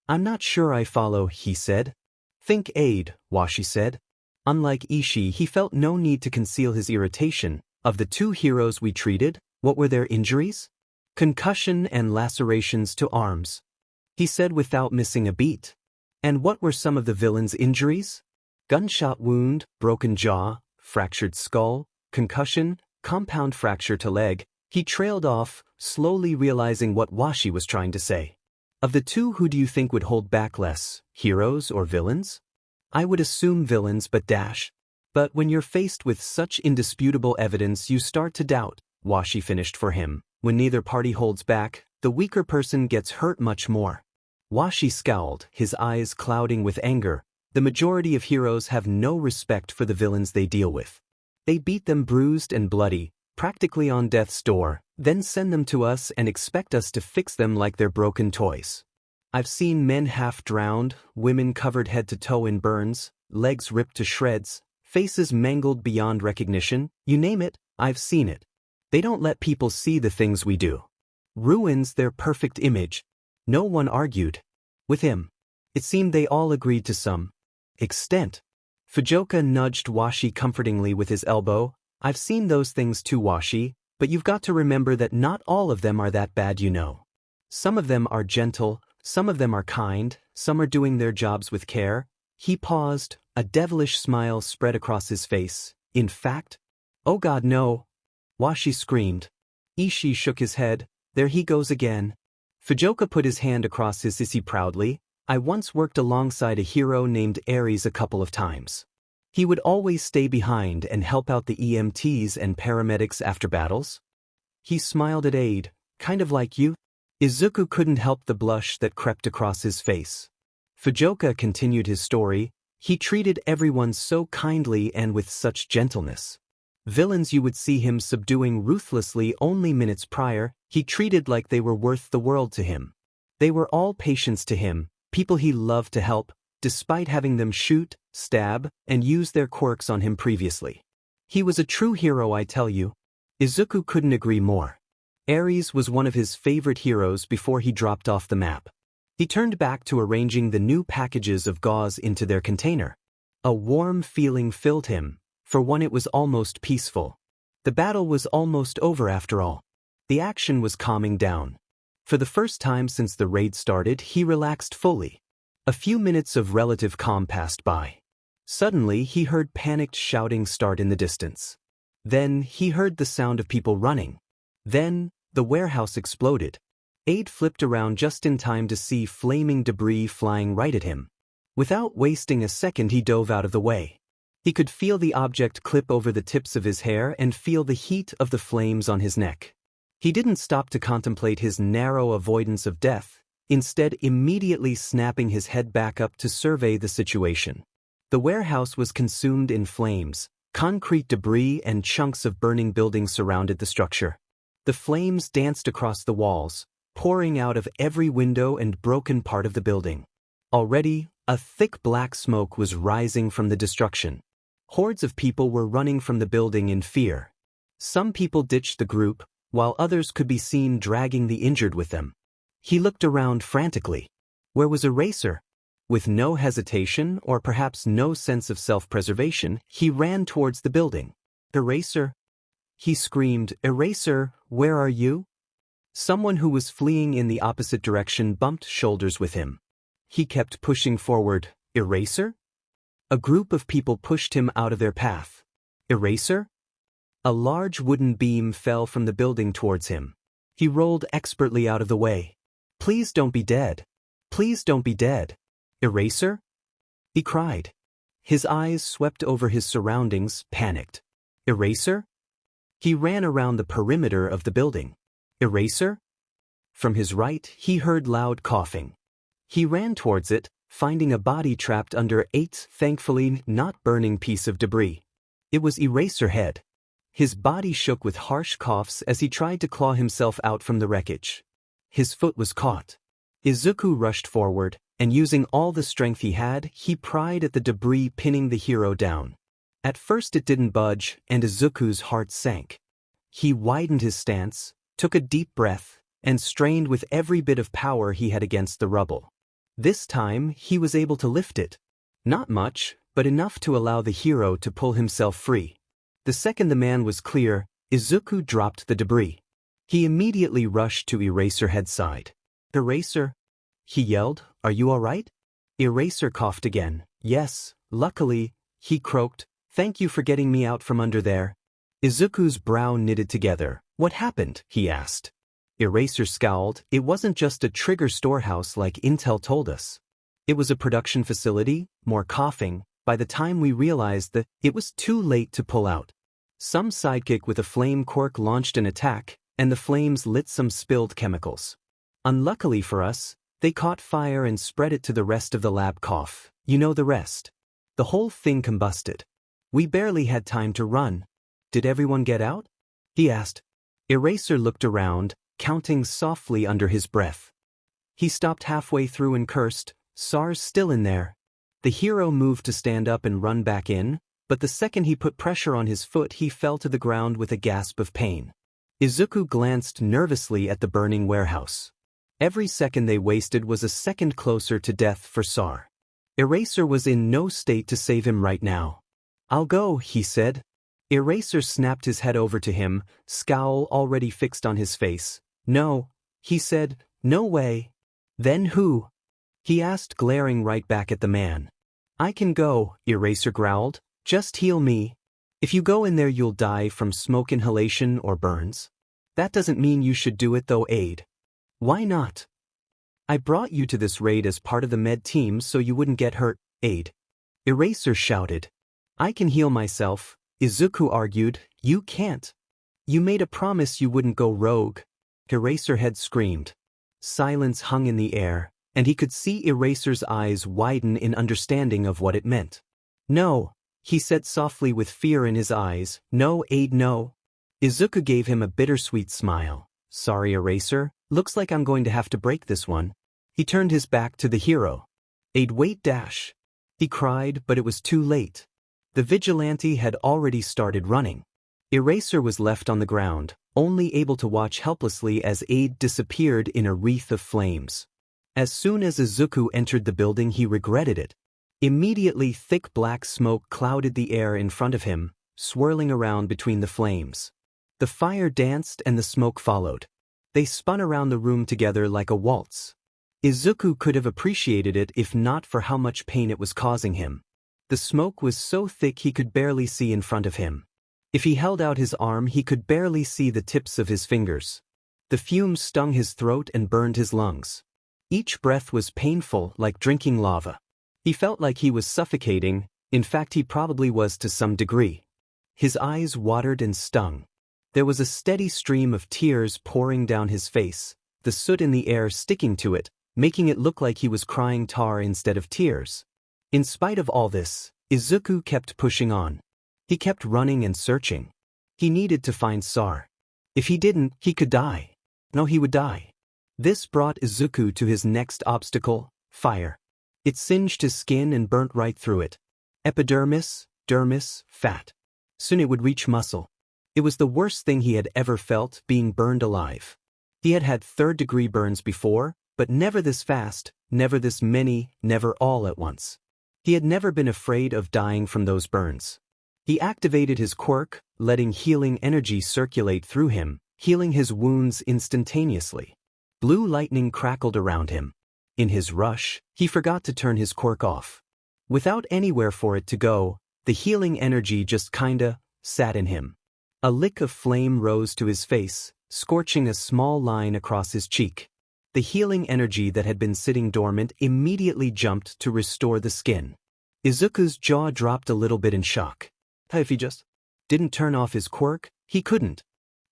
I'm not sure I follow, he said. Think aid, Washi said. Unlike Ishii, he felt no need to conceal his irritation. Of the 2 heroes we treated, what were their injuries? Concussion and lacerations to arms. He said without missing a beat. And what were some of the villains' injuries? Gunshot wound, broken jaw, fractured skull, concussion, compound fracture to leg. He trailed off, slowly realizing what Washi was trying to say. Of the 2, who do you think would hold back less, heroes or villains? I would assume villains, but when you're faced with such indisputable evidence you start to doubt, Washi finished for him. When neither party holds back, the weaker person gets hurt much more. Washi scowled, his eyes clouding with anger. The majority of heroes have no respect for the villains they deal with. They beat them bruised and bloody, practically on death's door, then send them to us and expect us to fix them like they're broken toys. I've seen men half drowned, women covered head to toe in burns, legs ripped to shreds, faces mangled beyond recognition, you name it, I've seen it. They don't let people see the things we do. Ruins their perfect image. No one argued with him. It seemed they all agreed to some extent. Fujioka nudged Washi comfortingly with his elbow. I've seen those things too, Washi, but you've got to remember that not all of them are that bad, you know. Some of them are gentle, some of them are kind, some are doing their jobs with care. He paused, a devilish smile spread across his face. In fact? Oh God, no! Washi screamed. Ishii shook his head. There he goes again. Fujioka put his hand across his sissy proudly. I once worked alongside a hero named Ares a couple of times. He would always stay behind and help out the EMTs and paramedics after battles. He smiled at Aid, kind of like you. Izuku couldn't help the blush that crept across his face. Fujioka continued his story. He treated everyone so kindly and with such gentleness. Villains you would see him subduing ruthlessly only minutes prior, he treated like they were worth the world to him. They were all patients to him, people he loved to help, despite having them shoot, stab, and use their quirks on him previously. He was a true hero, I tell you. Izuku couldn't agree more. Ares was one of his favorite heroes before he dropped off the map. He turned back to arranging the new packages of gauze into their container. A warm feeling filled him. For one, it was almost peaceful. The battle was almost over after all. The action was calming down. For the first time since the raid started, he relaxed fully. A few minutes of relative calm passed by. Suddenly, he heard panicked shouting start in the distance. Then, he heard the sound of people running. Then, the warehouse exploded. Aide flipped around just in time to see flaming debris flying right at him. Without wasting a second, he dove out of the way. He could feel the object clip over the tips of his hair and feel the heat of the flames on his neck. He didn't stop to contemplate his narrow avoidance of death, instead immediately snapping his head back up to survey the situation. The warehouse was consumed in flames. Concrete debris and chunks of burning buildings surrounded the structure. The flames danced across the walls, pouring out of every window and broken part of the building. Already, a thick black smoke was rising from the destruction. Hordes of people were running from the building in fear. Some people ditched the group, while others could be seen dragging the injured with them. He looked around frantically. Where was Eraser? With no hesitation, or perhaps no sense of self-preservation, he ran towards the building. Eraser? He screamed, "Eraser, where are you?" Someone who was fleeing in the opposite direction bumped shoulders with him. He kept pushing forward. Eraser? A group of people pushed him out of their path. Eraser? A large wooden beam fell from the building towards him. He rolled expertly out of the way. "Please don't be dead. Please don't be dead. Eraser?" he cried. His eyes swept over his surroundings, panicked. Eraser? He ran around the perimeter of the building. Eraser? From his right, he heard loud coughing. He ran towards it, finding a body trapped under a thankfully not burning piece of debris. It was Eraserhead. His body shook with harsh coughs as he tried to claw himself out from the wreckage. His foot was caught. Izuku rushed forward, and using all the strength he had, he pried at the debris, pinning the hero down. At first it didn't budge, and Izuku's heart sank. He widened his stance, took a deep breath, and strained with every bit of power he had against the rubble. This time, he was able to lift it. Not much, but enough to allow the hero to pull himself free. The second the man was clear, Izuku dropped the debris. He immediately rushed to Eraserhead's side. "Eraser?" he yelled, "Are you all right?" Eraser coughed again. "Yes, luckily," he croaked. "Thank you for getting me out from under there." Izuku's brow knitted together. "What happened?" he asked. Eraser scowled. "It wasn't just a trigger storehouse like Intel told us. It was a production facility." More coughing. "By the time we realized that, it was too late to pull out. Some sidekick with a flame quirk launched an attack, and the flames lit some spilled chemicals. Unluckily for us, they caught fire and spread it to the rest of the lab. Cough. You know the rest. The whole thing combusted. We barely had time to run." "Did everyone get out?" he asked. Eraser looked around, counting softly under his breath. He stopped halfway through and cursed, "SARS still in there." The hero moved to stand up and run back in, but the second he put pressure on his foot, he fell to the ground with a gasp of pain. Izuku glanced nervously at the burning warehouse. Every second they wasted was a second closer to death for SAR. Eraser was in no state to save him right now. "I'll go," he said. Eraser snapped his head over to him, scowl already fixed on his face. "No," he said, "no way." "Then who?" he asked, glaring right back at the man. "I can go," Eraser growled. "Just heal me. If you go in there you'll die from smoke inhalation or burns. That doesn't mean you should do it though, Aide." "Why not?" "I brought you to this raid as part of the med team so you wouldn't get hurt, Aide." Eraser shouted. "I can heal myself," Izuku argued. "You can't. You made a promise you wouldn't go rogue." Eraserhead screamed. Silence hung in the air, and he could see Eraser's eyes widen in understanding of what it meant. "No," he said softly with fear in his eyes. "No, Aide, no." Izuku gave him a bittersweet smile. "Sorry, Eraser. Looks like I'm going to have to break this one." He turned his back to the hero. "Aide, wait, dash!" he cried, but it was too late. The Vigilante had already started running. Eraser was left on the ground, only able to watch helplessly as Aide disappeared in a wreath of flames. As soon as Izuku entered the building, he regretted it. Immediately, thick black smoke clouded the air in front of him, swirling around between the flames. The fire danced and the smoke followed. They spun around the room together like a waltz. Izuku could have appreciated it if not for how much pain it was causing him. The smoke was so thick he could barely see in front of him. If he held out his arm, he could barely see the tips of his fingers. The fumes stung his throat and burned his lungs. Each breath was painful, like drinking lava. He felt like he was suffocating. In fact, he probably was to some degree. His eyes watered and stung. There was a steady stream of tears pouring down his face, the soot in the air sticking to it, making it look like he was crying tar instead of tears. In spite of all this, Izuku kept pushing on. He kept running and searching. He needed to find Sar. If he didn't, he could die. No, he would die. This brought Izuku to his next obstacle, fire. It singed his skin and burnt right through it. Epidermis, dermis, fat. Soon it would reach muscle. It was the worst thing he had ever felt, being burned alive. He had had third-degree burns before, but never this fast, never this many, never all at once. He had never been afraid of dying from those burns. He activated his quirk, letting healing energy circulate through him, healing his wounds instantaneously. Blue lightning crackled around him. In his rush, he forgot to turn his quirk off. Without anywhere for it to go, the healing energy just kinda sat in him. A lick of flame rose to his face, scorching a small line across his cheek. The healing energy that had been sitting dormant immediately jumped to restore the skin. Izuku's jaw dropped a little bit in shock. If he just didn't turn off his quirk, he couldn't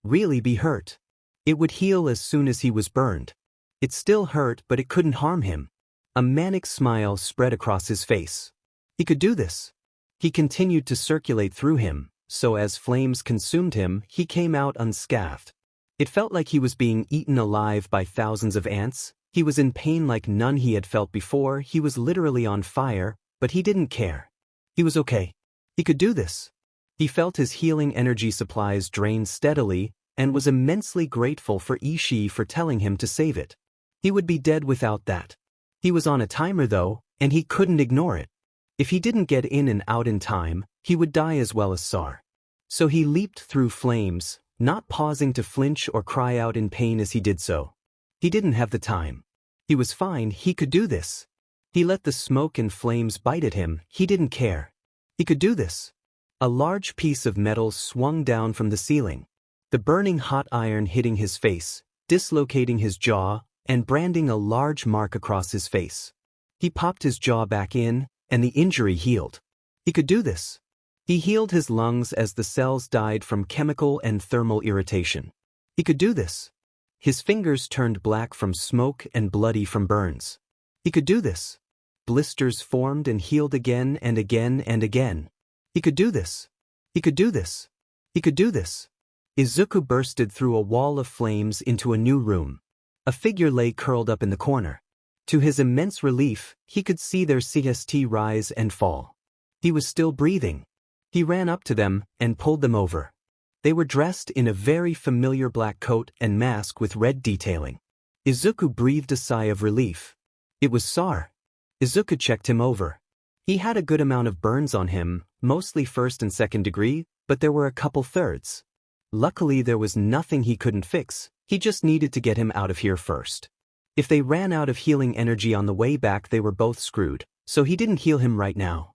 really be hurt. It would heal as soon as he was burned. It still hurt, but it couldn't harm him. A manic smile spread across his face. He could do this. He continued to circulate through him, so as flames consumed him, he came out unscathed. It felt like he was being eaten alive by thousands of ants. He was in pain like none he had felt before. He was literally on fire, but he didn't care. He was okay. He could do this. He felt his healing energy supplies drain steadily, and was immensely grateful for Ishii for telling him to save it. He would be dead without that. He was on a timer though, and he couldn't ignore it. If he didn't get in and out in time, he would die as well as Sar. So he leaped through flames, not pausing to flinch or cry out in pain as he did so. He didn't have the time. He was fine, he could do this. He let the smoke and flames bite at him, he didn't care. He could do this. A large piece of metal swung down from the ceiling. The burning hot iron hitting his face, dislocating his jaw, and branding a large mark across his face. He popped his jaw back in, and the injury healed. He could do this. He healed his lungs as the cells died from chemical and thermal irritation. He could do this. His fingers turned black from smoke and bloody from burns. He could do this. Blisters formed and healed again and again and again. He could do this. He could do this. He could do this. Izuku bursted through a wall of flames into a new room. A figure lay curled up in the corner. To his immense relief, he could see their CST rise and fall. He was still breathing. He ran up to them and pulled them over. They were dressed in a very familiar black coat and mask with red detailing. Izuku breathed a sigh of relief. It was Sar. Izuku checked him over. He had a good amount of burns on him, mostly first and second degree, but there were a couple thirds. Luckily there was nothing he couldn't fix, he just needed to get him out of here first. If they ran out of healing energy on the way back they were both screwed, so he didn't heal him right now.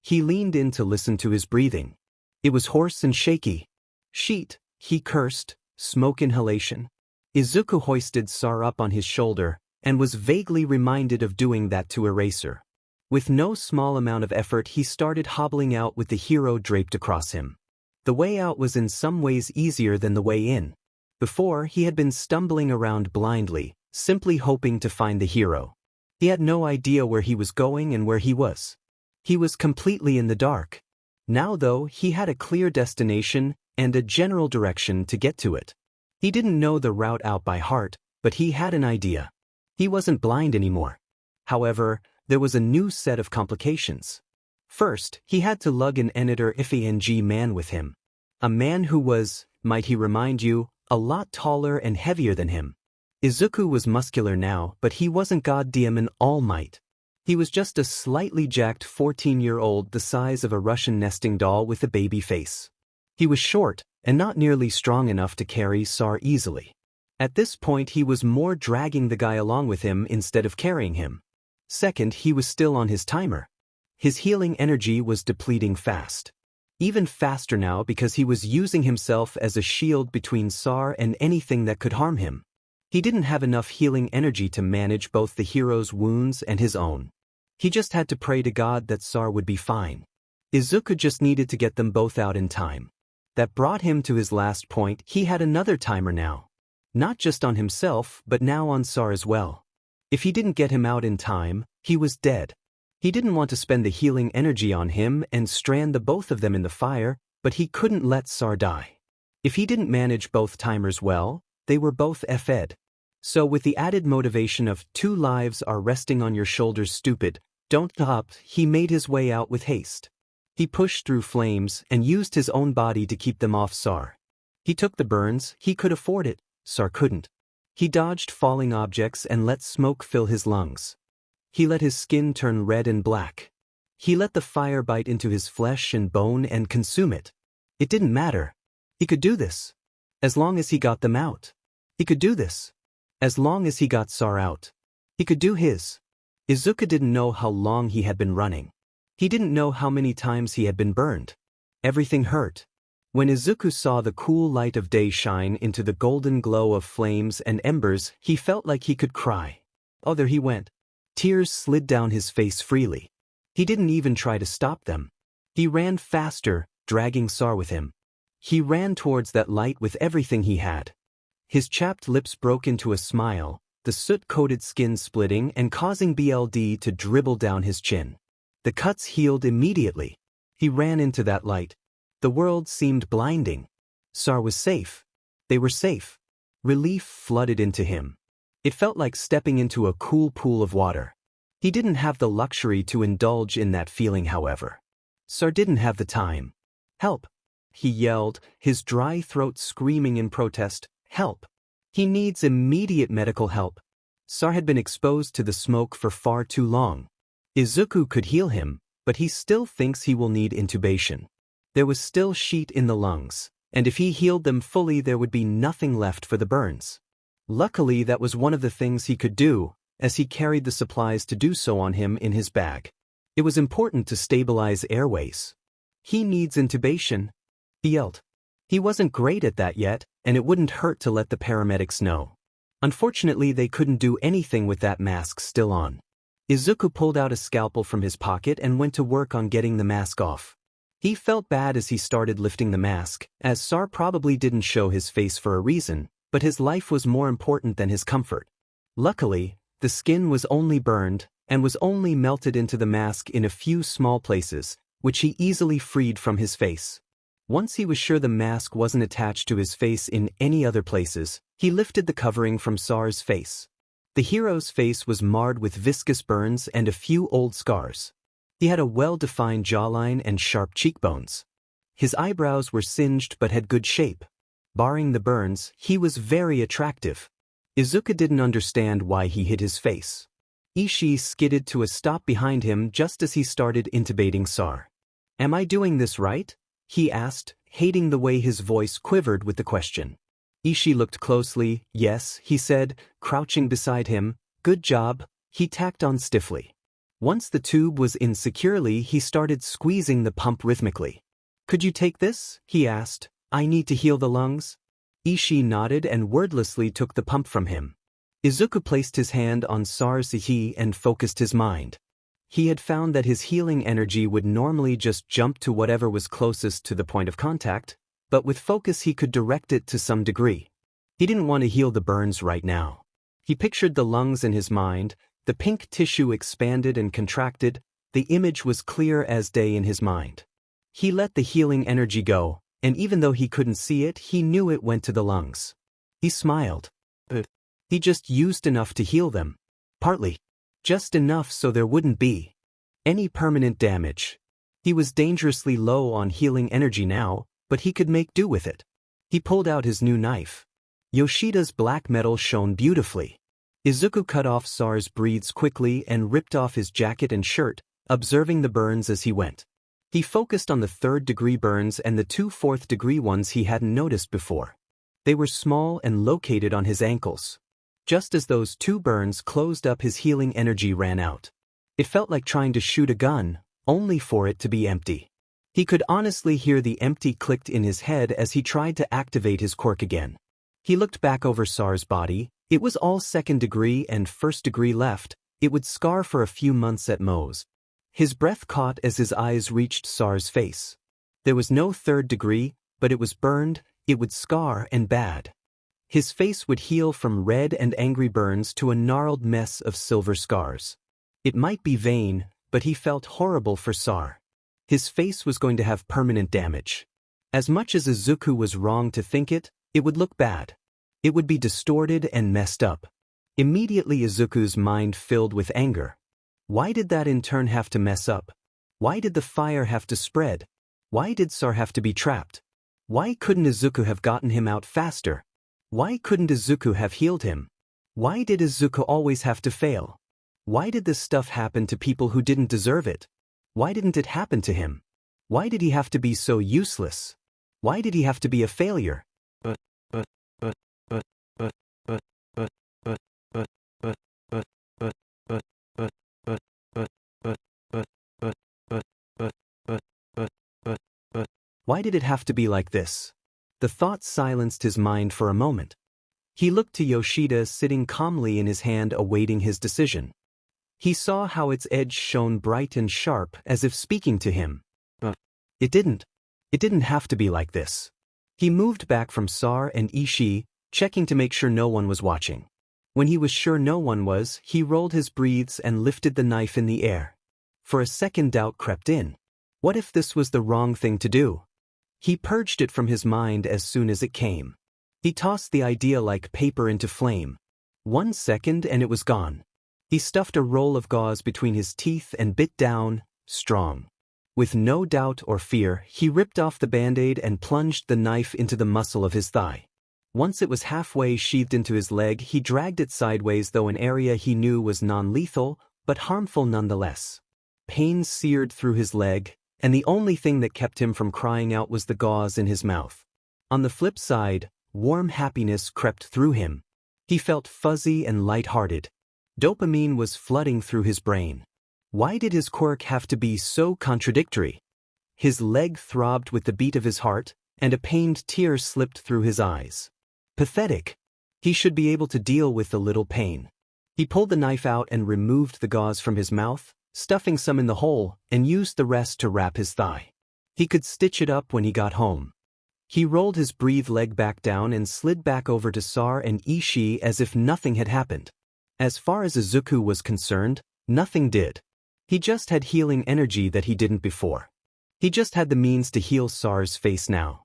He leaned in to listen to his breathing. It was hoarse and shaky. Sheet, he cursed, smoke inhalation. Izuku hoisted Sar up on his shoulder, and was vaguely reminded of doing that to Eraser. With no small amount of effort he started hobbling out with the hero draped across him. The way out was in some ways easier than the way in. Before, he had been stumbling around blindly, simply hoping to find the hero. He had no idea where he was going and where he was. He was completely in the dark. Now though, he had a clear destination and a general direction to get to it. He didn't know the route out by heart, but he had an idea. He wasn't blind anymore. However, there was a new set of complications. First, he had to lug an Enitor Ifeng man with him. A man who was, might he remind you, a lot taller and heavier than him. Izuku was muscular now, but he wasn't goddamn an all might. He was just a slightly jacked 14-year-old the size of a Russian nesting doll with a baby face. He was short, and not nearly strong enough to carry Sar easily. At this point he was more dragging the guy along with him instead of carrying him. Second, he was still on his timer. His healing energy was depleting fast. Even faster now because he was using himself as a shield between Sar and anything that could harm him. He didn't have enough healing energy to manage both the hero's wounds and his own. He just had to pray to God that Sar would be fine. Izuku just needed to get them both out in time. That brought him to his last point. He had another timer now. Not just on himself, but now on Sar as well. If he didn't get him out in time, he was dead. He didn't want to spend the healing energy on him and strand the both of them in the fire, but he couldn't let Sar die. If he didn't manage both timers well, they were both FE'd. So with the added motivation of 2 lives are resting on your shoulders stupid, don't stop, he made his way out with haste. He pushed through flames and used his own body to keep them off Sar. He took the burns, he could afford it, Sar couldn't. He dodged falling objects and let smoke fill his lungs. He let his skin turn red and black. He let the fire bite into his flesh and bone and consume it. It didn't matter. He could do this. As long as he got them out. He could do this. As long as he got Sar out. He could do his. Izuku didn't know how long he had been running. He didn't know how many times he had been burned. Everything hurt. When Izuku saw the cool light of day shine into the golden glow of flames and embers, he felt like he could cry. Oh, there he went. Tears slid down his face freely. He didn't even try to stop them. He ran faster, dragging Sar with him. He ran towards that light with everything he had. His chapped lips broke into a smile, the soot-coated skin splitting and causing BLD to dribble down his chin. The cuts healed immediately. He ran into that light. The world seemed blinding. Sar was safe. They were safe. Relief flooded into him. It felt like stepping into a cool pool of water. He didn't have the luxury to indulge in that feeling, however. Sar didn't have the time. Help! He yelled, his dry throat screaming in protest. Help! He needs immediate medical help. Sar had been exposed to the smoke for far too long. Izuku could heal him, but he still thinks he will need intubation. There was still sheet in the lungs, and if he healed them fully there would be nothing left for the burns. Luckily that was one of the things he could do, as he carried the supplies to do so on him in his bag. It was important to stabilize airways. He needs intubation, he yelled. He wasn't great at that yet, and it wouldn't hurt to let the paramedics know. Unfortunately they couldn't do anything with that mask still on. Izuku pulled out a scalpel from his pocket and went to work on getting the mask off. He felt bad as he started lifting the mask, as Sar probably didn't show his face for a reason, but his life was more important than his comfort. Luckily, the skin was only burned, and was only melted into the mask in a few small places, which he easily freed from his face. Once he was sure the mask wasn't attached to his face in any other places, he lifted the covering from Sar's face. The hero's face was marred with viscous burns and a few old scars. He had a well-defined jawline and sharp cheekbones. His eyebrows were singed but had good shape. Barring the burns, he was very attractive. Izuku didn't understand why he hid his face. Ishii skidded to a stop behind him just as he started intubating Sar. "Am I doing this right?" he asked, hating the way his voice quivered with the question. Ishii looked closely. "Yes," he said, crouching beside him. "Good job," he tacked on stiffly. Once the tube was in securely, he started squeezing the pump rhythmically. "Could you take this?" he asked. "I need to heal the lungs." Ishii nodded and wordlessly took the pump from him. Izuku placed his hand on Sar's Ihi and focused his mind. He had found that his healing energy would normally just jump to whatever was closest to the point of contact, but with focus he could direct it to some degree. He didn't want to heal the burns right now. He pictured the lungs in his mind, the pink tissue expanded and contracted, the image was clear as day in his mind. He let the healing energy go, and even though he couldn't see it, he knew it went to the lungs. He smiled. He just used enough to heal them. Partly. Just enough so there wouldn't be any permanent damage. He was dangerously low on healing energy now, but he could make do with it. He pulled out his new knife. Yoshida's black metal shone beautifully. Izuku cut off Sar's breaths quickly and ripped off his jacket and shirt, observing the burns as he went. He focused on the 3rd-degree burns and the 2 4th-degree ones he hadn't noticed before. They were small and located on his ankles. Just as those 2 burns closed up, his healing energy ran out. It felt like trying to shoot a gun, only for it to be empty. He could honestly hear the empty clicked in his head as he tried to activate his quirk again. He looked back over Sar's body. It was all second degree and first degree left. It would scar for a few months at most. His breath caught as his eyes reached Sar's face. There was no third degree, but it was burned, it would scar and bad. His face would heal from red and angry burns to a gnarled mess of silver scars. It might be vain, but he felt horrible for Sar. His face was going to have permanent damage. As much as Izuku was wrong to think it, it would look bad. It would be distorted and messed up. Immediately Izuku's mind filled with anger. Why did that in turn have to mess up? Why did the fire have to spread? Why did Sar have to be trapped? Why couldn't Izuku have gotten him out faster? Why couldn't Izuku have healed him? Why did Izuku always have to fail? Why did this stuff happen to people who didn't deserve it? Why didn't it happen to him? Why did he have to be so useless? Why did he have to be a failure? Why did it have to be like this? The thought silenced his mind for a moment. He looked to Yoshida sitting calmly in his hand awaiting his decision. He saw how its edge shone bright and sharp as if speaking to him. It didn't have to be like this. He moved back from Sar and Ishii, checking to make sure no one was watching. When he was sure no one was, he rolled his breathes and lifted the knife in the air. For a second doubt crept in. What if this was the wrong thing to do? He purged it from his mind as soon as it came. He tossed the idea like paper into flame. 1 second and it was gone. He stuffed a roll of gauze between his teeth and bit down, strong. With no doubt or fear, he ripped off the band-aid and plunged the knife into the muscle of his thigh. Once it was halfway sheathed into his leg, he dragged it sideways, though an area he knew was non-lethal, but harmful nonetheless. Pain seared through his leg, and the only thing that kept him from crying out was the gauze in his mouth. On the flip side, warm happiness crept through him. He felt fuzzy and light-hearted. Dopamine was flooding through his brain. Why did his quirk have to be so contradictory? His leg throbbed with the beat of his heart, and a pained tear slipped through his eyes. Pathetic. He should be able to deal with the little pain. He pulled the knife out and removed the gauze from his mouth, stuffing some in the hole, and used the rest to wrap his thigh. He could stitch it up when he got home. He rolled his breathed leg back down and slid back over to Sar and Ishii as if nothing had happened. As far as Izuku was concerned, nothing did. He just had healing energy that he didn't before. He just had the means to heal Sar's face now.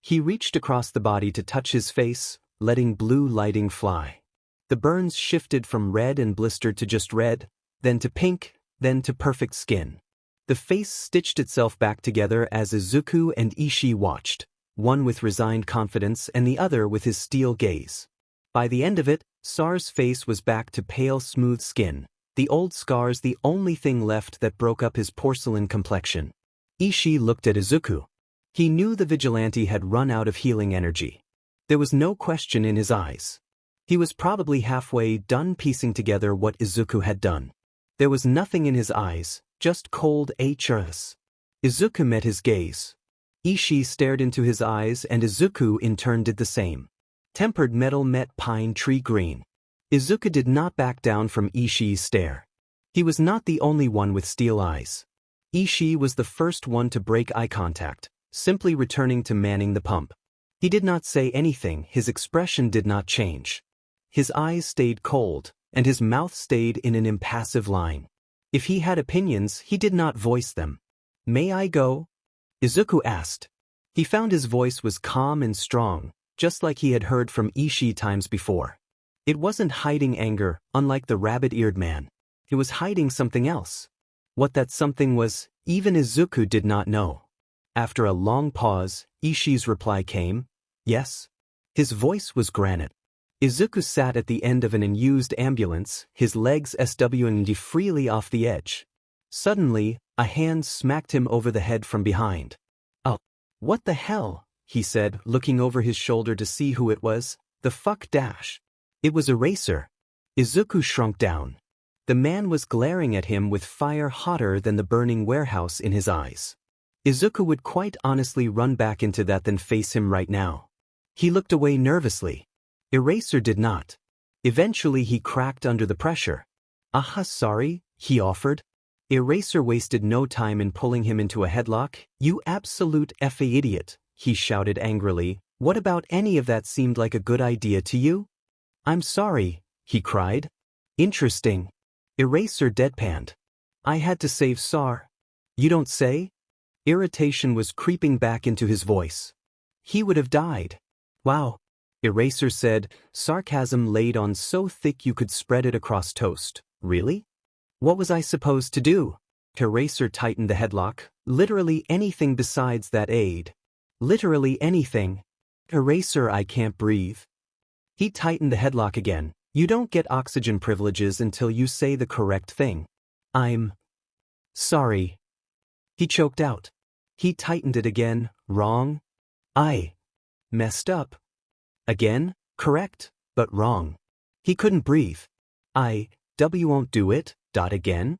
He reached across the body to touch his face, letting blue lighting fly. The burns shifted from red and blistered to just red, then to pink, then to perfect skin. The face stitched itself back together as Izuku and Ishii watched, one with resigned confidence and the other with his steel gaze. By the end of it, Sar's face was back to pale smooth skin, the old scars the only thing left that broke up his porcelain complexion. Ishii looked at Izuku. He knew the Vigilante had run out of healing energy. There was no question in his eyes. He was probably halfway done piecing together what Izuku had done. There was nothing in his eyes, just cold HS. Izuku met his gaze. Ishii stared into his eyes and Izuku in turn did the same. Tempered metal met pine tree green. Izuku did not back down from Ishii's stare. He was not the only one with steel eyes. Ishii was the first one to break eye contact, simply returning to manning the pump. He did not say anything, his expression did not change. His eyes stayed cold, and his mouth stayed in an impassive line. If he had opinions, he did not voice them. "May I go?" Izuku asked. He found his voice was calm and strong, just like he had heard from Ishii times before. It wasn't hiding anger, unlike the rabbit-eared man. It was hiding something else. What that something was, even Izuku did not know. After a long pause, Ishii's reply came, "Yes." His voice was granite. Izuku sat at the end of an unused ambulance, his legs swinging freely off the edge. Suddenly, a hand smacked him over the head from behind. "Oh, what the hell?" he said, looking over his shoulder to see who it was. "The fuck dash." It was Eraser. Izuku shrunk down. The man was glaring at him with fire hotter than the burning warehouse in his eyes. Izuku would quite honestly run back into that than face him right now. He looked away nervously. Eraser did not. Eventually he cracked under the pressure. Sorry, he offered. Eraser wasted no time in pulling him into a headlock. You absolute effing idiot, he shouted angrily. What about any of that seemed like a good idea to you? I'm sorry, he cried. Interesting. Eraser deadpanned. I had to save Sar. You don't say? Irritation was creeping back into his voice. He would have died. Wow. Eraser said, sarcasm laid on so thick you could spread it across toast. Really? What was I supposed to do? Eraser tightened the headlock. Literally anything besides that aid. Literally anything. Eraser, I can't breathe. He tightened the headlock again. You don't get oxygen privileges until you say the correct thing. I'm sorry. He choked out. He tightened it again. Wrong. I messed up. Again, correct, but wrong. He couldn't breathe. Won't do it. Again.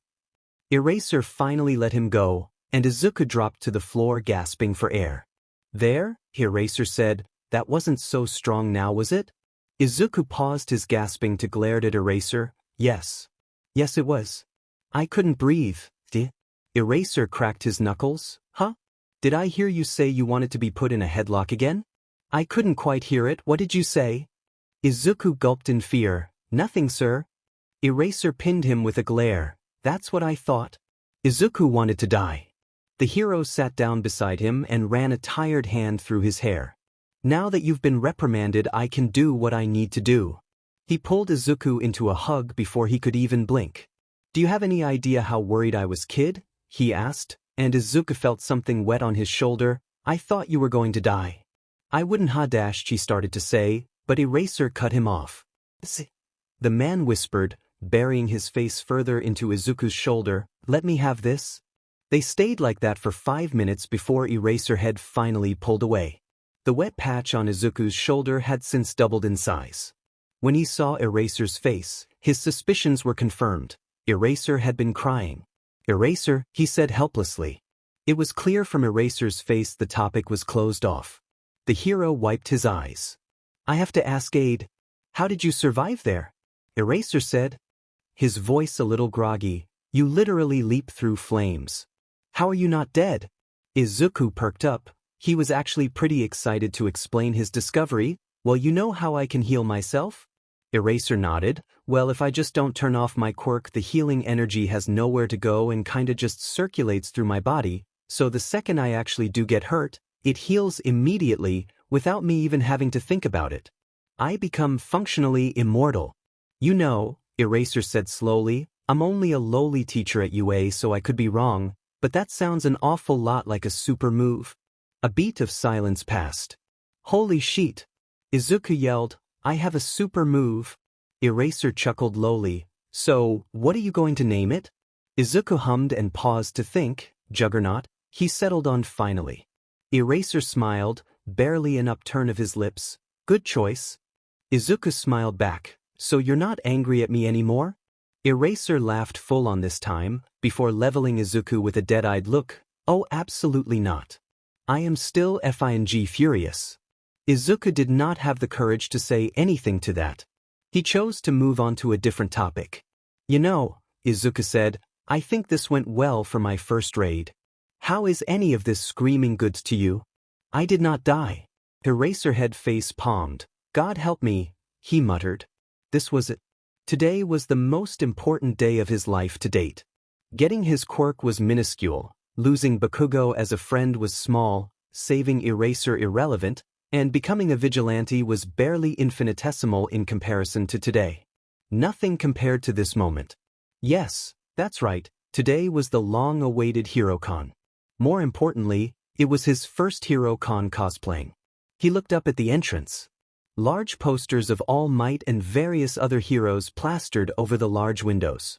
Eraser finally let him go, and Izuku dropped to the floor gasping for air. There, Eraser said, that wasn't so strong now, was it? Izuku paused his gasping to glare at Eraser. Yes. Yes, it was. I couldn't breathe. Eraser cracked his knuckles. Huh? Did I hear you say you wanted to be put in a headlock again? I couldn't quite hear it. What did you say? Izuku gulped in fear. Nothing, sir. Eraser pinned him with a glare. That's what I thought. Izuku wanted to die. The hero sat down beside him and ran a tired hand through his hair. Now that you've been reprimanded, I can do what I need to do. He pulled Izuku into a hug before he could even blink. Do you have any idea how worried I was, kid? He asked, and Izuku felt something wet on his shoulder. I thought you were going to die. I wouldn't she started to say, but Eraser cut him off. The man whispered, burying his face further into Izuku's shoulder, let me have this. They stayed like that for 5 minutes before Eraserhead finally pulled away. The wet patch on Izuku's shoulder had since doubled in size. When he saw Eraser's face, his suspicions were confirmed. Eraser had been crying. Eraser, he said helplessly. It was clear from Eraser's face the topic was closed off. The hero wiped his eyes. I have to ask aid. How did you survive there? Eraser said. His voice a little groggy. You literally leap through flames. How are you not dead? Izuku perked up. He was actually pretty excited to explain his discovery. Well, you know how I can heal myself? Eraser nodded. Well, if I just don't turn off my quirk, the healing energy has nowhere to go and kinda just circulates through my body, so the second I actually do get hurt, it heals immediately without me even having to think about it. I become functionally immortal. You know, Eraser said slowly, I'm only a lowly teacher at UA, so I could be wrong, but that sounds an awful lot like a super move. A beat of silence passed. Holy shit! Izuku yelled, I have a super move. Eraser chuckled lowly. So, what are you going to name it? Izuku hummed and paused to think. Juggernaut, he settled on finally. Eraser smiled, barely an upturn of his lips. Good choice. Izuku smiled back. So you're not angry at me anymore? Eraser laughed full on this time, before leveling Izuku with a dead-eyed look. Oh, absolutely not. I am still FING furious. Izuku did not have the courage to say anything to that. He chose to move on to a different topic. You know, Izuku said, I think this went well for my first raid. How is any of this screaming goods to you? I did not die. Eraserhead face palmed. God help me, he muttered. This was it. Today was the most important day of his life to date. Getting his quirk was minuscule, losing Bakugo as a friend was small, saving Eraser irrelevant, and becoming a vigilante was barely infinitesimal in comparison to today. Nothing compared to this moment. Yes, that's right, today was the long-awaited HeroCon. More importantly, it was his first HeroCon cosplaying. He looked up at the entrance. Large posters of All Might and various other heroes plastered over the large windows.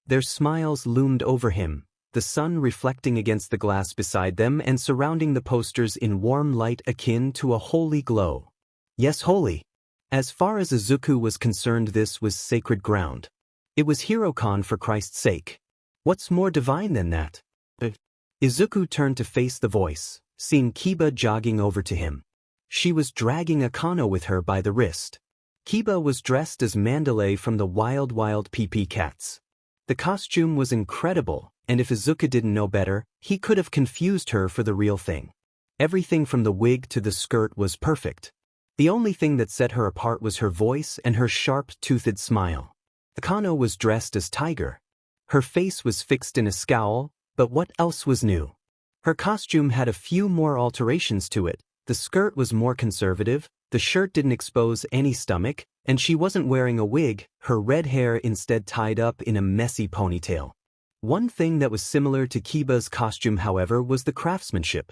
Their smiles loomed over him, the sun reflecting against the glass beside them and surrounding the posters in warm light akin to a holy glow. Yes, holy. As far as Izuku was concerned, this was sacred ground. It was HeroCon for Christ's sake. What's more divine than that? Izuku turned to face the voice, seeing Kiba jogging over to him. She was dragging Akano with her by the wrist. Kiba was dressed as Mandalay from the Wild Wild PP Cats. The costume was incredible, and if Izuku didn't know better, he could have confused her for the real thing. Everything from the wig to the skirt was perfect. The only thing that set her apart was her voice and her sharp-toothed smile. Akano was dressed as Tiger. Her face was fixed in a scowl, but what else was new? Her costume had a few more alterations to it. The skirt was more conservative, the shirt didn't expose any stomach, and she wasn't wearing a wig, her red hair instead tied up in a messy ponytail. One thing that was similar to Kiba's costume, however, was the craftsmanship.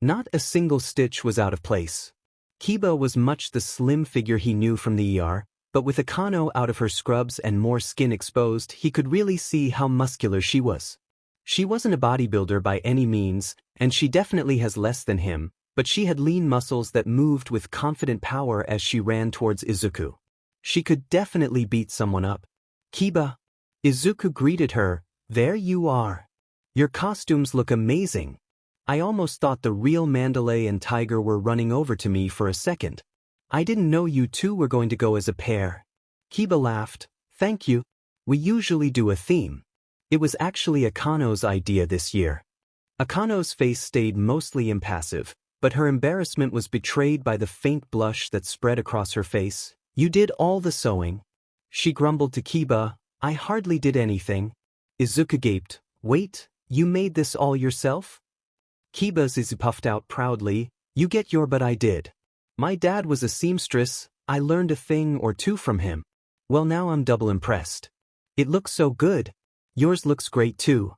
Not a single stitch was out of place. Kiba was much the slim figure he knew from the ER, but with Akano out of her scrubs and more skin exposed, he could really see how muscular she was. She wasn't a bodybuilder by any means, and she definitely has less than him, but she had lean muscles that moved with confident power as she ran towards Izuku. She could definitely beat someone up. Kiba. Izuku greeted her. There you are. Your costumes look amazing. I almost thought the real Mandalay and Tiger were running over to me for a second. I didn't know you two were going to go as a pair. Kiba laughed. Thank you. We usually do a theme. It was actually Akano's idea this year. Akano's face stayed mostly impassive, but her embarrassment was betrayed by the faint blush that spread across her face. You did all the sewing. She grumbled to Kiba. I hardly did anything. Izuku gaped. Wait, you made this all yourself? Kiba puffed out proudly. You get your but I did. My dad was a seamstress, I learned a thing or two from him. Well, now I'm double impressed. It looks so good. Yours looks great too,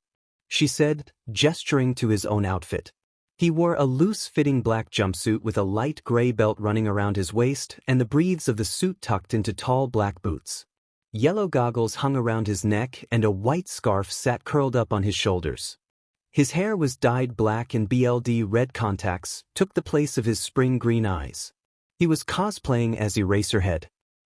she said, gesturing to his own outfit. He wore a loose-fitting black jumpsuit with a light gray belt running around his waist and the breaths of the suit tucked into tall black boots. Yellow goggles hung around his neck and a white scarf sat curled up on his shoulders. His hair was dyed black and BLD red contacts took the place of his spring green eyes. He was cosplaying as Eraserhead.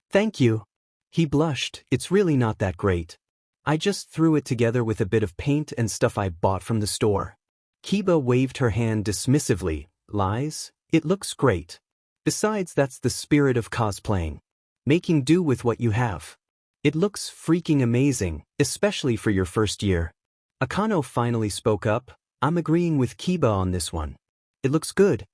Thank you. He blushed. It's really not that great. I just threw it together with a bit of paint and stuff I bought from the store. Kiba waved her hand dismissively. Lies? It looks great. Besides, that's the spirit of cosplaying. Making do with what you have. It looks freaking amazing, especially for your first year. Akano finally spoke up. I'm agreeing with Kiba on this one. It looks good.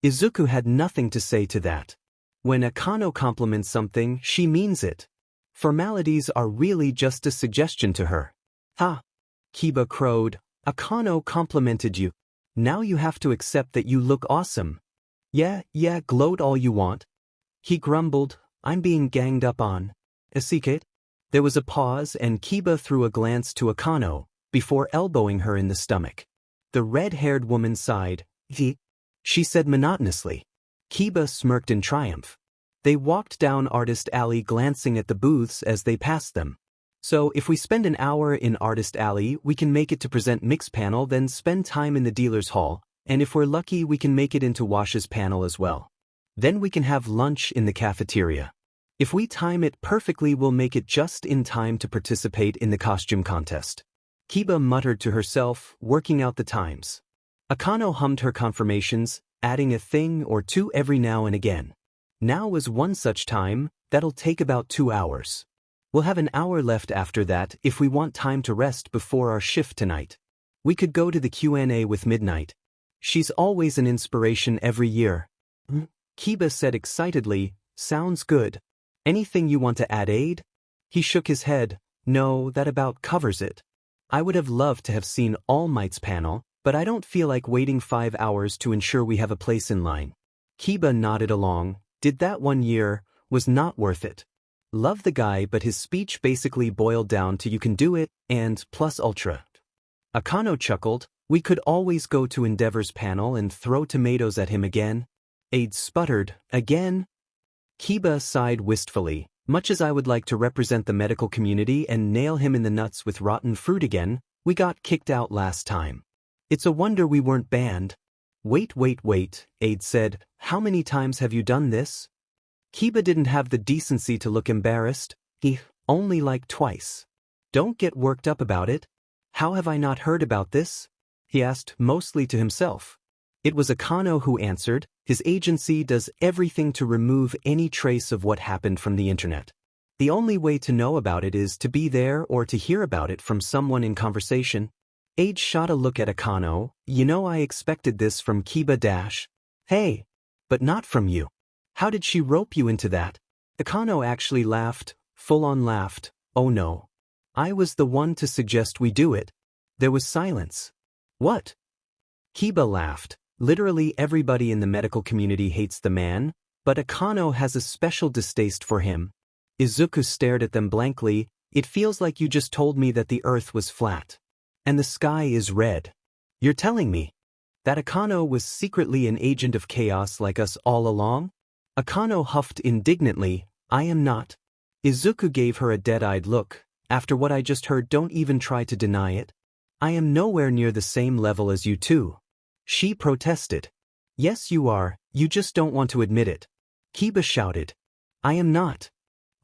Izuku had nothing to say to that. When Akano compliments something, she means it. Formalities are really just a suggestion to her. Ha! Kiba crowed. Akano complimented you. Now you have to accept that you look awesome. Yeah, gloat all you want. He grumbled. I'm being ganged up on. Isikit? There was a pause and Kiba threw a glance to Akano, before elbowing her in the stomach. The red-haired woman sighed. She said monotonously. Kiba smirked in triumph. They walked down Artist Alley glancing at the booths as they passed them. So if we spend an hour in Artist Alley, we can make it to present Mix panel, then spend time in the dealer's hall, and if we're lucky we can make it into Wash's panel as well. Then we can have lunch in the cafeteria. If we time it perfectly, we'll make it just in time to participate in the costume contest. Kiba muttered to herself, working out the times. Akano hummed her confirmations, adding a thing or two every now and again. Now was one such time. That'll take about 2 hours. We'll have an hour left after that if we want time to rest before our shift tonight. We could go to the Q&A with Midnight. She's always an inspiration every year. Kiba said excitedly. Sounds good. Anything you want to add, Aid? He shook his head. No, that about covers it. I would have loved to have seen All Might's panel, but I don't feel like waiting 5 hours to ensure we have a place in line. Kiba nodded along. Did that 1 year, was not worth it. Love the guy, but his speech basically boiled down to you can do it, and plus ultra. Akano chuckled. We could always go to Endeavor's panel and throw tomatoes at him again. Aid sputtered. Again? Kiba sighed wistfully. Much as I would like to represent the medical community and nail him in the nuts with rotten fruit again, we got kicked out last time. It's a wonder we weren't banned. Wait, Aid said. How many times have you done this? Kiba didn't have the decency to look embarrassed. Only like twice. Don't get worked up about it. How have I not heard about this? he asked, mostly to himself. It was Akano who answered. His agency does everything to remove any trace of what happened from the internet. The only way to know about it is to be there or to hear about it from someone in conversation. Age shot a look at Akano. You know, I expected this from Kiba dash. Hey. But not from you. How did she rope you into that? Akano actually laughed, full-on laughed. Oh no. I was the one to suggest we do it. There was silence. What? Kiba laughed. Literally everybody in the medical community hates the man, but Akano has a special distaste for him. Izuku stared at them blankly. It feels like you just told me that the earth was flat. And the sky is red. You're telling me that Akano was secretly an agent of chaos like us all along? Akano huffed indignantly. I am not. Izuku gave her a dead-eyed look. After what I just heard, don't even try to deny it. I am nowhere near the same level as you two. She protested. Yes you are, you just don't want to admit it. Kiba shouted. I am not.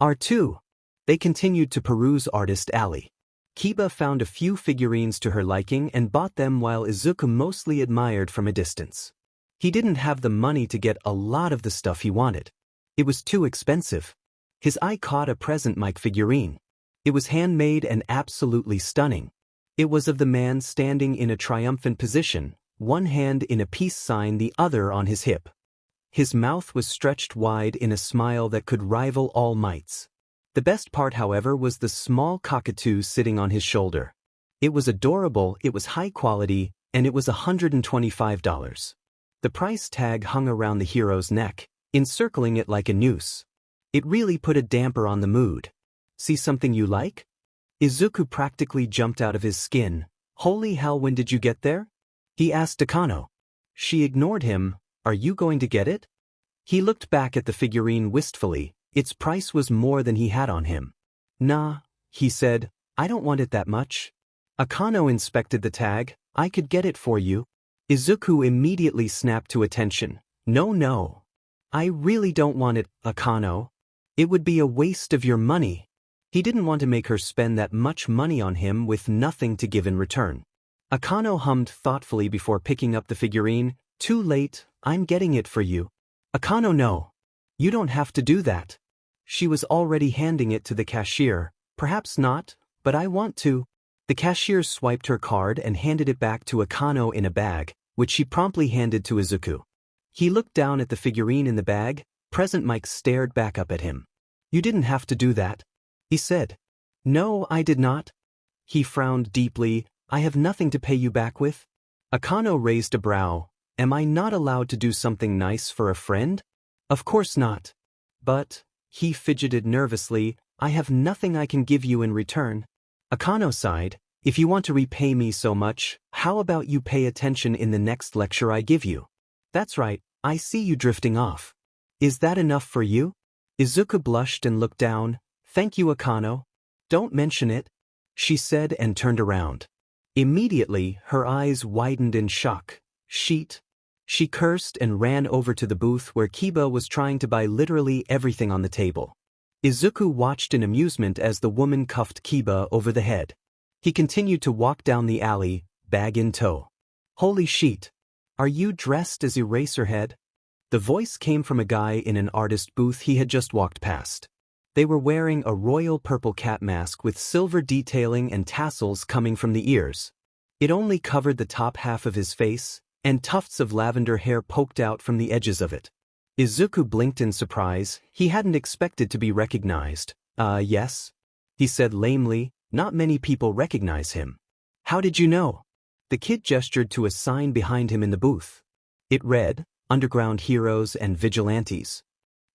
R2. They continued to peruse Artist Alley. Kiba found a few figurines to her liking and bought them while Izuku mostly admired from a distance. He didn't have the money to get a lot of the stuff he wanted. It was too expensive. His eye caught a present mic figurine. It was handmade and absolutely stunning. It was of the man standing in a triumphant position, one hand in a peace sign, the other on his hip. His mouth was stretched wide in a smile that could rival All Might's. The best part, however, was the small cockatoo sitting on his shoulder. It was adorable, it was high quality, and it was $125. The price tag hung around the hero's neck, encircling it like a noose. It really put a damper on the mood. See something you like? Izuku practically jumped out of his skin. Holy hell, when did you get there? He asked Akano. She ignored him. Are you going to get it? He looked back at the figurine wistfully. Its price was more than he had on him. Nah, he said, I don't want it that much. Akano inspected the tag. I could get it for you. Izuku immediately snapped to attention. No. I really don't want it, Akano. It would be a waste of your money. He didn't want to make her spend that much money on him with nothing to give in return. Akano hummed thoughtfully before picking up the figurine. Too late, I'm getting it for you. Akano, no. You don't have to do that. She was already handing it to the cashier. Perhaps not, but I want to. The cashier swiped her card and handed it back to Akano in a bag, which she promptly handed to Izuku. He looked down at the figurine in the bag. Present Mike stared back up at him. You didn't have to do that, he said. No, I did not. He frowned deeply. I have nothing to pay you back with. Akano raised a brow. Am I not allowed to do something nice for a friend? Of course not. But, he fidgeted nervously, I have nothing I can give you in return. Akano sighed. If you want to repay me so much, how about you pay attention in the next lecture I give you? That's right, I see you drifting off. Is that enough for you? Izuku blushed and looked down. Thank you, Akano. Don't mention it, she said and turned around. Immediately, her eyes widened in shock. She cursed and ran over to the booth where Kiba was trying to buy literally everything on the table. Izuku watched in amusement as the woman cuffed Kiba over the head. He continued to walk down the alley, bag in tow. Holy shit! Are you dressed as Eraserhead? The voice came from a guy in an artist booth he had just walked past. They were wearing a royal purple cat mask with silver detailing and tassels coming from the ears. It only covered the top half of his face, and tufts of lavender hair poked out from the edges of it. Izuku blinked in surprise. He hadn't expected to be recognized. Yes? He said lamely. Not many people recognize him. How did you know? The kid gestured to a sign behind him in the booth. It read, Underground Heroes and Vigilantes.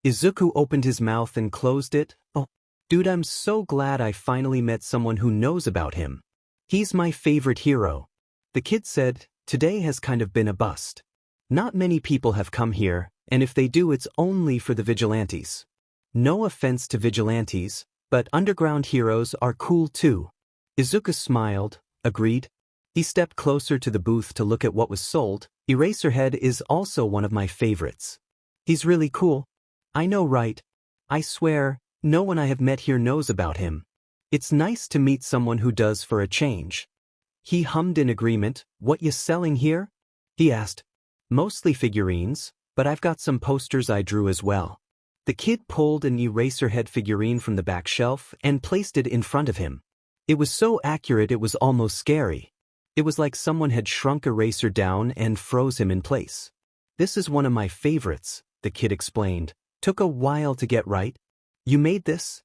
Izuku opened his mouth and closed it. Oh, dude, I'm so glad I finally met someone who knows about him. He's my favorite hero. The kid said, today has kind of been a bust. Not many people have come here, and if they do, it's only for the Vigilantes. No offense to Vigilantes, but underground heroes are cool too. Izuku smiled, agreed. He stepped closer to the booth to look at what was sold. Eraserhead is also one of my favorites. He's really cool. I know, right? I swear, no one I have met here knows about him. It's nice to meet someone who does for a change. He hummed in agreement. What you selling here? He asked. Mostly figurines, but I've got some posters I drew as well. The kid pulled an Eraserhead figurine from the back shelf and placed it in front of him. It was so accurate it was almost scary. It was like someone had shrunk Eraser down and froze him in place. This is one of my favorites, the kid explained. Took a while to get right. You made this?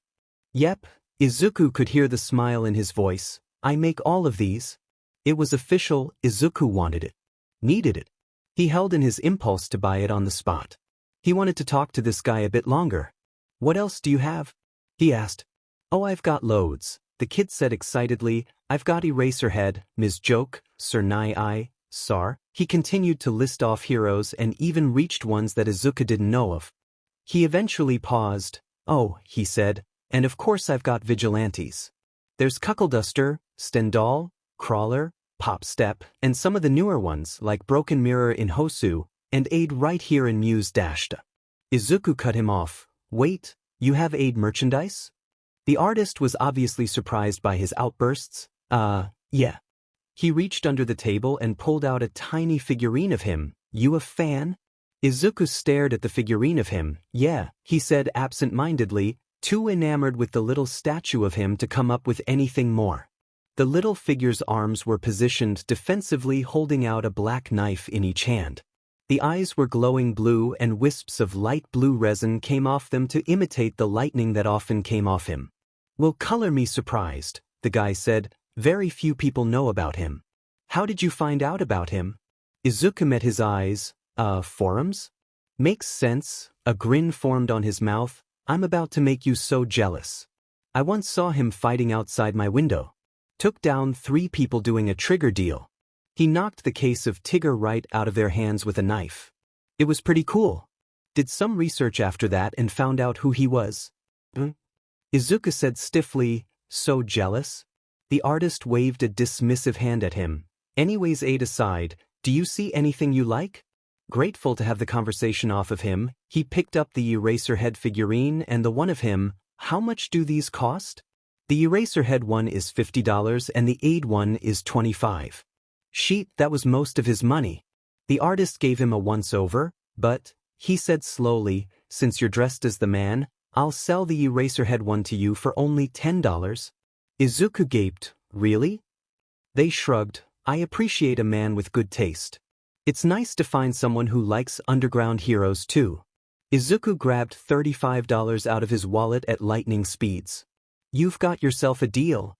Yep. Izuku could hear the smile in his voice. I make all of these. It was official. Izuku wanted it. Needed it. He held in his impulse to buy it on the spot. He wanted to talk to this guy a bit longer. What else do you have? He asked. Oh, I've got loads, the kid said excitedly. I've got Eraserhead, Ms. Joke, Sir Nai, Sar. He continued to list off heroes and even reached ones that Izuku didn't know of. He eventually paused. Oh, he said, and of course I've got Vigilantes. There's Cuckleduster, Stendhal, Crawler, Pop Step, and some of the newer ones like Broken Mirror in Hosu, and Aid right here in Muse Dashta. Izuku cut him off. Wait, you have Aid merchandise? The artist was obviously surprised by his outbursts. Yeah. He reached under the table and pulled out a tiny figurine of him. You a fan? Izuku stared at the figurine of him. Yeah, he said absent-mindedly, too enamored with the little statue of him to come up with anything more. The little figure's arms were positioned defensively, holding out a black knife in each hand. The eyes were glowing blue and wisps of light blue resin came off them to imitate the lightning that often came off him. Will color me surprised, the guy said. Very few people know about him. How did you find out about him? Izuku met his eyes. Forums? Makes sense. A grin formed on his mouth. I'm about to make you so jealous. I once saw him fighting outside my window. Took down 3 people doing a trigger deal. He knocked the case of Tigger right out of their hands with a knife. It was pretty cool. Did some research after that and found out who he was. Izuku said stiffly, so jealous? The artist waved a dismissive hand at him. Anyways, Aid aside, do you see anything you like? Grateful to have the conversation off of him, he picked up the Eraserhead figurine and the one of him. How much do these cost? The Eraserhead one is $50 and the Aid one is $25. Sheet, that was most of his money. The artist gave him a once-over, but, he said slowly, since you're dressed as the man, I'll sell the Eraserhead one to you for only $10. Izuku gaped. Really? They shrugged. I appreciate a man with good taste. It's nice to find someone who likes underground heroes too. Izuku grabbed $35 out of his wallet at lightning speeds. You've got yourself a deal.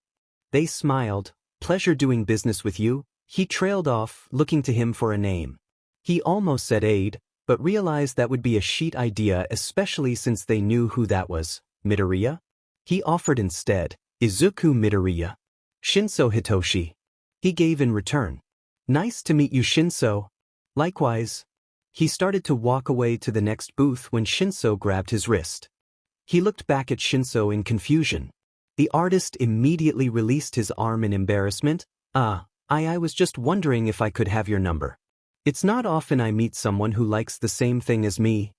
They smiled. Pleasure doing business with you. He trailed off, looking to him for a name. He almost said Aid, but realized that would be a sheet idea, especially since they knew who that was. Midoriya? He offered instead. Izuku Midoriya. Shinso Hitoshi. He gave in return. Nice to meet you, Shinso. Likewise. He started to walk away to the next booth when Shinso grabbed his wrist. He looked back at Shinso in confusion. The artist immediately released his arm in embarrassment. I was just wondering if I could have your number. It's not often I meet someone who likes the same thing as me.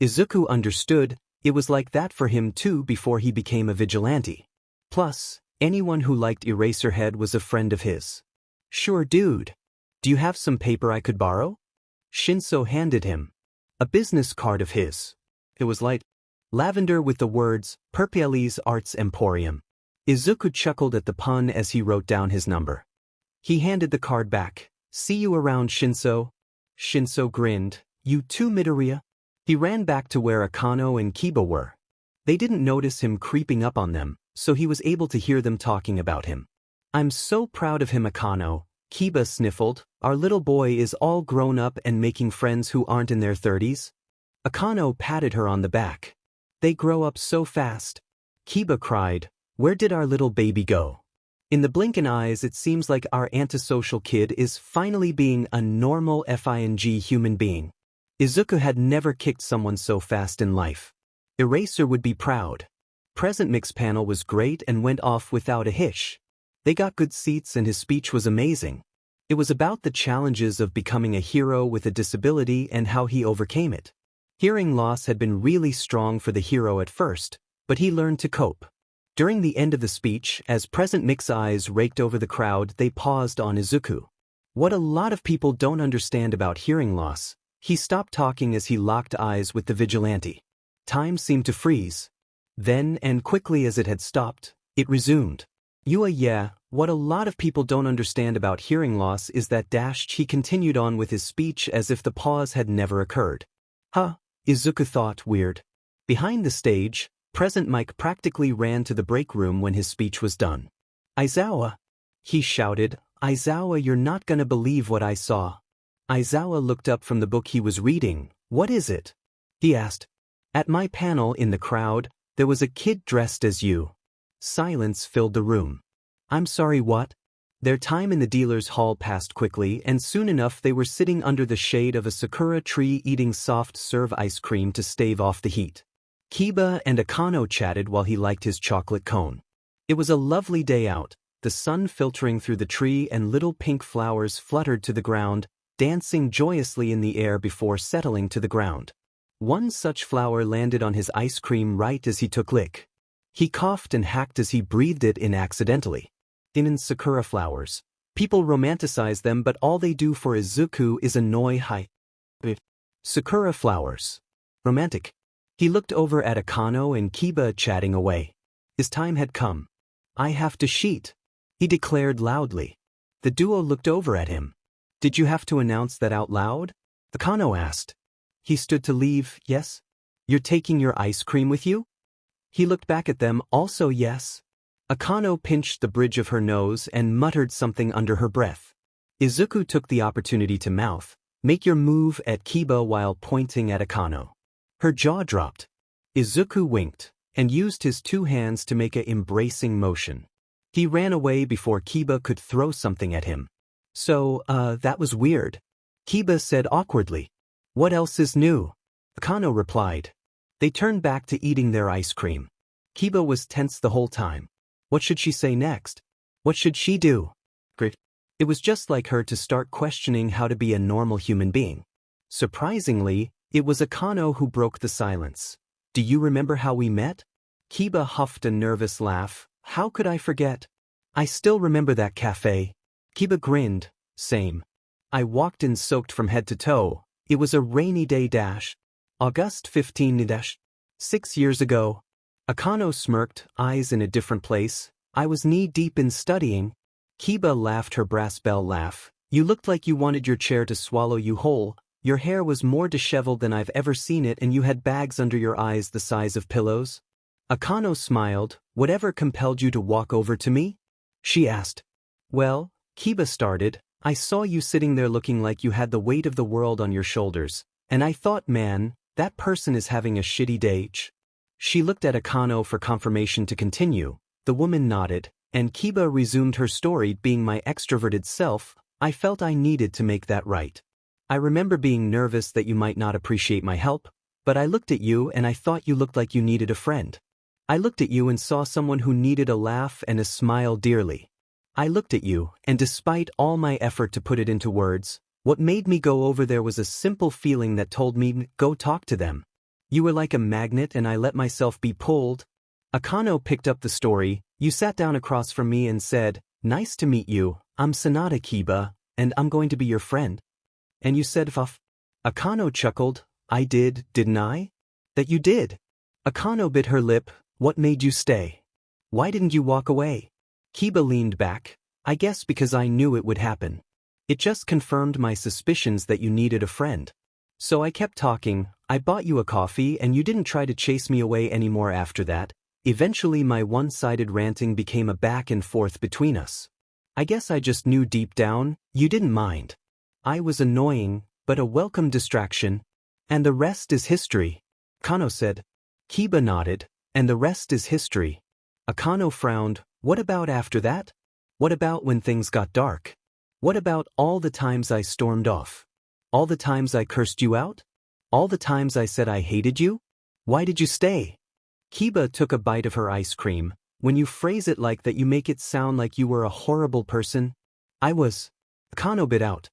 Izuku understood. It was like that for him too before he became a vigilante. Plus, anyone who liked Eraserhead was a friend of his. Sure, dude. Do you have some paper I could borrow? Shinso handed him a business card of his. It was light lavender with the words, Perpielli's Arts Emporium. Izuku chuckled at the pun as he wrote down his number. He handed the card back. See you around, Shinso. Shinso grinned. You too, Midoriya? He ran back to where Akano and Kiba were. They didn't notice him creeping up on them, so he was able to hear them talking about him. I'm so proud of him, Akano. Kiba sniffled. Our little boy is all grown up and making friends who aren't in their 30s. Akano patted her on the back. They grow up so fast. Kiba cried. Where did our little baby go? In the blinking eyes, it seems like our antisocial kid is finally being a normal FING human being. Izuku had never kicked someone so fast in life. Eraser would be proud. Present mix panel was great and went off without a hitch. They got good seats and his speech was amazing. It was about the challenges of becoming a hero with a disability and how he overcame it. Hearing loss had been really strong for the hero at first, but he learned to cope. During the end of the speech, as Present Mix's eyes raked over the crowd, they paused on Izuku. What a lot of people don't understand about hearing loss. He stopped talking as he locked eyes with the Vigilante. Time seemed to freeze. Then, and quickly as it had stopped, it resumed. Yeah, what a lot of people don't understand about hearing loss is that he continued on with his speech as if the pause had never occurred. Izuku thought, weird. Behind the stage, Present Mike practically ran to the break room when his speech was done. Aizawa! He shouted, Aizawa, you're not gonna believe what I saw. Aizawa looked up from the book he was reading. What is it? He asked. At my panel in the crowd, there was a kid dressed as you. Silence filled the room. I'm sorry, what? Their time in the dealer's hall passed quickly, and soon enough they were sitting under the shade of a sakura tree eating soft-serve ice cream to stave off the heat. Kiba and Akano chatted while he liked his chocolate cone. It was a lovely day out, the sun filtering through the tree and little pink flowers fluttered to the ground, dancing joyously in the air before settling to the ground. One such flower landed on his ice cream right as he took lick. He coughed and hacked as he breathed it in accidentally. In sakura flowers. People romanticize them, but all they do for Izuku is annoy Sakura flowers. Romantic. He looked over at Akano and Kiba chatting away. His time had come. I have to sheet, he declared loudly. The duo looked over at him. Did you have to announce that out loud? Akano asked. He stood to leave. Yes? You're taking your ice cream with you? He looked back at them. Also yes. Akano pinched the bridge of her nose and muttered something under her breath. Izuku took the opportunity to mouth, make your move at Kiba while pointing at Akano. Her jaw dropped. Izuku winked, and used his two hands to make a embracing motion. He ran away before Kiba could throw something at him. So, that was weird. Kiba said awkwardly. What else is new? Akano replied. They turned back to eating their ice cream. Kiba was tense the whole time. What should she say next? What should she do? It was just like her to start questioning how to be a normal human being. Surprisingly, it was Akano who broke the silence. Do you remember how we met? Kiba huffed a nervous laugh. How could I forget? I still remember that cafe. Kiba grinned. Same. I walked in soaked from head to toe. It was a rainy day. August 15. 6 years ago. Akano smirked, eyes in a different place. I was knee-deep in studying. Kiba laughed her brass bell laugh. You looked like you wanted your chair to swallow you whole. Your hair was more disheveled than I've ever seen it, and you had bags under your eyes the size of pillows. Akano smiled. Whatever compelled you to walk over to me? She asked. Well, Kiba started, I saw you sitting there looking like you had the weight of the world on your shoulders, and I thought, man, that person is having a shitty day. She looked at Akano for confirmation to continue. The woman nodded, and Kiba resumed her story. Being my extroverted self, I felt I needed to make that right. I remember being nervous that you might not appreciate my help, but I looked at you and I thought you looked like you needed a friend. I looked at you and saw someone who needed a laugh and a smile dearly. I looked at you, and despite all my effort to put it into words, what made me go over there was a simple feeling that told me, go talk to them. You were like a magnet and I let myself be pulled. Akano picked up the story. You sat down across from me and said, nice to meet you, I'm Sanada Kiba, and I'm going to be your friend. And you said fuff. Akano chuckled. I did, didn't I? That you did. Akano bit her lip. What made you stay? Why didn't you walk away? Kiba leaned back. I guess because I knew it would happen. It just confirmed my suspicions that you needed a friend. So I kept talking. I bought you a coffee and you didn't try to chase me away anymore after that. Eventually my one-sided ranting became a back and forth between us. I guess I just knew deep down, you didn't mind. I was annoying, but a welcome distraction. And the rest is history. Akano said. Kiba nodded. And the rest is history. Akano frowned. What about after that? What about when things got dark? What about all the times I stormed off? All the times I cursed you out? All the times I said I hated you? Why did you stay? Kiba took a bite of her ice cream. When you phrase it like that, you make it sound like you were a horrible person. I was. Akano bit out.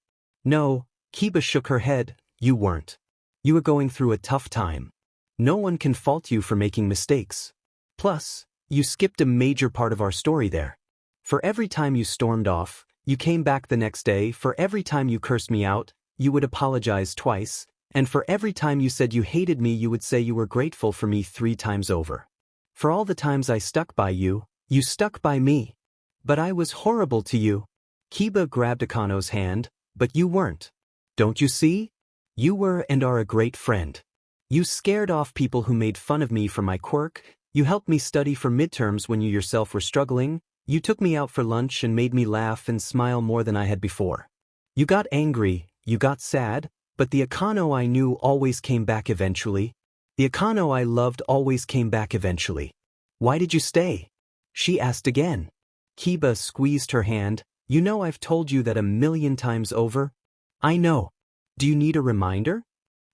No, Kiba shook her head. You weren't. You were going through a tough time. No one can fault you for making mistakes. Plus, you skipped a major part of our story there. For every time you stormed off, you came back the next day. For every time you cursed me out, you would apologize twice, and for every time you said you hated me you would say you were grateful for me 3 times over. For all the times I stuck by you, you stuck by me. But I was horrible to you. Kiba grabbed Akano's hand, but you weren't. Don't you see? You were and are a great friend. You scared off people who made fun of me for my quirk, you helped me study for midterms when you yourself were struggling, you took me out for lunch and made me laugh and smile more than I had before. You got angry, you got sad, but the Akano I knew always came back eventually. The Akano I loved always came back eventually. Why did you stay? She asked again. Kiba squeezed her hand. You know I've told you that 1,000,000 times over. I know. Do you need a reminder?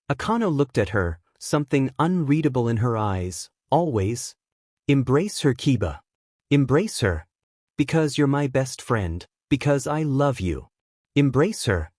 Akano looked at her, something unreadable in her eyes. Always. Embrace her, Kiba. Embrace her. Because you're my best friend, because I love you. Embrace her.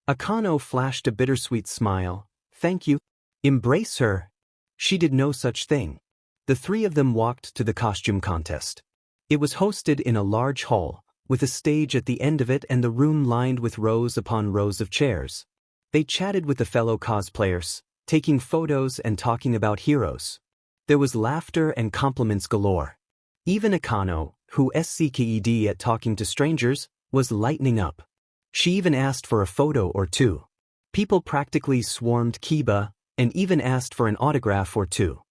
Akano flashed a bittersweet smile. Thank you. Embrace her. She did no such thing. The 3 of them walked to the costume contest. It was hosted in a large hall, with a stage at the end of it and the room lined with rows upon rows of chairs. They chatted with the fellow cosplayers, taking photos and talking about heroes. There was laughter and compliments galore. Even Akano, who SCKED at talking to strangers, was lightening up. She even asked for a photo or 2. People practically swarmed Kiba, and even asked for an autograph or 2.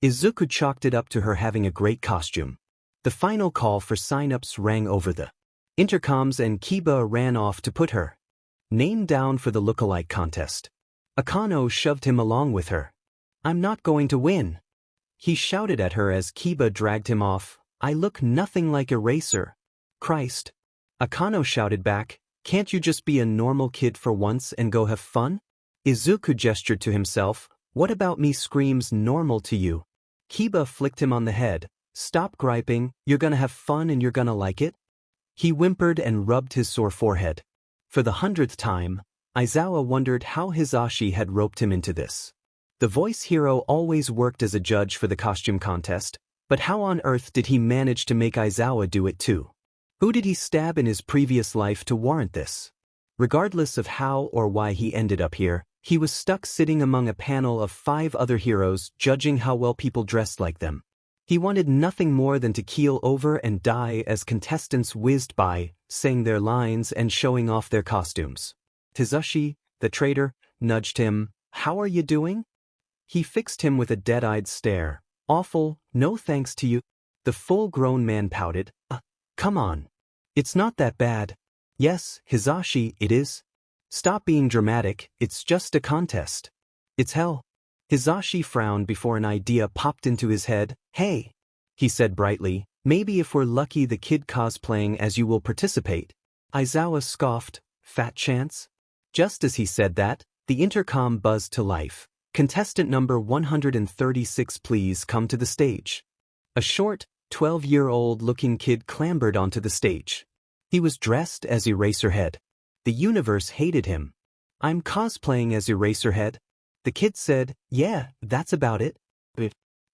Izuku chalked it up to her having a great costume. The final call for sign-ups rang over the intercoms and Kiba ran off to put her name down for the look-alike contest. Akano shoved him along with her. I'm not going to win. He shouted at her as Kiba dragged him off. I look nothing like Eraser. Christ. Akano shouted back, can't you just be a normal kid for once and go have fun? Izuku gestured to himself, what about me screams normal to you? Kiba flicked him on the head, stop griping, you're gonna have fun and you're gonna like it? He whimpered and rubbed his sore forehead. For the 100th time, Aizawa wondered how Hisashi had roped him into this. The voice hero always worked as a judge for the costume contest, but how on earth did he manage to make Aizawa do it too? Who did he stab in his previous life to warrant this? Regardless of how or why he ended up here, he was stuck sitting among a panel of 5 other heroes judging how well people dressed like them. He wanted nothing more than to keel over and die as contestants whizzed by, saying their lines and showing off their costumes. Hisashi, the traitor, nudged him. How are you doing? He fixed him with a dead-eyed stare. Awful, no thanks to you. The full-grown man pouted. Come on. It's not that bad. Yes, Hisashi, it is. Stop being dramatic, it's just a contest. It's hell. Hisashi frowned before an idea popped into his head. Hey, he said brightly, maybe if we're lucky the kid cosplaying as you will participate. Aizawa scoffed, fat chance? Just as he said that, the intercom buzzed to life. Contestant number 136 please come to the stage. A short, 12-year-old looking kid clambered onto the stage. He was dressed as Eraserhead. The universe hated him. I'm cosplaying as Eraserhead. The kid said, yeah, that's about it.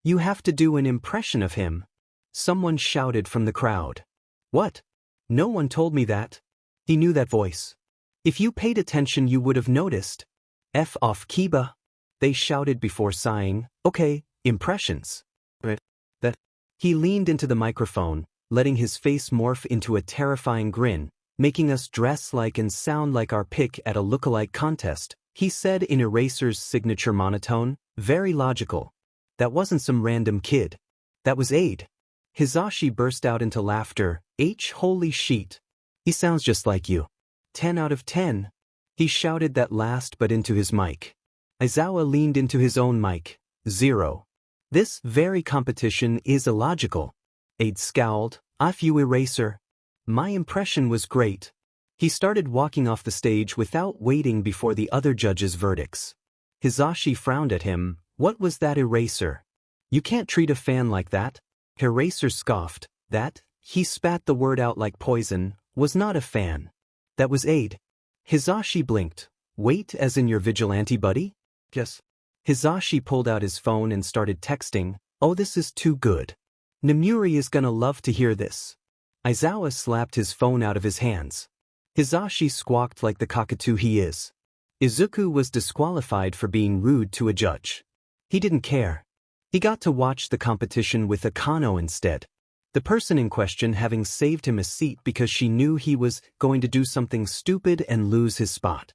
You have to do an impression of him. Someone shouted from the crowd. What? No one told me that. He knew that voice. If you paid attention you would have noticed. F off Kiba. They shouted before sighing, okay, impressions. That. He leaned into the microphone, letting his face morph into a terrifying grin, making us dress like and sound like our pick at a look-alike contest, he said in Eraser's signature monotone, very logical. That wasn't some random kid. That was Aid. Hisashi burst out into laughter. Holy sheet. He sounds just like you. 10 out of 10. He shouted that last but into his mic. Aizawa leaned into his own mic. 0. This very competition is illogical. Aid scowled. Off you Eraser. My impression was great. He started walking off the stage without waiting before the other judges' verdicts. Hisashi frowned at him. What was that, Eraser? You can't treat a fan like that. Eraser scoffed. That, he spat the word out like poison, was not a fan. That was Aid. Hisashi blinked. Wait, as in your vigilante buddy? Yes. Hisashi pulled out his phone and started texting. Oh, this is too good. Nemuri is gonna love to hear this. Aizawa slapped his phone out of his hands. Hizashi squawked like the cockatoo he is. Izuku was disqualified for being rude to a judge. He didn't care. He got to watch the competition with Akano instead. The person in question having saved him a seat because she knew he was going to do something stupid and lose his spot.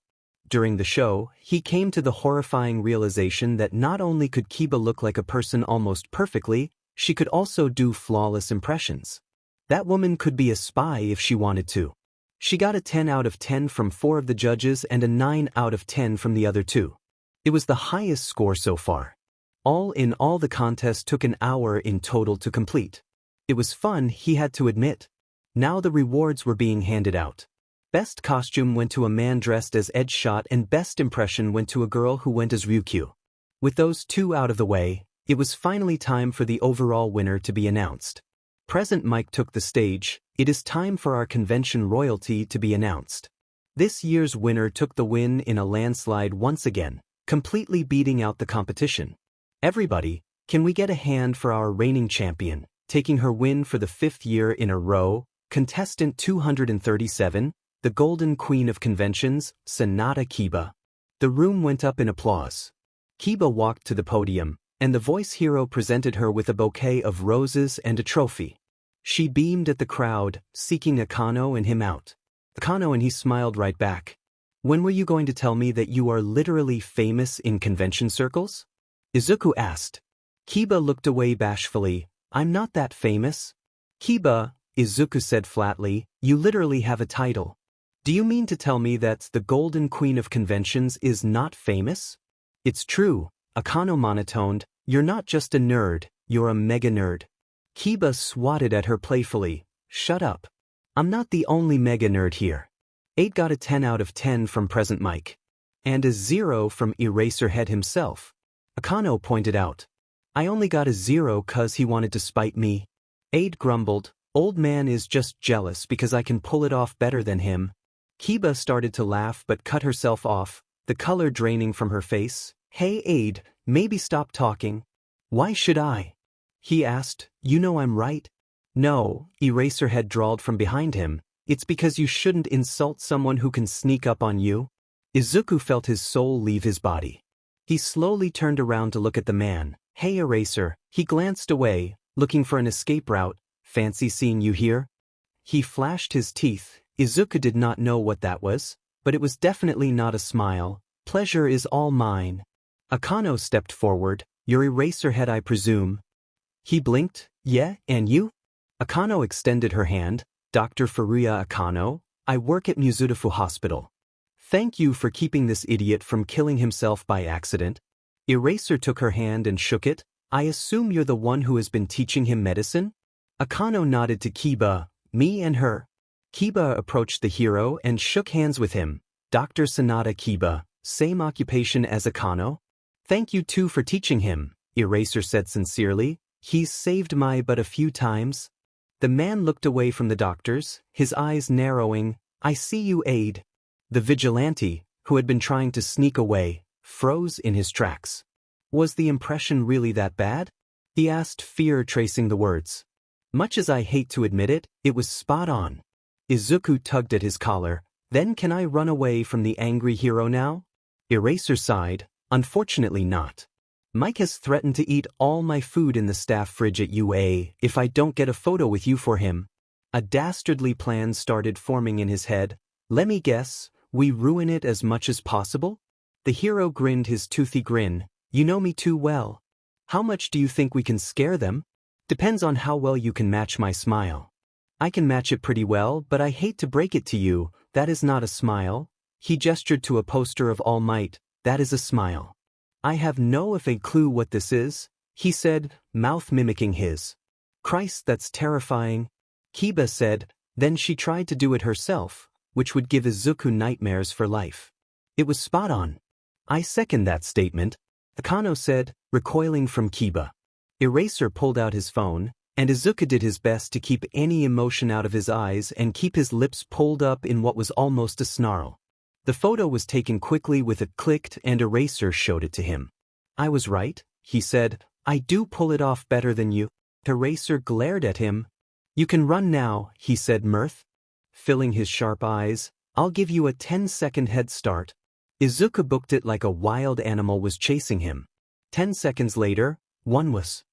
During the show, he came to the horrifying realization that not only could Kiba look like a person almost perfectly, she could also do flawless impressions. That woman could be a spy if she wanted to. She got a 10 out of 10 from 4 of the judges and a 9 out of 10 from the other 2. It was the highest score so far. All in all, the contest took an hour in total to complete. It was fun, he had to admit. Now the rewards were being handed out. Best costume went to a man dressed as Edgeshot and best impression went to a girl who went as Ryukyu. With those 2 out of the way, it was finally time for the overall winner to be announced. Present Mike took the stage. It is time for our convention royalty to be announced. This year's winner took the win in a landslide once again, completely beating out the competition. Everybody, can we get a hand for our reigning champion, taking her win for the 5th year in a row, contestant 237, the Golden Queen of Conventions, Sanada Kiba. The room went up in applause. Kiba walked to the podium, and the voice hero presented her with a bouquet of roses and a trophy. She beamed at the crowd, seeking Akano and him out. Akano and he smiled right back. When were you going to tell me that you are literally famous in convention circles? Izuku asked. Kiba looked away bashfully. I'm not that famous. Kiba, Izuku said flatly, you literally have a title. Do you mean to tell me that the Golden Queen of Conventions is not famous? It's true, Akano monotoned, you're not just a nerd, you're a mega nerd. Kiba swatted at her playfully. Shut up. I'm not the only mega nerd here. 8 got a 10 out of 10 from Present Mike. And a 0 from Eraserhead himself. Akano pointed out. I only got a 0 cause he wanted to spite me. 8 grumbled, old man is just jealous because I can pull it off better than him. Kiba started to laugh but cut herself off, the color draining from her face. Hey Aid, maybe stop talking. Why should I? He asked, you know I'm right. No, Eraserhead drawled from behind him, it's because you shouldn't insult someone who can sneak up on you. Izuku felt his soul leave his body. He slowly turned around to look at the man. Hey Eraser, he glanced away, looking for an escape route. Fancy seeing you here? He flashed his teeth. Izuku did not know what that was, but it was definitely not a smile. Pleasure is all mine. Akano stepped forward. You're Eraserhead, I presume. He blinked. Yeah, and you? Akano extended her hand. Dr. Furuya Akano, I work at Mizudafu Hospital. Thank you for keeping this idiot from killing himself by accident. Eraser took her hand and shook it. I assume you're the one who has been teaching him medicine? Akano nodded to Kiba. Me and her. Kiba approached the hero and shook hands with him. Dr. Sanada Kiba, same occupation as Akano? Thank you too for teaching him, Eraser said sincerely. He's saved my butt a few times. The man looked away from the doctors, his eyes narrowing. I see you, Aid. The vigilante, who had been trying to sneak away, froze in his tracks. Was the impression really that bad? He asked, fear tracing the words. Much as I hate to admit it, it was spot on. Izuku tugged at his collar. Then can I run away from the angry hero now? Eraser sighed. Unfortunately not. Mike has threatened to eat all my food in the staff fridge at UA if I don't get a photo with you for him. A dastardly plan started forming in his head. Let me guess, we ruin it as much as possible? The hero grinned his toothy grin. You know me too well. How much do you think we can scare them? Depends on how well you can match my smile. I can match it pretty well, but I hate to break it to you, that is not a smile. He gestured to a poster of All Might. That is a smile. I have no effing clue what this is, he said, mouth mimicking his. Christ, that's terrifying. Kiba said, then she tried to do it herself, which would give Izuku nightmares for life. It was spot on. I second that statement, Akano said, recoiling from Kiba. Eraser pulled out his phone, and Izuku did his best to keep any emotion out of his eyes and keep his lips pulled up in what was almost a snarl. The photo was taken quickly with a clicked and Eraser showed it to him. I was right, he said, I do pull it off better than you. Eraser glared at him. You can run now, he said, mirth filling his sharp eyes. I'll give you a 10-second head start. Izuku booked it like a wild animal was chasing him. 10 seconds later, one was